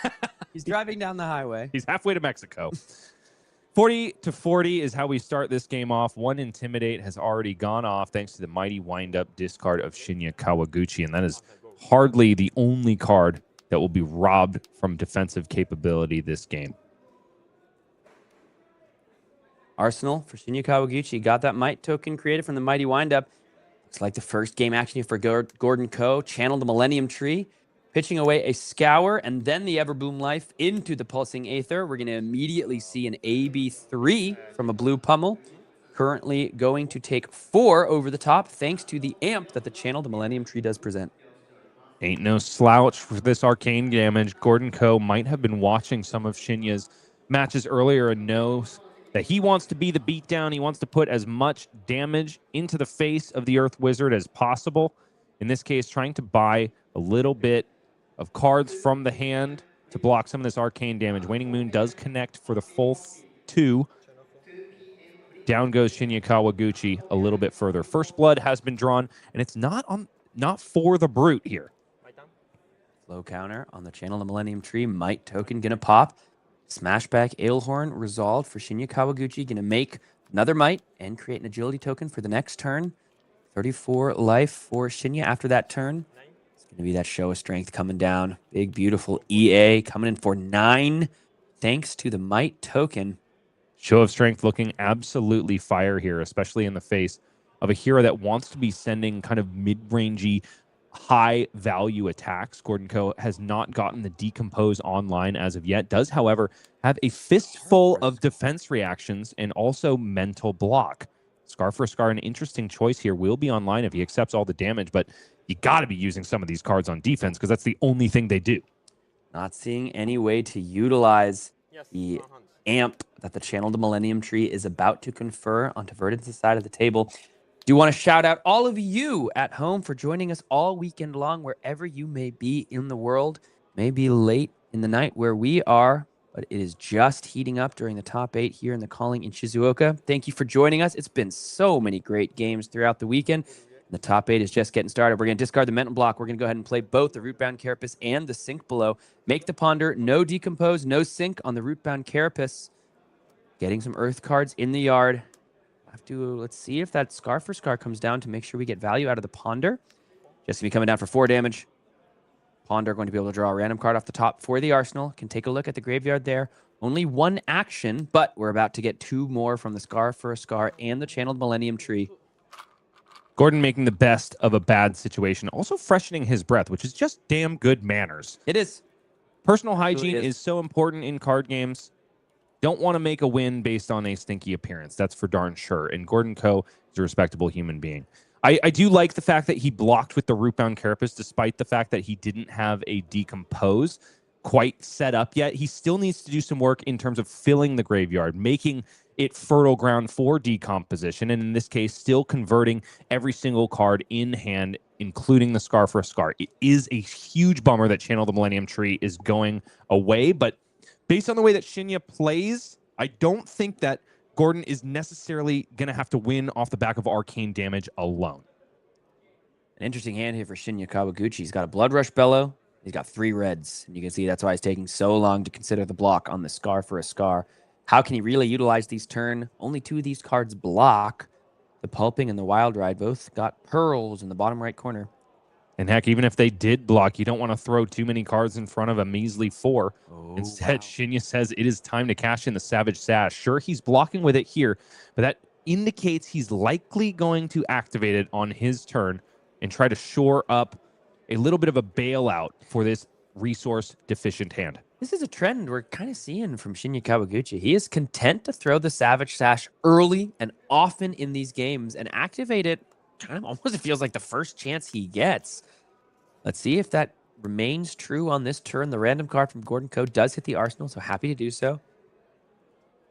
He's driving down the highway. He's halfway to Mexico. 40-40 is how we start this game off. One Intimidate has already gone off thanks to the mighty wind-up discard of Shinya Kawaguchi, and that is hardly the only card that will be robbed from defensive capability this game. Arsenal for Shinya Kawaguchi. Got that Might token created from the Mighty Windup. Looks like the first game action here for Gordon Ko. Channeled the Millennium Tree. Pitching away a Scour and then the Everbloom Life into the Pulsing Aether. We're going to immediately see an AB3 from a Blue Pummel. Currently going to take 4 over the top thanks to the amp that the Channel the Millennium Tree does present. Ain't no slouch for this arcane damage. Gordon Ko might have been watching some of Shinya's matches earlier and knows that he wants to be the beatdown. He wants to put as much damage into the face of the Earth Wizard as possible. In this case, trying to buy a little bit of cards from the hand to block some of this arcane damage. Waning Moon does connect for the full 2. Down goes Shinya Kawaguchi a little bit further. First Blood has been drawn, and it's not for the Brute here. Low counter on the Channel the Millennium Tree. Might token gonna pop. Smashback Ailhorn resolved for Shinya Kawaguchi. Gonna make another Might and create an agility token for the next turn. 34 life for Shinya after that turn. It's gonna be that Show of Strength coming down. Big, beautiful EA coming in for 9 thanks to the Might token. Show of Strength looking absolutely fire here, especially in the face of a hero that wants to be sending kind of mid-rangey, high-value attacks. Gordon Ko has not gotten the Decompose online as of yet. Does, however, have a fistful of defense reactions and also mental block. Scar for Scar, an interesting choice here, will be online if he accepts all the damage, but you got to be using some of these cards on defense because that's the only thing they do. Not seeing any way to utilize the amp that the Channel the Millennium Tree is about to confer onto Verdance's side of the table. Do want to shout out all of you at home for joining us all weekend long, wherever you may be in the world. Maybe late in the night where we are, but it is just heating up during the top 8 here in the Calling in Shizuoka. Thank you for joining us. It's been so many great games throughout the weekend. The top 8 is just getting started. We're going to discard the mental block. We're going to go ahead and play both the Rootbound Carapace and the Sink Below. Make the Ponder, no Decompose, no Sink on the Rootbound Carapace. Getting some Earth cards in the yard. Let's see if that Scar for Scar comes down to make sure we get value out of the Ponder. Just to be coming down for 4 damage. Ponder going to be able to draw a random card off the top for the Arsenal. Can take a look at the graveyard there. Only 1 action, but we're about to get 2 more from the Scar for a Scar and the Channeled Millennium Tree. Gordon making the best of a bad situation. Also freshening his breath, which is just damn good manners. It is. Personal hygiene is so important in card games. Don't want to make a win based on a stinky appearance. That's for darn sure. And Gordon Ko is a respectable human being. I do like the fact that he blocked with the Rootbound Carapace, despite the fact that he didn't have a Decompose quite set up yet. He still needs to do some work in terms of filling the graveyard, making it fertile ground for decomposition, and in this case, still converting every single card in hand, including the Scar for a Scar. It is a huge bummer that Channel the Millennium Tree is going away, but based on the way that Shinya plays, I don't think that Gordon is necessarily going to have to win off the back of arcane damage alone. An interesting hand here for Shinya Kawaguchi. He's got a Blood Rush Bellow. He's got 3 reds. And you can see that's why he's taking so long to consider the block on the Scar for a Scar. How can he really utilize these turn? Only 2 of these cards block. The Pulping and the Wild Ride both got pearls in the bottom right corner. And heck, even if they did block, you don't want to throw too many cards in front of a measly 4. Instead, Shinya says it is time to cash in the Savage Sash. Sure, he's blocking with it here, but that indicates he's likely going to activate it on his turn and try to shore up a little bit of a bailout for this resource deficient hand. This is a trend we're kind of seeing from Shinya Kawaguchi. He is content to throw the Savage Sash early and often in these games and activate it kind of almost it feels like the first chance he gets. Let's see if that remains true on this turn. The random card from Gordon Ko does hit the arsenal, so happy to do so.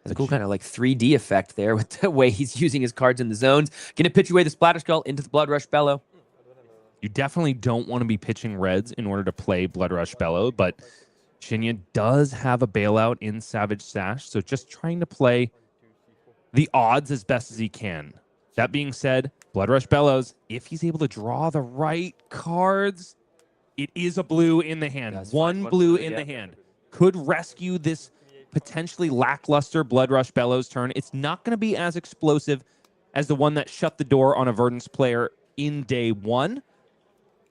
Has a cool kind of like 3D effect there with the way he's using his cards in the zones. Gonna pitch away the Splatter Skull into the Blood Rush Bellow. You definitely don't want to be pitching reds in order to play Blood Rush Bellow, but Shinya does have a bailout in Savage Sash, so just trying to play the odds as best as he can. That being said, Blood Rush Bellows, if he's able to draw the right cards, it is a blue in the hand. One blue in the hand. Could rescue this potentially lackluster Blood Rush Bellows turn. It's not going to be as explosive as the one that shut the door on a Verdance player in day one,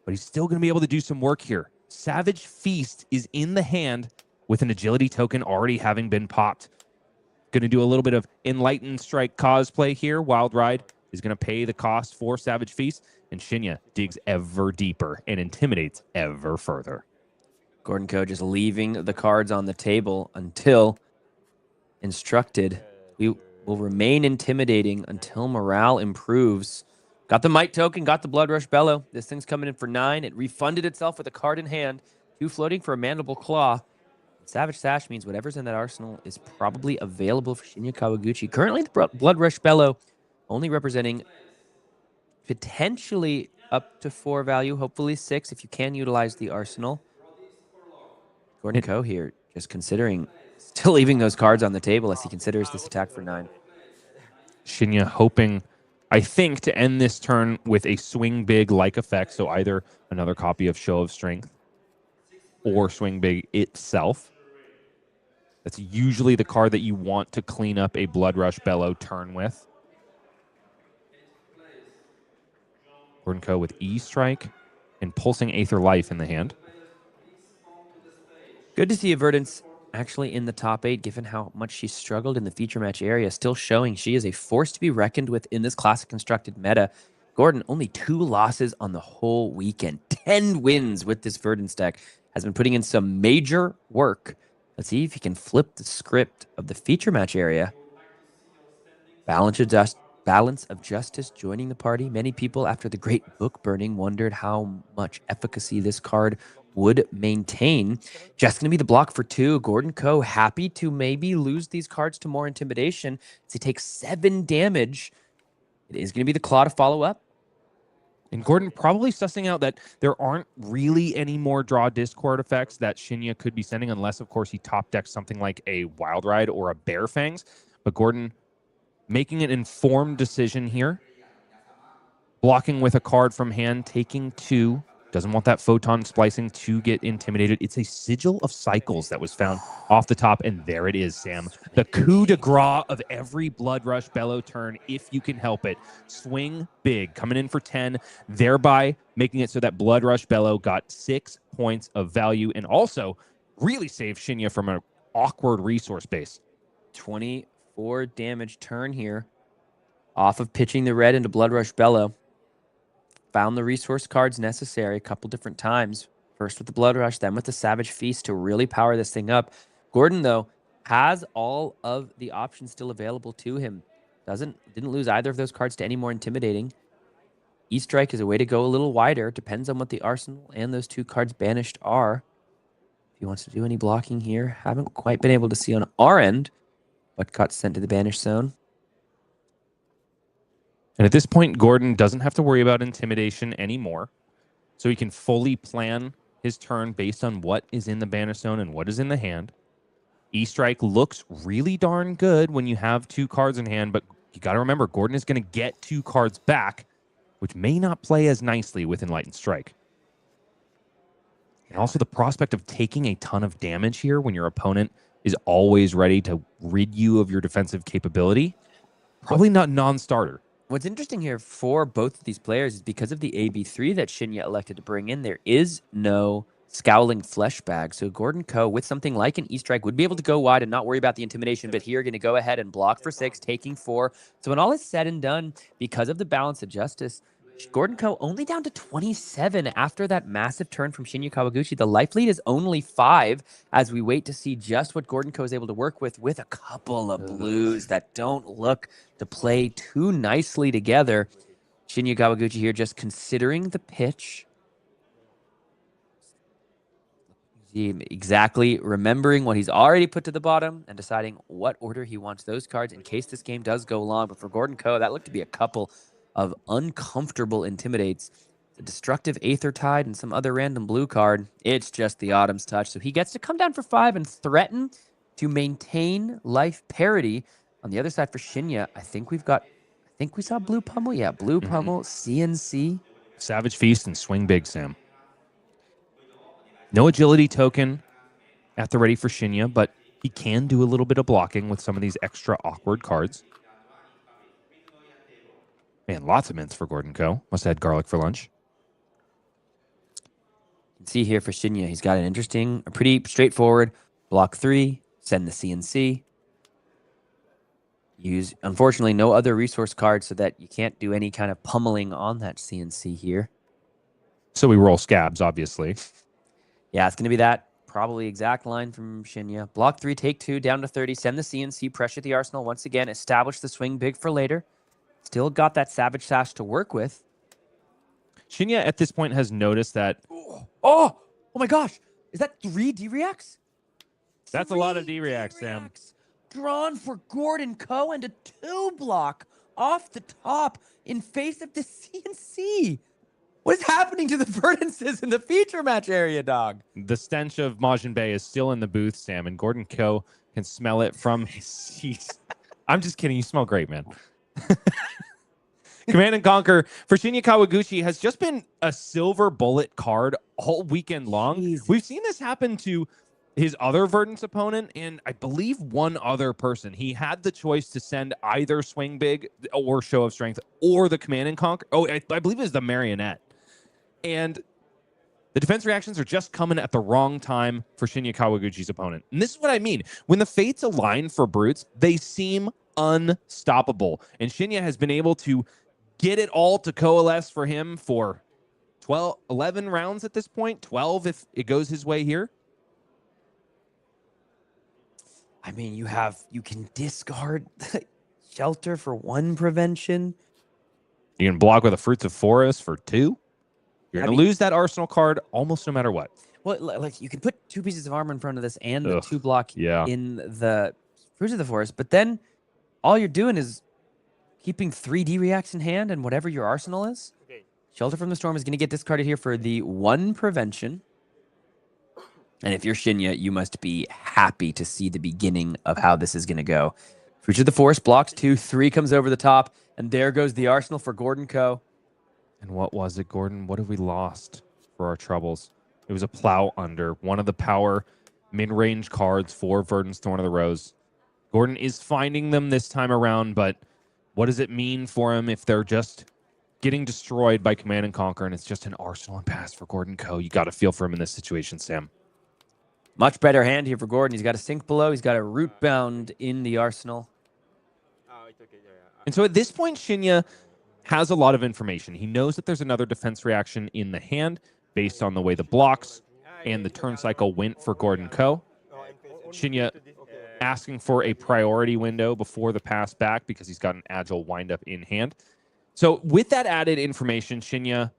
but he's still going to be able to do some work here. Savage Feast is in the hand with an agility token already having been popped. Going to do a little bit of Enlightened Strike cosplay here. Wild Ride is going to pay the cost for Savage Feast, and Shinya digs ever deeper and intimidates ever further. Gordon Ko just leaving the cards on the table until instructed. We will remain intimidating until morale improves. Got the Might token, got the Blood Rush Bellow. This thing's coming in for 9. It refunded itself with a card in hand. 2 floating for a Mandible Claw. Savage Sash means whatever's in that arsenal is probably available for Shinya Kawaguchi. Currently, the Blood Rush Bellow only representing potentially up to 4 value, hopefully 6 if you can utilize the arsenal. Gordon Ko here just considering still leaving those cards on the table as he considers this attack for 9. Shinya hoping, I think, to end this turn with a swing big like effect, so either another copy of Show of Strength or swing big itself. That's usually the card that you want to clean up a Blood Rush Bellow turn with. Gordon Ko with E-Strike and Pulsing Aether Life in the hand. Good to see a Verdance actually in the top 8, given how much she struggled in the feature match area, still showing she is a force to be reckoned with in this classic constructed meta. Gordon, only 2 losses on the whole weekend. 10 wins with this Verdance deck. Has been putting in some major work. Let's see if he can flip the script of the feature match area. Balance of Justice joining the party. Many people, after the great book burning, wondered how much efficacy this card would maintain. Just going to be the block for 2. Gordon Ko happy to maybe lose these cards to more intimidation as he takes 7 damage. It is going to be the claw to follow up. And Gordon probably sussing out that there aren't really any more draw discord effects that Shinya could be sending, unless, of course, he top decks something like a Wild Ride or a Bear Fangs. But Gordon making an informed decision here. Blocking with a card from hand, taking 2. Doesn't want that Photon Splicing to get intimidated. It's a Sigil of Cycles that was found off the top, and there it is, Sam. The coup de grace of every Blood Rush Bellow turn, if you can help it. Swing big, coming in for 10, thereby making it so that Blood Rush Bellow got 6 points of value, and also really saved Shinya from an awkward resource base. 24 damage turn here off of pitching the red into Blood Rush Bellow. Found the resource cards necessary a couple different times. First with the Blood Rush, then with the Savage Feast to really power this thing up. Gordon, though, has all of the options still available to him. Didn't lose either of those cards to any more intimidating. E-Strike is a way to go a little wider. Depends on what the arsenal and those 2 cards banished are. If he wants to do any blocking here, haven't quite been able to see on our end, but got sent to the banished zone. And at this point, Gordon doesn't have to worry about intimidation anymore. So he can fully plan his turn based on what is in the banish zone and what is in the hand. E-Strike looks really darn good when you have 2 cards in hand, but you got to remember, Gordon is going to get 2 cards back, which may not play as nicely with Enlightened Strike. And also the prospect of taking a ton of damage here when your opponent is always ready to rid you of your defensive capability. Probably not non-starter. What's interesting here for both of these players is because of the AB3 that Shinya elected to bring in, there is no Scowling Flesh Bag. So Gordon Ko, with something like an E-Strike, would be able to go wide and not worry about the intimidation, but here going to go ahead and block for 6, taking 4. So when all is said and done, because of the Balance of Justice, Gordon Co. only down to 27 after that massive turn from Shinya Kawaguchi. The life lead is only 5 as we wait to see just what Gordon Co. is able to work with a couple of blues that don't look to play too nicely together. Shinya Kawaguchi here just considering the pitch. Exactly remembering what he's already put to the bottom and deciding what order he wants those cards in case this game does go long. But for Gordon Co., that looked to be a couple of uncomfortable intimidates. The destructive Aether Tide and some other random blue card. It's just the Autumn's Touch. So he gets to come down for 5 and threaten to maintain life parity. On the other side for Shinya, I think we saw Blue Pummel. Yeah, Blue Pummel, CNC. Savage Feast and Swing Big, Sam. No agility token at the ready for Shinya, but he can do a little bit of blocking with some of these extra awkward cards. Man, lots of mints for Gordon Co. Must have had garlic for lunch. You can see here for Shinya, he's got a pretty straightforward block 3, send the CNC. Use, unfortunately, no other resource cards so that you can't do any kind of pummeling on that CNC here. So we roll scabs, obviously. Yeah, it's going to be that probably exact line from Shinya. Block 3, take 2, down to 30, send the CNC, pressure the arsenal once again, establish the swing big for later. Still got that Savage Sash to work with. Shinya at this point has noticed that... Oh my gosh. Is that 3 D-Reacts? That's a lot of D-Reacts, Sam. Drawn for Gordon Co. and a 2-block off the top in face of the CNC. What is happening to the Verdances in the feature match area, dog? The stench of Majiin Bae is still in the booth, Sam, and Gordon Co. can smell it from his seat. I'm just kidding. You smell great, man. Command and Conquer for Shinya Kawaguchi has just been a silver bullet card all weekend long. Jeez. We've seen this happen to his other Verdance opponent and I believe one other person. He had the choice to send either Swing Big or Show of Strength or the Command and Conquer. Oh, I believe it was the Marionette. And the defense reactions are just coming at the wrong time for Shinya Kawaguchi's opponent. And this is what I mean. When the fates align for Brutes, they seem unstoppable. And Shinya has been able to get it all to coalesce for him for 11 rounds at this point. 12 if it goes his way here. I mean, you can discard Shelter for 1 prevention. You can block with a Fruits of Forest for 2. You're going to lose that Arsenal card almost no matter what. Well, like you can put 2 pieces of armor in front of this and the 2-block in the Fruits of the Forest, but then all you're doing is keeping 3 D-Reacts in hand and whatever your arsenal is. Okay. Shelter from the Storm is going to get discarded here for the 1 prevention. And if you're Shinya, you must be happy to see the beginning of how this is going to go. Fruits of the Forest blocks 2, 3 comes over the top, and there goes the arsenal for Gordon Co. And what was it, Gordon? What have we lost for our troubles? It was a Plow Under, one of the power mid-range cards for Verdance Thorn of the Rose. Gordon is finding them this time around, but what does it mean for him if they're just getting destroyed by Command and Conquer and it's just an Arsenal and Pass for Gordon Co.? You got to feel for him in this situation, Sam. Much better hand here for Gordon. He's got a Sink Below. He's got a Root Bound in the arsenal. And so at this point, Shinya has a lot of information. He knows that there's another defense reaction in the hand based on the way the blocks and the turn cycle went for Gordon Co. Shinya asking for a priority window before the pass back because he's got an agile windup in hand. So with that added information, Shinya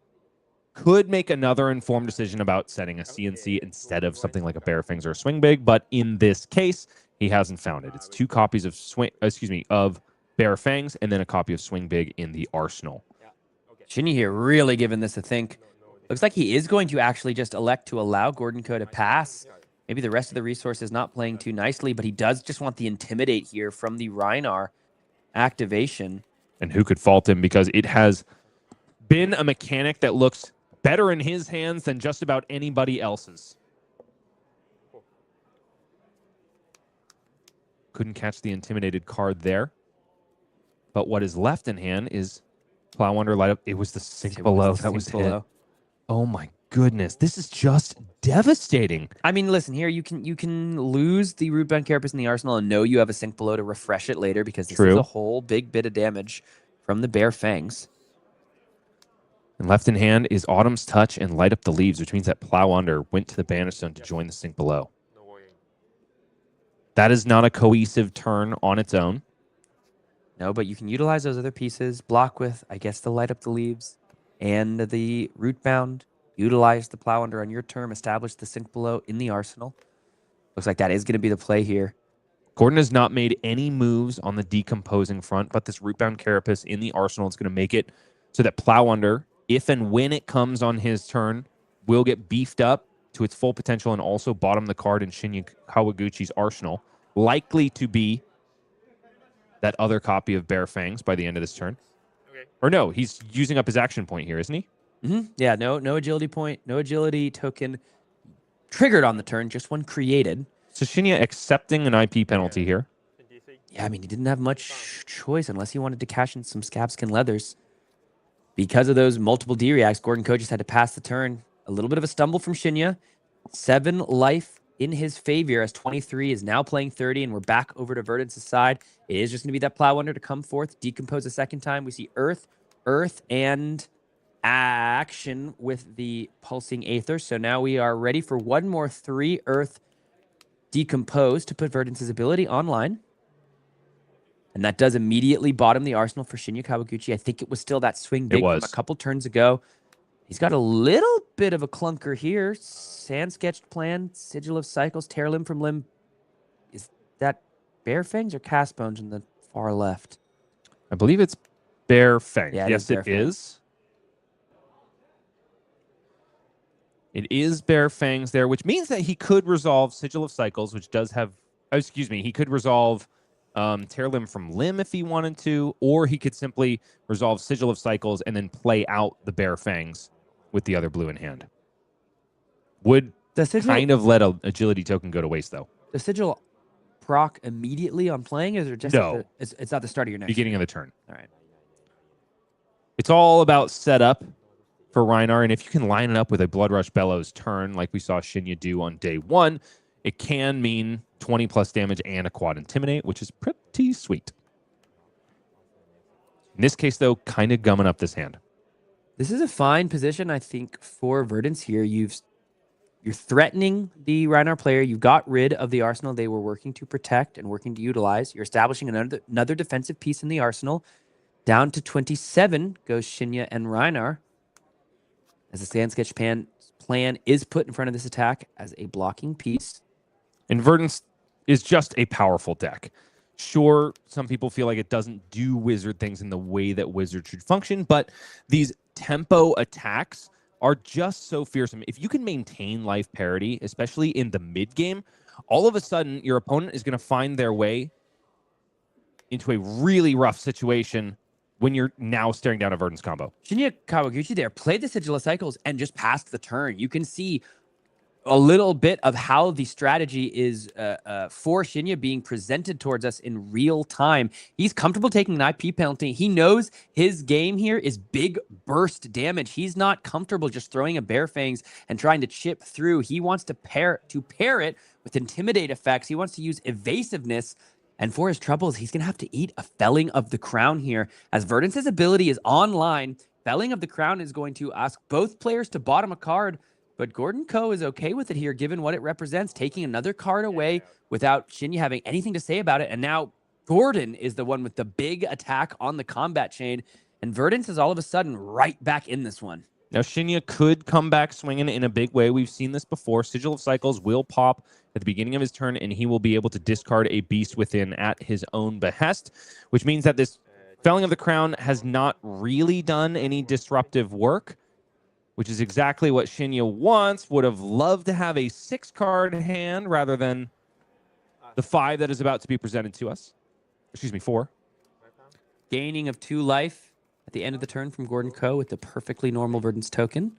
could make another informed decision about setting a CNC instead of something like a Bare Fangs or a Swing Big, but in this case, he hasn't found it. It's 2 copies of Bare Fangs and then a copy of Swing Big in the arsenal. Shinya here really giving this a think. Looks like he is going to actually just elect to allow Gordon Co. to pass. Maybe the rest of the resource is not playing too nicely, but he does just want the Intimidate here from the Rhinar activation. And who could fault him because it has been a mechanic that looks better in his hands than just about anybody else's. Couldn't catch the Intimidated card there. But what is left in hand is Plow Under, Light Up. It was the Sink Below that was hit. Oh my goodness. This is just devastating. I mean, listen, here you can lose the Rootbound Carapace in the arsenal and know you have a Sink Below to refresh it later because this is a whole big bit of damage from the Bare Fangs. And left in hand is Autumn's Touch and Light Up the Leaves, which means that Plow Under went to the Bannerstone to join the sink below. No worrying. That is not a cohesive turn on its own. No, but you can utilize those other pieces, block with, I guess, the Light Up the Leaves and the Rootbound. Utilize the Plow Under on your turn, establish the sink below in the arsenal. Looks like that is going to be the play here. Gordon has not made any moves on the decomposing front, but this Rootbound Carapace in the arsenal is going to make it so that Plow Under, if and when it comes on his turn, will get beefed up to its full potential and also bottom the card in Shinya Kawaguchi's arsenal. Likely to be that other copy of Bare Fangs by the end of this turn. Okay. Or no, he's using up his action point here, isn't he? Yeah, no agility point, no agility token triggered on the turn, just one created. So Shinya accepting an IP penalty here. Yeah, I mean, he didn't have much choice unless he wanted to cash in some Scabskin Leathers. Because of those multiple D-reacts, Gordon Ko just had to pass the turn. A little bit of a stumble from Shinya. 7 life in his favor as 23 is now playing 30, and we're back over to Verdance's side. It is just going to be that Plow Under to come forth, decompose a second time. We see Earth, and action with the Pulsing Aether. So now we are ready for one more 3 Earth decompose to put Verdance's ability online. And that does immediately bottom the arsenal for Shinya Kawaguchi. I think it was still that swing big from a couple turns ago. He's got a little bit of a clunker here. Sand Sketched Plan, Sigil of Cycles, Tear Limb from Limb. Is that Bare Fangs or Cast Bones in the far left? I believe it's Bare Fangs. Yeah, yes, it is. It is Bare Fangs there, which means that he could resolve Sigil of Cycles, which does have... Oh, excuse me. He could resolve Tear Limb from Limb if he wanted to, or he could simply resolve Sigil of Cycles and then play out the Bare Fangs with the other blue in hand. Would kind of let an agility token go to waste, though. The Sigil proc immediately on playing? Is it just no? It's not the start of your next beginning of the turn. All right. It's all about setup for Rhinar, and if you can line it up with a Blood Rush Bellows turn like we saw Shinya do on day 1, it can mean 20 plus damage and a quad Intimidate, which is pretty sweet. In this case, though, kind of gumming up this hand. This is a fine position, I think, for Verdance here. You're threatening the Rhinar player. You got rid of the arsenal they were working to protect and working to utilize. You're establishing another defensive piece in the arsenal. Down to 27 goes Shinya and Rhinar, as the Sand Sketch plan is put in front of this attack as a blocking piece. And Verdance is just a powerful deck. Sure, some people feel like it doesn't do Wizard things in the way that Wizard should function, but these tempo attacks are just so fearsome. If you can maintain life parity, especially in the mid game, all of a sudden your opponent is going to find their way into a really rough situation when you're now staring down a Verdance combo. Shinya Kawaguchi there played the Sigil of Cycles and just passed the turn. You can see a little bit of how the strategy is for Shinya being presented towards us in real time. He's comfortable taking an IP penalty. He knows his game here is big burst damage. He's not comfortable just throwing a Bare Fangs and trying to chip through. He wants to pair it with Intimidate effects. He wants to use evasiveness. And for his troubles, he's going to have to eat a Felling of the Crown here. As Verdance's ability is online, Felling of the Crown is going to ask both players to bottom a card. But Gordon Ko is okay with it here, given what it represents, taking another card away without Shinya having anything to say about it. And now Gordon is the one with the big attack on the combat chain. And Verdance is all of a sudden right back in this one. Now, Shinya could come back swinging in a big way. We've seen this before. Sigil of Cycles will pop at the beginning of his turn, and he will be able to discard a Beast Within at his own behest, which means that this Felling of the Crown has not really done any disruptive work, which is exactly what Shinya wants. Would have loved to have a 6-card hand rather than the 5 that is about to be presented to us. Excuse me, 4. Gaining of 2 life at the end of the turn from Gordon Ko with the perfectly normal Verdance token.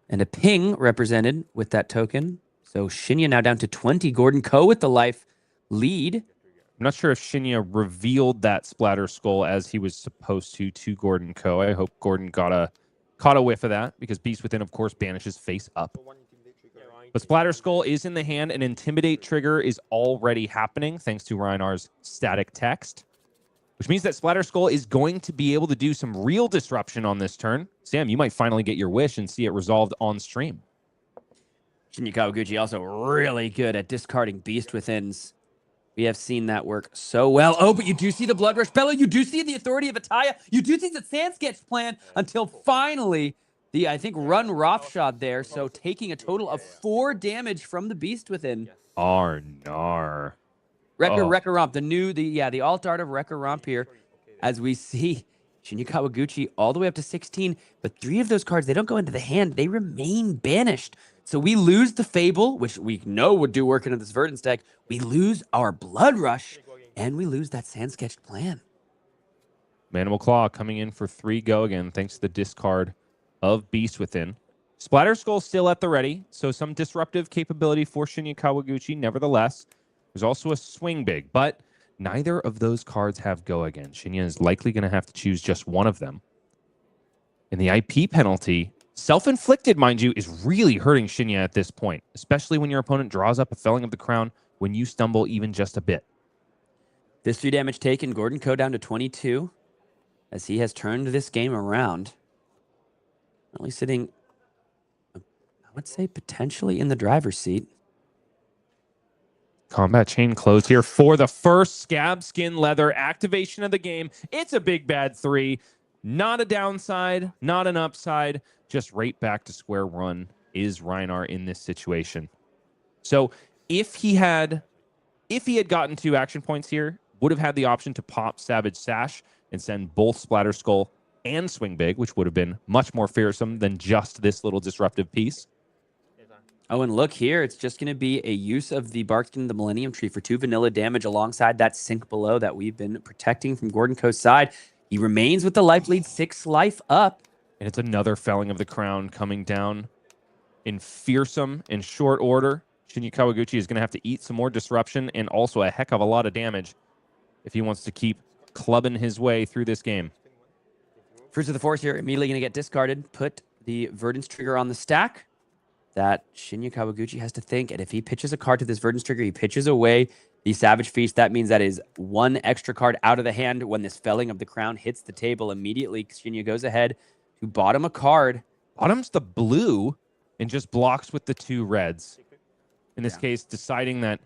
And a ping represented with that token. So Shinya now down to 20. Gordon Ko with the life lead. I'm not sure if Shinya revealed that Splatter Skull as he was supposed to Gordon Ko. I hope Gordon caught a whiff of that, because Beast Within, of course, banishes face up. But Splatter Skull is in the hand, and Intimidate trigger is already happening thanks to Rhinar's static text, which means that Splatter Skull is going to be able to do some real disruption on this turn. Sam, you might finally get your wish and see it resolved on stream. Shinya Kawaguchi also really good at discarding Beast Withins. We have seen that work so well. Oh, but you do see the Blood Rush Bellow. You do see the Authority of Ataya. You do see the Sand Sketch plan until finally the, I think, Run Ropshod there. So taking a total of 4 damage from the Beast Within. Arnar. Wrecker Romp, the alt art of Wrecker Romp here, as we see Shinya Kawaguchi all the way up to 16, but 3 of those cards, they don't go into the hand, they remain banished. So we lose the Fable, which we know would do work into this Verdance deck, we lose our Blood Rush, and we lose that Sand Sketched plan. Manimal Claw coming in for 3 go again, thanks to the discard of Beast Within. Splatter Skull still at the ready, so some disruptive capability for Shinya Kawaguchi, nevertheless. There's also a Swing Big, but neither of those cards have go again. Shinya is likely going to have to choose just one of them. And the IP penalty, self-inflicted, mind you, is really hurting Shinya at this point, especially when your opponent draws up a Felling of the Crown when you stumble even just a bit. This 3 damage taken, Gordon Ko down to 22, as he has turned this game around. Only sitting, I would say, potentially in the driver's seat. Combat chain closed here for the first Scab Skin Leather activation of the game. It's a big bad 3. Not a downside, not an upside. Just right back to square one is Rhinar in this situation. So if he had gotten 2 action points here, would have had the option to pop Savage Sash and send both Splatter Skull and Swing Big, which would have been much more fearsome than just this little disruptive piece. Oh, and look here. It's just going to be a use of the Barkskin of the Millennium Tree for 2 vanilla damage alongside that Sink Below that we've been protecting from Gordon Ko's side. He remains with the life lead, 6 life up. And it's another Felling of the Crown coming down in fearsome and short order. Shinya Kawaguchi is going to have to eat some more disruption and also a heck of a lot of damage if he wants to keep clubbing his way through this game. Fruits of the Force here immediately going to get discarded. Put the Verdance trigger on the stack. That Shinya Kawaguchi has to think, and if he pitches a card to this Verdance trigger, he pitches away the Savage Feast. That means that is 1 extra card out of the hand when this Felling of the Crown hits the table. Immediately, Shinya goes ahead to bottom a card. Bottoms the blue and just blocks with the 2 reds. In this case, deciding that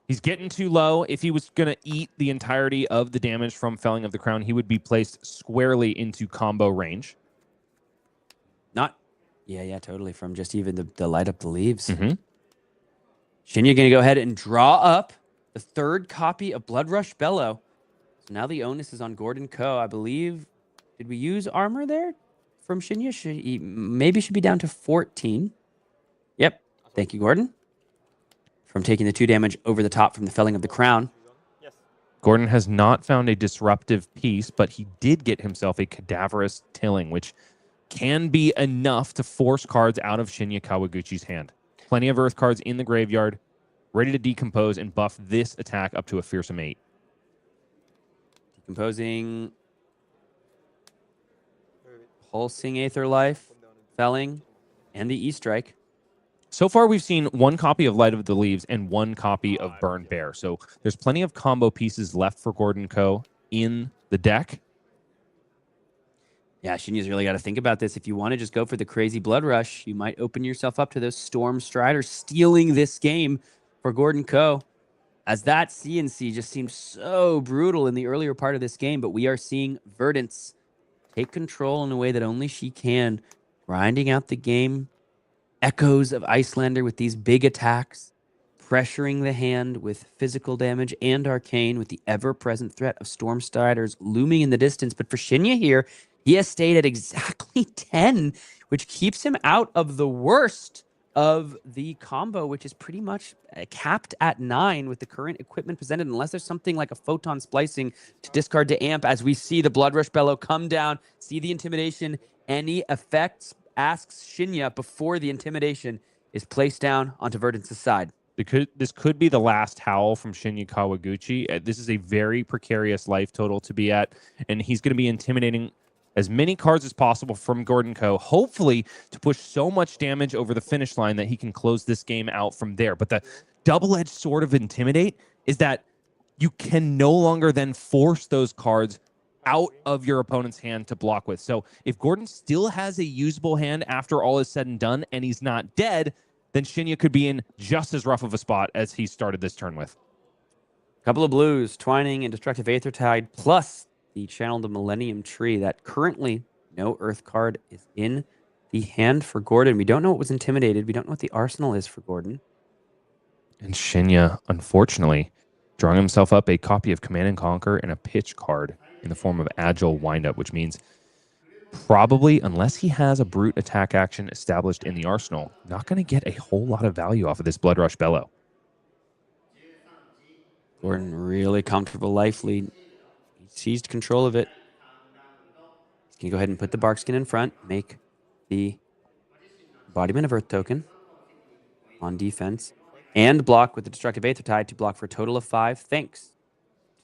he's getting too low. If he was going to eat the entirety of the damage from Felling of the Crown, he would be placed squarely into combo range. Yeah, totally. From just even the light up the leaves. Mm-hmm. Shinya going to go ahead and draw up the 3rd copy of Blood Rush Bellow. So now the onus is on Gordon Ko. I believe, did we use armor there from Shinya? Maybe should be down to 14. Yep. Thank you, Gordon. From taking the 2 damage over the top from the Felling of the Crown. Gordon has not found a disruptive piece, but he did get himself a Cadaverous Tilling, which can be enough to force cards out of Shinya Kawaguchi's hand. Plenty of Earth cards in the graveyard, ready to decompose and buff this attack up to a fearsome 8. Decomposing, Pulsing Aether Life, Felling, and the E-Strike. So far, we've seen 1 copy of Light of the Leaves and 1 copy of Burn Bear. So there's plenty of combo pieces left for Gordon Ko in the deck. Yeah, Shinya's really got to think about this. If you want to just go for the crazy Blood Rush, you might open yourself up to those Storm Striders stealing this game for Gordon Ko. As that CNC just seemed so brutal in the earlier part of this game, but we are seeing Verdance take control in a way that only she can, grinding out the game. Echoes of Icelander with these big attacks, pressuring the hand with physical damage and arcane with the ever-present threat of Storm Striders looming in the distance. But for Shinya here, he has stayed at exactly 10, which keeps him out of the worst of the combo, which is pretty much capped at 9 with the current equipment presented, unless there's something like a Photon Splicing to discard to amp, as we see the Blood Rush Bellow come down, see the Intimidation, any effects, asks Shinya before the Intimidation is placed down onto Verdance's side. This could be the last howl from Shinya Kawaguchi. This is a very precarious life total to be at, and he's going to be intimidating as many cards as possible from Gordon Ko, hopefully to push so much damage over the finish line that he can close this game out from there. But the double-edged sword of Intimidate is that you can no longer then force those cards out of your opponent's hand to block with. So if Gordon still has a usable hand after all is said and done and he's not dead, then Shinya could be in just as rough of a spot as he started this turn with. Couple of blues, Twining and Destructive Aethertide, plus the Channel the Millennium Tree. That currently no Earth card is in the hand for Gordon. We don't know what was intimidated. We don't know what the arsenal is for Gordon. And Shinya, unfortunately, drawing himself up a copy of Command and Conquer and a pitch card in the form of Agile Windup, which means probably, unless he has a brute attack action established in the arsenal, not going to get a whole lot of value off of this Blood Rush Bellow. Gordon, really comfortable life lead. He seized control of it. He's going to go ahead and put the Barkskin in front, make the Embodiment of Earth token on defense, and block with the Destructive Aethertide to block for a total of 5, thanks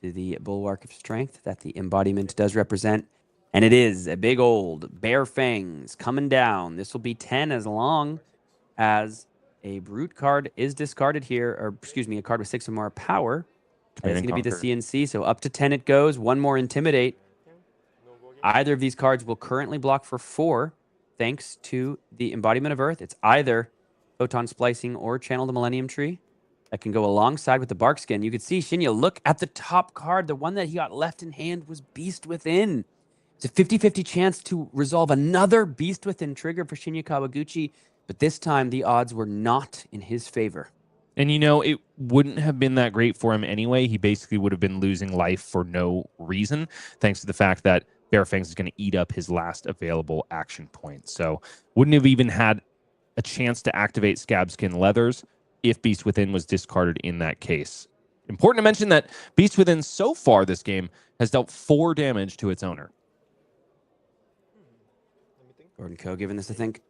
to the Bulwark of Strength that the embodiment does represent. And it is a big old Bare Fangs coming down. This will be 10 as long as a Brute card is discarded here, or excuse me, a card with 6 or more power. That's going to be the CNC, so up to 10 it goes. One more Intimidate. Either of these cards will currently block for 4, thanks to the Embodiment of Earth. It's either Photon Splicing or Channel the Millennium Tree that can go alongside with the Barkskin. You can see Shinya look at the top card. The one that he got left in hand was Beast Within. It's a 50-50 chance to resolve another Beast Within trigger for Shinya Kawaguchi, but this time the odds were not in his favor. And, you know, it wouldn't have been that great for him anyway. He basically would have been losing life for no reason, thanks to the fact that Bare Fangs is going to eat up his last available action point. So wouldn't have even had a chance to activate Scabskin Leathers if Beast Within was discarded in that case. Important to mention that Beast Within so far this game has dealt 4 damage to its owner. Gordon Co. giving this a think.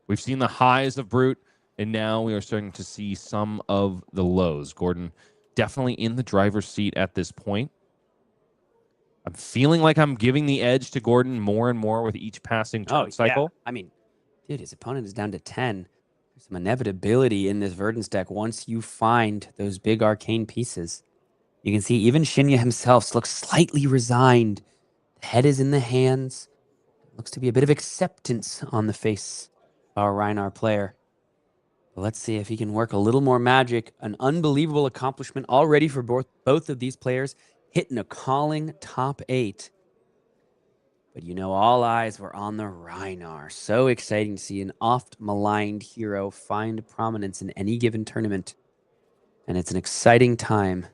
We've seen the highs of Brute, and now we are starting to see some of the lows. Gordon definitely in the driver's seat at this point. I'm feeling like I'm giving the edge to Gordon more and more with each passing turn cycle. I mean, dude, his opponent is down to 10. There's some inevitability in this Verdance deck once you find those big arcane pieces. You can see even Shinya himself looks slightly resigned. The head is in the hands. Looks to be a bit of acceptance on the face of our Rhinar player. But let's see if he can work a little more magic. An unbelievable accomplishment already for both of these players, hitting a calling top 8. But you know, all eyes were on the Rhinar. So exciting to see an oft-maligned hero find prominence in any given tournament. And it's an exciting time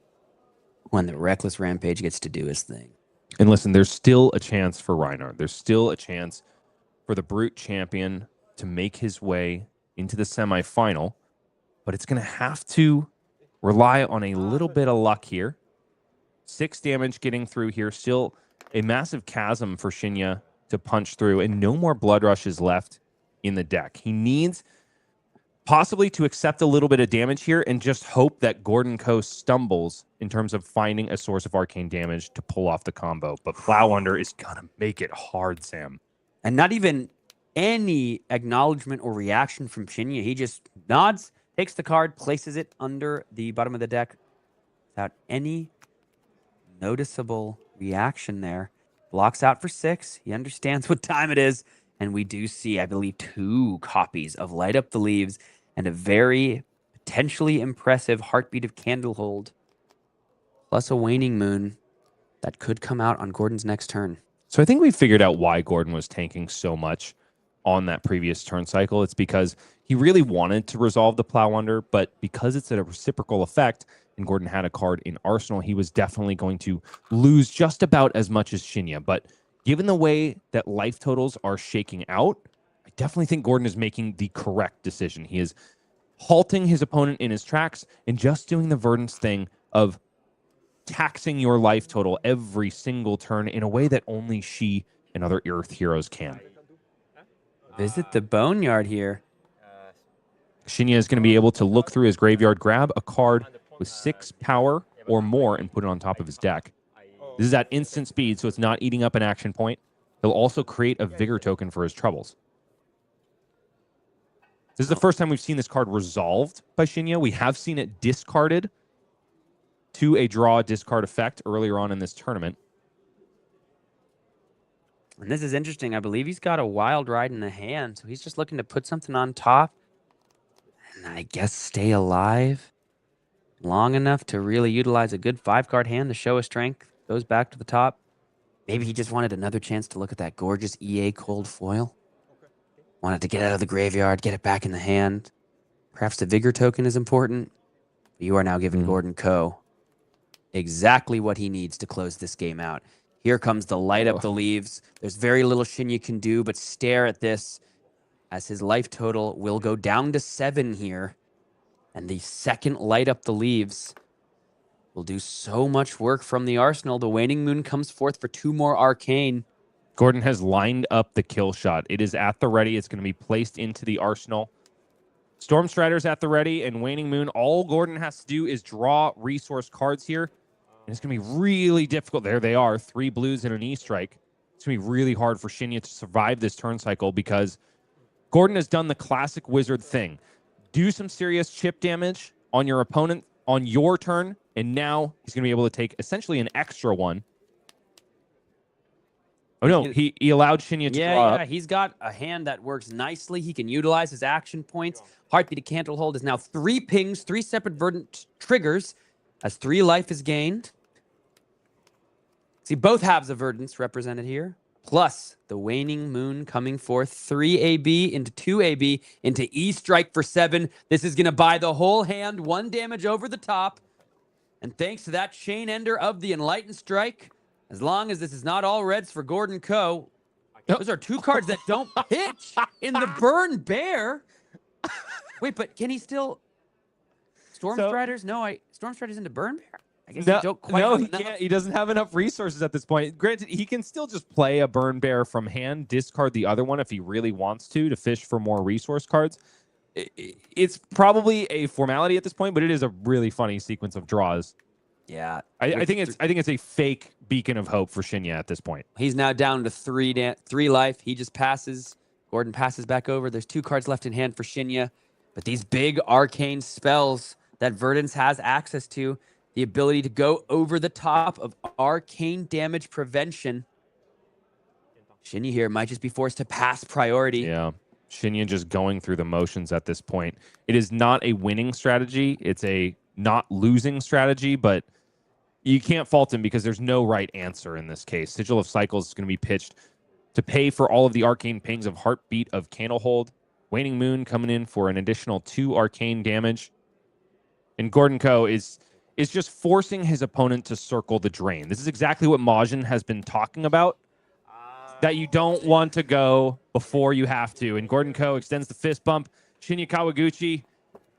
when the Reckless Rampage gets to do his thing. And listen, there's still a chance for Rhinar. There's still a chance for the Brute champion to make his way into the semifinal. But it's going to have to rely on a little bit of luck here. 6 damage getting through here. Still a massive chasm for Shinya to punch through, and no more Blood Rushes left in the deck. He needs possibly to accept a little bit of damage here and just hope that Gordon Co. stumbles in terms of finding a source of arcane damage to pull off the combo. But Plow Under is going to make it hard, Sam. And not even any acknowledgement or reaction from Shinya. He just nods, takes the card, places it under the bottom of the deck without any noticeable reaction there. Blocks out for 6. He understands what time it is. And we do see, I believe, 2 copies of Light Up the Leaves and a very potentially impressive Heartbeat of Candlehold, plus a Waning Moon that could come out on Gordon's next turn. So I think we figured out why Gordon was tanking so much on that previous turn cycle. It's because he really wanted to resolve the Plow Under, but because it's a reciprocal effect and Gordon had a card in Arsenal, he was definitely going to lose just about as much as Shinya. But given the way that life totals are shaking out, I definitely think Gordon is making the correct decision. He is halting his opponent in his tracks and just doing the Verdance thing of taxing your life total every single turn in a way that only she and other Earth heroes can. Visit the Boneyard here. Shinya is going to be able to look through his graveyard, grab a card with 6 power or more, and put it on top of his deck. This is at instant speed, so it's not eating up an action point. He'll also create a Vigor token for his troubles. This is the first time we've seen this card resolved by Shinya. We have seen it discarded to a draw discard effect earlier on in this tournament. And this is interesting. I believe he's got a wild ride in the hand, so he's just looking to put something on top and I guess stay alive long enough to really utilize a good 5-card hand to show his strength. Goes back to the top. Maybe he just wanted another chance to look at that gorgeous EA cold foil. Wanted to get out of the graveyard, get it back in the hand. Perhaps the Vigor token is important. But you are now giving Gordon Ko exactly what he needs to close this game out. Here comes the light up the leaves. There's very little Shinya can do but stare at this as his life total will go down to 7 here. And the second light up the leaves will do so much work from the arsenal. The Waning Moon comes forth for 2 more Arcane. Gordon has lined up the kill shot. It is at the ready. It's going to be placed into the arsenal. Storm Strider's at the ready, and Waning Moon, all Gordon has to do is draw resource cards here. And it's going to be really difficult. There they are, 3 blues and an E-Strike. It's going to be really hard for Shinya to survive this turn cycle because Gordon has done the classic Wizard thing. Do some serious chip damage on your opponent on your turn, and now he's going to be able to take essentially an extra one. Oh, no, he allowed Shinya to draw up. He's got a hand that works nicely. He can utilize his action points. Heartbeat to Candlehold is now 3 pings, 3 separate verdant triggers as 3 life is gained. See, both halves of Verdance represented here. Plus the Waning Moon coming forth, 3 AB into 2 AB into E-Strike for 7. This is going to buy the whole hand 1 damage over the top. And thanks to that Chain Ender of the Enlightened Strike, as long as this is not all reds for Gordon Ko, those are 2 cards that don't pitch in the Burn Bear. Wait, but can he still... Storm Striders? No, Storm Striders into Burn Bear? I guess No, don't quite he can't. He doesn't have enough resources at this point. Granted, he can still just play a Burn Bear from hand, discard the other one if he really wants to fish for more resource cards. It's probably a formality at this point, but it is a really funny sequence of draws. Yeah, I think it's a fake beacon of hope for Shinya at this point. He's now down to 3 life. He just passes. Gordon passes back over. There's 2 cards left in hand for Shinya, but these big arcane spells that Verdance has access to, the ability to go over the top of arcane damage prevention. Shinya here might just be forced to pass priority. Yeah, Shinya just going through the motions at this point. It is not a winning strategy. It's a not losing strategy, but you can't fault him because there's no right answer in this case. Sigil of Cycles is going to be pitched to pay for all of the arcane pings of Heartbeat of Candlehold. Waning Moon coming in for an additional 2 arcane damage. And Gordon Ko is just forcing his opponent to circle the drain. This is exactly what Majiin has been talking about, that you don't want to go before you have to. And Gordon Ko extends the fist bump. Shinya Kawaguchi,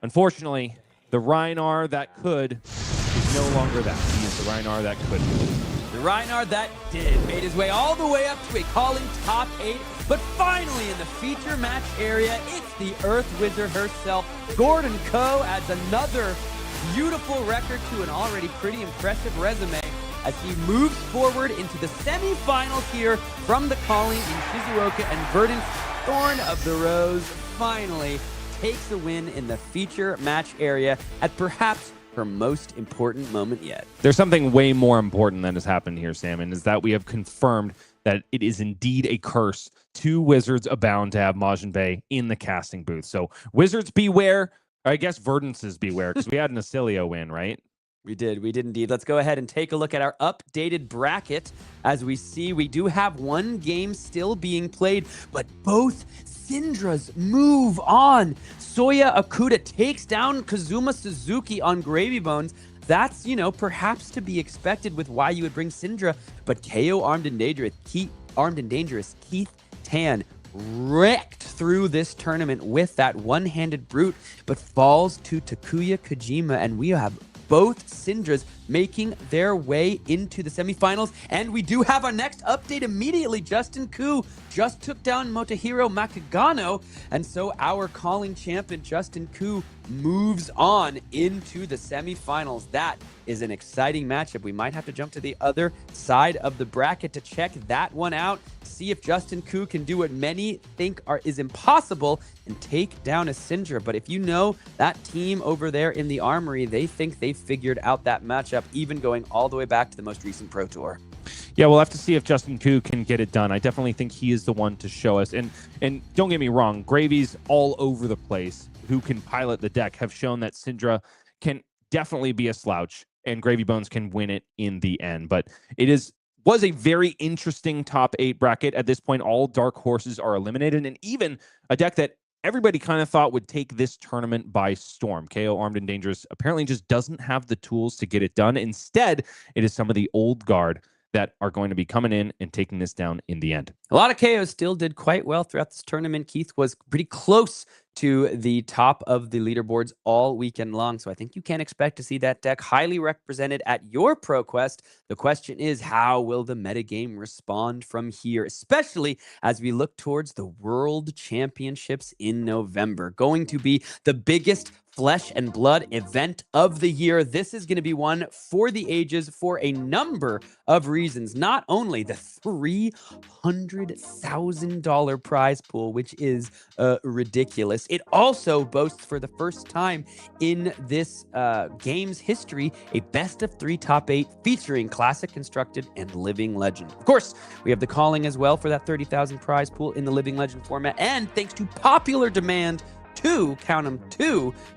unfortunately, the Rhinar that could is no longer that. He is the Rhinar that could. The Rhinar that did made his way all the way up to a calling top 8, but finally in the feature match area, it's the Earth Wizard herself. Gordon Ko adds another beautiful record to an already pretty impressive resume as he moves forward into the semifinals here from the calling in Shizuoka, and Verdance, Thorn of the Rose, finally takes a win in the feature match area at perhaps her most important moment yet. There's something way more important that has happened here, Sam, and is that we have confirmed that it is indeed a curse. 2 Wizards abound to have Majiin Bae in the casting booth. So Wizards beware. I guess Verdance's beware, because we had an Oscilio win, right? We did indeed. Let's go ahead and take a look at our updated bracket. As we see, we do have 1 game still being played, but both Cindras move on. Soya Okuda takes down Kazuma Suzuki on Gravy Bones. That's, perhaps to be expected with why you would bring Cindra, but Kayo armed and dangerous Keith Tan wrecked through this tournament with that one-handed brute, but falls to Takuya Kojima, and we have both Cindras making their way into the semifinals. And we do have our next update immediately. Justin Koo just took down Motohiro Makagano, and so our calling champion Justin Koo moves on into the semifinals. That is an exciting matchup. We might have to jump to the other side of the bracket to check that one out, see if Justin Koo can do what many think is impossible and take down a Cindra. But if you know that team over there in the Armory, they think they've figured out that matchup, even going all the way back to the most recent Pro Tour. Yeah, we'll have to see if Justin Koo can get it done. I definitely think he is the one to show us. And don't get me wrong, Gravy's all over the place who can pilot the deck have shown that Cindra can definitely be a slouch and Gravy Bones can win it in the end. But it was a very interesting top 8 bracket. At this point, all dark horses are eliminated, and even a deck that everybody kind of thought would take this tournament by storm. Kayo Armed and Dangerous apparently just doesn't have the tools to get it done. Instead, it is some of the old guard that are going to be coming in and taking this down in the end. A lot of KOs still did quite well throughout this tournament. Keith was pretty close to the top of the leaderboards all weekend long, so I think you can expect to see that deck highly represented at your ProQuest. The question is, how will the metagame respond from here, especially as we look towards the World Championships in November? Going to be the biggest flesh and blood event of the year. This is going to be one for the ages for a number of reasons. Not only the $300,000 prize pool, which is ridiculous. It also boasts for the first time in this game's history a best of 3 top 8 featuring Classic, Constructed, and Living Legend. Of course, we have the calling as well for that 30,000 prize pool in the Living Legend format, and thanks to popular demand, two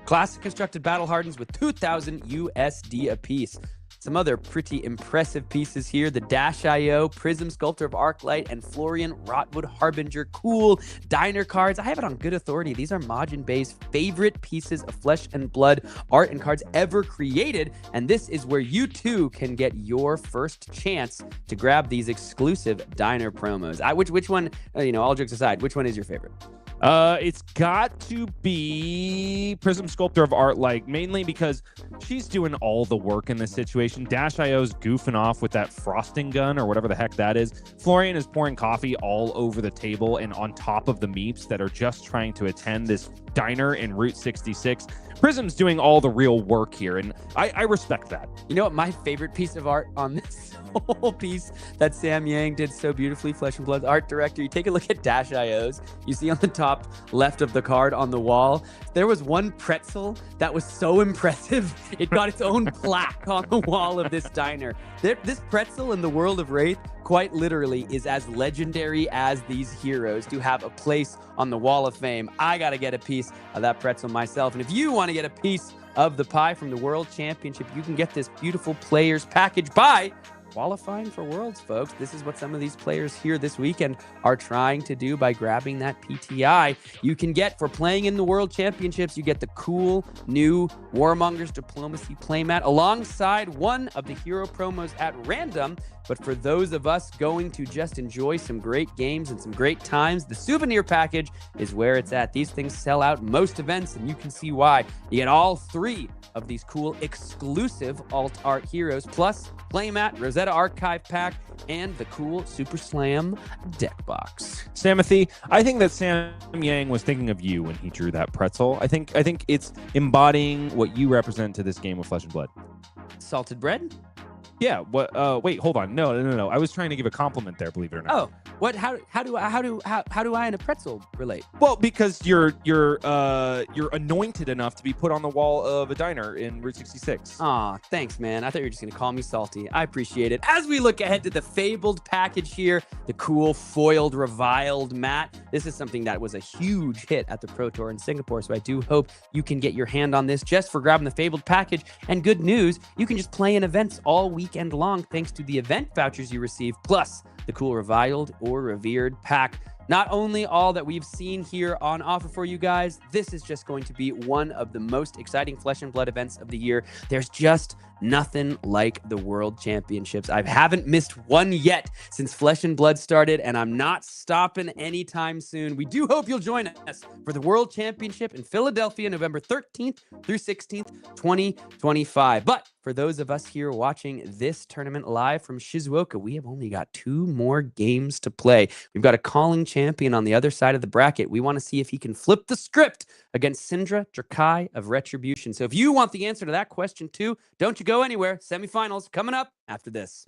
Classic Constructed Battle Hardens with 2,000 USD apiece. Some other pretty impressive pieces here. The Dash.io, Prism Sculptor of Arclight, and Florian Rotwood Harbinger. Cool diner cards. I have it on good authority. These are Majiin Bae's favorite pieces of flesh and blood art and cards ever created. And this is where you too can get your first chance to grab these exclusive diner promos. Which one, all jokes aside, which one is your favorite? It's got to be Prism Sculptor of Art, mainly because she's doing all the work in this situation. Dash.io's goofing off with that frosting gun or whatever the heck that is. Florian is pouring coffee all over the table and on top of the meeps that are just trying to attend this diner in Route 66. Prism's doing all the real work here, and I respect that. You know what my favorite piece of art on this whole piece that Sam Yang did so beautifully, Flesh and Blood art director, you take a look at Dash.io's, you see on the top left of the card on the wall, there was one pretzel that was so impressive, it got its own plaque on the wall of this diner. This pretzel in the world of Wraith quite literally is as legendary as these heroes to have a place on the Wall of Fame. I gotta get a piece of that pretzel myself. And if you want to get a piece of the pie from the World Championship, you can get this beautiful players package by qualifying for Worlds, folks. This is what some of these players here this weekend are trying to do by grabbing that PTI. You can get, for playing in the World Championships, you get the cool new Warmonger's Diplomacy playmat alongside one of the hero promos at random. But for those of us going to just enjoy some great games and some great times, the souvenir package is where it's at. These things sell out most events, and you can see why. You get all 3 of these cool exclusive alt art heroes, plus playmat, Rosetta Archive pack, and the cool Super Slam deck box. Samothy, I think that Sam Yang was thinking of you when he drew that pretzel. I think it's embodying what you represent to this game of Flesh and Blood. Salted bread? Yeah. What? Wait. Hold on. No. I was trying to give a compliment there. Believe it or not. Oh, what? How do I and a pretzel relate? Well, because you're anointed enough to be put on the wall of a diner in Route 66. Aw, thanks, man. I thought you were just gonna call me salty. I appreciate it. As we look ahead to the fabled package here, the cool foiled reviled mat. This is something that was a huge hit at the Pro Tour in Singapore, so I do hope you can get your hand on this just for grabbing the fabled package. And good news, you can just play in events all weekend long thanks to the event vouchers you receive, plus the cool reviled or revered pack. Not only all that we've seen here on offer for you guys, this is just going to be one of the most exciting Flesh and Blood events of the year. There's just nothing like the World Championships. I haven't missed one yet since Flesh and Blood started, and I'm not stopping anytime soon. We do hope you'll join us for the World Championship in Philadelphia, November 13th through 16th, 2025. But for those of us here watching this tournament live from Shizuoka, we have only got 2 more games to play. We've got a calling champion on the other side of the bracket. We want to see if he can flip the script against Cindra, Drakai of Retribution. So if you want the answer to that question too, don't you go anywhere. Semifinals coming up after this.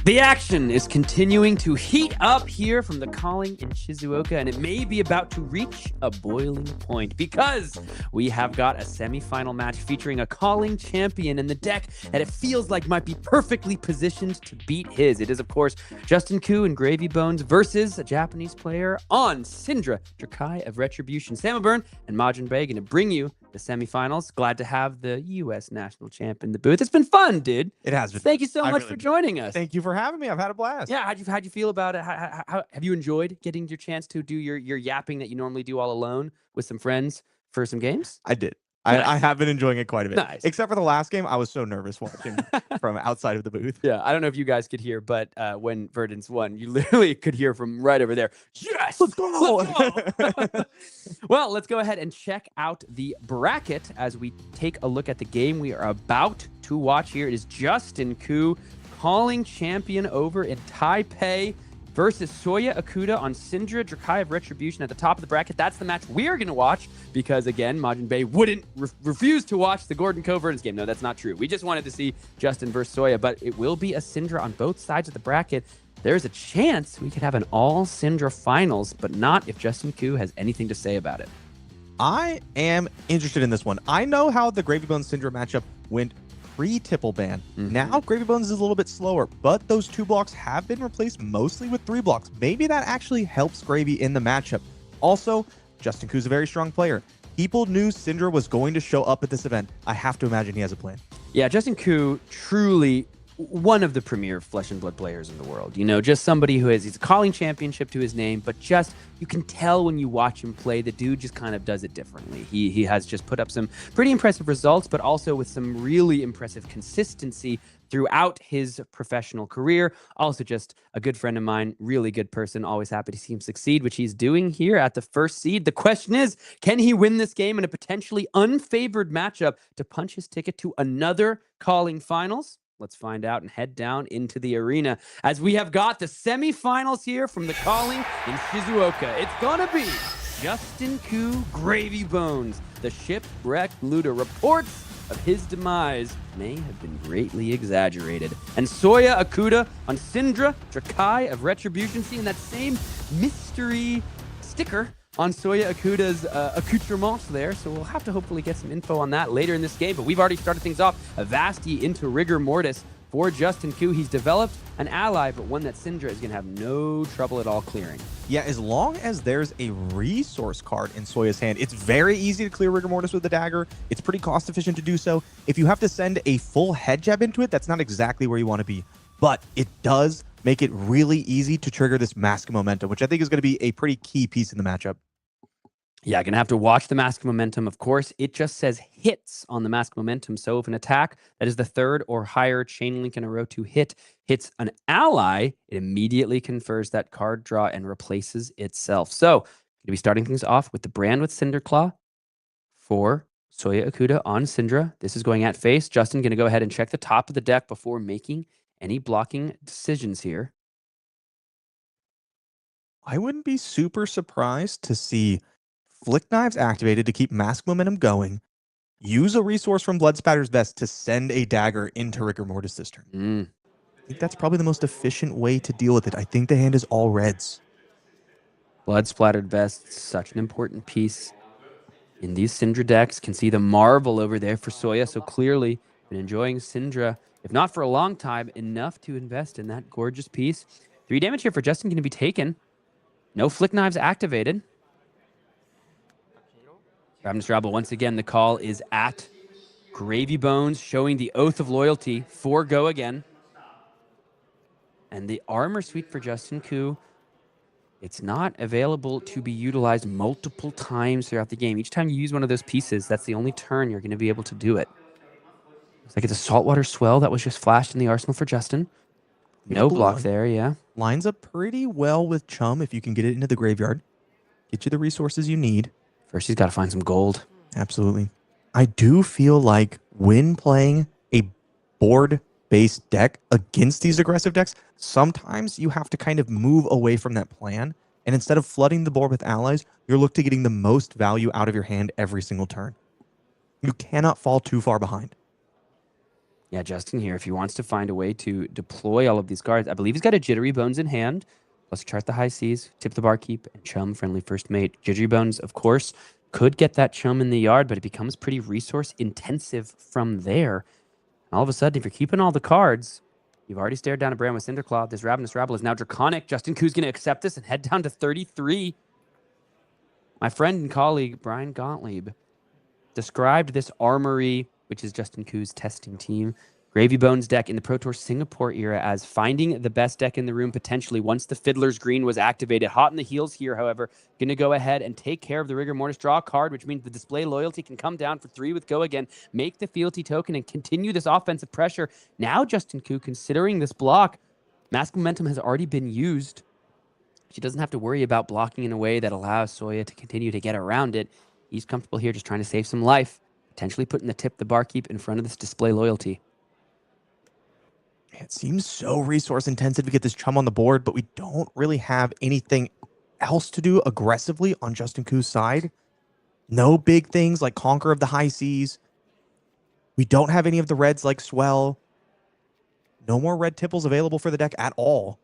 The action is continuing to heat up here from the calling in Shizuoka, and it may be about to reach a boiling point because we have got a semifinal match featuring a calling champion in the deck that it feels like might be perfectly positioned to beat his. It is, of course, Justin Koo and Gravy Bones versus a Japanese player on Cindra, Drakai of Retribution. Sam Burn and Majiin Bae going to bring you the semifinals. Glad to have the U.S. national champ in the booth. It's been fun, dude. It has been. Thank you so much for joining us. Thank you for having me. I've had a blast. Yeah, how'd you feel about it? How have you enjoyed getting your chance to do your yapping that you normally do all alone with some friends for some games? I did. Nice. I have been enjoying it quite a bit. Nice. Except for the last game, I was so nervous watching from outside of the booth. Yeah, I don't know if you guys could hear, but when Verdance won, you literally could hear from right over there. Yes, let's go. Let's go. Well, let's go ahead and check out the bracket as we take a look at the game we are about to watch here. It is Justin Koo, calling champion over in Taipei, versus Soya Okuda on Cindra, Drakai of Retribution at the top of the bracket. That's the match we're going to watch because, again, Majiin Bae wouldn't refuse to watch the Gordon Coverdance game. No, that's not true. We just wanted to see Justin versus Soya, but it will be a Cindra on both sides of the bracket. There's a chance we could have an all Cindra finals, but not if Justin Koo has anything to say about it. I am interested in this one. I know how the Gravy Bones Cindra matchup went pre-tipple ban. Now Gravy Bones is a little bit slower, but those 2 blocks have been replaced mostly with 3 blocks. Maybe that actually helps Gravy in the matchup. Also, Justin Koo's a very strong player. People knew Cindra was going to show up at this event. I have to imagine he has a plan. Yeah, Justin Koo, truly one of the premier Flesh and Blood players in the world. You know, just somebody who he's a calling championship to his name, but just, you can tell when you watch him play, the dude just kind of does it differently. He has just put up some pretty impressive results, but also with some really impressive consistency throughout his professional career. Also just a good friend of mine, really good person, always happy to see him succeed, which he's doing here at the first seed. The question is, can he win this game in a potentially unfavored matchup to punch his ticket to another calling finals? Let's find out and head down into the arena as we have got the semifinals here from the calling in Shizuoka. It's gonna be Justin Koo, Gravy Bones. The shipwrecked looter. Reports of his demise may have been greatly exaggerated. And Soya Okuda on Cindra, Drakai of Retribution, seeing that same mystery sticker on Soya Okuda's accoutrements there. So we'll have to hopefully get some info on that later in this game. But we've already started things off. A Vasti into Rigor Mortis for Justin Koo. He's developed an ally, but one that Cindra is going to have no trouble at all clearing. Yeah, as long as there's a resource card in Soya's hand, it's very easy to clear Rigor Mortis with the dagger. It's pretty cost efficient to do so. If you have to send a full head jab into it, that's not exactly where you want to be. But it does make it really easy to trigger this Mask of Momentum, which I think is going to be a pretty key piece in the matchup. Yeah, going to have to watch the Mask of Momentum. Of course, it just says hits on the Mask of Momentum. So if an attack that is the 3rd or higher chain link in a row to hit hits an ally, it immediately confers that card draw and replaces itself. So going to be starting things off with the Brand with Cinderclaw for Soya Okuda on Cindra. This is going at face. Justin going to go ahead and check the top of the deck before making any blocking decisions here. I wouldn't be super surprised to see Flick Knives activated to keep Mask Momentum going. Use a resource from Bloodspatter's Vest to send a dagger into Rigor Mortis this turn. I think that's probably the most efficient way to deal with it. I think the hand is all reds. Blood Splattered Vest, such an important piece in these Cindra decks. Can see the Marvel over there for Soya, so clearly been enjoying Cindra, if not for a long time, enough to invest in that gorgeous piece. 3 damage here for Justin going to be taken. No Flick Knives activated. Mr. Rabble, once again, the call is at Gravy Bones, showing the Oath of Loyalty for go again. And the Armor Suite for Justin Koo, it's not available to be utilized multiple times throughout the game. Each time you use one of those pieces, that's the only turn you're going to be able to do it. Looks like it's a Saltwater Swell that was just flashed in the arsenal for Justin. No block there, yeah. Lines up pretty well with Chum if you can get it into the graveyard. Get you the resources you need. First, he's got to find some gold. Absolutely. I do feel like when playing a board-based deck against these aggressive decks, sometimes you have to kind of move away from that plan. And instead of flooding the board with allies, you're looking to getting the most value out of your hand every single turn. You cannot fall too far behind. Yeah, Justin here, if he wants to find a way to deploy all of these cards, I believe he's got a Jittery Bones in hand. Let's chart the high seas, tip the barkeep, and chum friendly first mate. Jittery Bones, of course, could get that chum in the yard, but it becomes pretty resource intensive from there. And all of a sudden, if you're keeping all the cards, you've already stared down a brand with Cinderclaw. This Ravenous Rabble is now Draconic. Justin Ku's going to accept this and head down to 33. My friend and colleague, Brian Gottlieb, described this armory, which is Justin Ku's testing team, Gravy Bones deck in the Pro Tour Singapore era as finding the best deck in the room potentially once the Fiddler's Green was activated. Hot in the heels here, however, going to go ahead and take care of the Rigor Mortis, draw a card, which means the display loyalty can come down for 3 with Go again, make the fealty token, and continue this offensive pressure. Now Justin Ku, considering this block, Mask Momentum has already been used. She doesn't have to worry about blocking in a way that allows Soya to continue to get around it. He's comfortable here just trying to save some life, potentially putting the tip the barkeep in front of this display loyalty. It seems so resource intensive to get this chum on the board, but we don't really have anything else to do aggressively on Justin Ku's side. No big things like Conquer of the High Seas. We don't have any of the reds like Swell. No more red tipples available for the deck at all.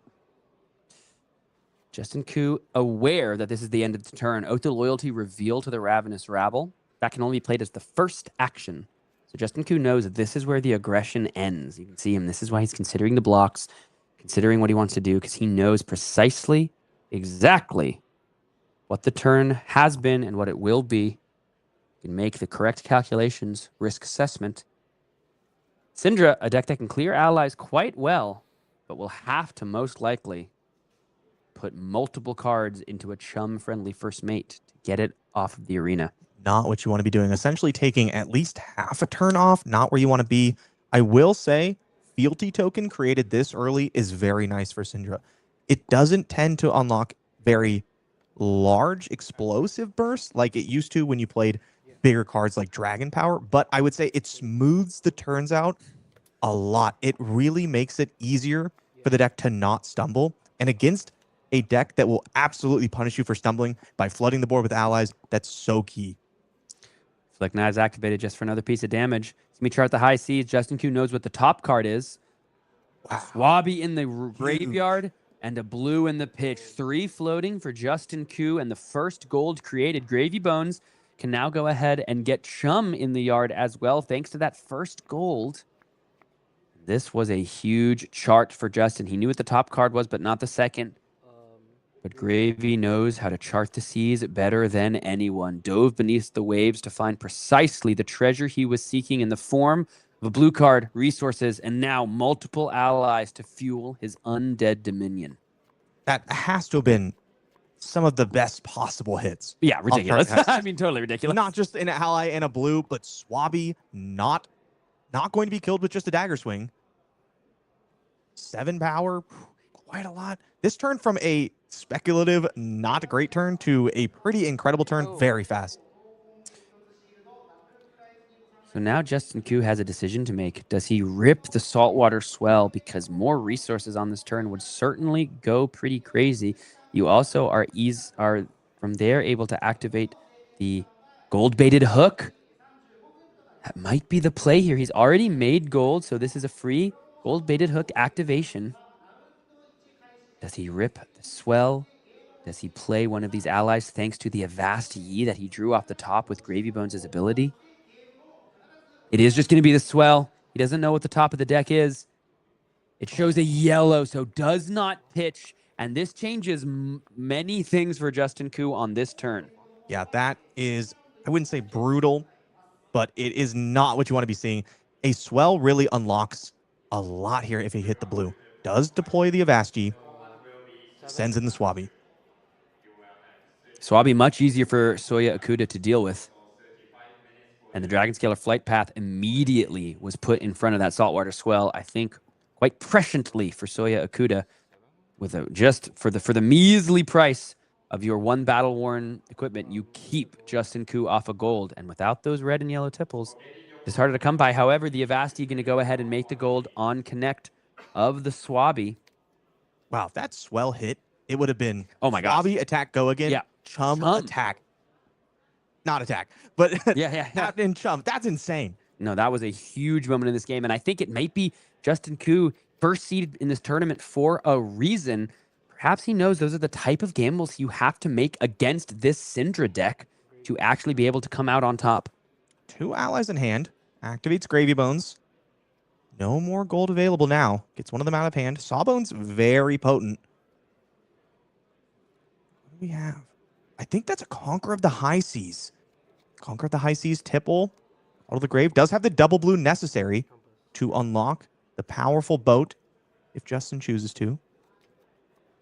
Justin Ku aware that this is the end of the turn. Oath of Loyalty reveal to the Ravenous Rabble. That can only be played as the first action. So Justin Ku knows that this is where the aggression ends. You can see him. This is why he's considering the blocks, considering what he wants to do, because he knows precisely, exactly what the turn has been and what it will be. He can make the correct calculations, risk assessment. Cindra, a deck that can clear allies quite well, but will have to most likely put multiple cards into a chum-friendly first mate to get it off of the arena. Not what you want to be doing. Essentially taking at least half a turn off, not where you want to be. I will say, fealty token created this early is very nice for Cindra. It doesn't tend to unlock very large explosive bursts like it used to when you played bigger cards like Dragon Power, but I would say it smooths the turns out a lot. It really makes it easier for the deck to not stumble. And against a deck that will absolutely punish you for stumbling by flooding the board with allies, that's so key. Flick Knives activated just for another piece of damage. Let me chart the high seas. Justin Q knows what the top card is. Wow. Swabby in the graveyard and a blue in the pitch. 3 floating for Justin Q, and the first gold created. Gravy Bones can now go ahead and get chum in the yard as well, thanks to that first gold. This was a huge chart for Justin. He knew what the top card was, but not the second. But Gravy knows how to chart the seas better than anyone. Dove beneath the waves to find precisely the treasure he was seeking in the form of a blue card, resources, and now multiple allies to fuel his undead dominion. That has to have been some of the best possible hits. Yeah, ridiculous. I mean, totally ridiculous. Not just an ally and a blue, but Swabby not going to be killed with just a dagger swing. 7 power, quite a lot. This turn from a speculative, not a great turn to a pretty incredible turn very fast. So now Justin Q has a decision to make. Does he rip the saltwater swell? Because more resources on this turn would certainly go pretty crazy. You also are from there able to activate the gold-baited hook. That might be the play here. He's already made gold, so this is a free gold-baited hook activation. Does he rip the swell? Does he play one of these allies thanks to the Avast Yi that he drew off the top with Gravy Bones' ability? It is just going to be the swell. He doesn't know what the top of the deck is. It shows a yellow, so does not pitch. And this changes many things for Justin Ku on this turn. Yeah, that is, I wouldn't say brutal, but it is not what you want to be seeing. A swell really unlocks a lot here if he hit the blue. Does deploy the Avast Yi. Sends in the Swabby. Swabby much easier for Soya Okuda to deal with. And the Dragon Scalar Flight Path immediately was put in front of that saltwater swell, I think quite presciently for Soya Okuda, with just for the measly price of your 1 battle-worn equipment, you keep Justin Ku off of gold. And without those red and yellow tipples, it's harder to come by. However, the Avasti going to go ahead and make the gold on connect of the Swabby. Wow, if that swell hit, it would have been Swabby attack, go again. Yeah. Chum attack. Not attack, but yeah. not in chum. That's insane. No, that was a huge moment in this game, and I think it might be Justin Koo first seeded in this tournament for a reason. Perhaps he knows those are the type of gambles you have to make against this Cindra deck to actually be able to come out on top. 2 allies in hand. Activates Gravy Bones. No more gold available now. Gets one of them out of hand. Sawbone's very potent. What do we have? I think that's a Conqueror of the High Seas. Conqueror of the High Seas, Tipple, out of the grave. Does have the double blue necessary to unlock the powerful boat if Justin chooses to.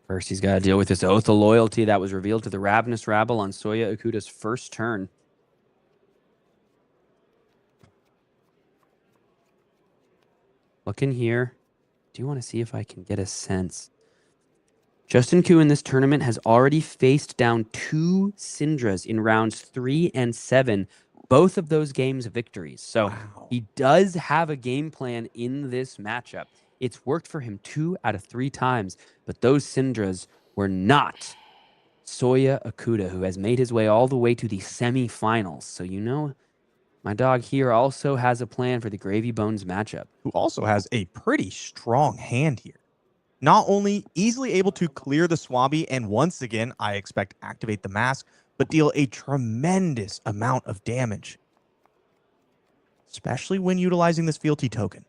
First, he's got to deal with this Oath of Loyalty that was revealed to the Ravenous Rabble on Soya Okuda's first turn. Looking here. Do want to see if I can get a sense. Justin Koo in this tournament has already faced down 2 Cindras in rounds 3 and 7. Both of those games victories. So he does have a game plan in this matchup. It's worked for him 2 out of 3 times, but those Cindras were not Soya Okuda, who has made his way all the way to the semifinals. So you know, my dog here also has a plan for the Gravy Bones matchup. Who also has a pretty strong hand here. Not only easily able to clear the Swabby, and once again, I expect activate the mask, but deal a tremendous amount of damage. Especially when utilizing this fealty token.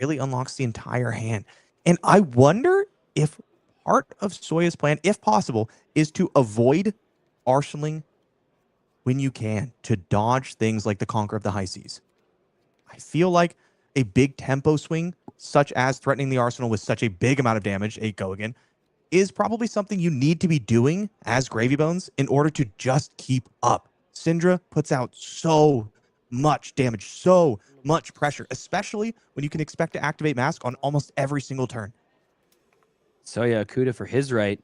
Really unlocks the entire hand. And I wonder if part of Soya's plan, if possible, is to avoid arsenaling when you can, to dodge things like the Conqueror of the High Seas. I feel like a big tempo swing, such as threatening the arsenal with such a big amount of damage, a go again, is probably something you need to be doing as Gravy Bones in order to just keep up. Cindra puts out so much damage, so much pressure, especially when you can expect to activate Mask on almost every single turn. Soya Okuda, for his right,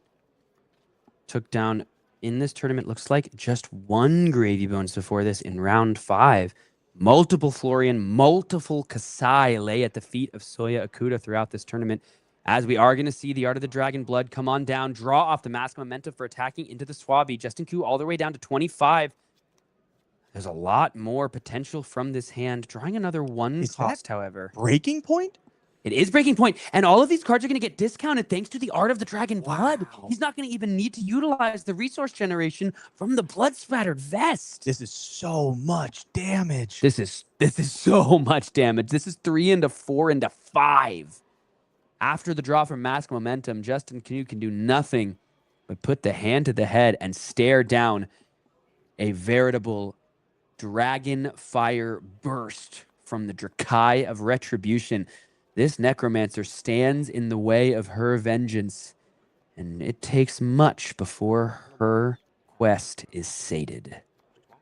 took down in this tournament, looks like just 1 Gravy Bones before this in round 5. Multiple Florian, multiple Kasai lay at the feet of Soya Okuda throughout this tournament, as we are going to see the Art of the Dragon Blood come on down, draw off the Mask Momentum for attacking into the Swabby. Justin Koo all the way down to 25. There's a lot more potential from this hand. Drawing another 1 cost, however. Breaking Point? It is Breaking Point, and all of these cards are going to get discounted thanks to the Art of the Dragon Blood. He's not going to even need to utilize the resource generation from the Blood Splattered Vest. This is so much damage. This is so much damage. This is 3 into 4 into 5. After the draw from Mask Momentum, Justin Koo can do nothing but put the hand to the head and stare down a veritable dragon fire burst from the Drakai of Retribution. This necromancer stands in the way of her vengeance, and it takes much before her quest is sated.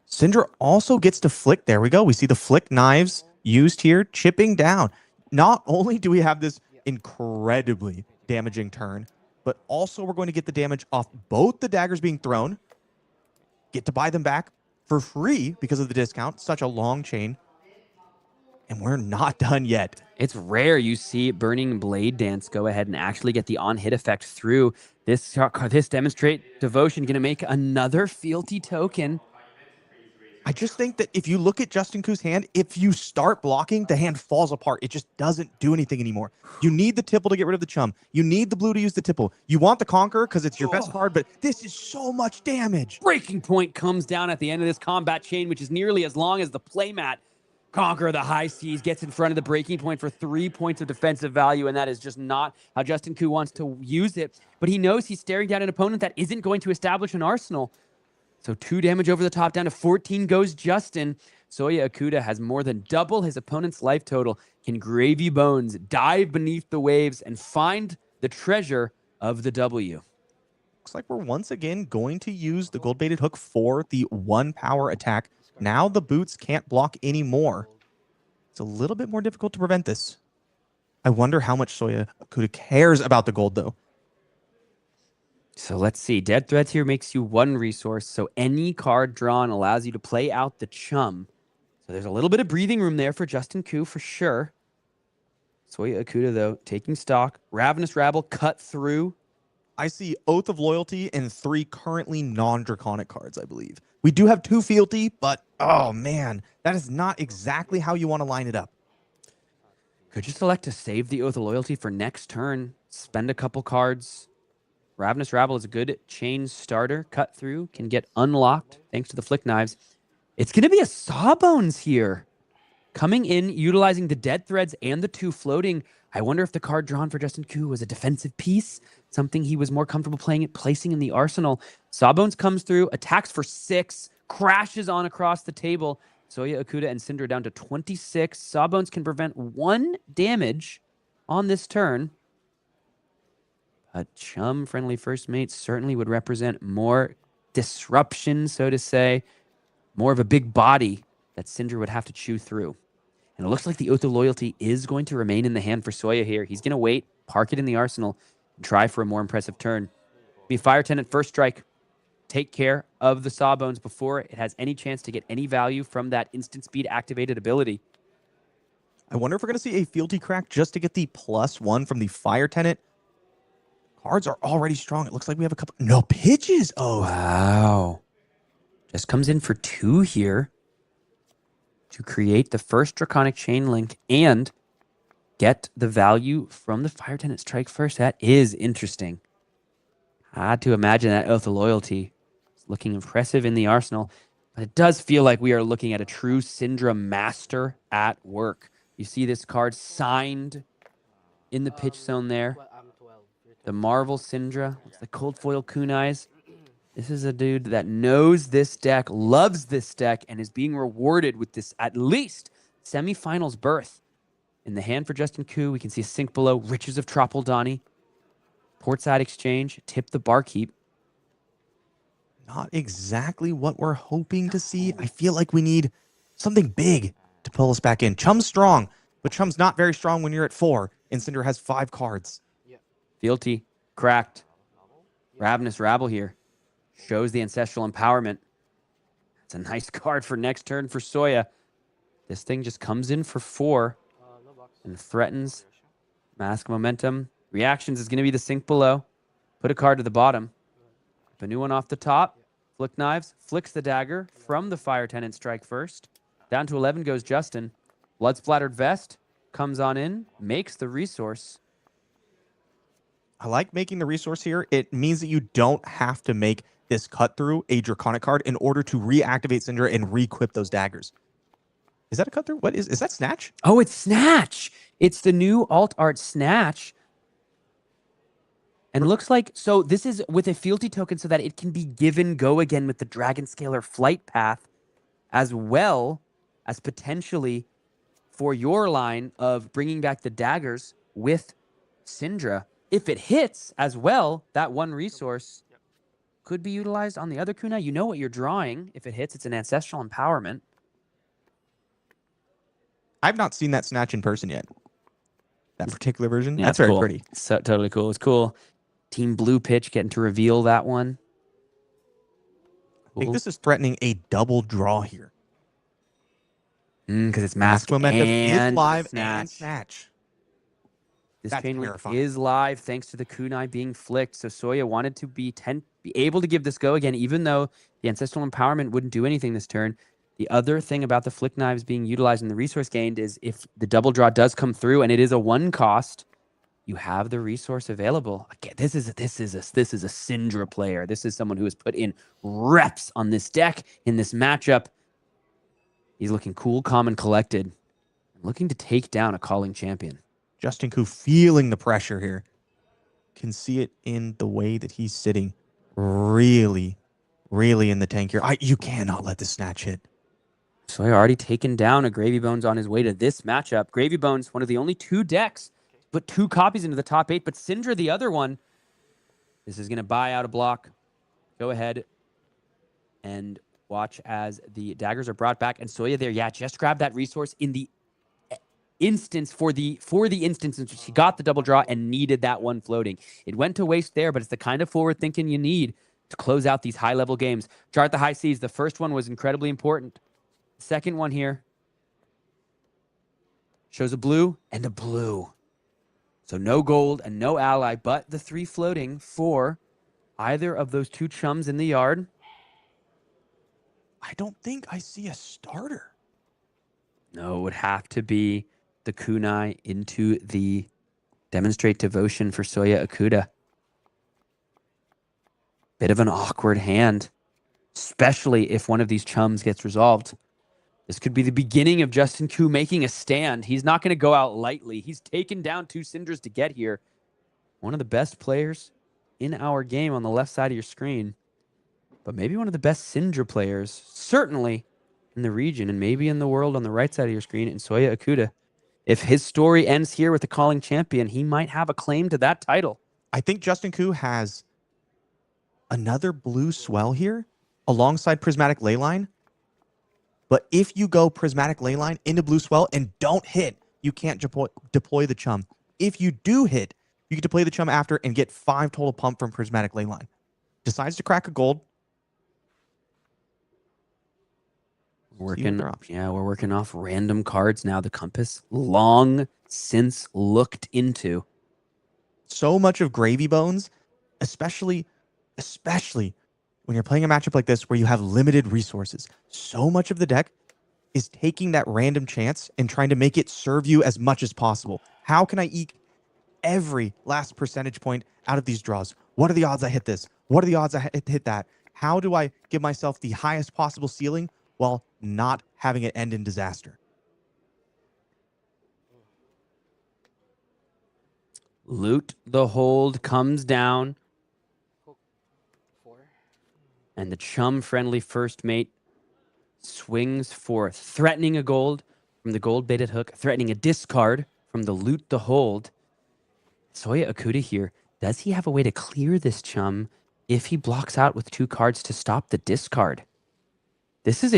Cindra also gets to flick. There we go. We see the flick knives used here, chipping down. Not only do we have this incredibly damaging turn, but also we're going to get the damage off both the daggers being thrown, get to buy them back for free because of the discount. Such a long chain. And we're not done yet. It's rare you see Burning Blade Dance go ahead and actually get the on-hit effect through. This Demonstrate Devotion going to make another fealty token. I just think that if you look at Justin Koo's hand, if you start blocking, the hand falls apart. It just doesn't do anything anymore. You need the Tipple to get rid of the Chum. You need the blue to use the Tipple. You want the Conqueror because it's your best card, but this is so much damage. Breaking Point comes down at the end of this combat chain, which is nearly as long as the playmat. Conqueror of the High Seas gets in front of the Breaking Point for 3 points of defensive value, and that is just not how Justin Koo wants to use it. But he knows he's staring down an opponent that isn't going to establish an arsenal. So 2 damage over the top, down to 14 goes Justin. Soya Okuda has more than double his opponent's life total. Can Gravy Bones dive beneath the waves and find the treasure of the W? Looks like we're once again going to use the gold-baited hook for the 1 power attack. Now the boots can't block anymore. It's a little bit more difficult to prevent this. I wonder how much Soya Okuda cares about the gold, though. So let's see. Dead Threats here makes you 1 resource, so any card drawn allows you to play out the Chum. So there's a little bit of breathing room there for Justin Koo for sure. Soya Okuda, though, taking stock. Ravenous Rabble cut through. I see Oath of Loyalty and 3 currently non-draconic cards, I believe. We do have 2 fealty, but oh man, that is not exactly how you want to line it up. Could you select to save the Oath of Loyalty for next turn? Spend a couple cards. Ravenous Rabble is a good chain starter. Cut through, can get unlocked thanks to the Flick Knives. It's going to be a Sawbones here. Coming in, utilizing the Dead Threads and the 2 floating. I wonder if the card drawn for Justin Koo was a defensive piece, something he was more comfortable placing in the arsenal. Sawbones comes through, attacks for 6, crashes on across the table. Soya, Okuda, and Cindra down to 26. Sawbones can prevent 1 damage on this turn. A chum-friendly first mate certainly would represent more disruption, so to say. More of a big body that Cindra would have to chew through. And it looks like the Oath of Loyalty is going to remain in the hand for Soya here. He's going to wait, park it in the arsenal, and try for a more impressive turn. Be Fire Tenant first strike. Take care of the Sawbones before it has any chance to get any value from that instant speed activated ability. I wonder if we're going to see a fealty crack just to get the +1 from the Fire Tenant. Cards are already strong. It looks like we have a couple. No pitches. Oh, wow. Just comes in for 2 here to create the first Draconic Chain Link and get the value from the Fire Tenant strike first. That is interesting. I had to imagine that Oath of Loyalty is looking impressive in the arsenal, but it does feel like we are looking at a true Cindra master at work. You see this card signed in the pitch zone there. The Marvel Cindra, it's the cold foil kunais. This is a dude that knows this deck, loves this deck, and is being rewarded with this at least semifinals berth. In the hand for Justin Koo, we can see a sink below, Riches of Tropeldani, Portside Exchange, Tip the Barkeep. not exactly what we're hoping to see. I feel like we need something big to pull us back in. Chum's strong, but Chum's not very strong when you're at 4, and Cindra has 5 cards. Fealty, cracked. Ravenous Rabble here. Shows the ancestral empowerment. It's a nice card for next turn for Soya. This thing just comes in for 4 and threatens Mask Momentum. Reactions is going to be the sink below. Put a card to the bottom. A new one off the top. Flick Knives. Flicks the dagger from the Fire Tenant strike first. Down to 11 goes Justin. Blood Splattered Vest comes on in. Makes the resource. I like making the resource here. It means that you don't have to make this cut through a Draconic card in order to reactivate Cindra and re-equip those daggers. Is that a cut through? What is that Snatch? Oh, it's Snatch. It's the new alt art Snatch. And looks like, so this is with a fealty token so that it can be given go again with the Dragon Scalar flight path, as well as potentially for your line of bringing back the daggers with Cindra. If it hits as well, that one resource could be utilized on the other kunai. You know what you're drawing. If it hits, it's an ancestral empowerment. I've not seen that Snatch in person yet. That particular version. Yeah, That's very cool. pretty. So, totally cool. It's cool. Team Blue Pitch getting to reveal that one. I think this is threatening a double draw here. Because it's Mask Momentum and is live Snatch. and Snatch. This That's chain link terrifying. is live thanks to the kunai being flicked. So Soya wanted to be able to give this go again, even though the Ancestral Empowerment wouldn't do anything this turn. The other thing about the Flick Knives being utilized in the resource gained is if the double draw does come through and it is a 1 cost, you have the resource available. Again, this is a Cindra player. This is someone who has put in reps on this deck in this matchup. He's looking cool, calm, and collected, looking to take down a calling champion. Justin Koo feeling the pressure here. Can see it in the way that he's sitting. Really, really in the tank here. You cannot let this Snatch hit. So he already taken down a Gravy Bones on his way to this matchup. Gravy Bones, one of the only 2 decks, put 2 copies into the top 8, but Cindra, the other one, this is going to buy out a block. Go ahead and watch as the daggers are brought back. And Soya there, just grab that resource in the instance for the instance in which he got the double draw and needed that one floating. It went to waste there, but it's the kind of forward thinking you need to close out these high level games. Chart the high seas. The first one was incredibly important. The second one here shows a blue and a blue. So no gold and no ally, but the 3 floating for either of those 2 chums in the yard. I don't think I see a starter. No, it would have to be the kunai into the demonstrate devotion for Soya Okuda. Bit of an awkward hand, especially if one of these chums gets resolved. This could be the beginning of Justin Koo making a stand. He's not going to go out lightly. He's taken down 2 Cindras to get here. One of the best players in our game on the left side of your screen, but maybe one of the best Cindra players, certainly in the region and maybe in the world on the right side of your screen, in Soya Okuda. If his story ends here with the calling champion, he might have a claim to that title. I think Justin Koo has another blue swell here alongside Prismatic Leyline. But if you go Prismatic Leyline into blue swell and don't hit, you can't deploy the chum. If you do hit, you can deploy the chum after and get 5 total pump from Prismatic Leyline. Decides to crack a gold. We're working off random cards now. The compass long since looked into. So much of Gravy Bones, especially when you're playing a matchup like this where you have limited resources. So much of the deck is taking that random chance and trying to make it serve you as much as possible. How can I eke every last percentage point out of these draws? What are the odds I hit this? What are the odds I hit that? How do I give myself the highest possible ceiling while not having it end in disaster? Loot the hold comes down. And the chum-friendly first mate swings forth, threatening a gold from the gold-baited hook, threatening a discard from the loot the hold. Soya Okuda here, does he have a way to clear this chum if he blocks out with 2 cards to stop the discard? This is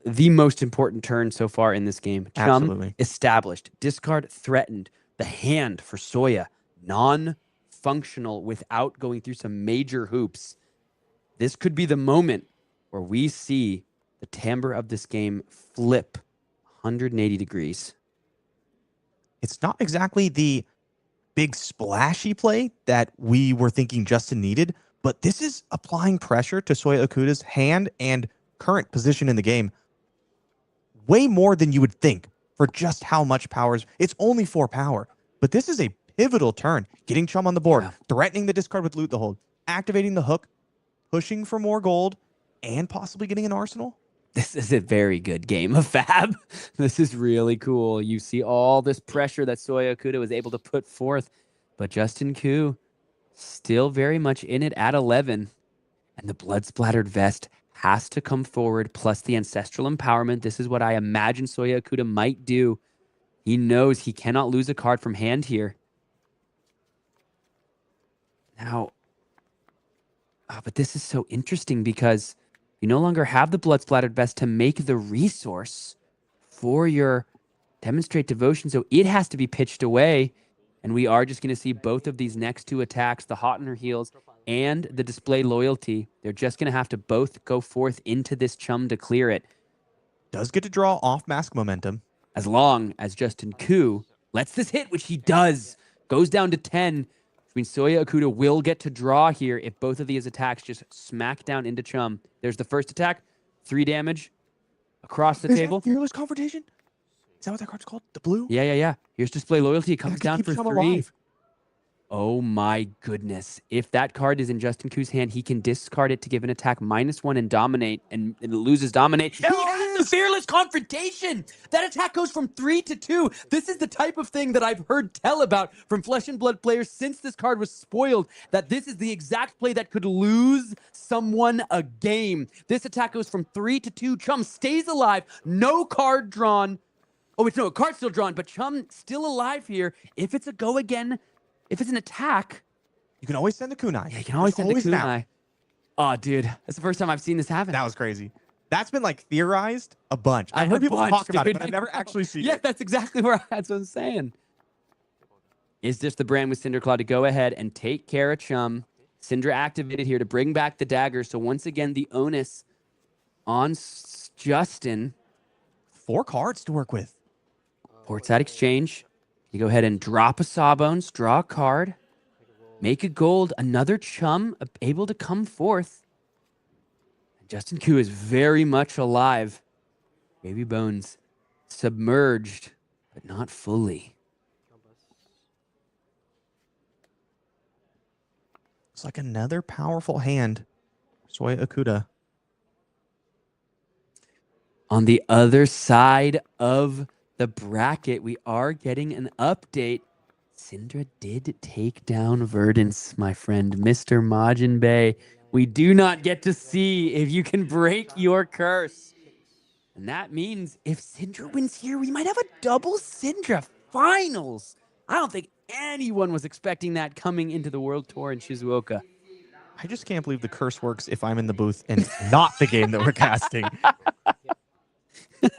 the most important turn so far in this game. Chum Absolutely. established, discard threatened. The hand for Soya, non-functional without going through some major hoops. This could be the moment where we see the timbre of this game flip 180 degrees. It's not exactly the big splashy play that we were thinking Justin needed, but this is applying pressure to Soya Okuda's hand and current position in the game way more than you would think for just how much power is. It's only 4 power, but this is a pivotal turn. Getting chum on the board, threatening the discard with loot the hold, activating the hook, pushing for more gold, and possibly getting an arsenal. This is a very good game of Fab. This is really cool. You see all this pressure that Soya Okuda was able to put forth, but Justin Koo still very much in it at 11. And the blood-splattered vest has to come forward, plus the ancestral empowerment. This is what I imagine Soya Okuda might do. He knows he cannot lose a card from hand here. Now, but this is so interesting because you no longer have the blood-splattered vest to make the resource for your demonstrate devotion, so it has to be pitched away. And we are just going to see both of these next 2 attacks, the hot on her heels and the display loyalty. They're just going to have to both go forth into this chum to clear it. Does get to draw off mask momentum. As long as Justin Koo lets this hit, which he does, goes down to 10, which means Soya Okuda will get to draw here if both of these attacks just smack down into chum. There's the first attack, 3 damage across the table. Fearless Confrontation? Is that what that card's called? The blue? Yeah. Here's display loyalty. It comes That could down keep for Chum 3. alive. Oh my goodness. If that card is in Justin Koo's hand, he can discard it to give an attack -1 and dominate, and it loses dominate. He has the fearless confrontation! That attack goes from 3 to 2. This is the type of thing that I've heard tell about from Flesh and Blood players since this card was spoiled, that this is the exact play that could lose someone a game. This attack goes from 3 to 2. Chum stays alive. No card drawn. Oh, wait, no, a card's still drawn, but Chum still alive here. If it's a go again, if it's an attack, You can always send the kunai. yeah, you can always send the an out. kunai. Oh, dude, that's the first time I've seen this happen. That was crazy. That's been like theorized a bunch. I've heard A people bunch, talk about it, dude. but I've never actually seen Yeah, it. that's exactly that's what I'm saying. Is this the brand with Cinderclaw to go ahead and take care of Chum? Cindra activated here to bring back the dagger. So once again, the onus on Justin. 4 cards to work with. Portside exchange. You go ahead and drop a Sawbones, draw a card, make a gold, another chum able to come forth. Justin Koo is very much alive. Gravy Bones submerged, but not fully. It's like another powerful hand. Soya Okuda. On the other side of the bracket, we are getting an update. Cindra did take down Verdance, my friend, Mr. Majiin Bae. We do not get to see if you can break your curse. And that means if Cindra wins here, we might have a double Cindra finals. I don't think anyone was expecting that coming into the World Tour in Shizuoka. I just can't believe the curse works if I'm in the booth and not the game that we're casting.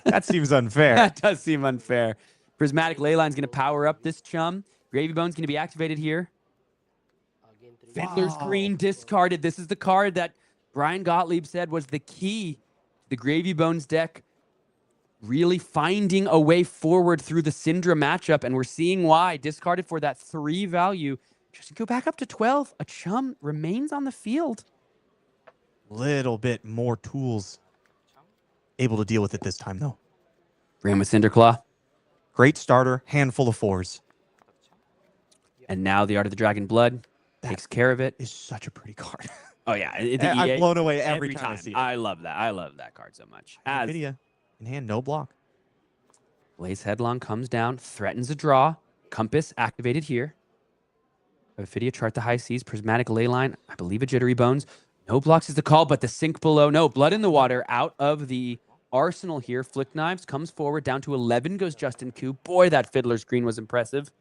That seems unfair. That does seem unfair. Prismatic Leyline's going to power up this chum. Gravy Bone's going to be activated here. Fiddler's Green discarded. This is the card that Brian Gottlieb said was the key to the Gravy Bones deck really finding a way forward through the Cindra matchup, and we're seeing why. Discarded for that 3 value. Just go back up to 12. A chum remains on the field. Little bit more tools able to deal with it this time, though. Ram with Cinderclaw. Great starter, handful of 4s. And now the Art of the Dragon Blood takes care of it. Is such a pretty card. Oh, yeah. I'm blown away every time I see it. I love that. I love that card so much. As Nvidia in hand, no block. Blaze Headlong comes down, threatens a draw. Compass activated here. Ophidia chart the high seas. Prismatic Leyline, I believe a Jittery Bones. No blocks is the call, but the sink below. No, Blood in the Water out of the arsenal here. Flick Knives comes forward. Down to 11 goes Justin Koo. Boy, that Fiddler's Green was impressive.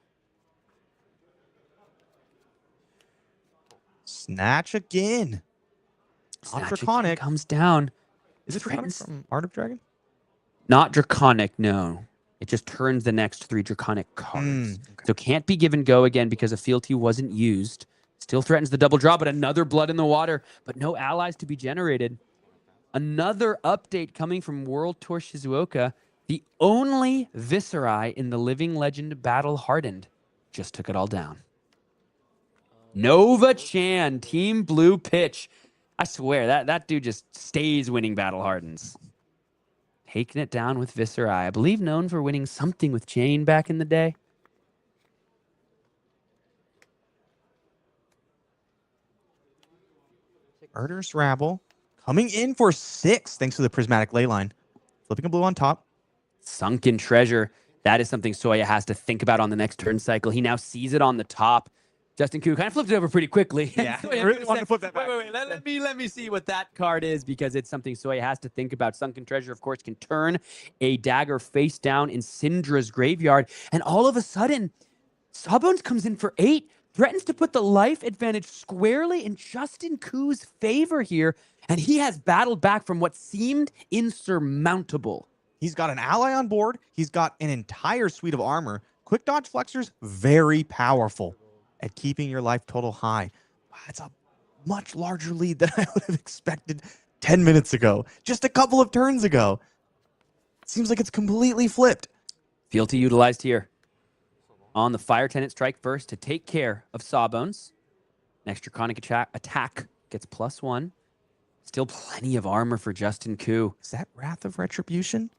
Snatch again. Not Snatch Draconic. comes down. Is it Draconic from Art of Dragon? Not Draconic, no. It just turns the next 3 Draconic cards. Okay. So can't be given go again because a fealty wasn't used. Still threatens the double draw, but another Blood in the Water. But no allies to be generated. Another update coming from World Tour Shizuoka. The only Viserai in the Living Legend Battle Hardened just took it all down. Nova Chan, Team Blue pitch. I swear, that dude just stays winning Battle Hardens. Taking it down with Viserai. I believe known for winning something with Chain back in the day. Murderous Rabble coming in for 6 thanks to the Prismatic Leyline. Flipping a blue on top. Sunken Treasure. That is something Soya has to think about on the next turn cycle. He now sees it on the top. Justin Koo kind of flipped it over pretty quickly. Yeah, Soya I really wanted to flip that back. Wait. Let me see what that card is because it's something Soya has to think about. Sunken Treasure, of course, can turn a dagger face down in Cindra's graveyard. And all of a sudden, Sawbones comes in for 8, threatens to put the life advantage squarely in Justin Koo's favor here. And he has battled back from what seemed insurmountable. He's got an ally on board. He's got an entire suite of armor. Quick dodge flexors, very powerful at keeping your life total high. That's a much larger lead than I would have expected 10 minutes ago. Just a couple of turns ago. Seems like it's completely flipped. Fealty utilized here. On the Fire Tenant strike first to take care of Sawbones. Next Draconic attack gets +1. Still plenty of armor for Justin Koo. Is that Wrath of Retribution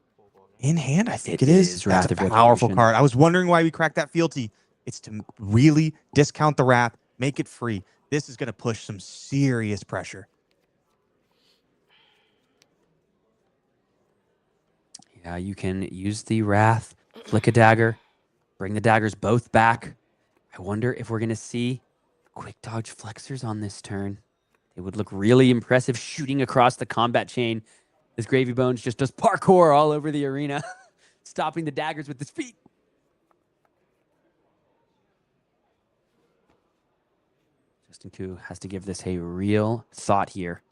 in hand? I think It it is. is Wrath That's of a powerful Retribution. card. I was wondering why we cracked that fealty. It's to really discount the Wrath, make it free. This is going to push some serious pressure. Yeah, you can use the Wrath, flick a dagger, bring the daggers both back. I wonder if we're going to see quick dodge flexors on this turn. It would look really impressive shooting across the combat chain. This Gravy Bones just does parkour all over the arena, stopping the daggers with his feet. Justin Koo has to give this a real thought here.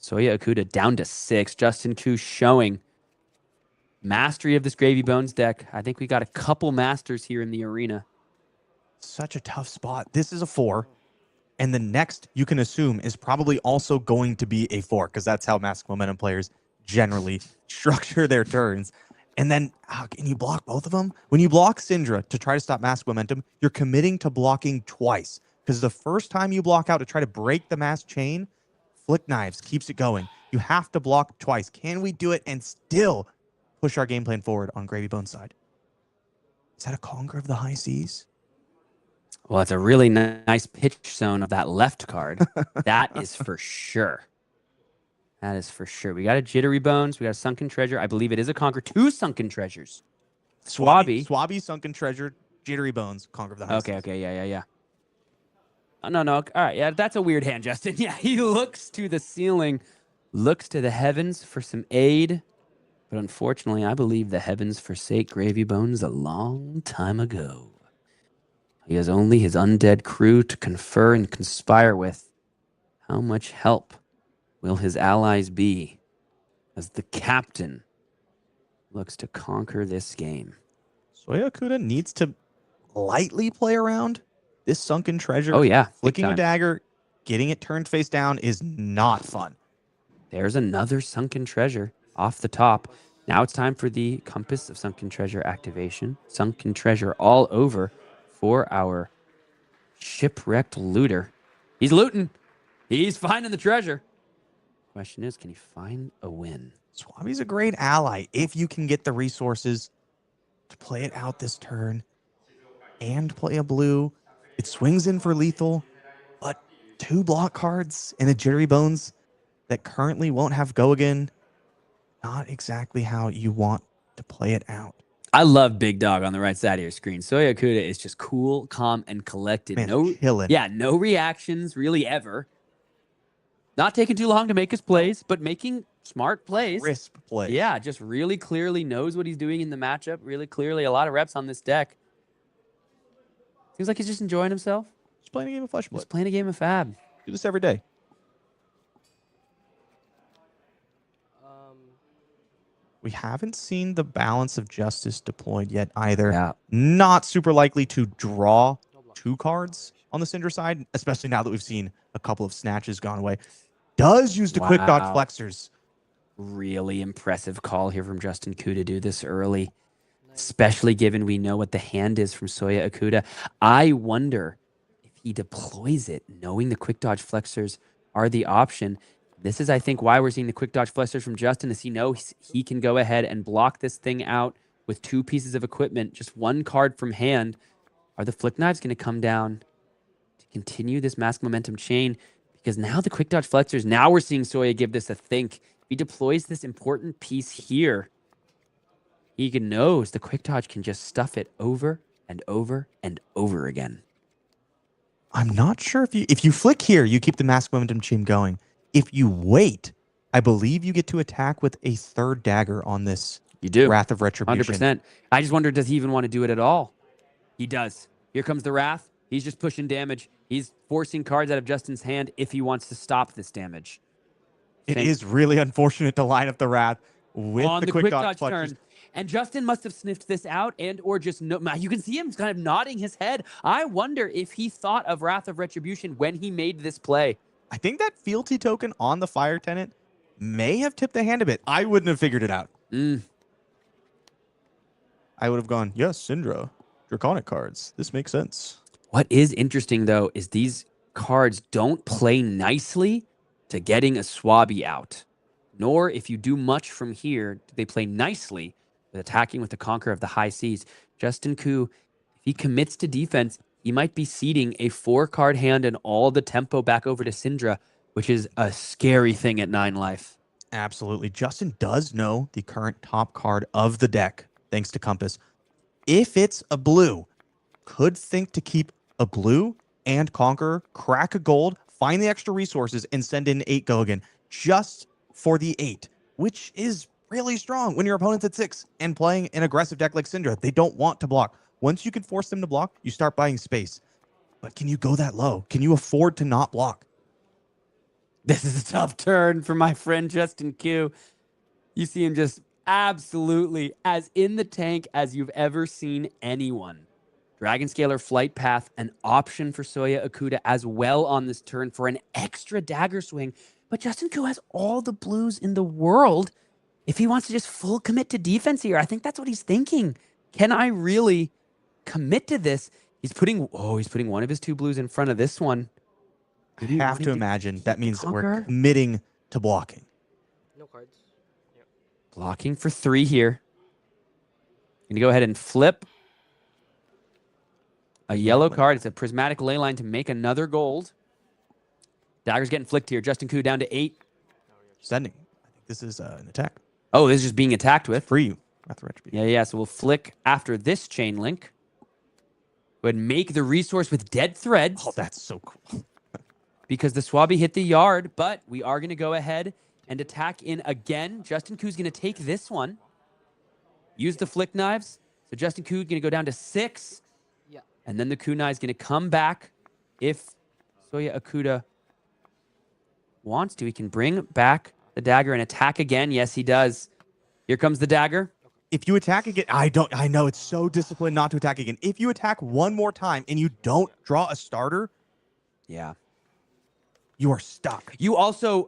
Soya Okuda down to 6. Justin Koo showing mastery of this Gravy Bones deck. I think we got a couple masters here in the arena. Such a tough spot. This is a 4. And the next, you can assume, is probably also going to be a 4, because that's how Mask Momentum players generally structure their turns. And then, can you block both of them? When you block Cindra to try to stop mask momentum, you're committing to blocking twice. Because the first time you block out to try to break the mask chain, Flick Knives keeps it going. You have to block twice. Can we do it and still push our game plan forward on Gravy Bone's side? Is that a Conqueror of the High Seas? Well, it's a really nice pitch zone of that left card. That is for sure. That is for sure. We got a Jittery Bones. We got a Sunken Treasure. I believe it is a Conquer. 2 Sunken Treasures. Swabby, Sunken Treasure, Jittery Bones, Conqueror of the High Seas. Okay, yeah. Oh, no. All right, yeah, that's a weird hand, Justin. Yeah, he looks to the ceiling, looks to the heavens for some aid. But unfortunately, I believe the heavens forsake Gravy Bones a long time ago. He has only his undead crew to confer and conspire with. How much help will his allies be as the captain looks to conquer this game? Soya Okuda needs to lightly play around this Sunken Treasure. Oh, yeah. Flicking a dagger, getting it turned face down is not fun. There's another Sunken Treasure off the top. Now it's time for the Compass of Sunken Treasure activation. Sunken Treasure all over for our shipwrecked looter. He's looting. He's finding the treasure. Question is, can he find a win? Swabby's a great ally if you can get the resources to play it out this turn and play a blue. It swings in for lethal, but 2 block cards and a Jittery Bones that currently won't have go again. Not exactly how you want to play it out. I love Big Dog on the right side of your screen. Soya Okuda is just cool, calm, and collected. Man, no reactions really ever. Not taking too long to make his plays, but making smart plays. Crisp play. Yeah, just really clearly knows what he's doing in the matchup. Really clearly, a lot of reps on this deck. Seems like he's just enjoying himself. Just playing a game of Flesh Blood. Just playing a game of Fab. Do this every day. We haven't seen the Balance of Justice deployed yet either. Yeah. Not super likely to draw 2 cards on the Cindra side, especially now that we've seen a couple of snatches gone away. Does use the quick dodge flexors. Really impressive call here from Justin Ku to do this early, especially given we know what the hand is from Soya Okuda. I wonder if he deploys it, knowing the quick dodge flexors are the option. This is, I think, why we're seeing the quick dodge flexors from Justin, is he knows he can go ahead and block this thing out with 2 pieces of equipment, just 1 card from hand. Are the Flick Knives going to come down to continue this mask momentum chain? Because now the quick dodge flexors, now we're seeing Soya give this a think. If he deploys this important piece here, he knows the quick dodge can just stuff it over and over and over again. I'm not sure if you flick here, you keep the mask momentum chain going. If you wait, I believe you get to attack with a 3rd dagger on this. You do. Wrath of Retribution. 100%. I just wonder, does he even want to do it at all? He does. Here comes the Wrath. He's just pushing damage. He's forcing cards out of Justin's hand if he wants to stop this damage. It is really unfortunate to line up the Wrath with on the quick dodge turn. And Justin must have sniffed this out or just you can see him kind of nodding his head. I wonder if he thought of Wrath of Retribution when he made this play. I think that fealty token on the Fire Tenant may have tipped the hand a bit. I wouldn't have figured it out. I would have gone, yes, Cindra, Draconic cards. This makes sense. What is interesting, though, is these cards don't play nicely to getting a Swabby out. Nor, if you do much from here, do they play nicely with attacking with the Conqueror of the High Seas. Justin Ku, if he commits to defense, he might be ceding a 4-card hand and all the tempo back over to Cindra, which is a scary thing at 9 life. Absolutely. Justin does know the current top card of the deck, thanks to Compass. If it's a blue, could think to keep a blue and Conqueror, crack a gold, find the extra resources, and send in 8 go again just for the 8, which is really strong when your opponent's at 6 and playing an aggressive deck like Cindra. They don't want to block. Once you can force them to block, you start buying space. But can you go that low? Can you afford to not block? This is a tough turn for my friend Justin Q. You see him just absolutely as in the tank as you've ever seen anyone. Dragon Scaler Flight Path, an option for Soya Okuda as well on this turn for an extra dagger swing. But Justin Q has all the blues in the world if he wants to just full commit to defense here. I think that's what he's thinking. Can I really commit to this? He's putting one of his 2 blues in front of this one. I have to imagine that means that we're Conquer? committing to blocking. No cards. Blocking for 3 here. Gonna go ahead and flip a yellow card. It's a prismatic ley line to make another gold. Dagger's getting flicked here. Justin Koo down to 8. Sending. I think this is an attack. Oh, this is just being attacked with. For you. Not the retribution. Yeah. So we'll flick after this chain link. Go ahead and make the resource with dead threads. Oh, that's so cool. Because the Swabby hit the yard, but we are going to go ahead and attack in again. Justin Koo's going to take this one. Use the flick knives. So Justin Koo going to go down to 6. Yeah. And then the kunai is going to come back. If Soya Okuda wants to, he can bring back the dagger and attack again. Yes, he does. Here comes the dagger. If you attack again, I know it's so disciplined not to attack again. If you attack one more time and you don't draw a starter, Yeah. you are stuck. You also,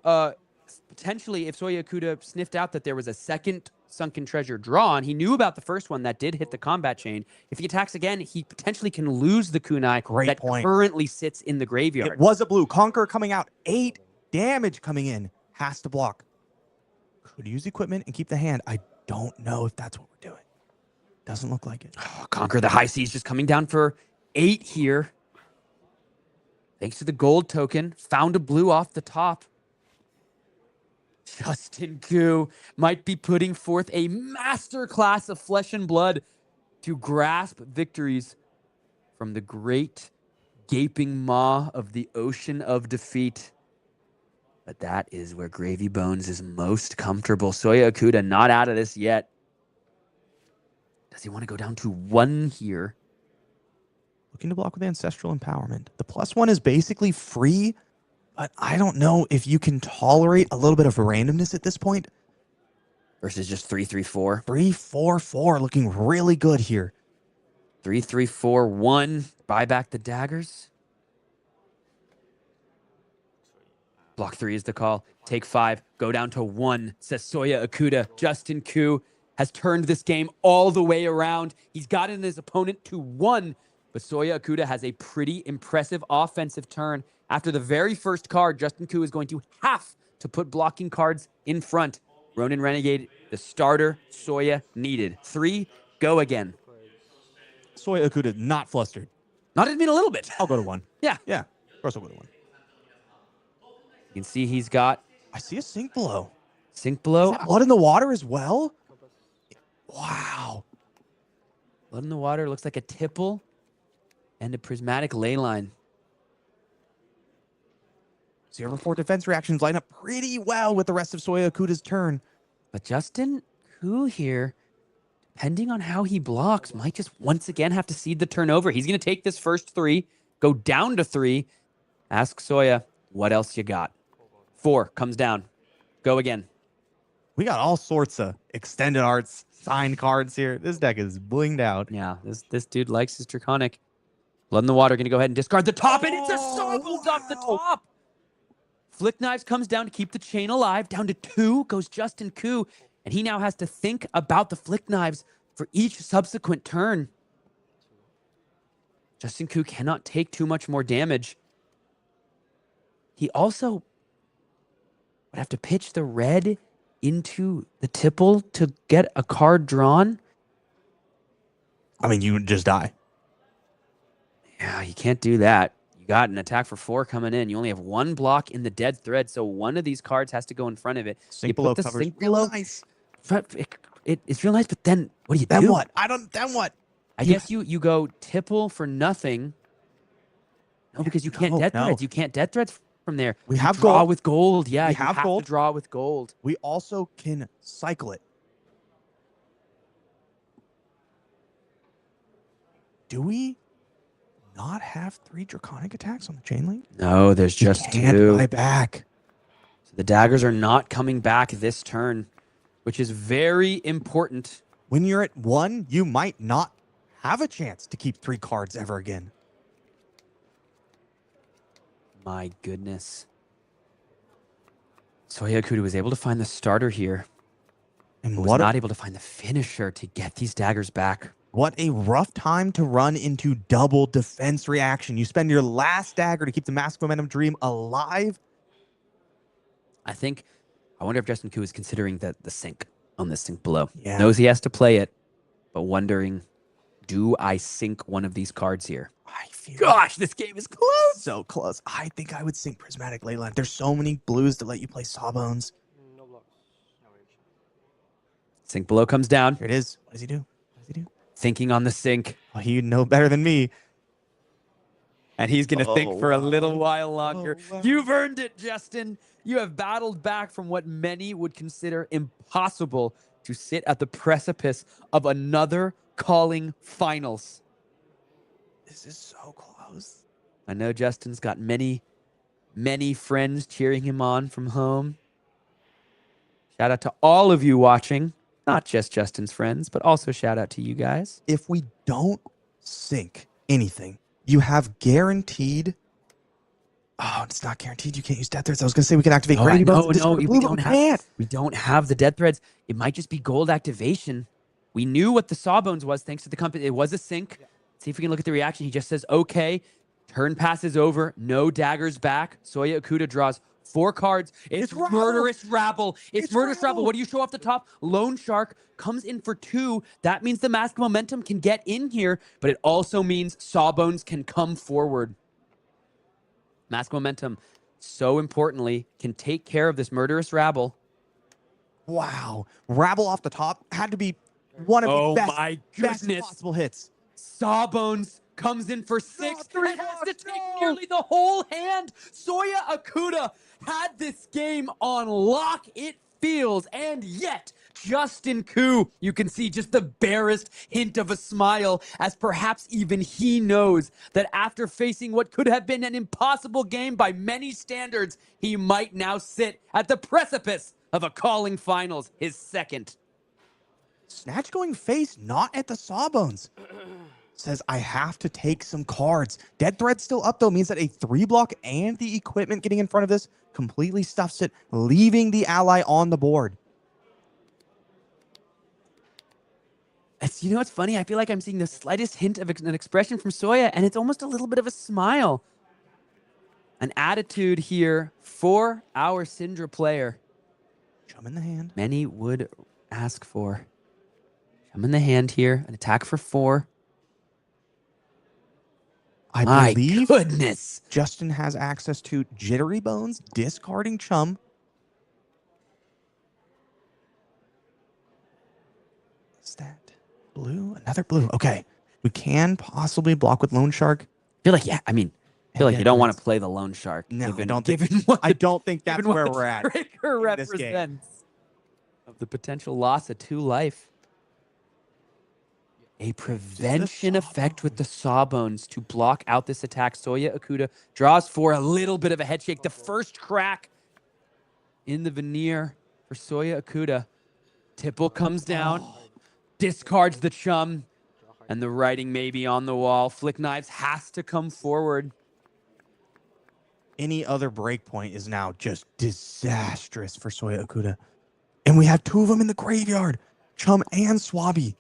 potentially, if Soya Okuda sniffed out that there was a second sunken treasure drawn, he knew about the first one that did hit the combat chain. If he attacks again, he potentially can lose the kunai that currently sits in the graveyard. It was a blue. Conqueror coming out. 8 damage coming in. Has to block. Could use equipment and keep the hand. I don't know if that's what we're doing. Doesn't look like it. Oh, Conquer the High Seas just coming down for 8 here. Thanks to the gold token. Found a blue off the top. Justin Koo might be putting forth a masterclass of flesh and blood to grasp victories from the great gaping maw of the ocean of defeat. But that is where Gravy Bones is most comfortable. Soya Okuda not out of this yet. Does he want to go down to 1 here? Looking to block with Ancestral Empowerment. The +1 is basically free, but I don't know if you can tolerate a little bit of randomness at this point. Versus just 3-3-4. 3-4-4 looking really good here. 3-3-4-1. Buy back the daggers. Block 3 is the call. Take 5. Go down to 1, says Soya Okuda. Justin Koo has turned this game all the way around. He's gotten his opponent to 1, but Soya Okuda has a pretty impressive offensive turn. After the very first card, Justin Koo is going to have to put blocking cards in front. Ronin Renegade, the starter Soya needed. 3, go again. Soya Okuda not flustered. Not even a little bit. I'll go to 1. Yeah. Yeah, of course I'll go to 1. You can see he's got I see a sink below. sink below. Is that blood in the water as well? Wow. Blood in the water looks like a tipple and a prismatic ley line. 0-4 defense reactions line up pretty well with the rest of Soya Okuda's turn. But Justin Koo here, depending on how he blocks, might just once again have to cede the turn over. He's going to take this first 3, go down to 3. Ask Soya, what else you got? 4 comes down. Go again. We got all sorts of extended arts, signed cards here. This deck is blinged out. Yeah, this dude likes his Draconic. Blood in the water, going to go ahead and discard the top, and it's a sawbolt off the top. Flick Knives comes down to keep the chain alive. Down to 2 goes Justin Koo, and he now has to think about the Flick Knives for each subsequent turn. Justin Koo cannot take too much more damage. He also would have to pitch the red into the tipple to get a card drawn. I mean, you would just die. Yeah, you can't do that. You got an attack for 4 coming in. You only have 1 block in the dead thread, so one of these cards has to go in front of it. Sink You below put the covers. sink below. Nice. It's real nice, but then what do you Then do? what? Then what? I guess you go tipple for nothing. No, because you can't dead threads. You can't dead threads from there. We You have draw gold. with gold. Yeah, We you have have gold. to draw with gold. We also can cycle it. Do we not have 3 Draconic attacks on the chain link? No, there's just Can't 2. buy back. So the daggers are not coming back this turn, which is very important. When you're at 1, you might not have a chance to keep 3 cards ever again. My goodness. Soya Okuda was able to find the starter here. And but was not able to find the finisher to get these daggers back. What a rough time to run into double defense reaction. You spend your last dagger to keep the Mask Momentum Dream alive. I wonder if Justin Koo is considering the sync on this sync below. Yeah. Knows he has to play it, but wondering, do I sync one of these cards here? I feel Gosh, this game is close. so close. I think I would sync Prismatic Leyline. There's so many blues to let you play Sawbones. No blocks. Sync below comes down. Here it is. What does he do? What does he do? Thinking on the sync. Well, you know better than me. And he's going to think for a little while longer. wow. You've earned it, Justin. You have battled back from what many would consider impossible to sit at the precipice of another calling finals. This is so close. I know Justin's got many, many friends cheering him on from home. Shout out to all of you watching. Not just Justin's friends, but also shout out to you guys. If we don't sync anything, you have guaranteed. Oh, it's not guaranteed. You can't use Death Threads. I was going to say we can activate Gravy Bones. We don't have the Dead Threads. It might just be gold activation. We knew what the Sawbones was thanks to the company. It was a sync. See if we can look at the reaction. He just says, okay. Turn passes over. No daggers back. Soya Okuda draws 4 cards. It's Murderous Rabble. It's Murderous Rabble. What do you show off the top? Lone Shark comes in for 2. That means the Mask Momentum can get in here, but it also means Sawbones can come forward. Mask Momentum, so importantly, can take care of this Murderous Rabble. Wow. Rabble off the top had to be one of the best possible hits. Sawbones comes in for 6 and has to take nearly the whole hand. Soya Okuda had this game on lock, it feels, and yet Justin Koo, you can see just the barest hint of a smile as perhaps even he knows that after facing what could have been an impossible game by many standards, he might now sit at the precipice of a calling finals, his second. Snatch going face, not at the Sawbones. Says, I have to take some cards. Dead Thread still up, though, means that a 3-block and the equipment getting in front of this completely stuffs it, leaving the ally on the board. You know what's funny? I feel like I'm seeing the slightest hint of an expression from Soya, and it's almost a little bit of a smile. An attitude here for our Cindra player. Chum in the hand. Many would ask for. Chum in the hand here. An attack for 4. I believe goodness. Justin has access to Jittery Bones, discarding Chum. Is that blue? Another blue. Okay. We can possibly block with Lone Shark. I feel like, you don't want to play the Lone Shark. No, given, I don't think that's where we're at. Trigger represents of the potential loss of 2 life. A prevention effect with the Sawbones to block out this attack. Soya Okuda draws for a little bit of a head shake. The first crack in the veneer for Soya Okuda. Tipple comes down, discards the Chum, and the writing may be on the wall. Flick Knives has to come forward. Any other breakpoint is now just disastrous for Soya Okuda. And we have 2 of them in the graveyard. Chum and Swabby.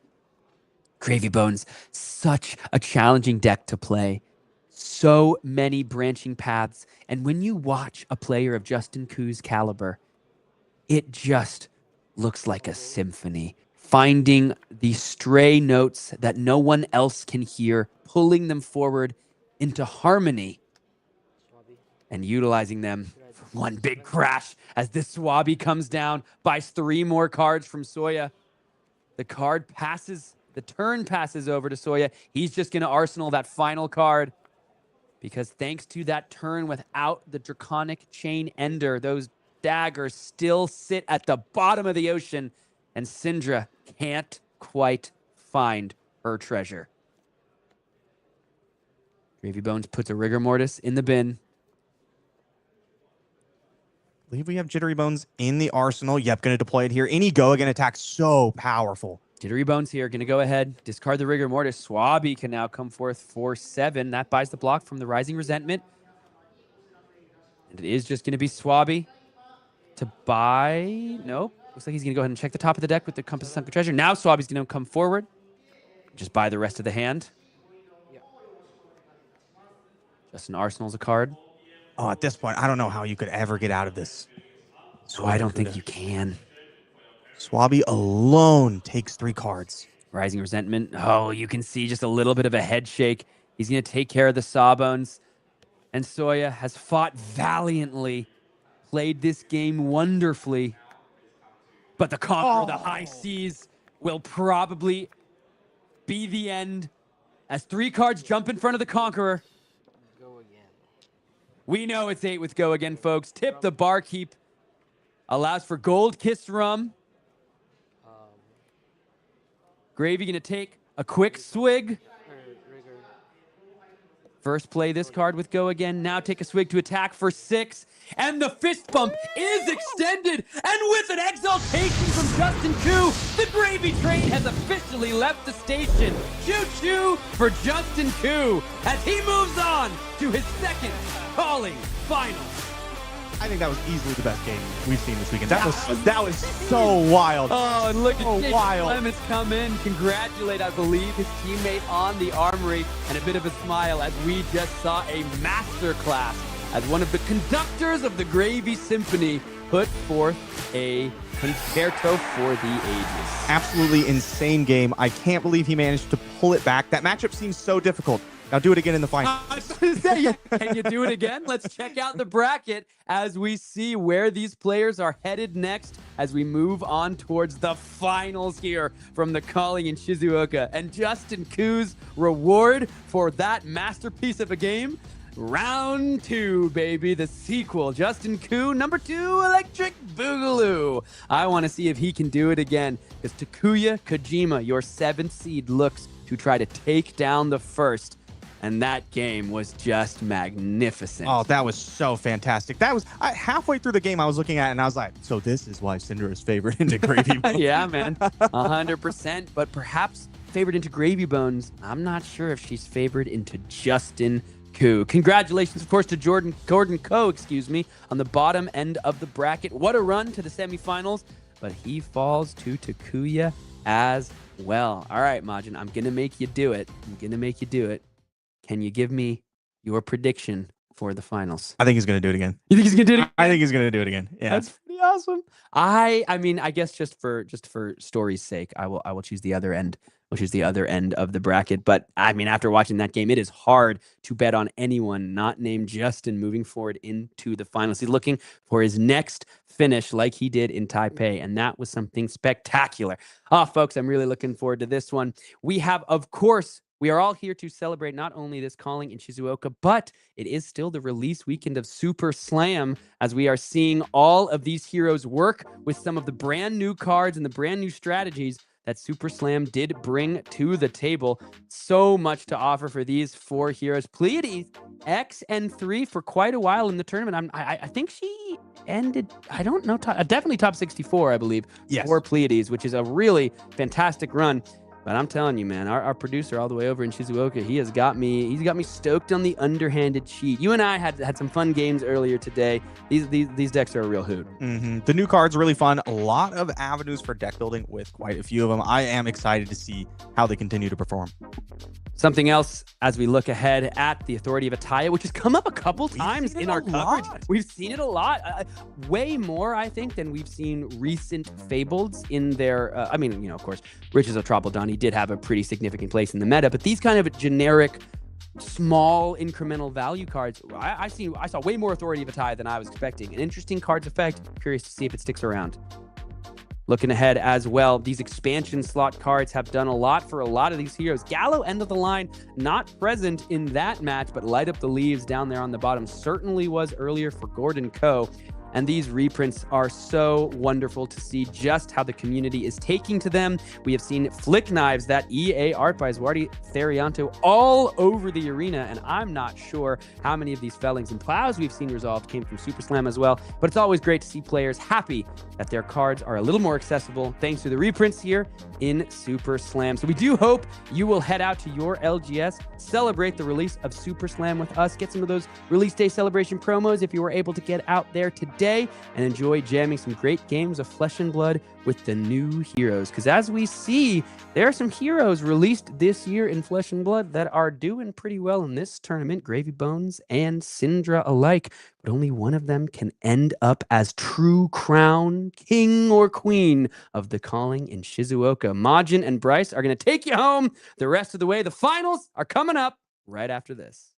Gravy Bones, such a challenging deck to play. So many branching paths. And when you watch a player of Justin Koo's caliber, it just looks like a symphony. Finding the stray notes that no one else can hear, pulling them forward into harmony, and utilizing them for one big crash as this Swabby comes down, buys 3 more cards from Soya. The turn passes over to Soya. He's just going to arsenal that final card because thanks to that turn without the Draconic Chain Ender, those daggers still sit at the bottom of the ocean, and Cindra can't quite find her treasure. Gravy Bones puts a Rigor Mortis in the bin. I believe we have Jittery Bones in the arsenal. Yep, going to deploy it here. Any go again attack, so powerful. Jittery Bones here, going to go ahead, discard the Rigor Mortis. Swabby can now come forth for 7. That buys the block from the Rising Resentment. And it is just going to be Swabby to buy. Nope. Looks like he's going to go ahead and check the top of the deck with the Compass of Sunken Treasure. Now Swabi's going to come forward. Just buy the rest of the hand. Justin Arsenal's a card. Oh, at this point, I don't know how you could ever get out of this. So I don't think you can. Swabi alone takes 3 cards. Rising Resentment. Oh, you can see just a little bit of a head shake. He's going to take care of the Sawbones. And Soya has fought valiantly, played this game wonderfully. But the Conqueror of the High Seas will probably be the end as 3 cards jump in front of the Conqueror. Go again. We know it's 8 with Go Again, folks. Tip the Barkeep. Allows for Gold Kiss Rum. Gravy gonna take a quick swig. First play this card with Go Again. Now take a swig to attack for 6. And the fist bump is extended. And with an exaltation from Justin Koo, the Gravy train has officially left the station. Choo-choo for Justin Koo as he moves on to his second calling final. I think that was easily the best game we've seen this weekend. That was so wild. Oh, and look at wild. Clements come in, congratulate, I believe, his teammate on the armory, and a bit of a smile as we just saw a masterclass as one of the conductors of the Gravy Symphony put forth a concerto for the ages. Absolutely insane game. I can't believe he managed to pull it back. That matchup seems so difficult. Now do it again in the final. I was going to say, can you do it again? Let's check out the bracket as we see where these players are headed next as we move on towards the finals here from the Calling in Shizuoka. And Justin Koo's reward for that masterpiece of a game, round 2, baby, the sequel. Justin Koo, number 2, Electric Boogaloo. I want to see if he can do it again because Takuya Kojima, your 7th seed, looks to try to take down the first. And that game was just magnificent. Oh, that was so fantastic. That was halfway through the game I was looking at, and I was like, so this is why Cindra is favored into Gravy Bones. Yeah, man. 100%. But perhaps favored into Gravy Bones. I'm not sure if she's favored into Justin Koo. Congratulations, of course, to Gordon Ko, on the bottom end of the bracket. What a run to the semifinals. But he falls to Takuya as well. All right, Majin, I'm going to make you do it. Can you give me your prediction for the finals? I think he's going to do it again. You think he's going to do it? I think he's going to do it again. Yeah. That's pretty awesome. I mean, I guess just for story's sake, I will choose the other end. We'll choose the other end of the bracket. But I mean, after watching that game, it is hard to bet on anyone not named Justin moving forward into the finals. He's looking for his next finish like he did in Taipei, and that was something spectacular. Folks, I'm really looking forward to this one. We have, of course, we are all here to celebrate not only this Calling in Shizuoka, but it is still the release weekend of Super Slam as we are seeing all of these heroes work with some of the brand new cards and the brand new strategies that Super Slam did bring to the table. So much to offer for these 4 heroes. Pleiades, X and 3 for quite a while in the tournament. I think she ended, I don't know, definitely top 64, I believe, for Pleiades, which is a really fantastic run. But I'm telling you, man, our producer all the way over in Shizuoka, he's got me stoked on the underhanded cheat. You and I had some fun games earlier today. These decks are a real hoot. Mm-hmm. The new card's really fun. A lot of avenues for deck building with quite a few of them. I am excited to see how they continue to perform. Something else as we look ahead at the Authority of Ataya, which has come up a couple times in our coverage. We've seen it a lot. Way more, I think, than we've seen recent Fableds in their, I mean, you know, of course, Riches of Trapaldani did have a pretty significant place in the meta, but these kind of generic, small incremental value cards, I saw way more Authority of Ataya than I was expecting. An interesting cards effect. Curious to see if it sticks around. Looking ahead as well, these expansion slot cards have done a lot for a lot of these heroes. Gallo, end of the line, not present in that match, but Light Up the Leaves down there on the bottom certainly was earlier for Gordon Ko. And these reprints are so wonderful to see just how the community is taking to them. We have seen Flick Knives, that EA art by Zuardi Therianto, all over the arena. And I'm not sure how many of these Fellings and Plows we've seen resolved came from Super Slam as well. But it's always great to see players happy that their cards are a little more accessible thanks to the reprints here in Super Slam. So we do hope you will head out to your LGS, celebrate the release of Super Slam with us, get some of those release day celebration promos if you were able to get out there today. day and enjoy jamming some great games of Flesh and Blood with the new heroes. Because as we see, there are some heroes released this year in Flesh and Blood that are doing pretty well in this tournament, Gravy Bones and Cindra alike. But only one of them can end up as true crown king or queen of the calling in Shizuoka. Majin and Bryce are going to take you home the rest of the way. The finals are coming up right after this.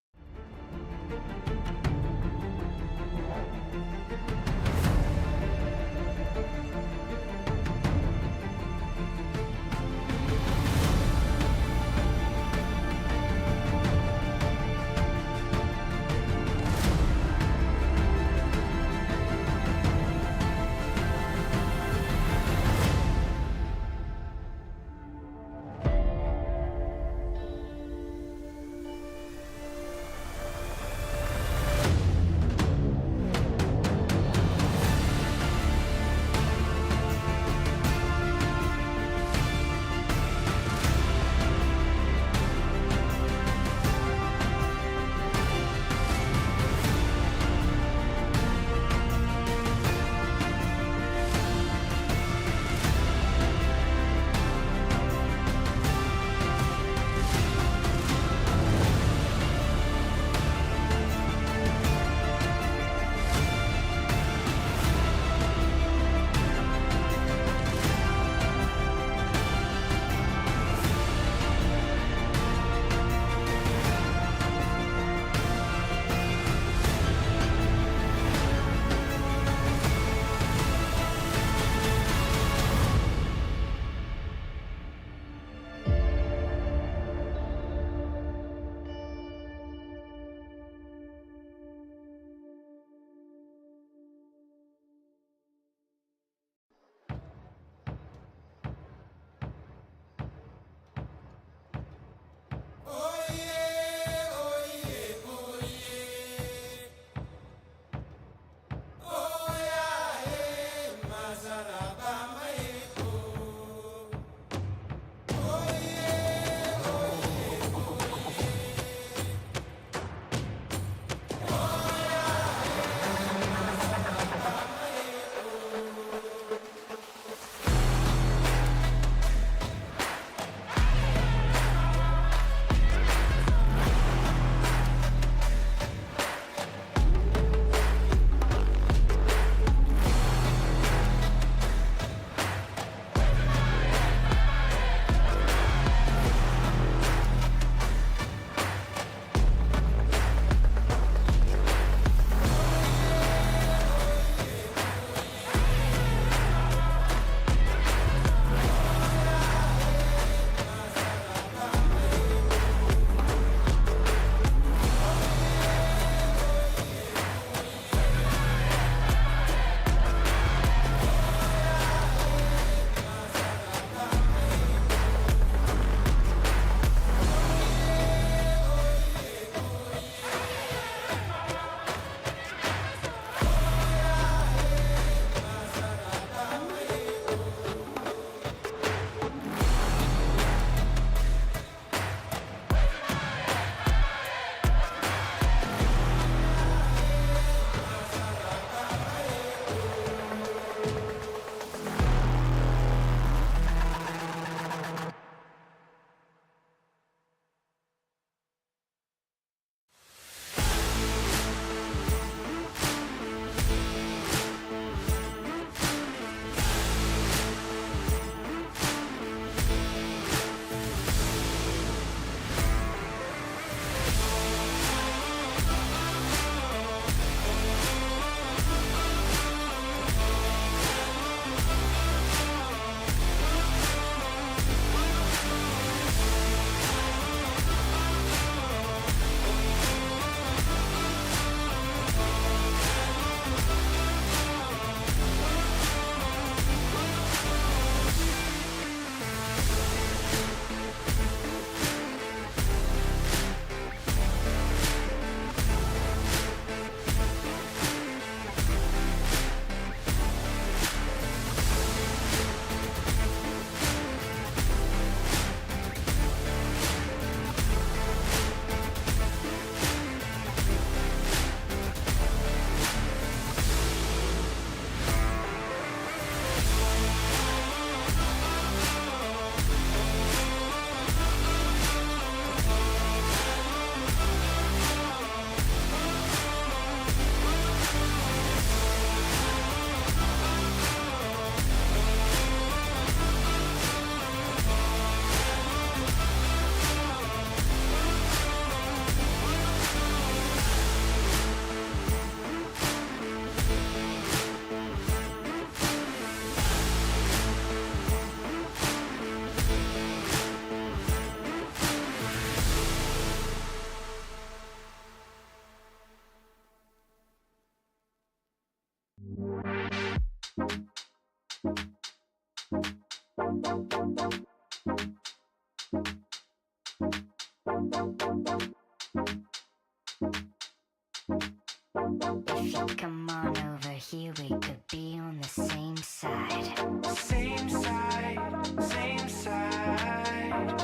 If you come on over here, we could be on the same side. Same side, same side,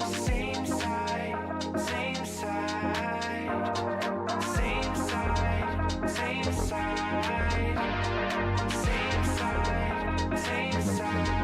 same side, same side, same side, same side, same side, same side.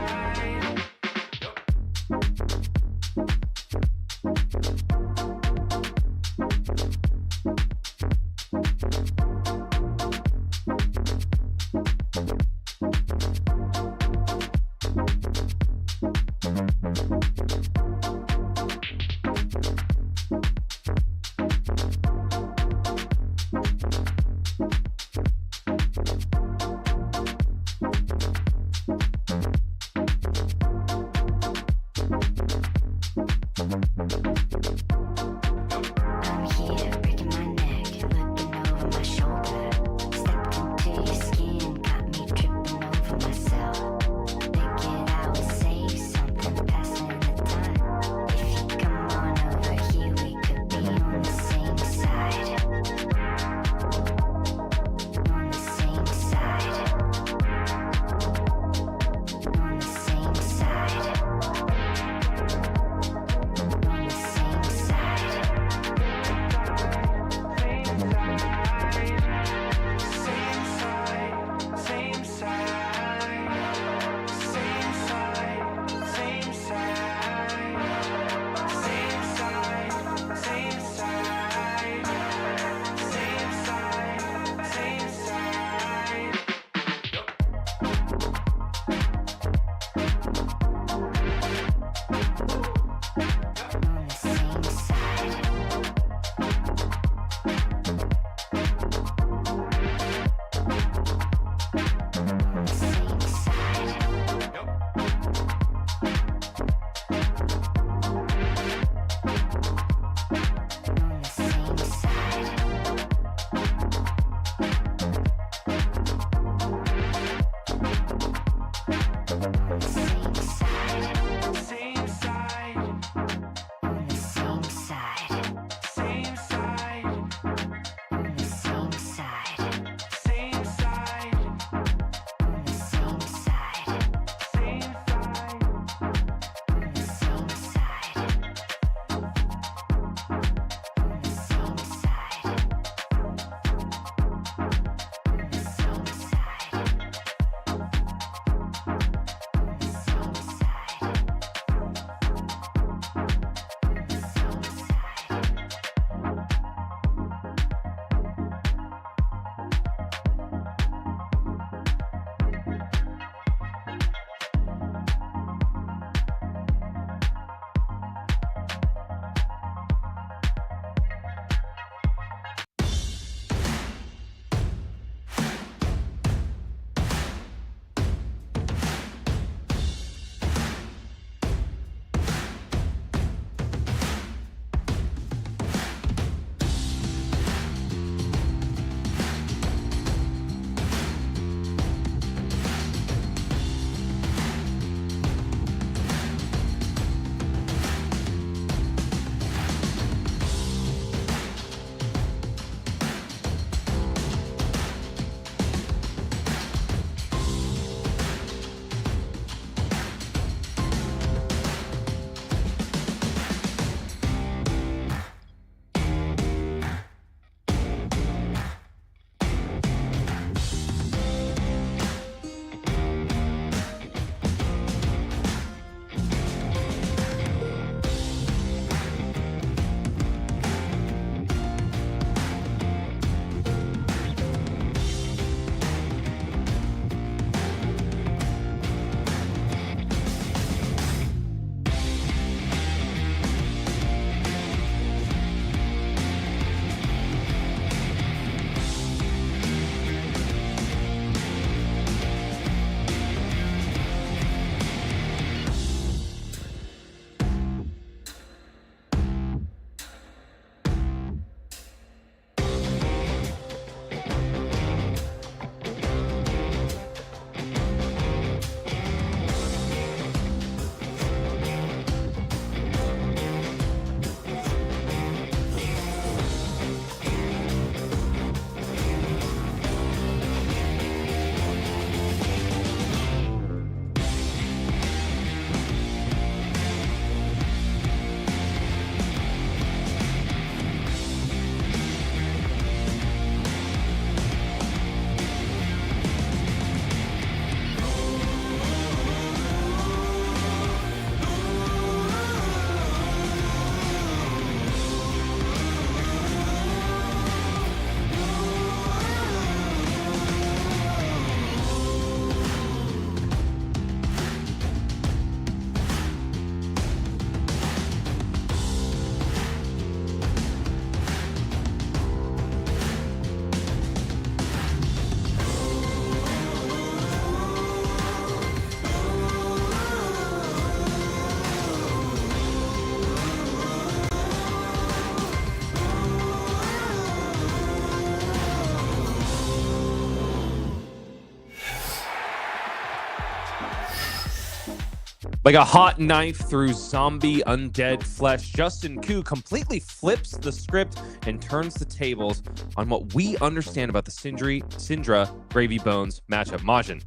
Like a hot knife through zombie undead flesh, Justin Koo completely flips the script and turns the tables on what we understand about the Cindra Gravy Bones matchup. Majin,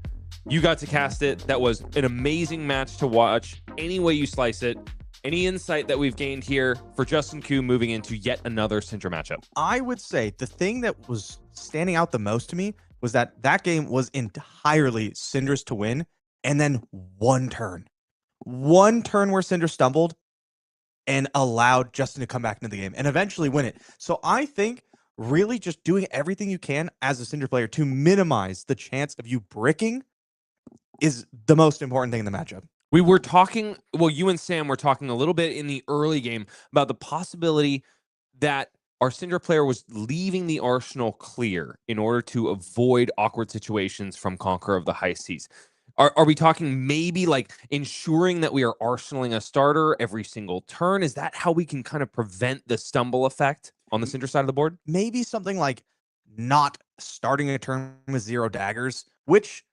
you got to cast it. That was an amazing match to watch. Any way you slice it. Any insight that we've gained here for Justin Koo moving into yet another Cindra matchup? I would say the thing that was standing out the most to me was that game was entirely Cindra's to win, and then one turn where Cindra stumbled and allowed Justin to come back into the game and eventually win it. So I think really just doing everything you can as a Cindra player to minimize the chance of you bricking is the most important thing in the matchup. We were talking, well, you and Sam were talking a little bit in the early game about the possibility that our Cindra player was leaving the arsenal clear in order to avoid awkward situations from Conqueror of the High Seas. Are we talking maybe like ensuring that we are arsenaling a starter every single turn? Is that how we can kind of prevent the stumble effect on the Cindra side of the board? Maybe something like not starting a turn with 0 daggers, which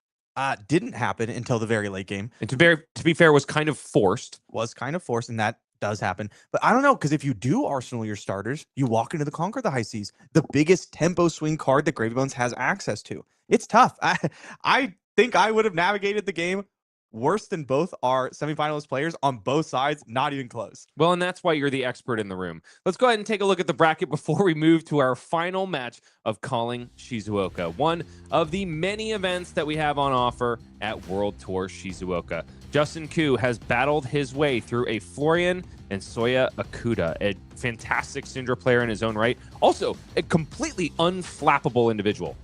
didn't happen until the very late game. And to be fair, was kind of forced. And that does happen. But I don't know, because if you do arsenal your starters, you walk into the Conquer of the High Seas, the biggest tempo swing card that Gravy Bones has access to. It's tough. I think I would have navigated the game worse than both our semifinalist players on both sides, not even close. Well, and that's why you're the expert in the room. Let's go ahead and take a look at the bracket before we move to our final match of calling Shizuoka, one of the many events that we have on offer at World Tour Shizuoka. Justin Koo has battled his way through a Florian and Soya Okuda, a fantastic Cindra player in his own right. Also, a completely unflappable individual.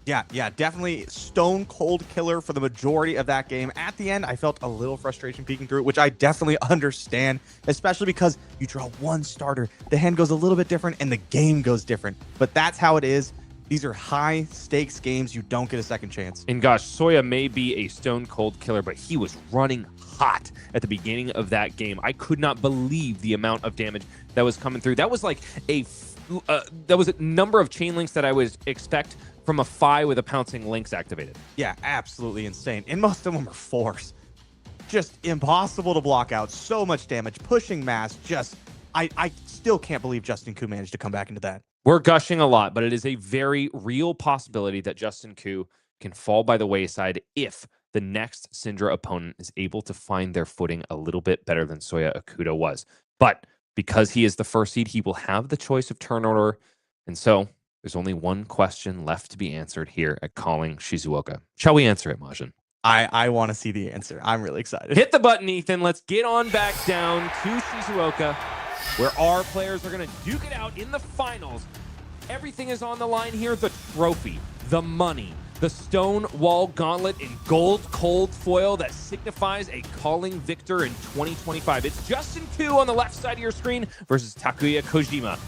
Yeah, definitely stone cold killer for the majority of that game. At the end, I felt a little frustration peeking through it, which I definitely understand, especially because you draw one starter, the hand goes a little bit different, and the game goes different. But that's how it is. These are high stakes games. You don't get a second chance. And gosh, Soya may be a stone cold killer, but he was running hot at the beginning of that game. I could not believe the amount of damage that was coming through. That was like that was a number of chain links that I would expect from a Phi with a pouncing links activated. Yeah, absolutely insane. And most of them are force. Just impossible to block out. So much damage. Pushing mass. Just, I still can't believe Justin Koo managed to come back into that. We're gushing a lot, but it is a very real possibility that Justin Koo can fall by the wayside if the next Cindra opponent is able to find their footing a little bit better than Soya Okuda was. But because he is the first seed, he will have the choice of turn order. And so there's only one question left to be answered here at calling Shizuoka. Shall we answer it, Majin? I want to see the answer. I'm really excited. Hit the button, Ethan. Let's get on back down to Shizuoka, where our players are going to duke it out in the finals. Everything is on the line here. The trophy, the money, the stone wall gauntlet in gold cold foil that signifies a calling victor in 2025. It's Justin Koo on the left side of your screen versus Takuyam Kojima.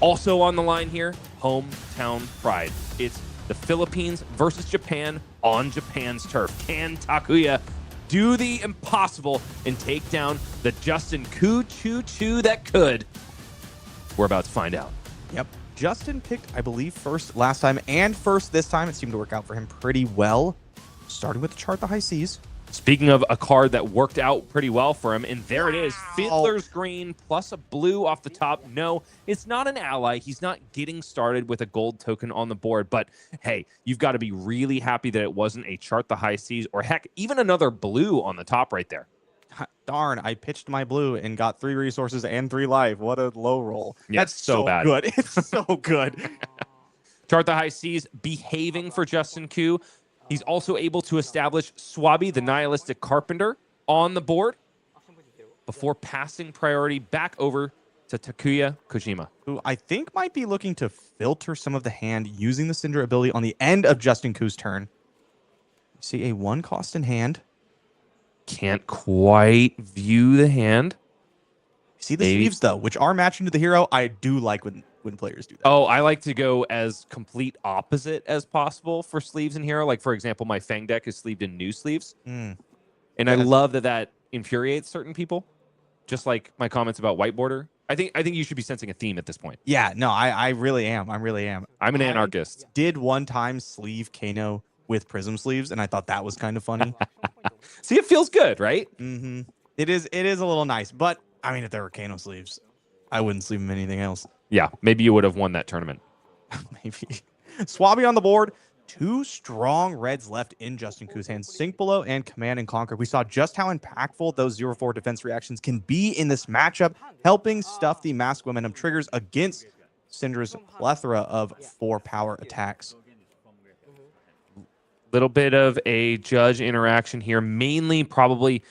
Also on the line here, hometown pride. It's the Philippines versus Japan on Japan's turf. Can Takuya do the impossible and take down the Justin Koo choo-choo that could? We're about to find out. Yep. Justin picked, I believe, first last time and first this time. It seemed to work out for him pretty well. Starting with the chart, the High Seas. Speaking of a card that worked out pretty well for him, and there it is, Fiddler's Green plus a blue off the top. No, it's not an ally. He's not getting started with a gold token on the board, but hey, you've got to be really happy that it wasn't a Chart the High Seas, or heck, even another blue on the top right there. Darn, I pitched my blue and got 3 resources and 3 life. What a low roll. Yeah, That's so bad. Good. It's so good. Chart the High Seas behaving for Justin Koo. He's also able to establish Swabi, the Nihilistic Carpenter, on the board before passing priority back over to Takuyam Kojima, who I think might be looking to filter some of the hand using the Cindra ability on the end of Justin Koo's turn. You see a 1 cost in hand. Can't quite view the hand. See the sleeves, though, which are matching to the hero. I do like when players do that. Oh, I like to go as complete opposite as possible for sleeves in hero. Like, for example, my Fang deck is sleeved in new sleeves. And I love that infuriates certain people, just like my comments about white border. I think you should be sensing a theme at this point. Yeah, no, I really am. I really am. I'm an anarchist. Did one time sleeve Kano with prism sleeves, and I thought that was kind of funny. See, it feels good, right? Mm-hmm. It is a little nice, but I mean, if there were Kano sleeves, I wouldn't sleeve him anything else. Yeah, maybe you would have won that tournament. Maybe. Swabby on the board. 2 strong reds left in Justin Ku's hands. Sink Below and Command and Conquer. We saw just how impactful those 0-4 defense reactions can be in this matchup, helping stuff the mask momentum triggers against Cindra's plethora of 4 power attacks. Little bit of a judge interaction here, mainly probably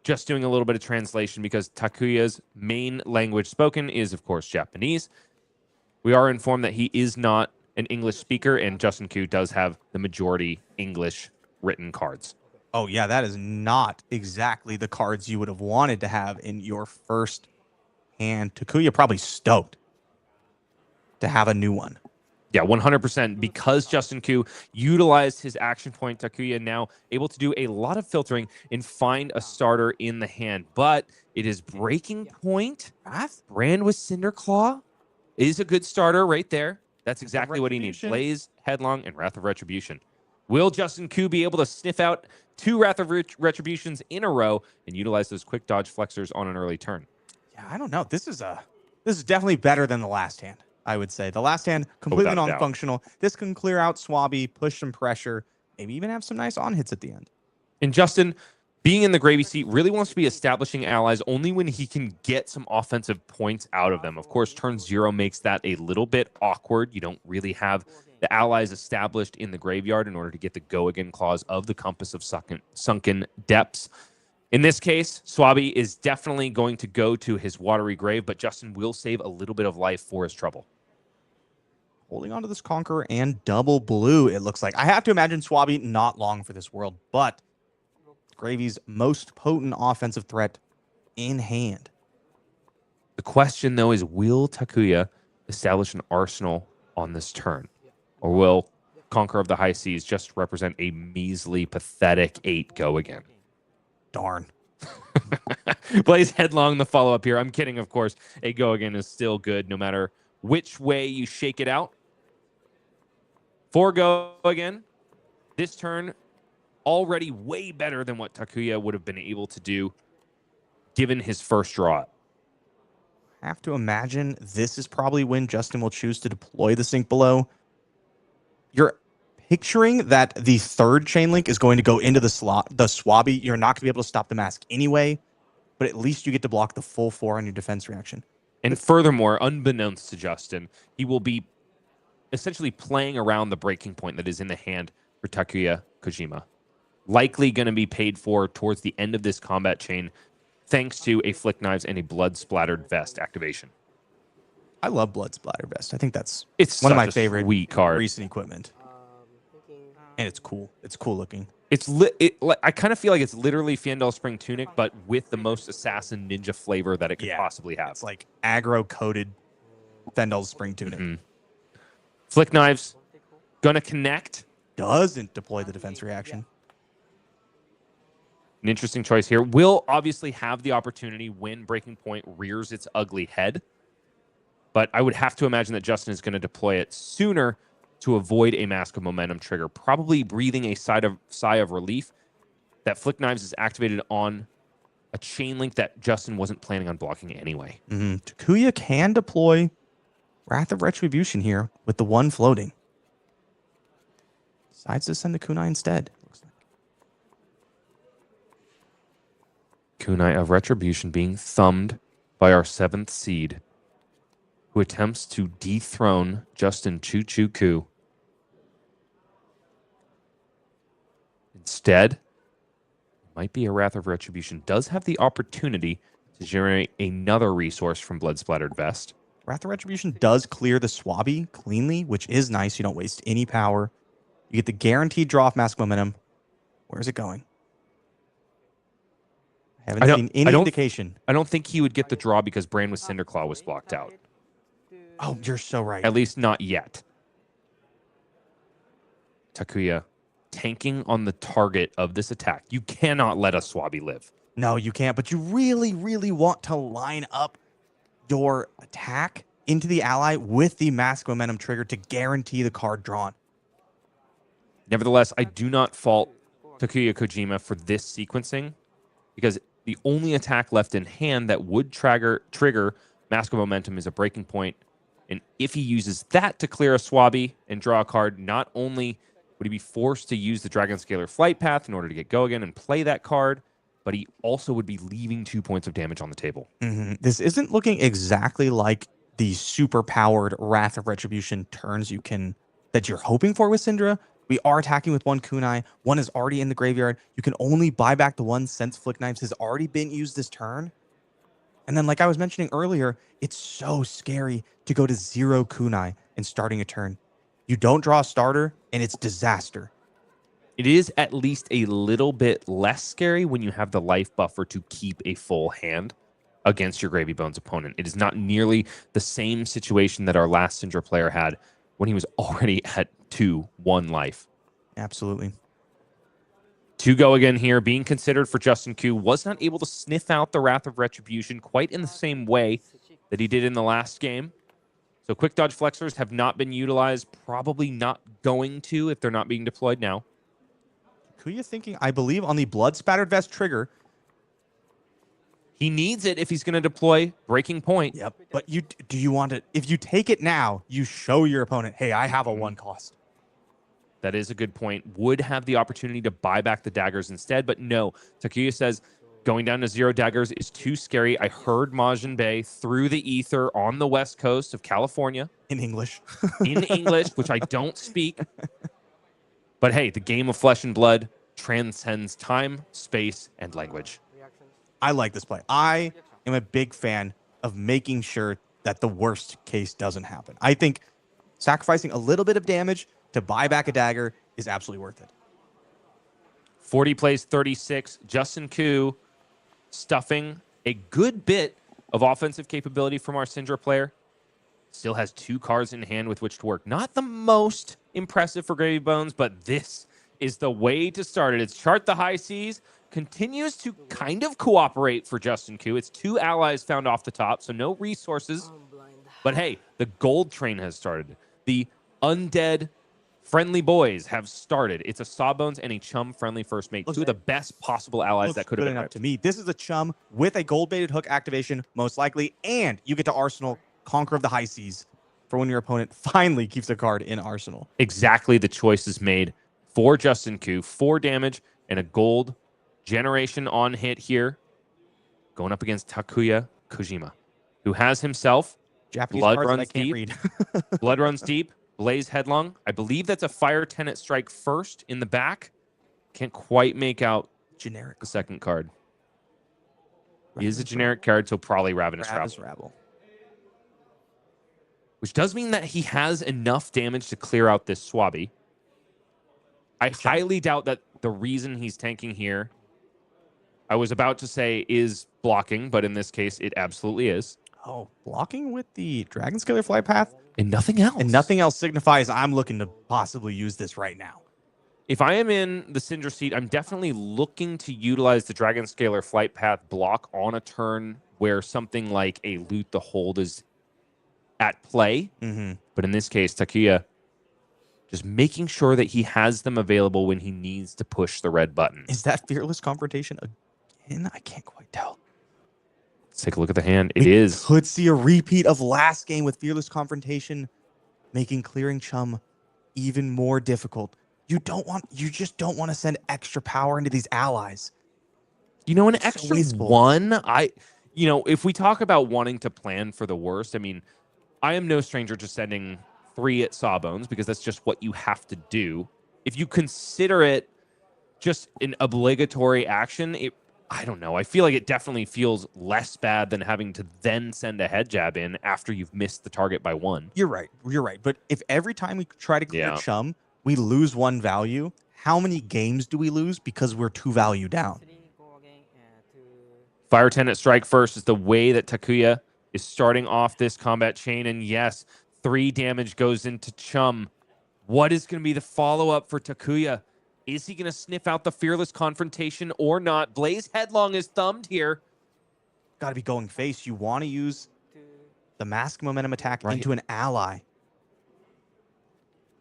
just doing a little bit of translation because Takuya's main language spoken is, of course, Japanese. We are informed that he is not an English speaker, and Justin Ku does have the majority English written cards. Oh, yeah, that is not exactly the cards you would have wanted to have in your first hand. Takuya probably stoked to have a new one. Yeah, 100%. Because Justin Ku utilized his action point, Takuya now able to do a lot of filtering and find a starter in the hand. But it is Breaking Point. Brand with Cinderclaw is a good starter right there. That's exactly what he needs. Blaze, Headlong, and Wrath of Retribution. Will Justin Ku be able to sniff out 2 Wrath of Retributions in a row and utilize those quick dodge flexors on an early turn? Yeah, I don't know. This is definitely better than the last hand, I would say. The last hand, completely non-functional. This can clear out Swabby, push some pressure, maybe even have some nice on-hits at the end. And Justin, being in the gravy seat, really wants to be establishing allies only when he can get some offensive points out of them. Of course, turn 0 makes that a little bit awkward. You don't really have the allies established in the graveyard in order to get the go-again clause of the Compass of Sunken Depths. In this case, Swabby is definitely going to go to his watery grave, but Justin will save a little bit of life for his trouble. Holding on to this Conqueror and double blue, it looks like. I have to imagine Swabby not long for this world, but Gravy's most potent offensive threat in hand. The question, though, is will Takuya establish an arsenal on this turn? Or will Conqueror of the High Seas just represent a measly, pathetic 8 go again? Darn. Blaze Headlong, the follow-up here. I'm kidding, of course. A go again is still good no matter which way you shake it out. 4 go again. This turn already way better than what Takuya would have been able to do given his first draw. Have to imagine this is probably when Justin will choose to deploy the Sink Below. You're picturing that the 3rd chain link is going to go into the Swabby. You're not going to be able to stop the mask anyway, but at least you get to block the full 4 on your defense reaction. And furthermore, unbeknownst to Justin, he will be essentially playing around the breaking point that is in the hand for Takuya Kojima. Likely going to be paid for towards the end of this combat chain, thanks to a Flick Knives and a Blood Splattered Vest activation. I love Blood Splattered Vest. I think it's one of my favorite sweet cards. recent equipment. And it's cool. It's cool looking. I kind of feel like it's literally Fiendel Spring Tunic, but with the most assassin ninja flavor that it could possibly have. It's like aggro-coated Fendel's Spring Tunic. Mm-hmm. Flick Knives, gonna connect. Doesn't deploy the defense reaction. An interesting choice here. Will obviously have the opportunity when Breaking Point rears its ugly head, but I would have to imagine that Justin is going to deploy it sooner to avoid a Mask of Momentum trigger, probably breathing a sigh of relief that Flick Knives is activated on a chain link that Justin wasn't planning on blocking anyway. Mm-hmm. Takuya can deploy Wrath of Retribution here with the 1 floating. Decides to send the Kunai instead. Kunai of Retribution being thumbed by our 7th seed, who attempts to dethrone Justin Choo Choo Ku. Instead, might be a Wrath of Retribution. Does have the opportunity to generate another resource from Blood Splattered Vest. Wrath of Retribution does clear the Swabby cleanly, which is nice. You don't waste any power. You get the guaranteed draw off Mask Momentum. Where's it going? I haven't seen any indication. I don't think he would get the draw because Brand with Cinderclaw was blocked out. Oh, you're so right. At least not yet. Takuya tanking on the target of this attack. You cannot let a Swabby live. No, you can't, but you really, really want to line up your attack into the ally with the Mask Momentum trigger to guarantee the card drawn. Nevertheless, I do not fault Takuya Kojima for this sequencing, because the only attack left in hand that would trigger Mask of Momentum is a breaking point. And if he uses that to clear a Swabby and draw a card, not only would he be forced to use the Dragon Scalar Flight Path in order to get go again and play that card, but he also would be leaving 2 points of damage on the table. This isn't looking exactly like the super powered Wrath of Retribution turns that you're hoping for with Cindra. We are attacking with 1 kunai. 1 is already in the graveyard. You can only buy back the 1 since Flick Knives has already been used this turn. And then, like I was mentioning earlier, it's so scary to go to 0 kunai and starting a turn. You don't draw a starter, and it's disaster. It is at least a little bit less scary when you have the life buffer to keep a full hand against your Gravy Bones opponent. It is not nearly the same situation that our last Cindra player had when he was already at 2-1 life. Absolutely. 2 go again here, being considered for Justin Koo. Was not able to sniff out the Wrath of Retribution quite in the same way that he did in the last game. So quick dodge flexors have not been utilized, probably not going to if they're not being deployed now. Kuya thinking, I believe, on the Blood Spattered Vest trigger. He needs it if he's going to deploy Breaking Point. Yep. But do you want it? If you take it now, you show your opponent, hey, I have a 1 cost. That is a good point. Would have the opportunity to buy back the daggers instead, but no. Takuya says going down to 0 daggers is too scary. I heard Majiin Bae through the ether on the west coast of California. In English. In English, which I don't speak. But hey, the game of flesh and blood transcends time, space, and language. I like this play. I am a big fan of making sure that the worst case doesn't happen. I think sacrificing a little bit of damage to buy back a dagger is absolutely worth it. 40 plays 36. Justin Koo stuffing a good bit of offensive capability from our Cindra player. Still has 2 cards in hand with which to work. Not the most impressive for Gravy Bones, but this is the way to start it. It's Chart the High Seas. Continues to kind of cooperate for Justin Koo. It's 2 allies found off the top, so no resources. But hey, the gold train has started. The undead friendly boys have started. It's a Sawbones and a Chum friendly first mate. 2 of the best possible allies that could have been enough to me. This is a Chum with a gold-baited hook activation, most likely, and you get to Arsenal Conquer of the High Seas for when your opponent finally keeps a card in Arsenal. Exactly the choices made for Justin Koo. 4 damage and a gold generation on hit here. Going up against Takuya Kojima, who has himself Japanese Blood cards that I Runs can't Deep. read. Blood Runs Deep, Blaze Headlong. I believe that's a Fire Tenant Strike first in the back. Can't quite make out Generic. the second card. He is a generic card, so probably Ravenous Rabble. Which does mean that he has enough damage to clear out this Swabby. I highly doubt that the reason he's tanking here, I was about to say is blocking, but in this case, it absolutely is. Oh, blocking with the Dragon Scalar Flight Path? And nothing else. And nothing else signifies I'm looking to possibly use this right now. If I am in the Cindra seat, I'm definitely looking to utilize the Dragon Scalar Flight Path block on a turn where something like a Loot the Hold is at play. But in this case, Takuya just making sure that he has them available when he needs to push the red button. Is that Fearless Confrontation again? I can't quite tell. Let's take a look at the hand. It is. Could see a repeat of last game with Fearless Confrontation, making clearing Chum even more difficult. You just don't want to send extra power into these allies. You know, an It's so extra wasteful. 1, if we talk about wanting to plan for the worst, I mean, I am no stranger to sending 3 at Sawbones because that's just what you have to do. If you consider it just an obligatory action, I don't know. I feel like it definitely feels less bad than having to then send a head jab in after you've missed the target by 1. You're right. But if every time we try to clear Chum, we lose 1 value, how many games do we lose because we're 2 value down? Fire Tenant Strike first is the way that Takuya is starting off this combat chain. And yes, 3 damage goes into Chum. What is going to be the follow-up for Takuya? Is he going to sniff out the Fearless Confrontation or not? Blaze Headlong is thumbed here. Got to be going face. You want to use the Mask Momentum attack into an ally.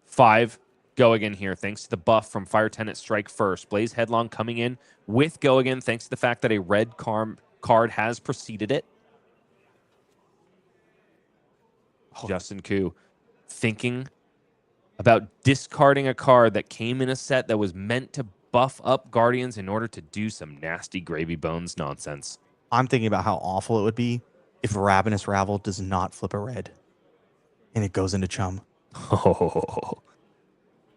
5 Go Again here, thanks to the buff from Fire Tenant Strike first. Blaze Headlong coming in with Go Again, thanks to the fact that a red card has preceded it. Justin Koo thinking about discarding a card that came in a set that was meant to buff up Guardians in order to do some nasty Gravy Bones nonsense. I'm thinking about how awful it would be if Ravenous Ravel does not flip a red and it goes into Chum. Oh,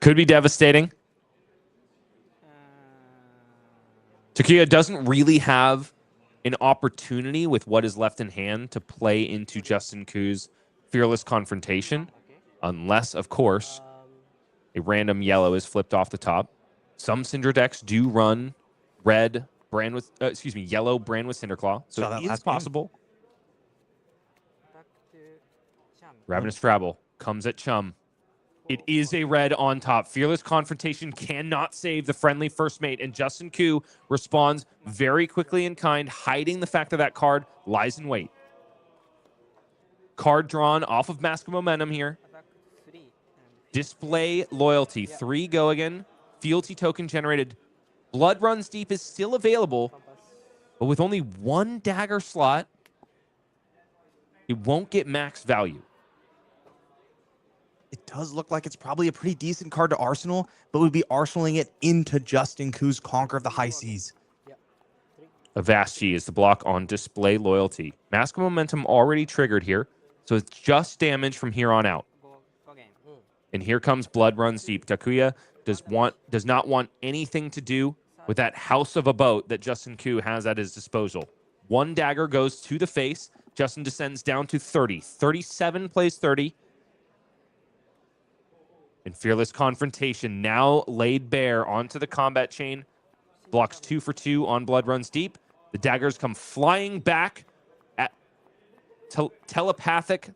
could be devastating. Takuyam doesn't really have an opportunity with what is left in hand to play into Justin Koo's Fearless Confrontation, unless, of course, a random yellow is flipped off the top. Some Cindra decks do run red brand with, yellow brand with Cinderclaw, so that it is last possible. Ravenous Travel comes at Chum. It is a red on top. Fearless Confrontation cannot save the friendly first mate, and Justin Koo responds very quickly in kind, hiding the fact that that card lies in wait. Card drawn off of Mask of Momentum here. Display Loyalty. 3 Go Again. Fealty token generated. Blood Runs Deep is still available, but with only 1 dagger slot, it won't get max value. It does look like it's probably a pretty decent card to Arsenal, but would be arsenaling it into Justin Koo's Conquer of the High Seas. Avaschi is the block on Display Loyalty. Mask of Momentum already triggered here, so it's just damage from here on out. And here comes Blood Runs Deep. Takuyam does not want anything to do with that house of a boat that Justin Koo has at his disposal. 1 dagger goes to the face. Justin descends down to 30. 37 plays 30. And Fearless Confrontation now laid bare onto the combat chain. Blocks 2 for 2 on Blood Runs Deep. The daggers come flying back at telepathic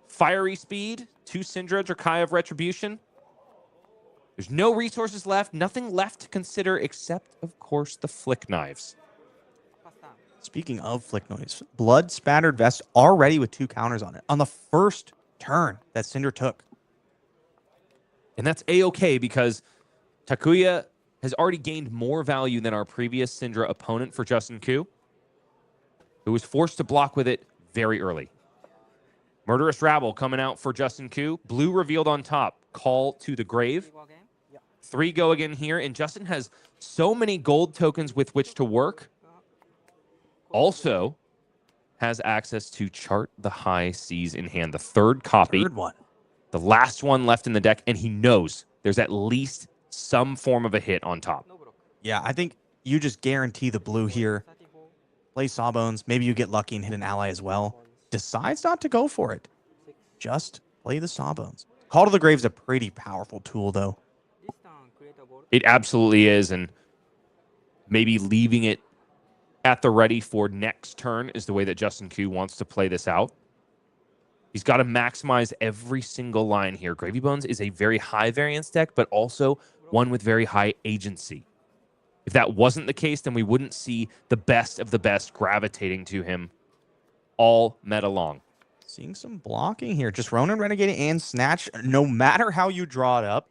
fiery speed to Cindra, Drakai of Retribution. There's no resources left, nothing left to consider except, of course, the Flick Knives. Speaking of Flick Noise, Blood Spattered Vest already with 2 counters on it on the first turn that Cindra took. And that's A-okay because Takuyam has already gained more value than our previous Cindra opponent for Justin Koo, who was forced to block with it very early. Murderous Rabble coming out for Justin Koo. Blue revealed on top. Call to the Grave. 3 Go Again here, and Justin has so many gold tokens with which to work. Also has access to Chart the High Seas in hand. The third copy. Third one. The last one left in the deck, and he knows there's at least some form of a hit on top. Yeah, I think you just guarantee the blue here. Play Sawbones. Maybe you get lucky and hit an ally as well. Decides not to go for it. Just play the Sawbones. Call to the Grave is a pretty powerful tool, though. It absolutely is, and maybe leaving it at the ready for next turn is the way that Justin Koo wants to play this out. He's got to maximize every single line here. Gravy Bones is a very high variance deck, but also one with very high agency. If that wasn't the case, then we wouldn't see the best of the best gravitating to him all meta long. Seeing some blocking here. Just Ronin, Renegade, and Snatch. No matter how you draw it up,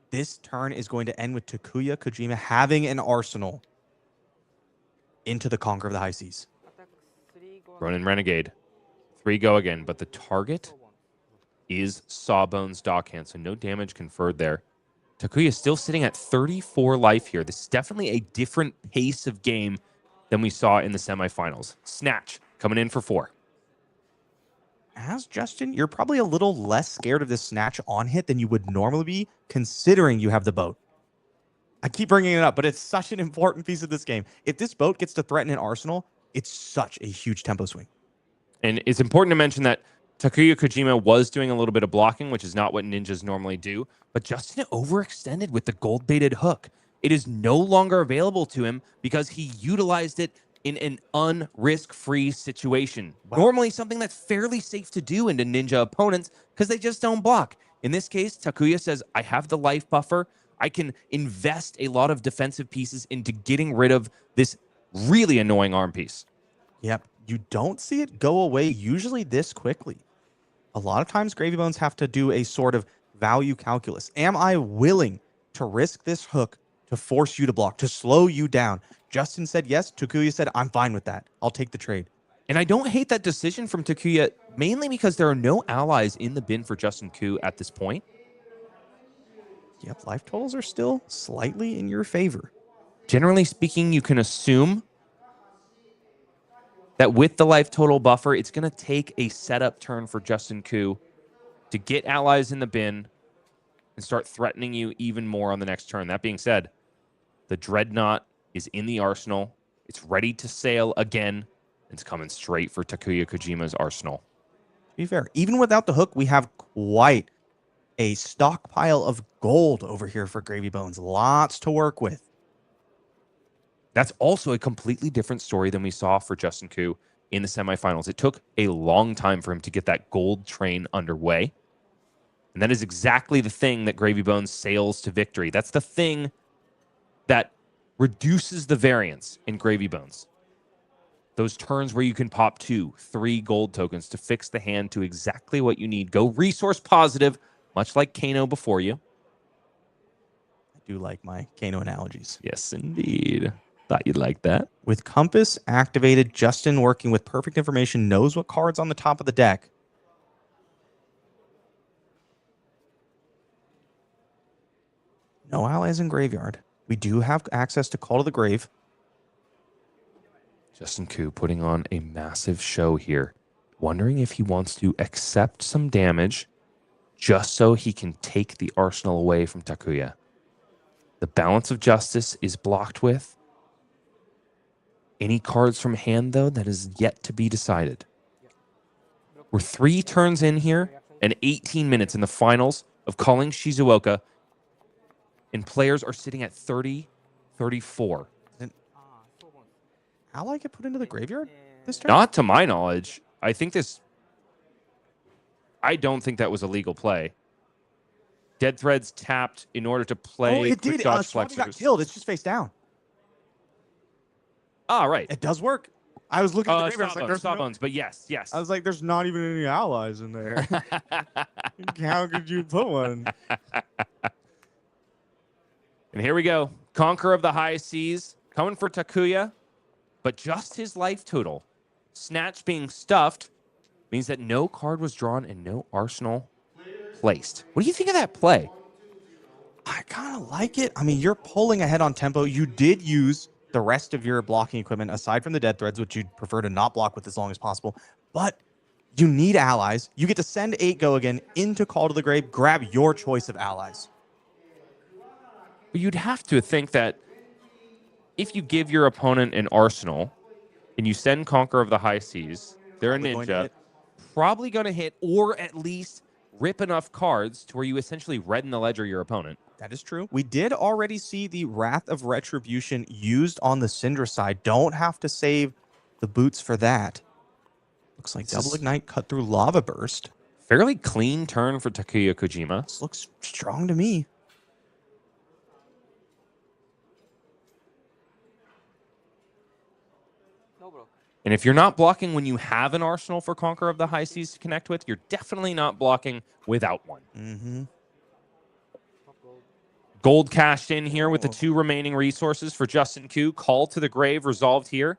this turn is going to end with Takuyam Kojima having an arsenal into the Conquer of the High Seas. Ronin Renegade. 3 Go Again, but the target is Sawbones Dockhand, so no damage conferred there. Takuyam is still sitting at 34 life here. This is definitely a different pace of game than we saw in the semifinals. Snatch coming in for 4. As Justin, you're probably a little less scared of this Snatch on hit than you would normally be, considering you have the boat. I keep bringing it up, but it's such an important piece of this game. If this boat gets to threaten an arsenal, it's such a huge tempo swing. And it's important to mention that Takuyam Kojima was doing a little bit of blocking, which is not what ninjas normally do. But Justin overextended with the gold-baited hook. It is no longer available to him because he utilized it in an unrisk-free situation. Wow. Normally something that's fairly safe to do into ninja opponents because they just don't block. In this case, Takuyam says, I have the life buffer. I can invest a lot of defensive pieces into getting rid of this really annoying arm piece. Yep. You don't see it go away usually this quickly. A lot of times Gravy Bones have to do a sort of value calculus. Am I willing to risk this hook to force you to block, to slow you down? Justin said yes. Takuya said, I'm fine with that. I'll take the trade. And I don't hate that decision from Takuya, mainly because there are no allies in the bin for Justin Koo at this point. Yep, life totals are still slightly in your favor. Generally speaking, you can assume that with the life total buffer, it's going to take a setup turn for Justin Koo to get allies in the bin and start threatening you even more on the next turn. That being said, the Dreadnought is in the arsenal. It's ready to sail again. It's coming straight for Takuya Kojima's arsenal. To be fair, even without the hook, we have quite a stockpile of gold over here for Gravy Bones. Lots to work with. That's also a completely different story than we saw for Justin Koo in the semifinals. It took a long time for him to get that gold train underway. And that is exactly the thing that Gravy Bones sails to victory. That's the thing that reduces the variance in Gravy Bones. Those turns where you can pop 2, 3 gold tokens to fix the hand to exactly what you need. Go resource positive, much like Kano before you. I do like my Kano analogies. Yes, indeed. Thought you'd like that. With Compass activated, Justin working with perfect information knows what cards on the top of the deck. No allies in graveyard. We do have access to Call to the Grave. Justin Koo putting on a massive show here. Wondering if he wants to accept some damage just so he can take the arsenal away from Takuya. The balance of justice is blocked with. Any cards from hand, though, that is yet to be decided. We're 3 turns in here and 18 minutes in the finals of calling Shizuoka. And players are sitting at 30-34. Ally get put into the graveyard this turn? Not to my knowledge. I don't think that was a legal play. Dead Threads tapped in order to play. Oh, it did. Swati got killed. It's just face down. Ah, right. It does work. I was looking at the graveyard. I was like, there's no... Sawbones, but yes. I was like, there's not even any allies in there. How could you put one? And here we go. Conqueror of the High Seas coming for Takuya, but just his life total. Snatch being stuffed means that no card was drawn and no arsenal placed. What do you think of that play? I kind of like it. I mean, you're pulling ahead on tempo. You did use the rest of your blocking equipment, aside from the Dead Threads, which you'd prefer to not block with as long as possible. But you need allies. You get to send 8 Go again into Call to the Grave. Grab your choice of allies. But you'd have to think that if you give your opponent an arsenal and you send Conqueror of the High Seas, they're a ninja, probably going to hit or at least rip enough cards to where you essentially redden the ledger your opponent. That is true. We did already see the Wrath of Retribution used on the Cindra side. Don't have to save the boots for that. Looks like Double Ignite cut through Lava Burst. Fairly clean turn for Takuya Kojima. This looks strong to me. And if you're not blocking when you have an arsenal for Conqueror of the High Seas to connect with, you're definitely not blocking without one. Mm-hmm. Gold cashed in here with the 2 remaining resources for Justin Koo. Call to the Grave resolved here.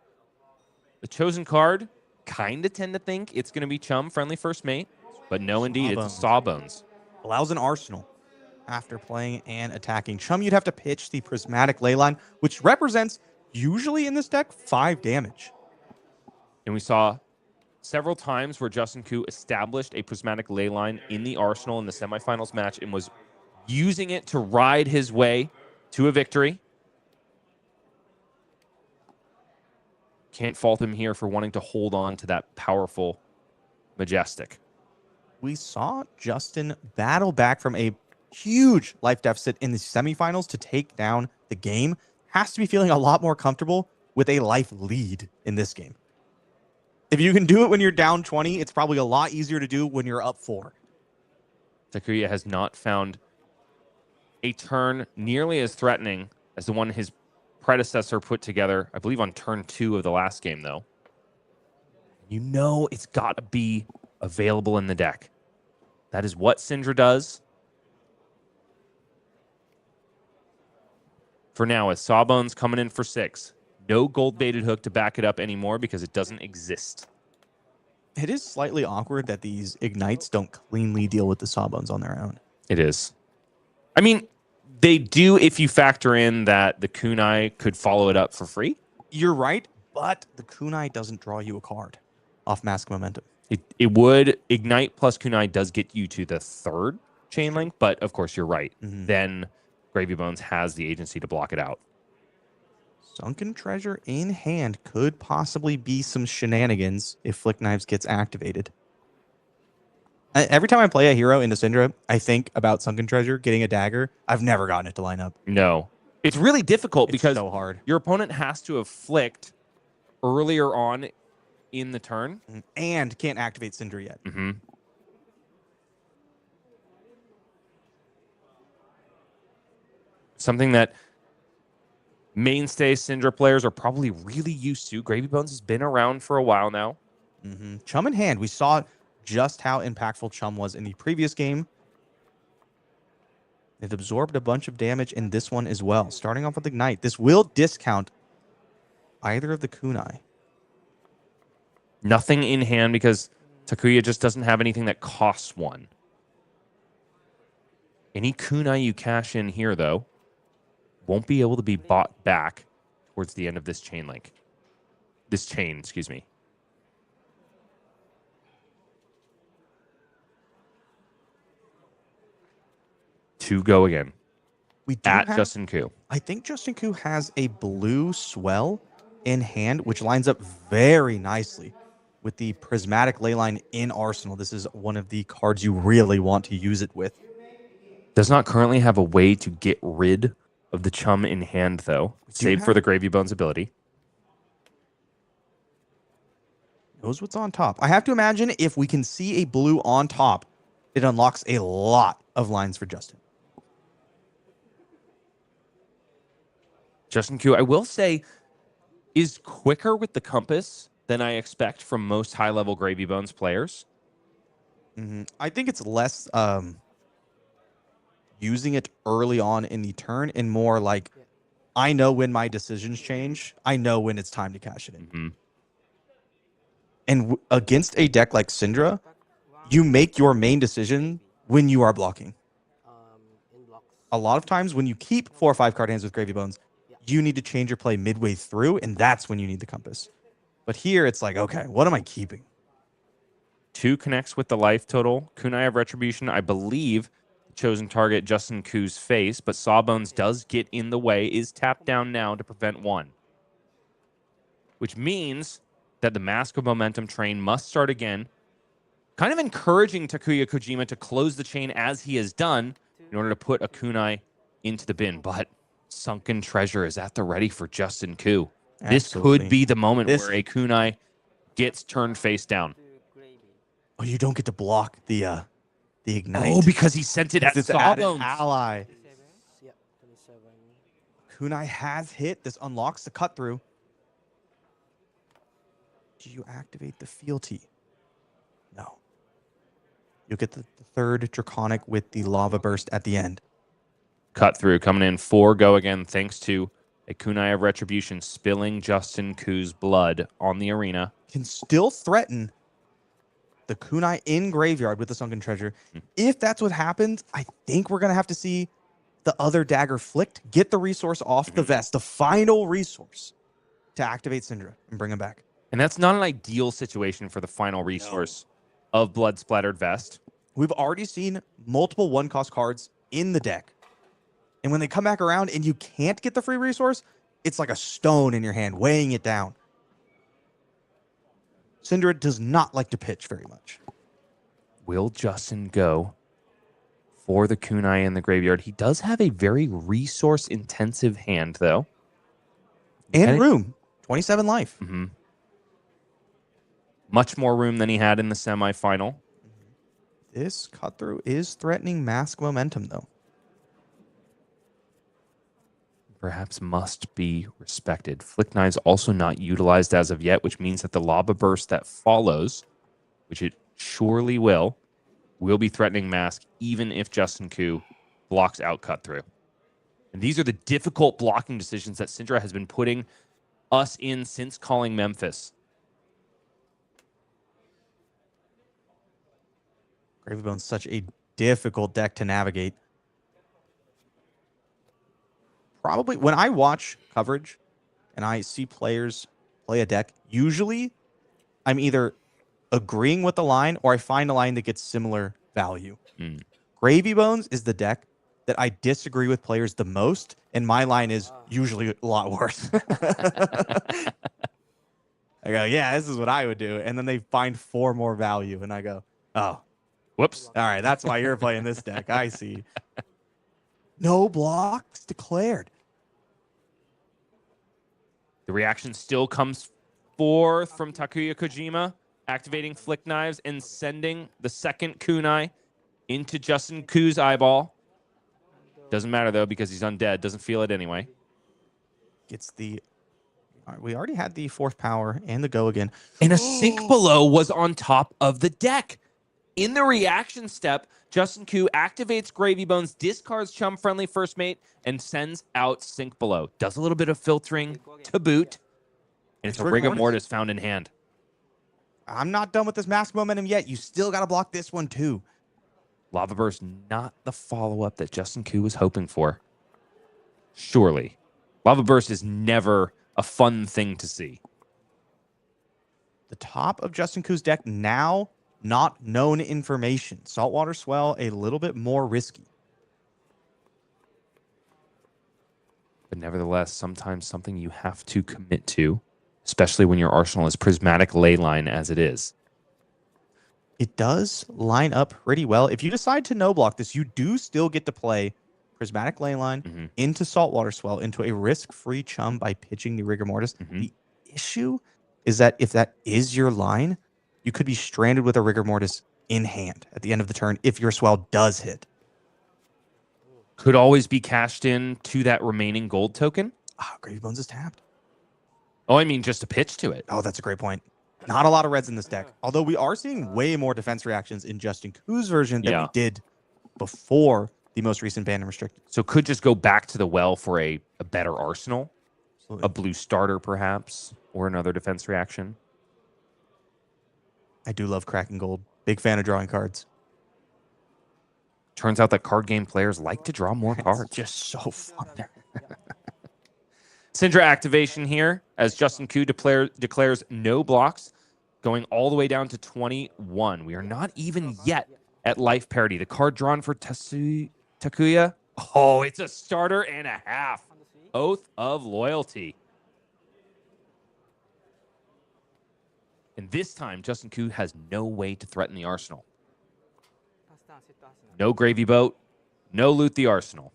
The chosen card, kind of tend to think it's going to be Chum, friendly first mate. But no, indeed, it's Sawbones. Allows an arsenal after playing and attacking. Chum, you'd have to pitch the Prismatic Leyline, which represents, usually in this deck, 5 damage. And we saw several times where Justin Koo established a Prismatic Leyline in the arsenal in the semifinals match and was using it to ride his way to a victory. Can't fault him here for wanting to hold on to that powerful Majestic. We saw Justin battle back from a huge life deficit in the semifinals to take down the game. Has to be feeling a lot more comfortable with a life lead in this game. If you can do it when you're down 20, it's probably a lot easier to do when you're up 4. Takuya has not found a turn nearly as threatening as the one his predecessor put together, I believe on turn 2 of the last game, though. You know it's got to be available in the deck. That is what Cindra does. For now, with Sawbones coming in for 6. No gold-baited hook to back it up anymore because it doesn't exist. It is slightly awkward that these ignites don't cleanly deal with the Sawbones on their own. It is. I mean, they do if you factor in that the kunai could follow it up for free. You're right, but the kunai doesn't draw you a card off Mask Momentum. It would. Ignite plus kunai does get you to the 3rd chain link, but of course you're right. Then Gravy Bones has the agency to block it out. Sunken Treasure in hand could possibly be some shenanigans if Flick Knives gets activated. Every time I play a hero into Cindra, I think about Sunken Treasure getting a dagger. I've never gotten it to line up. No. It's really difficult It's because so hard. your opponent has to have flicked earlier on in the turn. And can't activate Cindra yet. Something that mainstay Cindra players are probably really used to. Gravy Bones has been around for a while now. Chum in hand. We saw just how impactful Chum was in the previous game. It absorbed a bunch of damage in this one as well. Starting off with Ignite. This will discount either of the kunai. Nothing in hand because Takuya just doesn't have anything that costs 1. Any kunai you cash in here, though, won't be able to be bought back towards the end of this chain link. This chain, excuse me. To go again. We do At have, Justin Koo. I think Justin Koo has a blue swell in hand, which lines up very nicely with the Prismatic Leyline in Arsenal. This is one of the cards you really want to use it with. Does not currently have a way to get rid of the Chum in hand, though. Save for the Gravy Bones ability. Knows what's on top. I have to imagine if we can see a blue on top, it unlocks a lot of lines for Justin. Justin Koo, I will say, is quicker with the compass than I expect from most high-level Gravy Bones players. I think it's less using it early on in the turn and more like, I know when my decisions change. I know when it's time to cash it in. And against a deck like Cindra, you make your main decision when you are blocking. A lot of times when you keep 4 or 5 card hands with Gravy Bones, you need to change your play midway through, and that's when you need the compass. But here it's like, okay, what am I keeping? 2 connects with the life total. Kunai of Retribution, I believe, chosen target Justin Koo's face, but Sawbones does get in the way, is tapped down now to prevent 1. Which means that the Mask of Momentum train must start again, kind of encouraging Takuya Kojima to close the chain as he has done in order to put a kunai into the bin. But Sunken Treasure is at the ready for Justin Koo. This could be the moment where a kunai gets turned face down. Oh, you don't get to block the Ignite. Oh, because he sent it at It's added Sawbones. ally. Yeah, 27. Kunai has hit. This unlocks the cut through. Do you activate the fealty? No. You'll get the 3rd Draconic with the Lava Burst at the end. Cut through, coming in 4 go again, thanks to a kunai of Retribution spilling Justin Koo's blood on the arena. Can still threaten the kunai in graveyard with the Sunken Treasure. If that's what happens, I think we're going to have to see the other dagger flicked, get the resource off the vest, the final resource to activate Cindra and bring him back. And that's not an ideal situation for the final resource of Blood Splattered Vest. We've already seen multiple 1-cost cards in the deck. And when they come back around and you can't get the free resource, it's like a stone in your hand, weighing it down. Cindra does not like to pitch very much. Will Justin go for the kunai in the graveyard? He does have a very resource-intensive hand, though. And room. 27 life. Much more room than he had in the semifinal. This cut through is threatening Mask Momentum, though. Perhaps must be respected. Flick Knives also not utilized as of yet, which means that the Lava Burst that follows, which it surely will be threatening Mask, even if Justin Koo blocks out Cut Through. And these are the difficult blocking decisions that Cindra has been putting us in since calling Memphis. Gravy Bone's such a difficult deck to navigate. Probably when I watch coverage and I see players play a deck, usually I'm either agreeing with the line or I find a line that gets similar value. Gravy Bones is the deck that I disagree with players the most, and my line is usually a lot worse. I go, yeah, this is what I would do. And then they find 4 more value, and I go, oh, whoops. All right, that's why you're playing this deck. I see. No blocks declared. The reaction still comes forth from Takuya Kojima, activating Flick Knives and sending the second kunai into Justin Ku's eyeball. Doesn't matter, though, because he's undead. Doesn't feel it anyway. Gets the... We already had the 4th power and the go again. And a sink below was on top of the deck. In the reaction step, Justin Ku activates Gravy Bones, discards Chum Friendly First Mate, and sends out Sink Below. Does a little bit of filtering to boot. And it's a Rigor Mortis found in hand. I'm not done with this mask momentum yet. You still got to block this one, too. Lava Burst, not the follow-up that Justin Ku was hoping for. Surely. Lava Burst is never a fun thing to see. The top of Justin Ku's deck now, not known information. Saltwater Swell, a little bit more risky. But nevertheless, sometimes something you have to commit to, especially when your arsenal is prismatic leyline as it is. It does line up pretty well. If you decide to no block this, you do still get to play Prismatic Leyline into Saltwater Swell, into a risk-free Chum by pitching the Rigor Mortis. The issue is that if that is your line, you could be stranded with a Rigor Mortis in hand at the end of the turn if your Swell does hit. Could always be cashed in to that remaining gold token. Gravy Bones is tapped. Oh, I mean, just a pitch to it. Oh, that's a great point. Not a lot of reds in this deck. Although we are seeing way more defense reactions in Justin Ku's version than we did before the most recent ban and restricted. So could just go back to the well for a better arsenal. Absolutely. A blue starter, perhaps, or another defense reaction. I do love cracking gold. Big fan of drawing cards. Turns out that card game players like to draw more cards. It's just so fun. Cindra activation here as Justin Ku declares no blocks, going all the way down to 21. We are not even yet at life parity. The card drawn for Takuya, oh, it's a starter and a half. Oath of Loyalty. And this time, Justin Ku has no way to threaten the arsenal. No Gravy Boat, no loot the arsenal.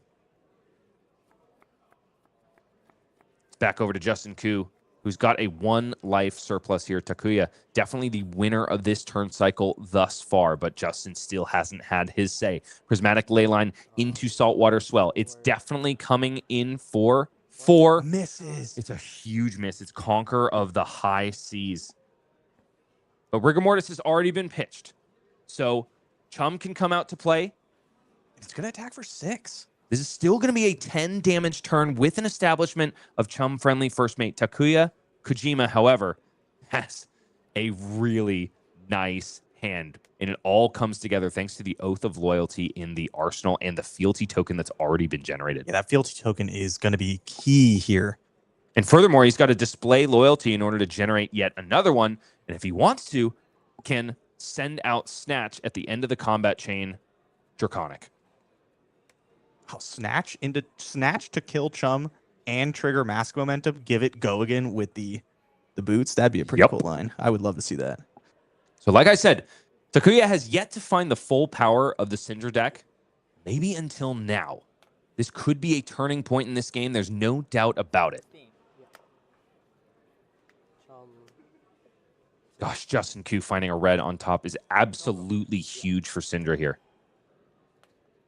Back over to Justin Ku, who's got a 1 life surplus here. Takuya, definitely the winner of this turn cycle thus far, but Justin still hasn't had his say. Prismatic Leyline into Saltwater Swell. It's definitely coming in for 4 misses. It's a huge miss. It's Conqueror of the High Seas. But Rigor Mortis has already been pitched. So Chum can come out to play. It's going to attack for 6. This is still going to be a 10 damage turn with an establishment of Chum-friendly first mate. Takuya Kojima, however, has a really nice hand. And it all comes together thanks to the Oath of Loyalty in the arsenal and the fealty token that's already been generated. Yeah, that fealty token is going to be key here. And furthermore, he's got to display loyalty in order to generate yet another one. And if he wants to, can send out Snatch at the end of the combat chain. Draconic. Oh, Snatch to kill Chum and trigger mask momentum. Give it go again with the boots. That'd be a pretty cool line. I would love to see that. So like I said, Takuya has yet to find the full power of the Cindra deck. Maybe until now. This could be a turning point in this game. There's no doubt about it. Gosh, Justin Ku finding a red on top is absolutely huge for Cindra here.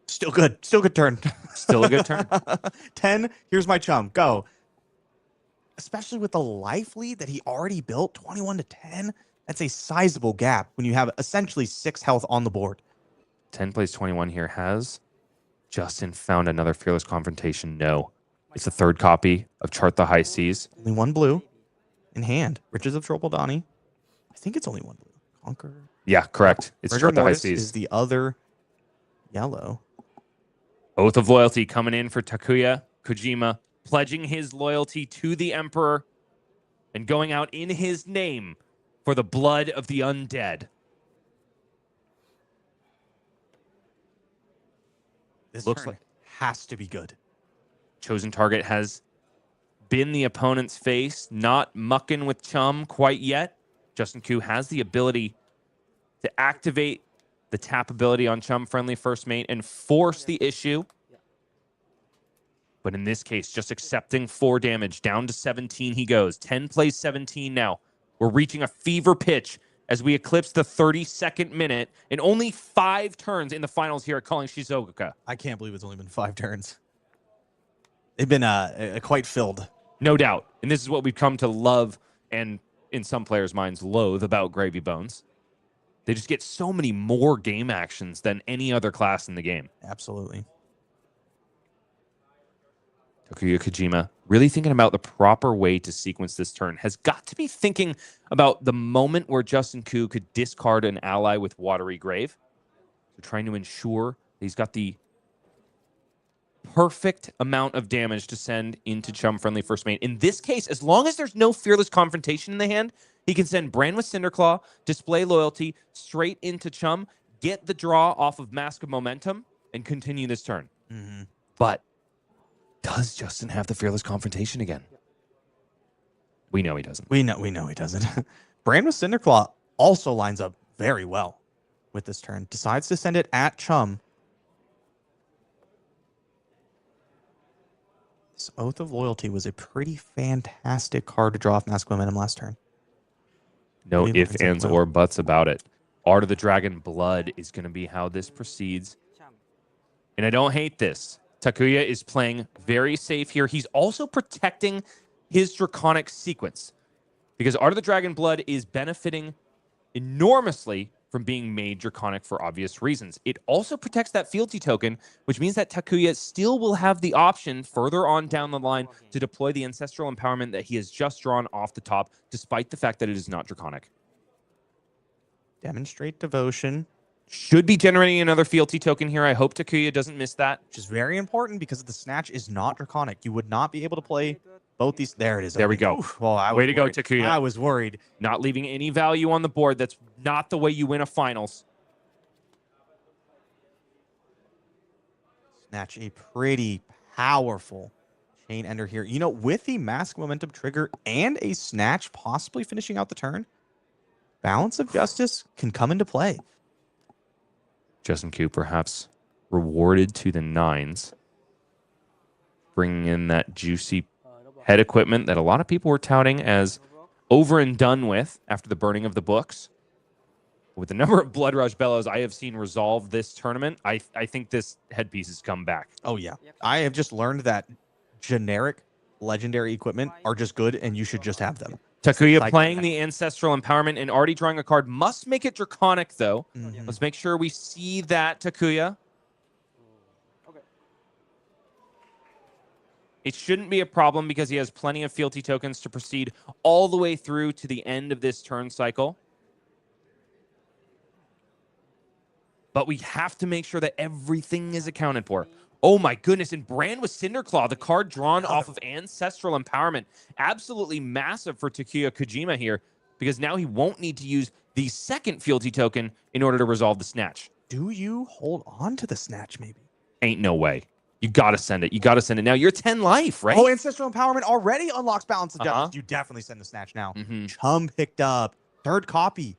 Still good. Still good turn. Still a good turn. 10. Here's my Chum. Go. Especially with the life lead that he already built, 21 to 10. That's a sizable gap when you have essentially 6 health on the board. 10 plays 21 here has Justin found another Fearless Confrontation. No. It's a third copy of Chart the High Seas. Only one blue in hand. Riches of Trobbledani. I think it's only one blue. Conqueror. Yeah, correct. It's Rigor Chart the High Mortis Seas. is the other yellow. Oath of Loyalty coming in for Takuya Kojima, pledging his loyalty to the Emperor and going out in his name for the blood of the undead. This Looks turn like has to be good. chosen target has been the opponent's face, not mucking with Chum quite yet. Justin Koo has the ability to activate the tap ability on Chum friendly first mate and force the issue. But in this case, just accepting 4 damage. Down to 17 he goes. 10 plays 17 now. We're reaching a fever pitch as we eclipse the 32nd minute and only 5 turns in the finals here at Calling Shizuoka. I can't believe it's only been 5 turns. They've been quite filled. No doubt. And this is what we've come to love and, in some players' minds, loathe about Gravy Bones. They just get so many more game actions than any other class in the game. Absolutely. Takuya Kojima, really thinking about the proper way to sequence this turn, has got to be thinking about the moment where Justin Koo could discard an ally with Watery Grave. So trying to ensure that he's got the perfect amount of damage to send into Chum-friendly first mate. In this case, as long as there's no Fearless Confrontation in the hand, he can send Brand with Cinderclaw, display loyalty, straight into Chum, get the draw off of Mask of Momentum, and continue this turn. Mm-hmm. But does Justin have the Fearless Confrontation again? We know he doesn't. We know he doesn't. Brand with Cinderclaw also lines up very well with this turn. Decides to send it at Chum. This Oath of Loyalty was a pretty fantastic card to draw off Mask Momentum last turn. No Really ifs, lines up ands, well. or buts about it. Art of the Dragon Blood is going to be how this proceeds. And I don't hate this. Takuya is playing very safe here. He's also protecting his Draconic sequence because Art of the Dragon Blood is benefiting enormously from being made Draconic for obvious reasons. It also protects that fealty token, which means that Takuya still will have the option further on down the line to deploy the Ancestral Empowerment that he has just drawn off the top, despite the fact that it is not Draconic. Demonstrate Devotion, Should be generating another fealty token here. I hope Takuya doesn't miss that. which is very important because the Snatch is not Draconic. You would not be able to play both these. There it is. There we Okay. go. Oof. Well, I was Way to go, worried. Takuya. I was worried. Not leaving any value on the board. That's not the way you win a finals. Snatch a pretty powerful chain ender here. You know, with the Mask Momentum trigger and a Snatch possibly finishing out the turn, Balance of Justice can come into play. Justin Koo perhaps rewarded to the 9s. Bringing in that juicy head equipment that a lot of people were touting as over and done with after the burning of the books. With the number of Blood Rush Bellows I have seen resolve this tournament, I think this headpiece has come back. Oh, yeah. I have just learned that generic legendary equipment are just good and you should just have them. Takuya Like playing that. the Ancestral Empowerment and already drawing a card. Must make it Draconic, though. Mhm. Let's make sure we see that, Takuya. It shouldn't be a problem because he has plenty of fealty tokens to proceed all the way through to the end of this turn cycle. But we have to make sure that everything is accounted for. Oh my goodness, and Brand with Cinderclaw, the card drawn off of Ancestral Empowerment. Absolutely massive for Takuya Kojima here, because now he won't need to use the second fealty token in order to resolve the Snatch. Do you hold on to the Snatch, maybe? Ain't no way. You gotta send it. You gotta send it now. You're 10 life, right? Oh, Ancestral Empowerment already unlocks Balance of Justice. Uh-huh. You definitely send the Snatch now. Mhm. Chum picked up. Third copy.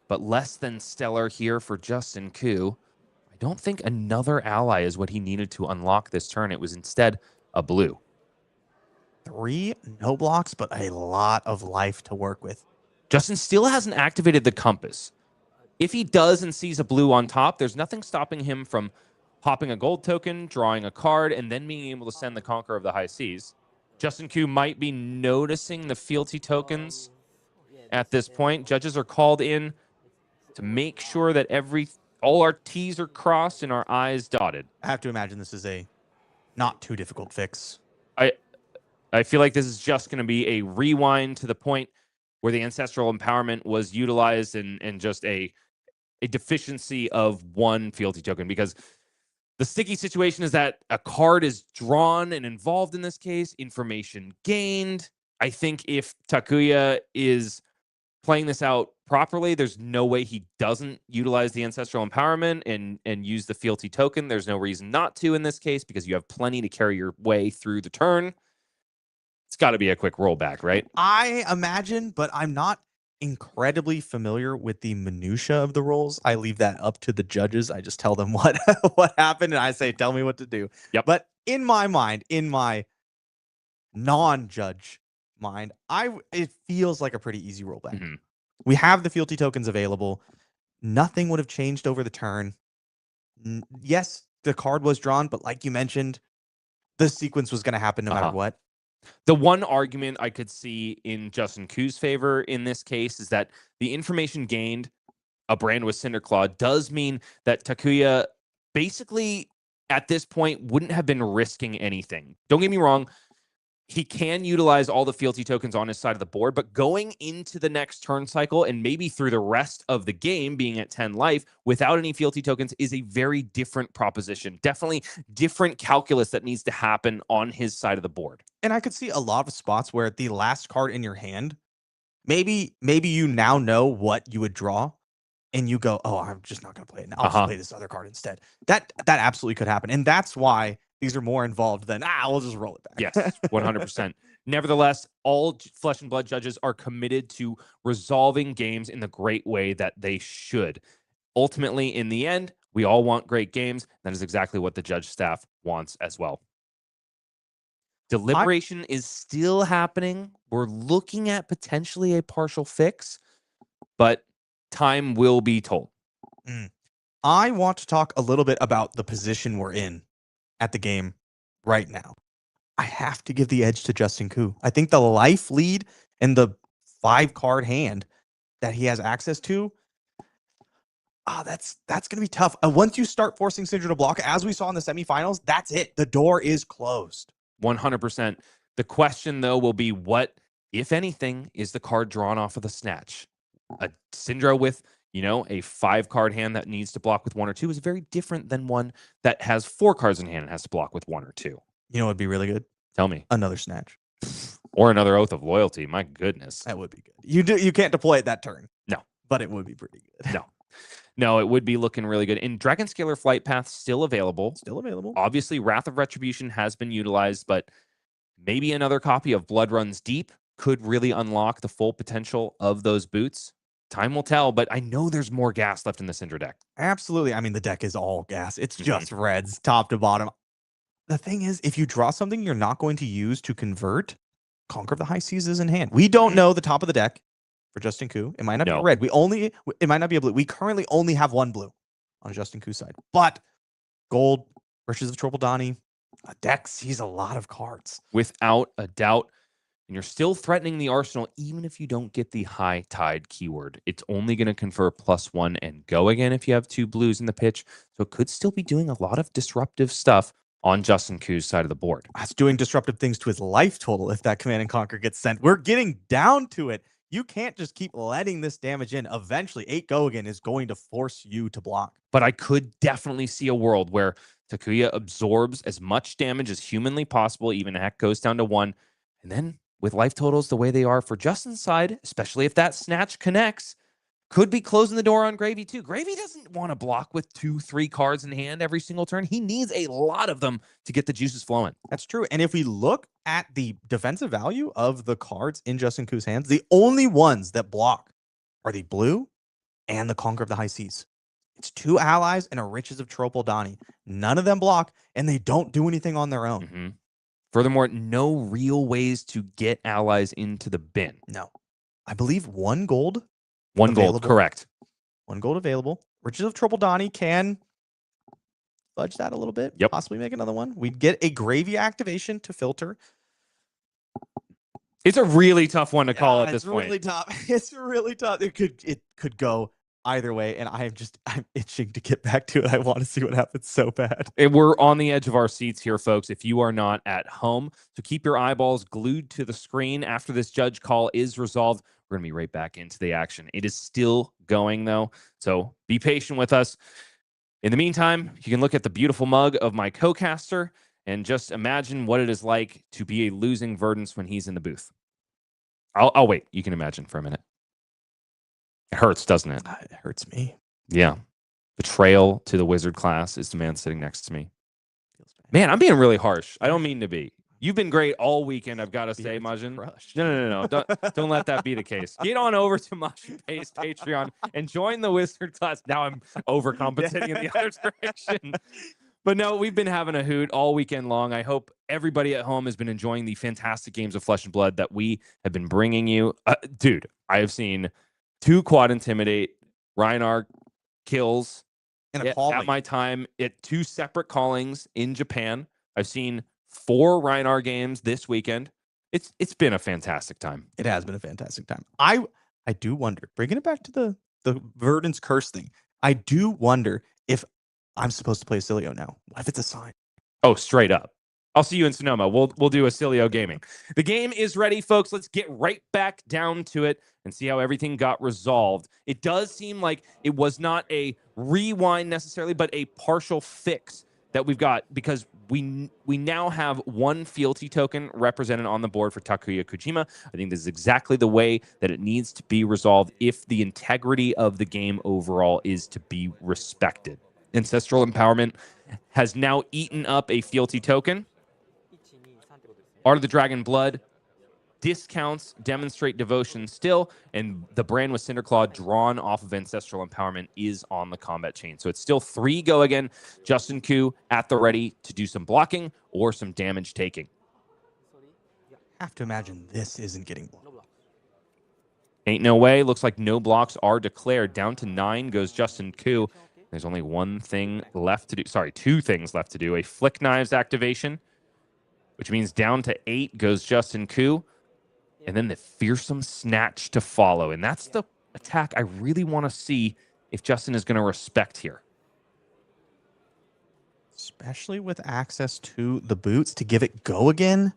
But less than stellar here for Justin Koo. I don't think another ally is what he needed to unlock this turn. It was instead a blue. 3 no blocks, but a lot of life to work with. Justin still hasn't activated the compass. If he does and sees a blue on top, there's nothing stopping him from popping a gold token, drawing a card, and then being able to send the Conqueror of the High Seas. Justin Koo might be noticing the fealty tokens at this point. Judges are called in to make sure that all our T's are crossed and our I's dotted. I have to imagine this is a not too difficult fix. I feel like this is just going to be a rewind to the point where the ancestral empowerment was utilized and just a deficiency of one fealty token, because the sticky situation is that a card is drawn and involved in this case, information gained. I think if Takuya is playing this out properly, there's no way he doesn't utilize the ancestral empowerment and use the fealty token. There's no reason not to in this case, because you have plenty to carry your way through the turn. It's got to be a quick rollback, right? I imagine, but I'm not incredibly familiar with the minutia of the rolls. I leave that up to the judges. I just tell them what happened, and I say, tell me what to do. Yep. But in my mind, in my non-judge mind, it feels like a pretty easy rollback. Mm-hmm. We have the fealty tokens available. Nothing would have changed over the turn. Yes, the card was drawn, but like you mentioned, the sequence was going to happen no matter what. The one argument I could see in Justin Ku's favor in this case is that the information gained, a brand with Cinderclaw, does mean that Takuya basically at this point wouldn't have been risking anything. Don't get me wrong. He can utilize all the fealty tokens on his side of the board, but going into the next turn cycle and maybe through the rest of the game being at 10 life without any fealty tokens is a very different proposition. Definitely different calculus that needs to happen on his side of the board. And I could see a lot of spots where the last card in your hand, maybe you now know what you would draw and you go, oh, I'm just not going to play it now. I'll just play this other card instead. That absolutely could happen. And that's why these are more involved than, we'll just roll it back. Yes, 100%. Nevertheless, all Flesh and Blood judges are committed to resolving games in the great way that they should. Ultimately, in the end, we all want great games. That is exactly what the judge staff wants as well. Deliberation is still happening. We're looking at potentially a partial fix, but time will be told. I want to talk a little bit about the position we're in at the game right now. I have to give the edge to Justin Ku. I think the life lead and the 5-card hand that he has access to, that's going to be tough. Once you start forcing Cindra to block, as we saw in the semifinals, that's it. The door is closed. 100%. The question, though, will be what, if anything, is the card drawn off of the snatch? A Cindra with, a 5-card hand that needs to block with 1 or 2 is very different than one that has 4 cards in hand and has to block with 1 or 2. You know what would be really good? Tell me. Another snatch. Or another Oath of Loyalty. My goodness. That would be good. You can't deploy it that turn. No. But it would be pretty good. No, it would be looking really good. And Dragon Scalar Flight Path still available. Obviously, Wrath of Retribution has been utilized, but maybe another copy of Blood Runs Deep could really unlock the full potential of those boots. Time will tell, but I know there's more gas left in the Cindra deck. Absolutely. I mean, the deck is all gas. It's just reds, top to bottom. The thing is, if you draw something you're not going to use to convert, Conquer of the High Seas is in hand. We don't know the top of the deck for Justin Ku. It might not be red. It might not be a blue. We currently only have 1 blue on Justin Ku's side. But gold, Riches of Tropoldani, deck sees a lot of cards. Without a doubt. And you're still threatening the arsenal, even if you don't get the High Tide keyword. It's only going to confer +1 and go again if you have 2 blues in the pitch. So it could still be doing a lot of disruptive stuff on Justin Ku's side of the board. That's doing disruptive things to his life total if that Command and Conquer gets sent. We're getting down to it. You can't just keep letting this damage in. Eventually, 8 go again is going to force you to block. But I could definitely see a world where Takuya absorbs as much damage as humanly possible, even heck goes down to 1, and then with life totals the way they are for Justin's side, especially if that snatch connects, could be closing the door on Gravy too. Gravy doesn't want to block with 2-3 cards in hand every single turn. He needs a lot of them to get the juices flowing. That's true. And if we look at the defensive value of the cards in Justin Ku's hands, the only ones that block are the blue and the Conquer of the High Seas. It's 2 allies and a Riches of Tropoldani. None of them block, and they don't do anything on their own. Furthermore, no real ways to get allies into the bin. No. I believe 1 gold. 1 available. gold, correct. 1 gold available. Riches of Tropoldani can fudge that a little bit. Yep. Possibly make another one. We'd get a Gravy activation to filter. It's a really tough one to call at this point. It's really tough. It's really tough. It could go either way, and I'm itching to get back to it. I want to see what happens so bad. And we're on the edge of our seats here, folks, if you are not at home. So keep your eyeballs glued to the screen. After this judge call is resolved, we're going to be right back into the action. It is still going, though, so be patient with us. In the meantime, you can look at the beautiful mug of my co-caster and just imagine what it is like to be a losing Verdance when he's in the booth. I'll wait. You can imagine for a minute. It hurts, doesn't it? It hurts me. Yeah. Betrayal to the wizard class is the man sitting next to me. Man, I'm being really harsh. I don't mean to be. You've been great all weekend, I've got to say, Majiin. No. Don't let that be the case. Get on over to Majiin Bae's Patreon and join the wizard class. Now I'm overcompensating in the other direction. But no, we've been having a hoot all weekend long. I hope everybody at home has been enjoying the fantastic games of Flesh and Blood that we have been bringing you. Dude, I have seen 2 quad intimidate, Rhinar kills And a calling. at my time at 2 separate callings in Japan. I've seen 4 Rhinar games this weekend. It's been a fantastic time. It has been a fantastic time. I do wonder, bringing it back to the Verdance curse thing, I do wonder if I'm supposed to play Oscilio now. What if it's a sign? Oh, straight up. I'll see you in Sonoma. We'll do Oscilio gaming. The game is ready, folks. Let's get right back down to it and see how everything got resolved. It does seem like it was not a rewind necessarily, but a partial fix that we've got, because we now have 1 fealty token represented on the board for Takuya Kojima. I think this is exactly the way that it needs to be resolved if the integrity of the game overall is to be respected. Ancestral Empowerment has now eaten up a fealty token. Art of the Dragon Blood discounts demonstrate devotion still, and the brand with Cinderclaw drawn off of Ancestral Empowerment is on the combat chain. So it's still 3 go again. Justin Koo at the ready to do some blocking or some damage taking. I have to imagine this isn't getting blocked. Ain't no way. Looks like no blocks are declared. Down to 9 goes Justin Koo. There's only 1 thing left to do. Sorry, 2 things left to do. A Flick Knives activation, which means down to 8 goes Justin Koo. And then the fearsome snatch to follow. And that's the attack I really want to see if Justin is going to respect here. Especially with access to the boots to give it go again.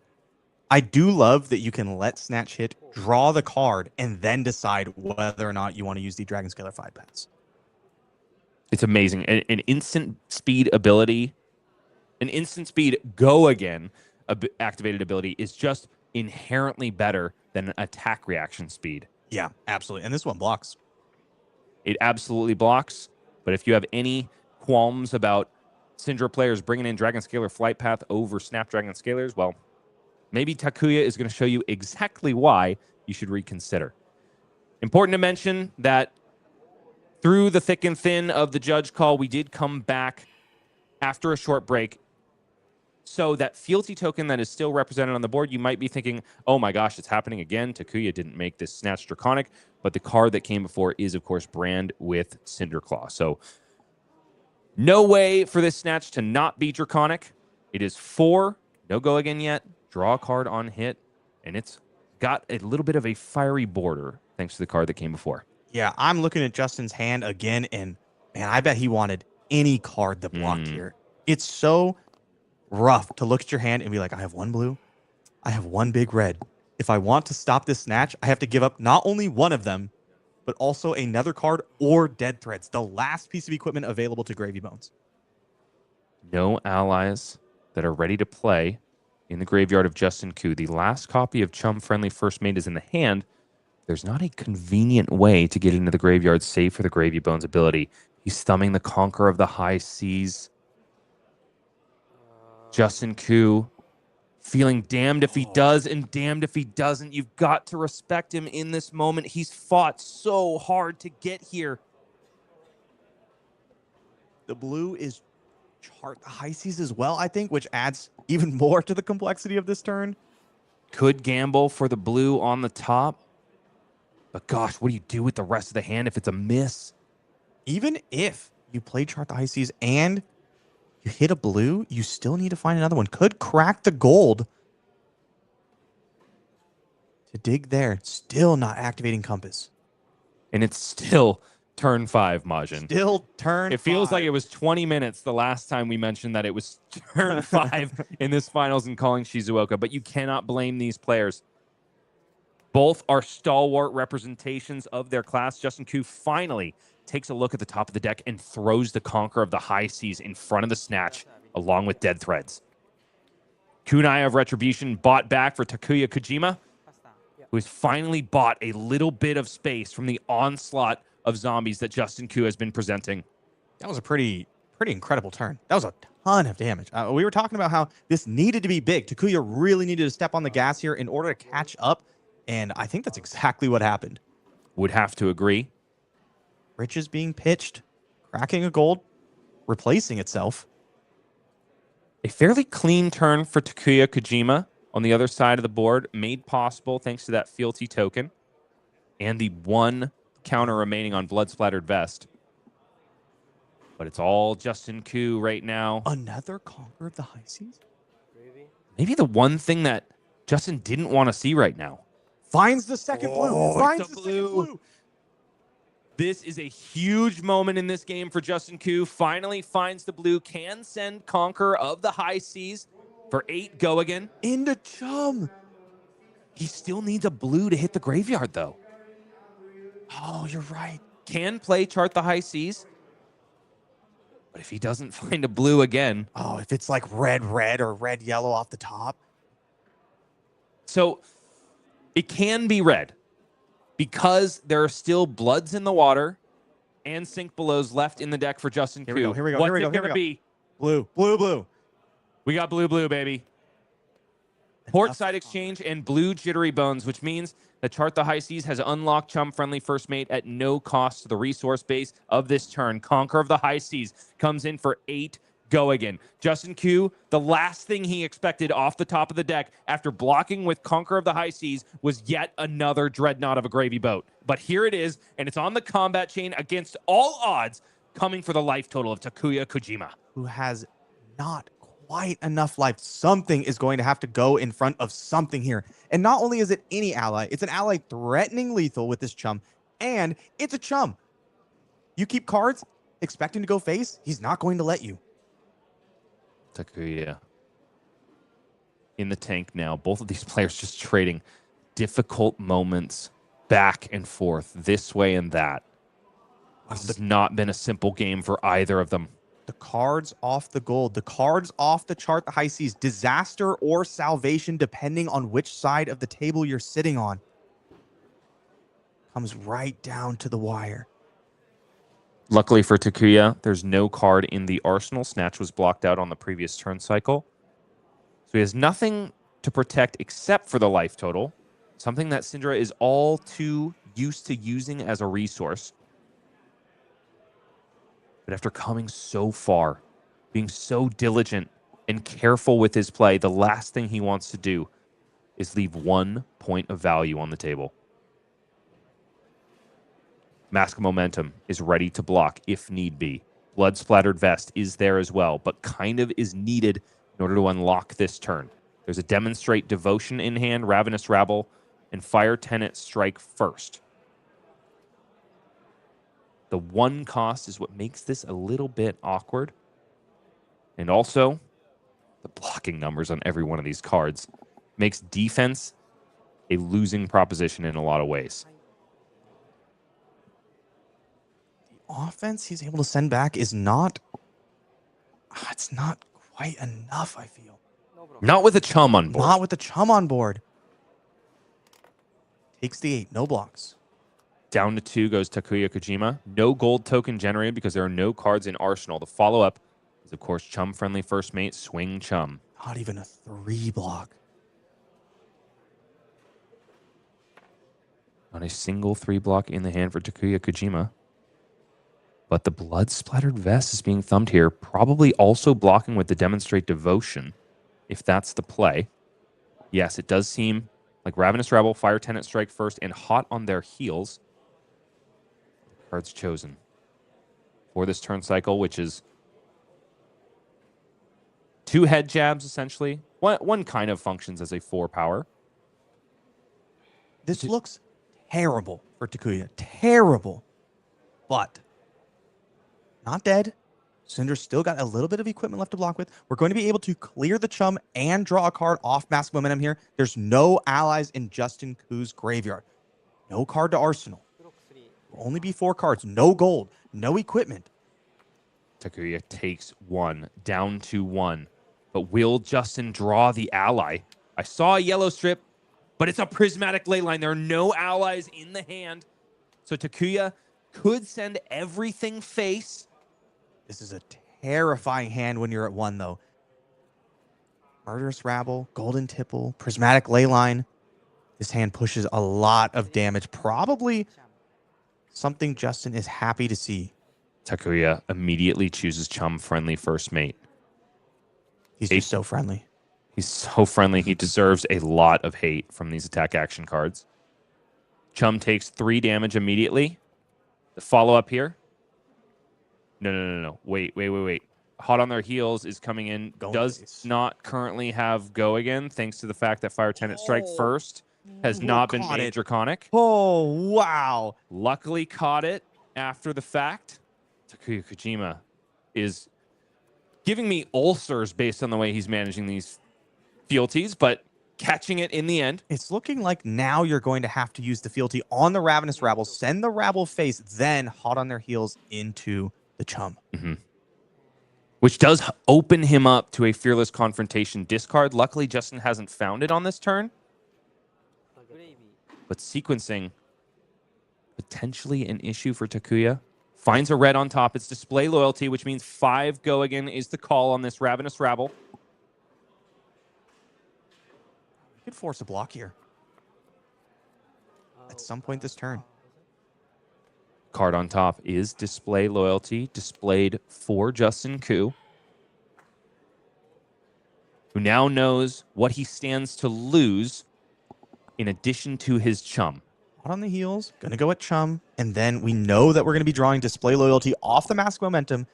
I do love that you can let Snatch hit, draw the card, and then decide whether or not you want to use the Dragon Scalar 5 paths. It's amazing. An instant speed ability, an instant speed go again activated ability is just inherently better than an attack reaction speed. Yeah, absolutely. And this one blocks. It absolutely blocks. But if you have any qualms about Cindra players bringing in Dragon Scalar Flight Path over Snapdragon Scalars, well, maybe Takuya is going to show you exactly why you should reconsider. Important to mention that through the thick and thin of the judge call, we did come back after a short break. So that fealty token that is still represented on the board, you might be thinking, oh my gosh, it's happening again. Takuya didn't make this Snatch Draconic, but the card that came before is, of course, Brand with Cinderclaw. So no way for this Snatch to not be Draconic. It is 4, no go again yet, draw a card on hit, and it's got a little bit of a fiery border thanks to the card that came before. Yeah, I'm looking at Justin's hand again, and man, I bet he wanted any card that blocked here. It's so rough to look at your hand and be like, I have 1 blue, I have 1 big red. If I want to stop this Snatch, I have to give up not only one of them, but also another card or Dead Threads, the last piece of equipment available to Gravy Bones. No allies that are ready to play in the graveyard of Justin Koo. The last copy of Chum Friendly First Mate is in the hand. There's not a convenient way to get into the graveyard save for the Gravy Bones ability. He's thumbing the Conqueror of the High Seas. Justin Koo feeling damned if he does and damned if he doesn't. You've got to respect him in this moment. He's fought so hard to get here. The blue is Chart the High Seas as well, I think, which adds even more to the complexity of this turn. Could gamble for the blue on the top. But gosh, what do you do with the rest of the hand if it's a miss? Even if you play Chart the High Seas and you hit a blue, you still need to find another one. Could crack the gold to dig there. Still not activating Compass. And it's still Turn 5, Majin. Still turn It feels 5. like it was 20 minutes the last time we mentioned that it was turn 5 in this finals and calling Shizuoka, but you cannot blame these players. Both are stalwart representations of their class. Justin Koo finally takes a look at the top of the deck and throws the Conqueror of the High Seas in front of the Snatch, along with Dead Threads. Kunai of Retribution bought back for Takuya Kojima, who has finally bought a little bit of space from the onslaught of zombies that Justin Koo has been presenting. That was a pretty incredible turn. That was a ton of damage. We were talking about how this needed to be big. Takuya really needed to step on the gas here in order to catch up, and I think that's exactly what happened. Would have to agree. Riches being pitched, cracking a gold, replacing itself. A fairly clean turn for Takuya Kojima on the other side of the board, made possible thanks to that fealty token and the one counter remaining on Blood Splattered Vest. But it's all Justin Koo right now. Another Conqueror of the High Seas? Maybe the one thing that Justin didn't want to see right now. Finds the second blue. Finds it's the a second blue. This is a huge moment in this game for Justin Koo. Finally finds the blue, can send Conqueror of the High Seas for 8 go again. Into Chum. He still needs a blue to hit the graveyard, though. Oh, you're right. Can play Chart the High Seas. But if he doesn't find a blue again. Oh, if it's like red or red yellow off the top. So it can be red because there are still bloods in the water and sink belows left in the deck for Justin Koo. Here we go. What's Here we go. it going to be? Blue. We got blue, baby. Portside Exchange and blue Jittery Bones, which means that Chart the High Seas has unlocked Chum-friendly First Mate at no cost to the resource base of this turn. Conqueror of the High Seas comes in for 8 go again. Justin Koo, the last thing he expected off the top of the deck after blocking with Conqueror of the High Seas was yet another Dreadnought of a Gravy Boat. But here it is, and it's on the combat chain against all odds, coming for the life total of Takuya Kojima. Who has not quite enough life. Something is going to have to go in front of something here. And not only is it any ally, it's an ally threatening lethal with this Chum, and it's a Chum. You keep cards expecting to go face, he's not going to let you. Takuya in the tank now. Both of these players just trading difficult moments back and forth, this way and that. This has not been a simple game for either of them. The cards off the gold, the cards off the Chart the High Seas, disaster or salvation, depending on which side of the table you're sitting on. Comes right down to the wire. Luckily for Takuya, there's no card in the arsenal. Snatch was blocked out on the previous turn cycle. So he has nothing to protect except for the life total, something that Cindra is all too used to using as a resource. But after coming so far, being so diligent and careful with his play, the last thing he wants to do is leave 1 point of value on the table. Mask of Momentum is ready to block if need be. Blood Splattered Vest is there as well, but kind of is needed in order to unlock this turn. There's a Demonstrate Devotion in hand, Ravenous Rabble, and Fire Tenant Strike first. The 1 cost is what makes this a little bit awkward. And also, the blocking numbers on every one of these cards makes defense a losing proposition in a lot of ways. The offense he's able to send back is not... it's not quite enough, I feel. Not with a Chum on board. Not with the Chum on board. Takes the 8, no blocks. Down to 2 goes Takuya Kojima. No gold token generated because there are no cards in Arsenal. The follow-up is, of course, Chum-friendly First Mate, Swing Chum. Not even a 3 block. Not a single 3 block in the hand for Takuya Kojima. But the Blood Splattered Vest is being thumbed here, probably also blocking with the Demonstrate Devotion, if that's the play. Yes, it does seem like Ravenous Rebel, Fire Tenant Strike first, and Hot on their heels. Cards chosen for this turn cycle, which is 2 head jabs, essentially. One kind of functions as a 4 power. This looks terrible for Takuya. Terrible. but not dead. Cindra's still got a little bit of equipment left to block with. We're going to be able to clear the chum and draw a card off Mask Momentum here. There's no allies in Justin Ku's graveyard. No card to Arsenal. Will only be 4 cards. No gold. No equipment. Takuya takes 1, down to 1. But will Justin draw the ally? I saw a yellow strip, but it's a prismatic ley line. There are no allies in the hand. So Takuya could send everything face. This is a terrifying hand when you're at 1, though. Murderous Rabble, Golden Tipple, Prismatic Leyline. This hand pushes a lot of damage. Probably something Justin is happy to see. Takuya immediately chooses Chum Friendly First Mate. He's just so friendly. He's so friendly. He deserves a lot of hate from these attack action cards. Chum takes 3 damage immediately. The follow-up here. No. Wait. Hot on Their Heels is coming in. Does not currently have Go again, thanks to the fact that Fire Tenant Strike first has not been made draconic. Oh, wow. Luckily caught it after the fact. Takuya Kojima is giving me ulcers based on the way he's managing these fealties, but catching it in the end. It's looking like now you're going to have to use the fealty on the Ravenous Rabble, send the Rabble face, then Hot on Their Heels into the Chum. Which does open him up to a Fearless Confrontation discard. Luckily, Justin hasn't found it on this turn. But sequencing, potentially an issue for Takuya. Finds a red on top. It's Display Loyalty, which means 5 go again is the call on this Ravenous Rabble. You could force a block here at some point this turn. Card on top is Display Loyalty, displayed for Justin Ku, who now knows what he stands to lose in addition to his Chum. Hot on the Heels, going to go at Chum, and then we know that we're going to be drawing Display Loyalty off the Mask Momentum.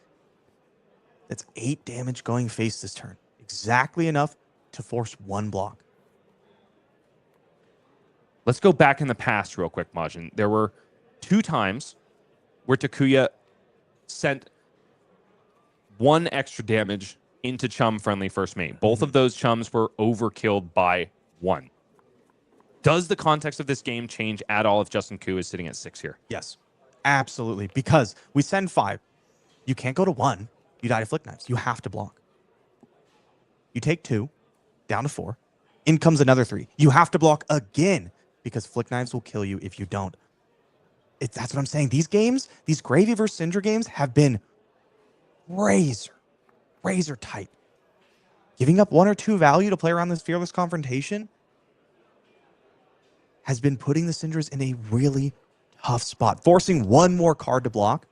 That's 8 damage going face this turn. Exactly enough to force 1 block. Let's go back in the past real quick, Majin. There were 2 times where Takuya sent 1 extra damage into Chum Friendly First Mate. Both of those Chums were overkilled by 1. Does the context of this game change at all if Justin Ku is sitting at 6 here? Yes, absolutely. Because we send 5. You can't go to 1. You die to Flick Knives. You have to block. You take 2, down to 4. In comes another 3. You have to block again because Flick Knives will kill you if you don't. That's what I'm saying. These games, these Gravy vs. Cindra games have been razor tight. Giving up 1 or 2 value to play around this Fearless Confrontation has been putting the Cindras in a really tough spot. Forcing 1 more card to block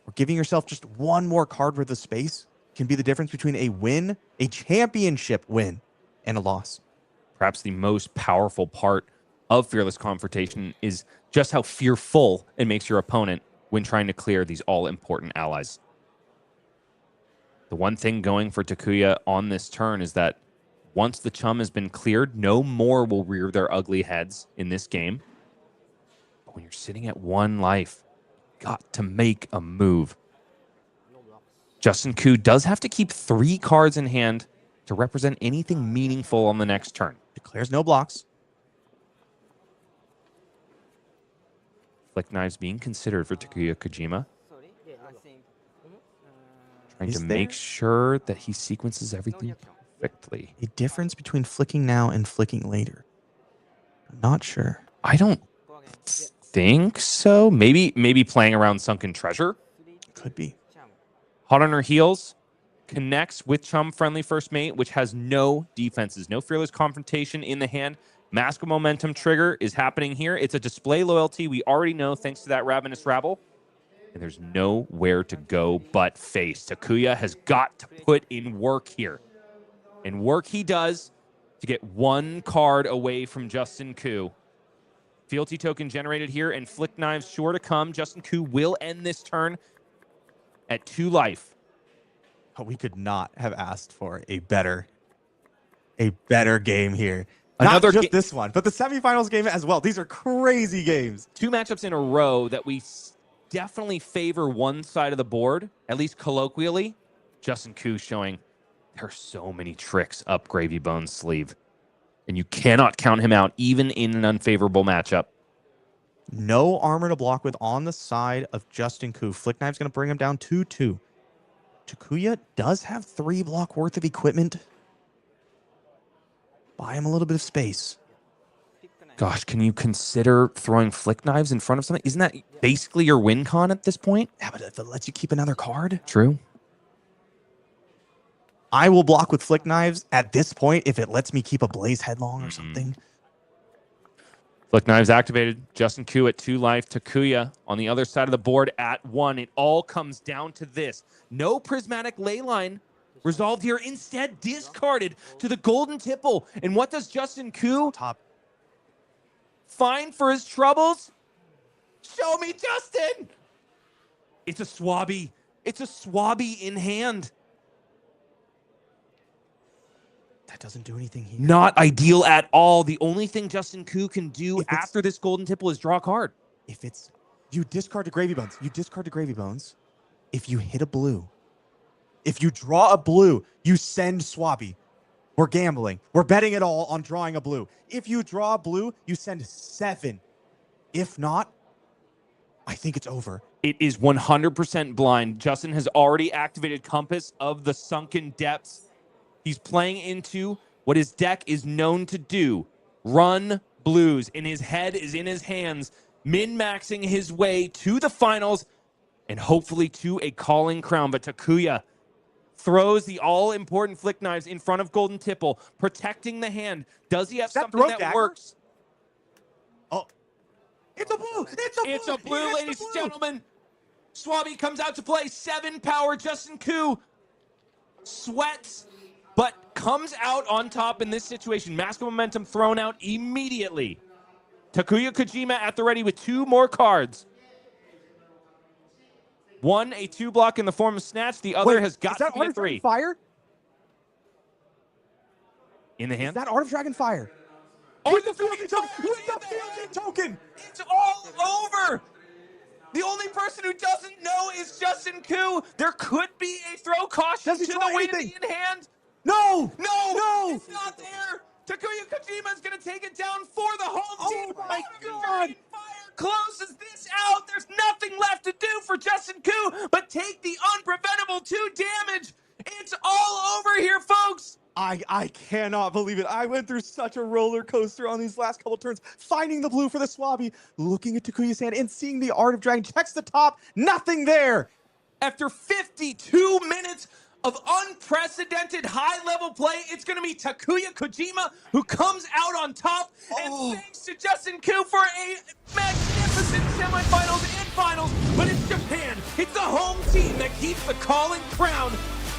or giving yourself just 1 more card worth of space can be the difference between a win, a championship win, and a loss. Perhaps the most powerful part of Fearless Confrontation is just how fearful it makes your opponent when trying to clear these all-important allies. The one thing going for Takuya on this turn is that once the Chum has been cleared, no more will rear their ugly heads in this game. But when you're sitting at 1 life, got to make a move. Justin Ku does have to keep 3 cards in hand to represent anything meaningful on the next turn. Declares no blocks. Flick Knives being considered for Takuya Kojima. Trying to make sure that he sequences everything perfectly. A difference between flicking now and flicking later. I'm not sure. I don't think so. Maybe playing around Sunken Treasure. Could be. Hot on Her Heels connects with Chum Friendly First Mate, which has no defenses. No Fearless Confrontation in the hand. Mask of Momentum trigger is happening here. It's a Display Loyalty. We already know thanks to that Ravenous Rabble. And there's nowhere to go but face. Takuya has got to put in work here. And work he does to get 1 card away from Justin Ku. Fealty token generated here, and Flick Knives sure to come. Justin Ku will end this turn at 2 life. We could not have asked for a better game here. Not Another just this one, but the semifinals game as well. These are crazy games. 2 matchups in a row that we definitely favor one side of the board, at least colloquially. Justin Koo showing there are so many tricks up Gravy Bone's sleeve, and you cannot count him out even in an unfavorable matchup. No armor to block with on the side of Justin Koo. Flick Knife's going to bring him down 2-2. Takuya does have 3 block worth of equipment. Buy him a little bit of space. Gosh, can you consider throwing Flick Knives in front of something? Isn't that basically your win con at this point? Yeah, but if it lets you keep another card. True. I will block with Flick Knives at this point if it lets me keep a Blaze Headlong or something. Flick Knives activated. Justin Koo at 2 life. Takuya on the other side of the board at 1. It all comes down to this. No prismatic ley line resolved here. Instead, discarded to the golden tipple. And what does Justin Koo find for his troubles? Show me, Justin! It's a Swabby. It's a Swabby in hand. That doesn't do anything here. Not ideal at all. The only thing Justin Koo can do after this golden tipple is draw a card. If it's... You discard the Gravy Bones. You discard the Gravy Bones. If you hit a blue, if you draw a blue, you send Swabby. We're gambling. We're betting it all on drawing a blue. If you draw a blue, you send 7. If not, I think it's over. It is 100% blind. Justin has already activated Compass of the Sunken Depths. He's playing into what his deck is known to do. Run blues. And his head is in his hands, min-maxing his way to the finals and hopefully to a calling crown. But Takuya throws the all-important Flick Knives in front of Golden Tipple, protecting the hand. Does he have something that works? Oh, it's a blue! It's a blue! It's a blue, ladies and gentlemen. Swabby comes out to play. 7 power. Justin Koo sweats, but comes out on top in this situation. Mask of Momentum thrown out immediately. Takuya Kojima at the ready with 2 more cards. One, a 2 block in the form of Snatch. The other has got to be a 3. Fire? In the hand? Is that Art of Dragon Fire? Oh, With the fielding token! With the fielding token! It's all over! The only person who doesn't know is Justin Koo. There could be a throw caution to the weight of the in-hand. No! No! It's not there! Takuya Kojima is going to take it down for the home team. Oh my God! Fire closes this out. There's nothing left to do for Justin Koo but take the unpreventable 2 damage. It's all over here, folks. I cannot believe it. I went through such a roller coaster on these last couple turns, finding the blue for the Swabby, looking at Takuya's hand and seeing the Art of Dragon. Checks the top, nothing there. After 52 minutes of unprecedented high-level play, it's going to be Takuya Kojima who comes out on top. And thanks to Justin Koo for a magnificent semifinals and finals. But it's Japan. It's the home team that keeps the calling crown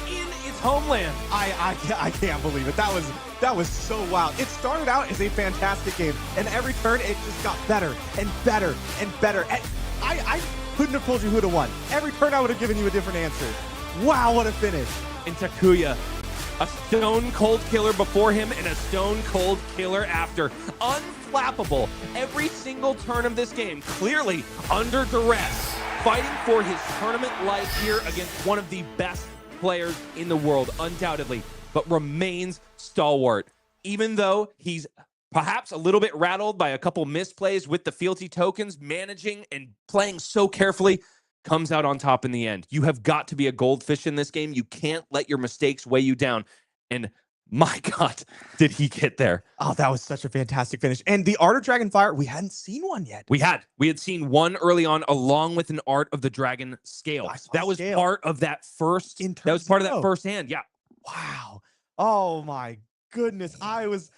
in its homeland. I can't believe it. That was so wild. It started out as a fantastic game, and every turn it just got better and better and better. And I couldn't have told you who'd have won. Every turn I would have given you a different answer. Wow, what a finish. And Takuya, a stone cold killer before him and a stone cold killer after. Unflappable every single turn of this game, clearly under duress, fighting for his tournament life here against one of the best players in the world, undoubtedly, but remains stalwart. Even though he's perhaps a little bit rattled by a couple misplays with the fealty tokens, managing and playing so carefully, comes out on top in the end. You have got to be a goldfish in this game. You can't let your mistakes weigh you down. And my God, did he get there? Oh, that was such a fantastic finish. And the Art of Dragon Fire, we hadn't seen one yet. We had seen one early on, along with an Art of the Dragon scale. That was part of that first. That was part of that first hand. Yeah. Wow. Oh my goodness. I was.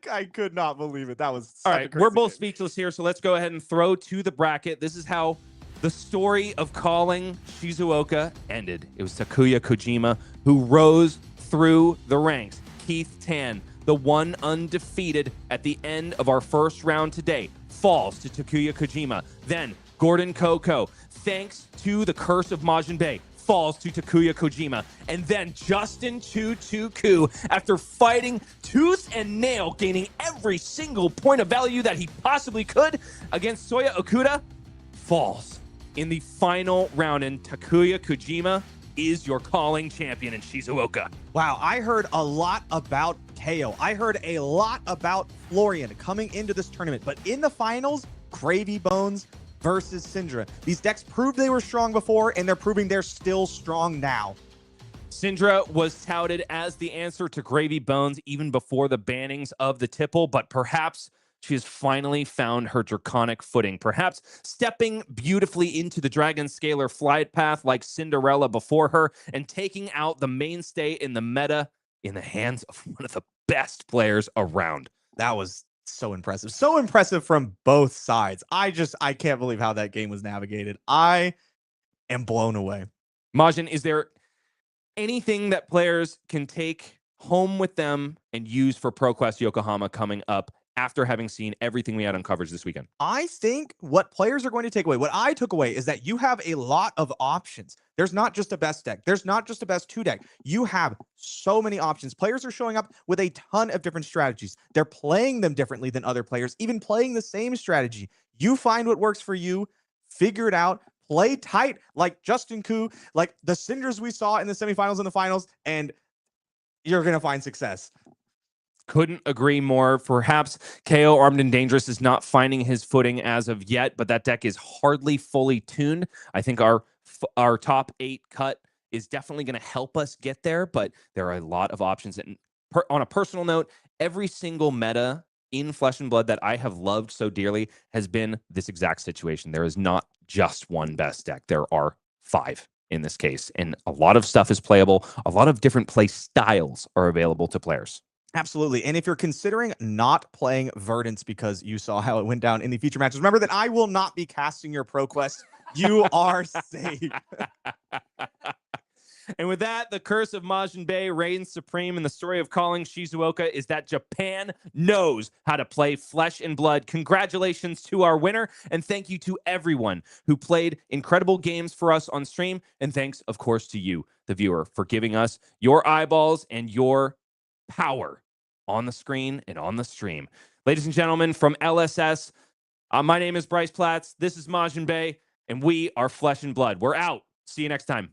I could not believe it. That was all right. We're both speechless here, so let's go ahead and throw to the bracket. This is how the story of calling Shizuoka ended. It was Takuya Kojima who rose through the ranks. Keith Tan, the one undefeated at the end of our first round today, falls to Takuya Kojima. Then Gordon Koko, thanks to the curse of Majiin Bae, falls to Takuya Kojima. And then Justin 222, after fighting tooth and nail, gaining every single point of value that he possibly could against Soya Okuda, falls in the final round. And Takuya Kojima is your calling champion in Shizuoka. Wow, I heard a lot about Kayo. I heard a lot about Florian coming into this tournament. But in the finals, Gravy Bones versus Cindra. These decks proved they were strong before, and they're proving they're still strong now. Cindra was touted as the answer to Gravy Bones even before the bannings of the Tipple, but perhaps she has finally found her draconic footing, perhaps stepping beautifully into the Dragon Scalar flight path like Cinderella before her and taking out the mainstay in the meta in the hands of one of the best players around. That was so impressive. So impressive from both sides. I can't believe how that game was navigated. I am blown away. Majin, is there anything that players can take home with them and use for ProQuest Yokohama coming up after having seen everything we had on coverage this weekend? I think what players are going to take away, what I took away, is that you have a lot of options. There's not just a best deck. There's not just a best 2 deck. You have so many options. Players are showing up with a ton of different strategies. They're playing them differently than other players, even playing the same strategy. You find what works for you, figure it out, play tight like Justin Koo, like the Cindras we saw in the semifinals and the finals, and you're going to find success. Couldn't agree more. Perhaps KO Armed and Dangerous is not finding his footing as of yet, but that deck is hardly fully tuned. I think our top 8 cut is definitely going to help us get there, but there are a lot of options. And on a personal note, every single meta in Flesh and Blood that I have loved so dearly has been this exact situation. There is not just one best deck. There are 5 in this case, and a lot of stuff is playable. A lot of different play styles are available to players. Absolutely. And if you're considering not playing Verdance because you saw how it went down in the future matches, remember that I will not be casting your ProQuest. You are safe. And with that, the curse of Majiin Bae reigns supreme, and the story of calling Shizuoka is that Japan knows how to play Flesh and Blood. Congratulations to our winner, and thank you to everyone who played incredible games for us on stream. And thanks, of course, to you, the viewer, for giving us your eyeballs and your power on the screen and on the stream. Ladies and gentlemen, from LSS, my name is Bryce Platz. This is Majiin Bae, and we are Flesh and Blood. We're out. See you next time.